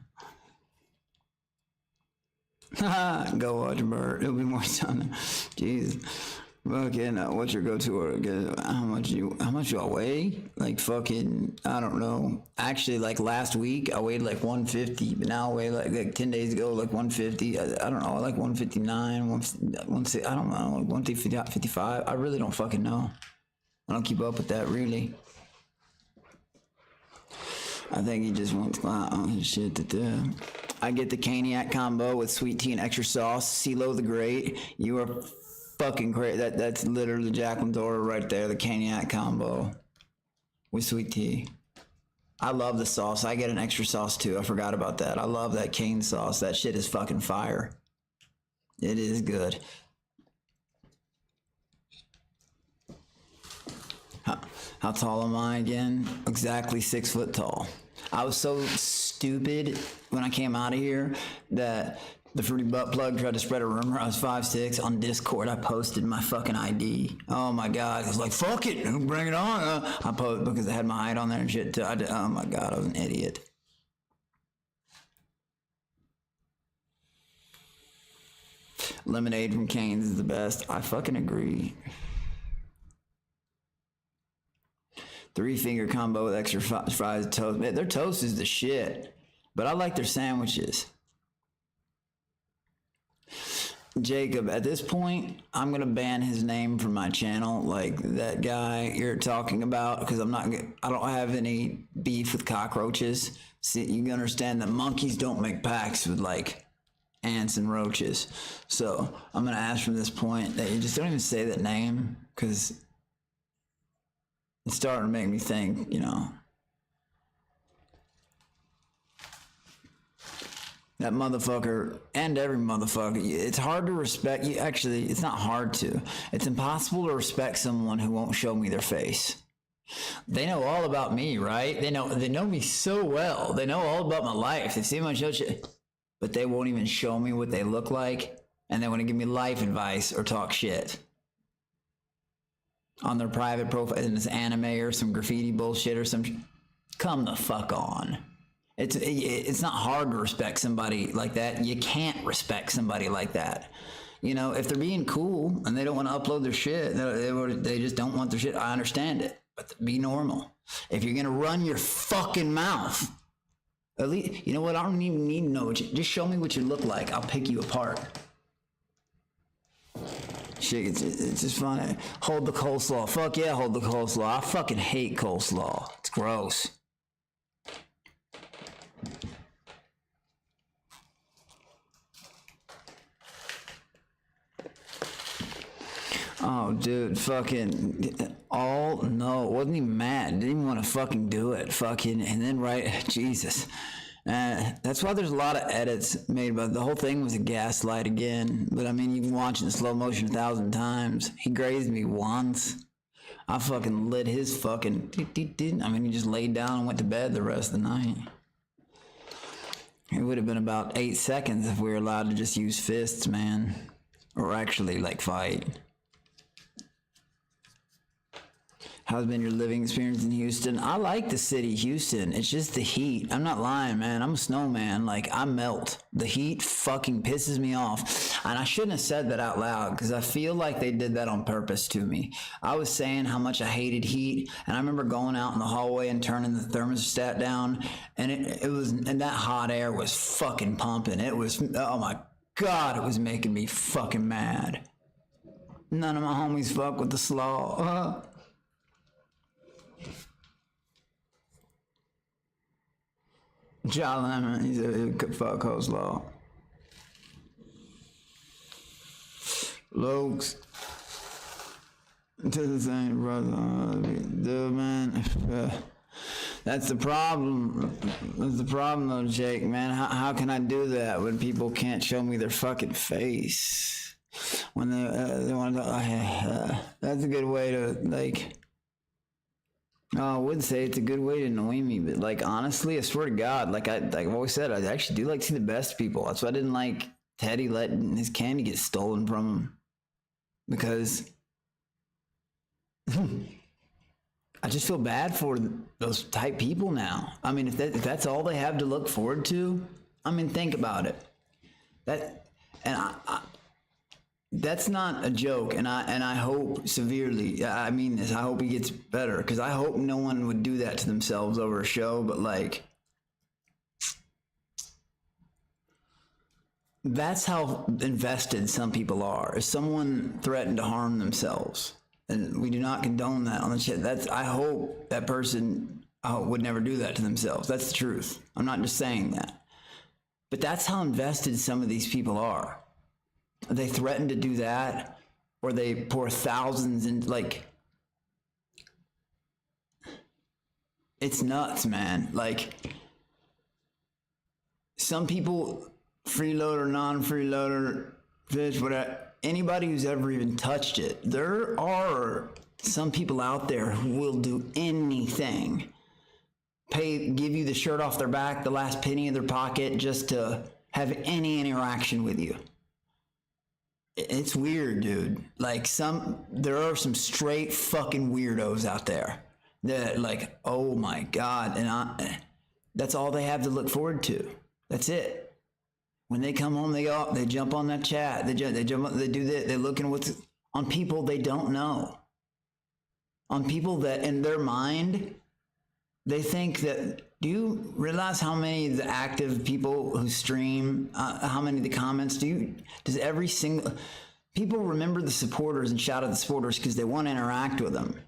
Go watch Bert. It'll be more fun. Jeez. Fucking, what's your go-to order? How much y'all weigh? Like fucking, I don't know. Actually, like last week, I weighed like 150, but now I weigh like 10 days ago, like 150. I don't know, like 159, 160, I don't know, like 155. I really don't fucking know. I don't keep up with that, really. I think he just wants shit to do. I get the Caniac combo with sweet tea and extra sauce. CeeLo the Great. You are fucking great. That's literally Jacqueline's order right there, the Caniac combo with sweet tea. I love the sauce. I get an extra sauce too. I forgot about that. I love that cane sauce. That shit is fucking fire. It is good. How tall am I again? Exactly 6 foot tall. I was so stupid when I came out of here that the Fruity Butt Plug tried to spread a rumor I was 5'6". On Discord, I posted my fucking ID. Oh my God. I was like, fuck it, bring it on. I posted because I had my height on there and shit too. Oh my God, I was an idiot. Lemonade from Cane's is the best. I fucking agree. 3-finger combo with extra fries and toast. Man, their toast is the shit. But I like their sandwiches. Jacob, at this point, I'm gonna ban his name from my channel, like that guy you're talking about, because I don't have any beef with cockroaches. See, you can understand that monkeys don't make packs with like ants and roaches. So I'm gonna ask from this point that you just don't even say that name, because it's starting to make me think, you know. That motherfucker, and every motherfucker, it's hard to respect you. Actually, it's not hard to. It's impossible to respect someone who won't show me their face. They know all about me, right? They know me so well. They know all about my life. They see my show shit, but they won't even show me what they look like, and they want to give me life advice or talk shit on their private profile in this anime or some graffiti bullshit or some. Come the fuck on. It's not hard to respect somebody like that. You can't respect somebody like that. You know, if they're being cool and they don't want to upload their shit, they just don't want their shit, I understand it. But be normal. If you're gonna run your fucking mouth, at least, you know what, I don't even need to know what just show me what you look like. I'll pick you apart. Shit, it's just fun. Hold the coleslaw. Fuck yeah, hold the coleslaw. I fucking hate coleslaw. It's gross. Oh, dude, fucking, wasn't even mad. Didn't even want to fucking do it. Fucking, and then Jesus. That's why there's a lot of edits made, but the whole thing was a gaslight again. But I mean, you can watch it in slow motion 1,000 times. He grazed me once. I fucking lit his fucking, I mean, he just laid down and went to bed the rest of the night. It would have been about 8 seconds if we were allowed to just use fists, man. Or actually, like, fight. How's been your living experience in Houston? I like the city, Houston. It's just the heat. I'm not lying, man. I'm a snowman. Like, I melt. The heat fucking pisses me off. And I shouldn't have said that out loud because I feel like they did that on purpose to me. I was saying how much I hated heat, and I remember going out in the hallway and turning the thermostat down, and and that hot air was fucking pumping. It was, oh my God, it was making me fucking mad. None of my homies fuck with the slaw. John Lemon, he's a fuck coleslaw. Lokes. To the same brother. Dude, man. That's the problem. That's the problem, though, Jake, man. How can I do that when people can't show me their fucking face? When they want to. That's a good way to, like. I wouldn't say it's a good way to annoy me, but like honestly, I swear to God, like I've always said, I actually do like to see the best people. That's why I didn't like Teddy letting his candy get stolen from him, because I just feel bad for those type people now. I mean, if that's all they have to look forward to, I mean, think about it. That's not a joke, and I hope severely, I mean this, I hope he gets better, because I hope no one would do that to themselves over a show, but like, that's how invested some people are. If someone threatened to harm themselves, and we do not condone that on the chat, I hope that person would never do that to themselves. That's the truth. I'm not just saying that. But that's how invested some of these people are. They threaten to do that, or they pour thousands in, like, it's nuts, man. Like, some people, freeloader, non-freeloader, fish, whatever, anybody who's ever even touched it, there are some people out there who will do anything. Give you the shirt off their back, the last penny in their pocket, just to have any interaction with you. It's weird, dude. Like, there are some straight fucking weirdos out there that, like, oh my God, and that's all they have to look forward to. That's it. When they come home, they jump on that chat. They jump. They do that. They're looking on people they don't know. On people that in their mind, they think that. Do you realize how many of the active people who stream, how many of the comments does every single, people remember the supporters and shout at the supporters because they want to interact with them.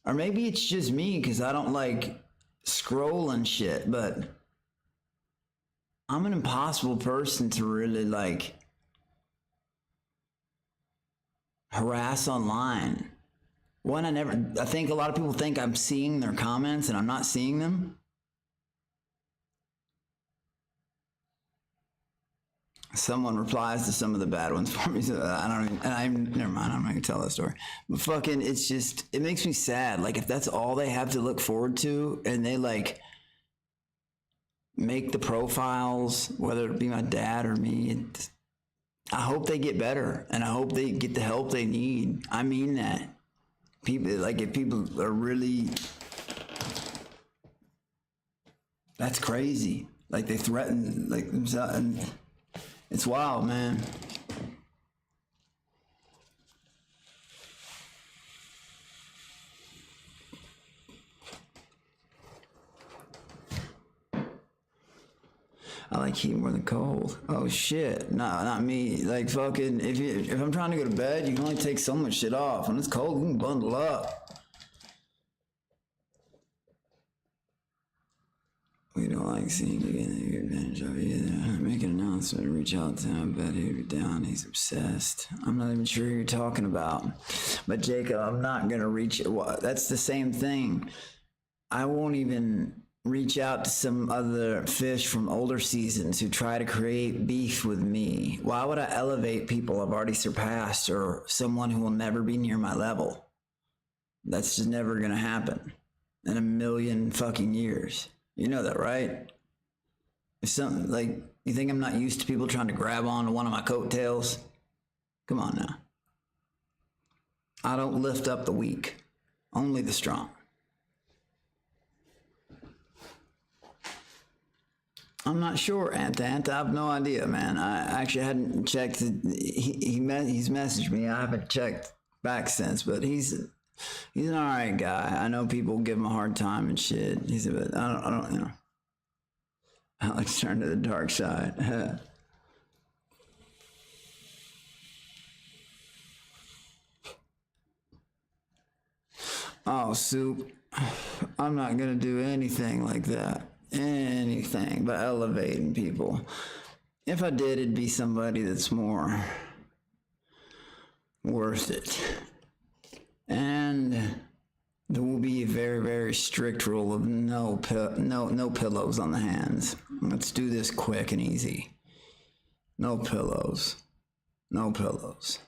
Or maybe it's just me because I don't like scroll and shit, but I'm an impossible person to really like harass online. One, I think a lot of people think I'm seeing their comments and I'm not seeing them. Someone replies to some of the bad ones for me, so never mind, I'm not gonna tell that story. But fucking, it makes me sad. Like, if that's all they have to look forward to, and they like make the profiles, whether it be my dad or me, I hope they get better, and I hope they get the help they need. I mean that. People, like, if people are really, that's crazy. Like, they threaten, like, themselves, and it's wild, man. I like heat more than cold. Oh shit, not me. Like, fucking, if I'm trying to go to bed, you can only take so much shit off. When it's cold, you can bundle up. We don't like seeing you getting your advantage of either. Make an announcement, reach out to him, bet he'd be down. He's obsessed. I'm not even sure who you're talking about. But Jacob, I'm not gonna reach it. Well, that's the same thing. I won't even reach out to some other fish from older seasons who try to create beef with me. Why would I elevate people I've already surpassed or someone who will never be near my level? That's just never gonna happen in a million fucking years. You know that, right? If something like, you think I'm not used to people trying to grab onto one of my coattails? Come on now. I don't lift up the weak, only the strong. I'm not sure, Ant. I have no idea, man. I actually hadn't checked. He's messaged me. I haven't checked back since, but he's an alright guy. I know people give him a hard time and shit. He's a bit, I don't, you know. Alex turned to the dark side. Oh, Soup. I'm not gonna do anything like that. Anything but elevating people. If I did, it'd be somebody that's more worth it. And there will be a very, very strict rule of no pillows on the hands. Let's do this quick and easy. No pillows. No pillows.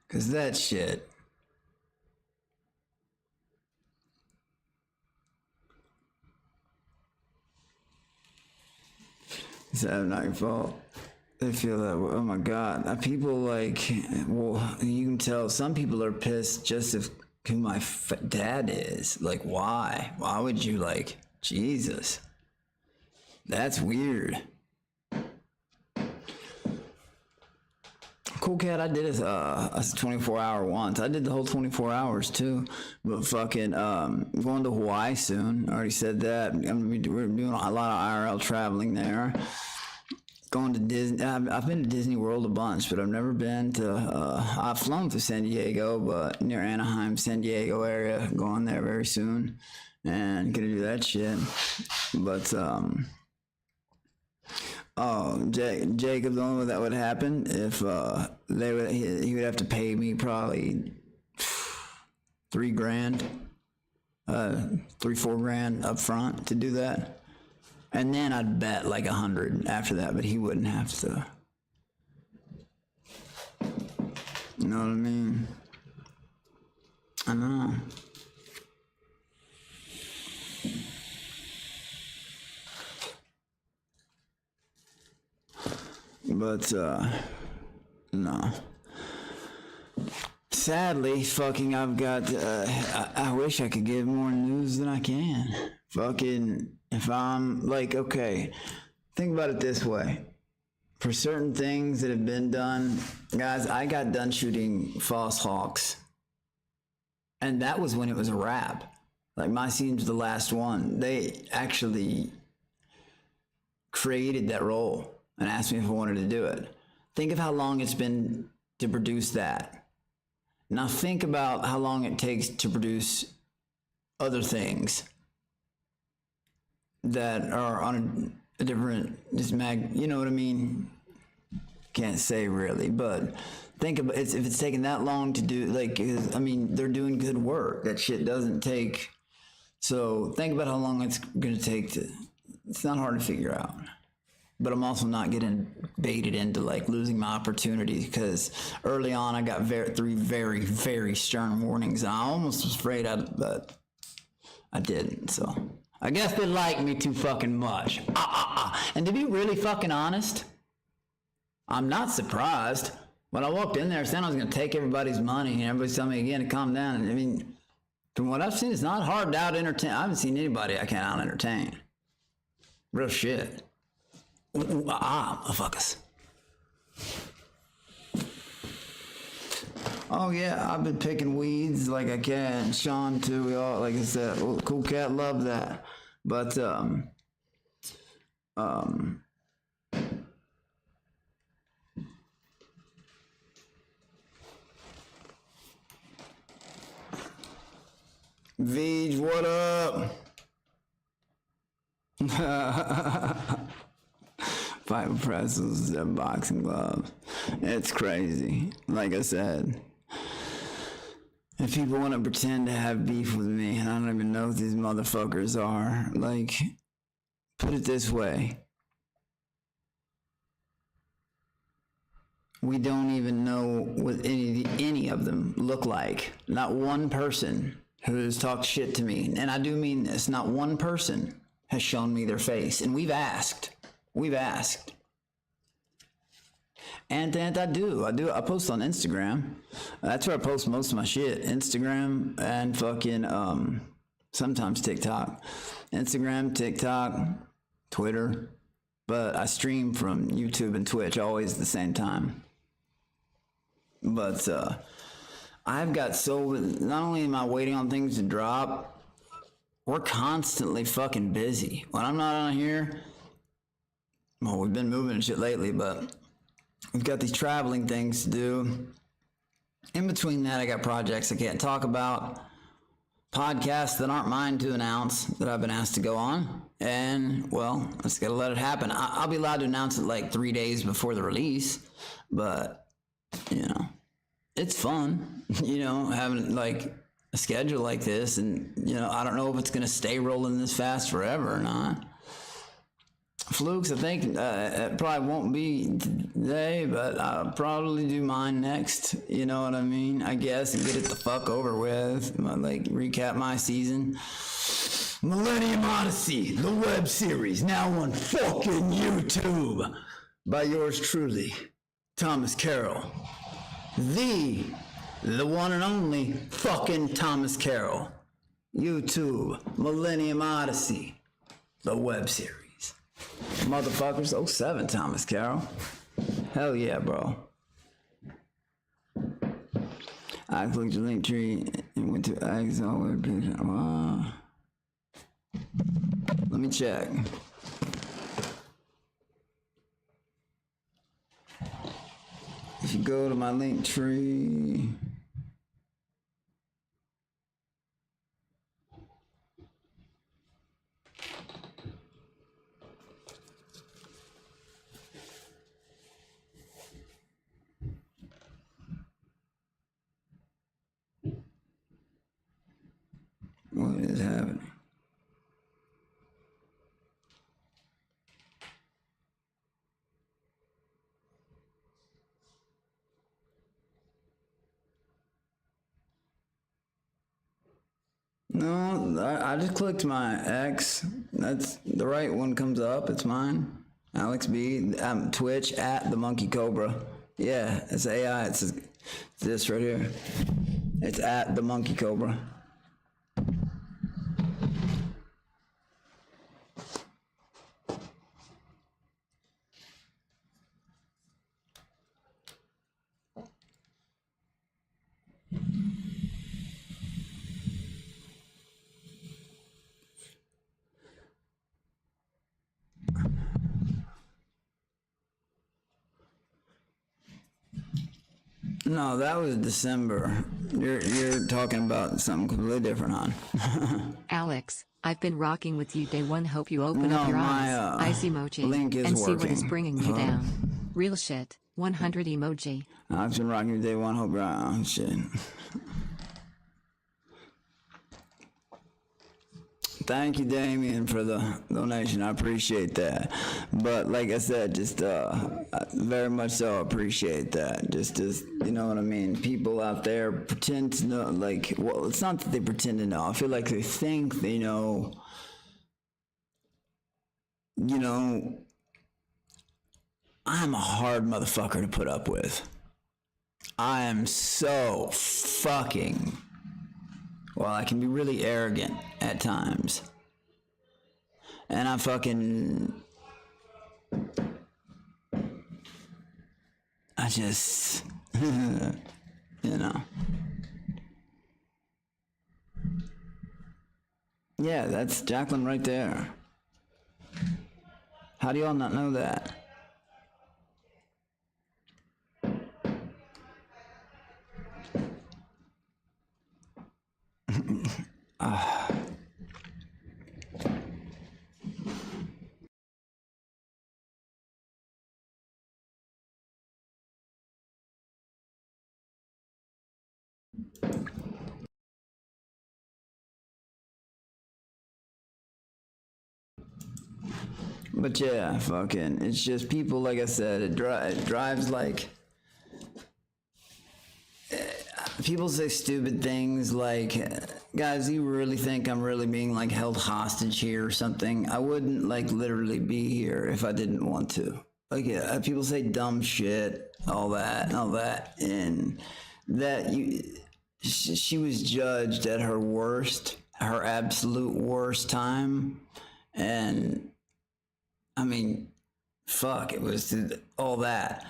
'Cause that shit. It's not your fault. They feel that way. Oh my God. People like, well, you can tell some people are pissed just of who my dad is. Like, why? Why would you like, Jesus? That's weird. Cool Cat, I did a 24-hour once. I did the whole 24 hours too. But fucking, going to Hawaii soon. I already said that. We're doing a lot of IRL traveling there. Going to Disney. I've been to Disney World a bunch, but I've never been to, I've flown to San Diego, but near Anaheim, San Diego area. Going there very soon. And gonna do that shit. But, oh, Jacob, the only way that would happen if he would have to pay me probably $3,000, $4,000 up front to do that, and then I'd bet like 100 after that, but he wouldn't have to. You know what I mean? I don't know. But, no. Sadly, fucking, I've got, I wish I could give more news than I can. Fucking, if I'm, like, okay, think about it this way. For certain things that have been done, guys, I got done shooting False Hawks. And that was when it was a wrap. Like, my scene's the last one. They actually created that role and asked me if I wanted to do it. Think of how long it's been to produce that. Now think about how long it takes to produce other things that are on a different, you know what I mean? Can't say really, but think about if it's taking that long to do, like, I mean, they're doing good work. That shit doesn't take, so think about how long it's gonna take to, it's not hard to figure out. But I'm also not getting baited into like losing my opportunity, because early on I got three very, very stern warnings. And I almost was afraid but I didn't. So I guess they like me too fucking much. And to be really fucking honest, I'm not surprised. When I walked in there saying I was going to take everybody's money and everybody's telling me again to calm down. I mean, from what I've seen, it's not hard to out-entertain. I haven't seen anybody I can't out-entertain. Real shit. Motherfuckers. Oh yeah, I've been picking weeds like I can. Sean too. We all, like I said, Cool Cat, love that. But Vij, what up? Five pretzels and boxing gloves. It's crazy. Like I said, if people want to pretend to have beef with me, and I don't even know who these motherfuckers are, like, put it this way. we don't even know what any of them look like. Not one person who's talked shit to me, and I do mean this, not one person has shown me their face, and we've asked. And I post on Instagram. That's where I post most of my shit. Instagram and fucking, sometimes TikTok. Instagram, TikTok, Twitter. But I stream from YouTube and Twitch always at the same time. But, I've got not only am I waiting on things to drop, we're constantly fucking busy. When I'm not on here, well, we've been moving and shit lately, but we've got these traveling things to do. In between that, I got projects I can't talk about, podcasts that aren't mine to announce that I've been asked to go on, and, well, I just gotta let it happen. I'll be allowed to announce it like 3 days before the release, but, you know, it's fun, you know, having like a schedule like this, and, you know, I don't know if it's gonna stay rolling this fast forever or not. Flukes, I think it probably won't be today, but I'll probably do mine next, you know what I mean, I guess, and get it the fuck over with, like recap my season. Millennium Odyssey, the web series, now on fucking YouTube, by yours truly, Thomas Carroll. The one and only fucking Thomas Carroll. YouTube, Millennium Odyssey, the web series. Motherfuckers, 07 Thomas Carroll. Hell yeah, bro. I clicked your Linktree and went to Exo. Wow. Let me check. If you go to my Linktree, what is happening? No, I just clicked my X. That's the right one comes up. It's mine. Alex B. Twitch at the Monkey Cobra. Yeah, it's AI. It's this right here. It's at the Monkey Cobra. No, that was December. You're talking about something completely different, hon. Alex, I've been rocking with you day one. Hope you open up your eyes. Ice emoji. Link is and see working. what is bringing you down. Real shit. 100 emoji. I've been rocking with day one. Hope you're shit. Thank you, Damien, for the donation. I appreciate that. But like I said, just very much so appreciate that. Just you know what I mean? People out there pretend to know, like, well, it's not that they pretend to know. I feel like they think they know, you know, I'm a hard motherfucker to put up with. I am so fucking... Well, I can be really arrogant at times. And I fucking... I just... you know. Yeah, that's Jacqueline right there. How do y'all not know that? But yeah, fucking, it's just people, like I said, it drives like people say stupid things like, guys, you really think I'm really being like held hostage here or something? I wouldn't like literally be here if I didn't want to. Like, yeah, people say dumb shit, all that, and that she was judged at her worst, her absolute worst time, and I mean, fuck, it was all that.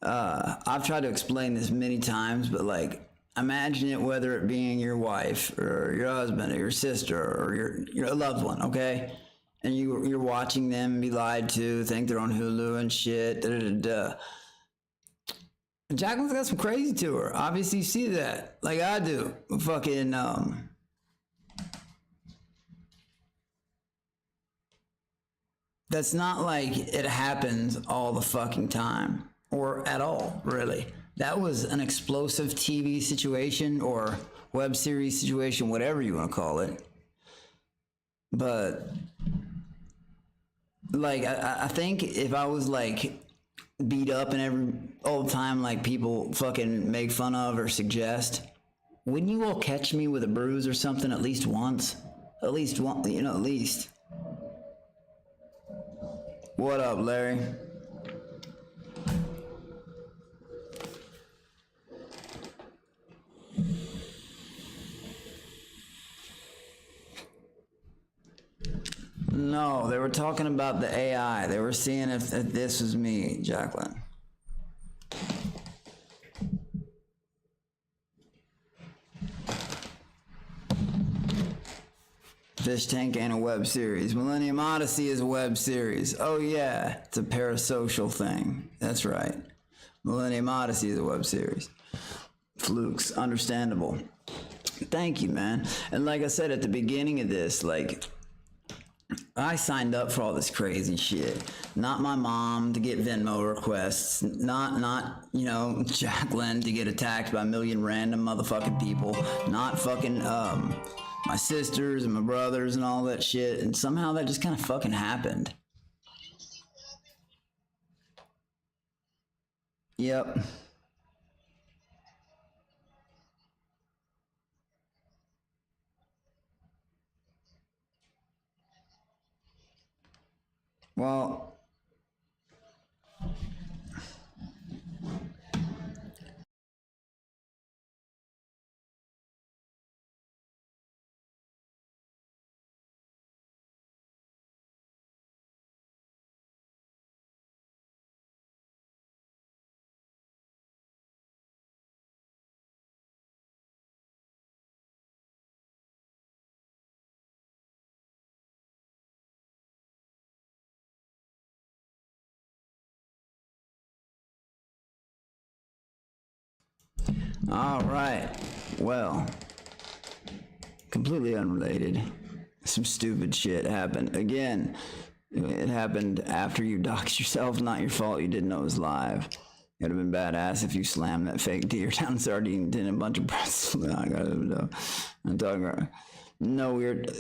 I've tried to explain this many times, but like, imagine it, whether it being your wife or your husband or your sister or your loved one, okay? And you're watching them be lied to, think they're on Hulu and shit. Jacqueline's got some crazy to her. Obviously, you see that, like I do. Fucking that's not like it happens all the fucking time or at all, really. That was an explosive TV situation or web series situation, whatever you want to call it. But like, I think if I was like beat up and all the time, like people fucking make fun of or suggest, wouldn't you all catch me with a bruise or something at least once? At least one, you know, at least. What up, Larry? No, they were talking about the AI. They were seeing if this was me, Jacqueline. Fish Tank ain't a web series. Millennium Odyssey is a web series. Oh yeah, it's a parasocial thing. That's right. Millennium Odyssey is a web series. Flukes, understandable. Thank you, man. And like I said at the beginning of this, like, I signed up for all this crazy shit. Not my mom to get Venmo requests. Not you know, Jacqueline to get attacked by a million random motherfucking people. Not fucking, my sisters and my brothers and all that shit. And somehow that just kind of fucking happened. Yep. Well, all right. Well, completely unrelated. Some stupid shit happened. Again, it happened after you doxed yourself. Not your fault. You didn't know it was live. It would have been badass if you slammed that fake deer down sardine tin and a bunch of breasts. I'm talking about no weird.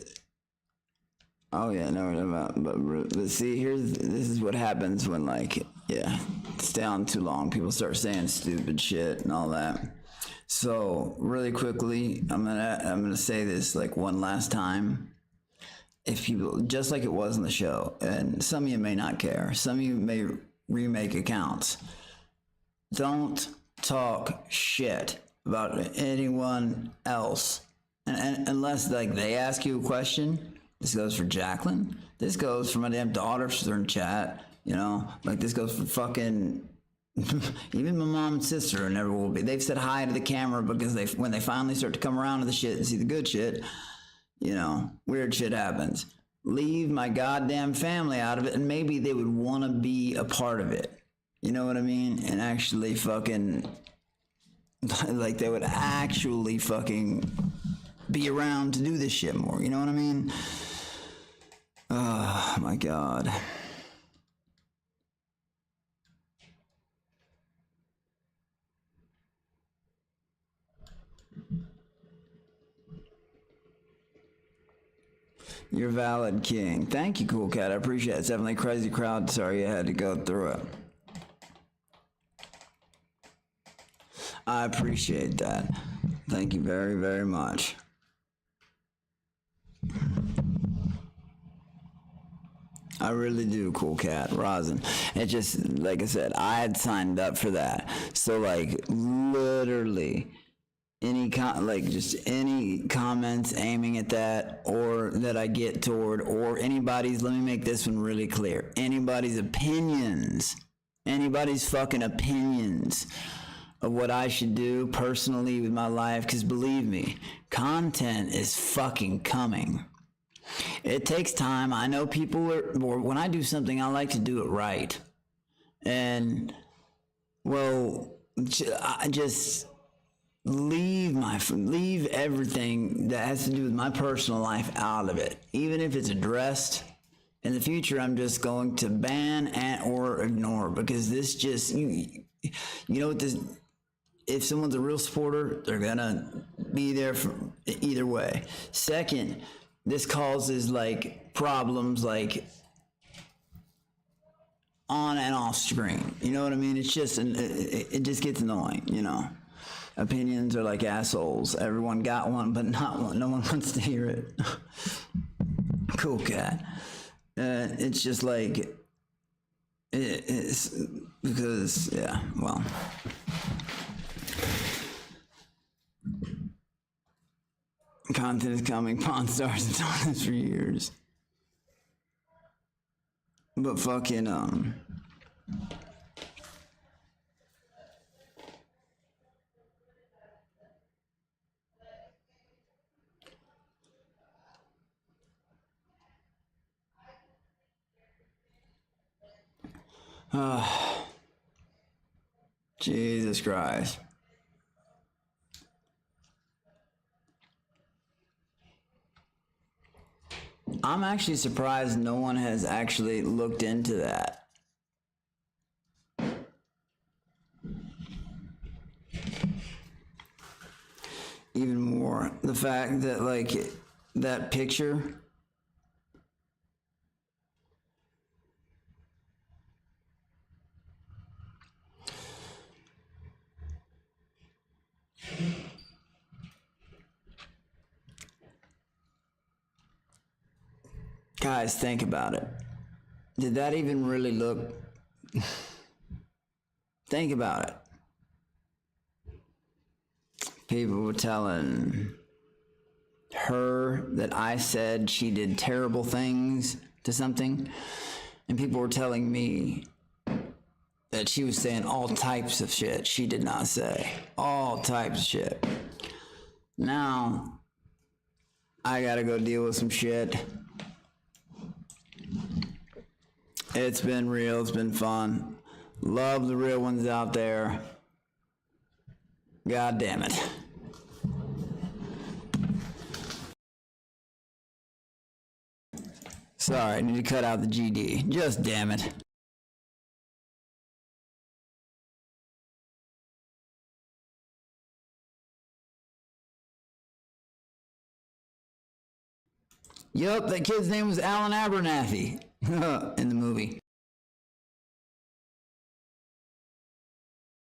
Oh yeah, no, but see, this is what happens when, like, yeah, stay on too long. People start saying stupid shit and all that. So really quickly, I'm gonna say this like one last time. If people, just like it was in the show, and some of you may not care, some of you may remake accounts. Don't talk shit about anyone else, and unless like they ask you a question. This goes for Jacqueline. This goes for my damn daughter. She's in chat. You know, like this goes for fucking even my mom and sister. Never will be. They've said hi to the camera because when they finally start to come around to the shit and see the good shit, you know, weird shit happens. Leave my goddamn family out of it, and maybe they would want to be a part of it. You know what I mean? And actually fucking, like they would actually fucking be around to do this shit more. You know what I mean? Oh my God. You're valid, King. Thank you, Cool Cat. I appreciate it. It's definitely a crazy crowd. Sorry you had to go through it. I appreciate that. Thank you very, very much. I really do, Cool Cat, Rosin. It just, like I said, I had signed up for that. So, like, literally, any comments aiming at that, or that I get toward, or anybody's, let me make this one really clear, anybody's fucking opinions of what I should do personally with my life, because believe me, content is fucking coming. It takes time. I know people or when I do something, I like to do it right. And, well, I just leave everything that has to do with my personal life out of it. Even if it's addressed, in the future, I'm just going to ban or ignore, because this just, you know what this, if someone's a real supporter, they're gonna be there for either way. Second, this causes like problems like on and off screen. You know what I mean? It's just, it just gets annoying, you know. Opinions are like assholes. Everyone got one, but not one. No one wants to hear it. Cool Cat. It's just like, it's because, yeah, well. Content is coming. Pawn Stars has done this for years. But fucking, Jesus Christ. I'm actually surprised no one has actually looked into that. Even more, the fact that, like, that picture, guys, think about it. Did that even really look? Think about it. People were telling her that I said she did terrible things to something, and people were telling me that she was saying all types of shit she did not say. All types of shit. Now, I gotta go deal with some shit. It's been real, it's been fun. Love the real ones out there. God damn it. Sorry, I need to cut out the GD. Just damn it. Yup, that kid's name was Alan Abernathy in the movie.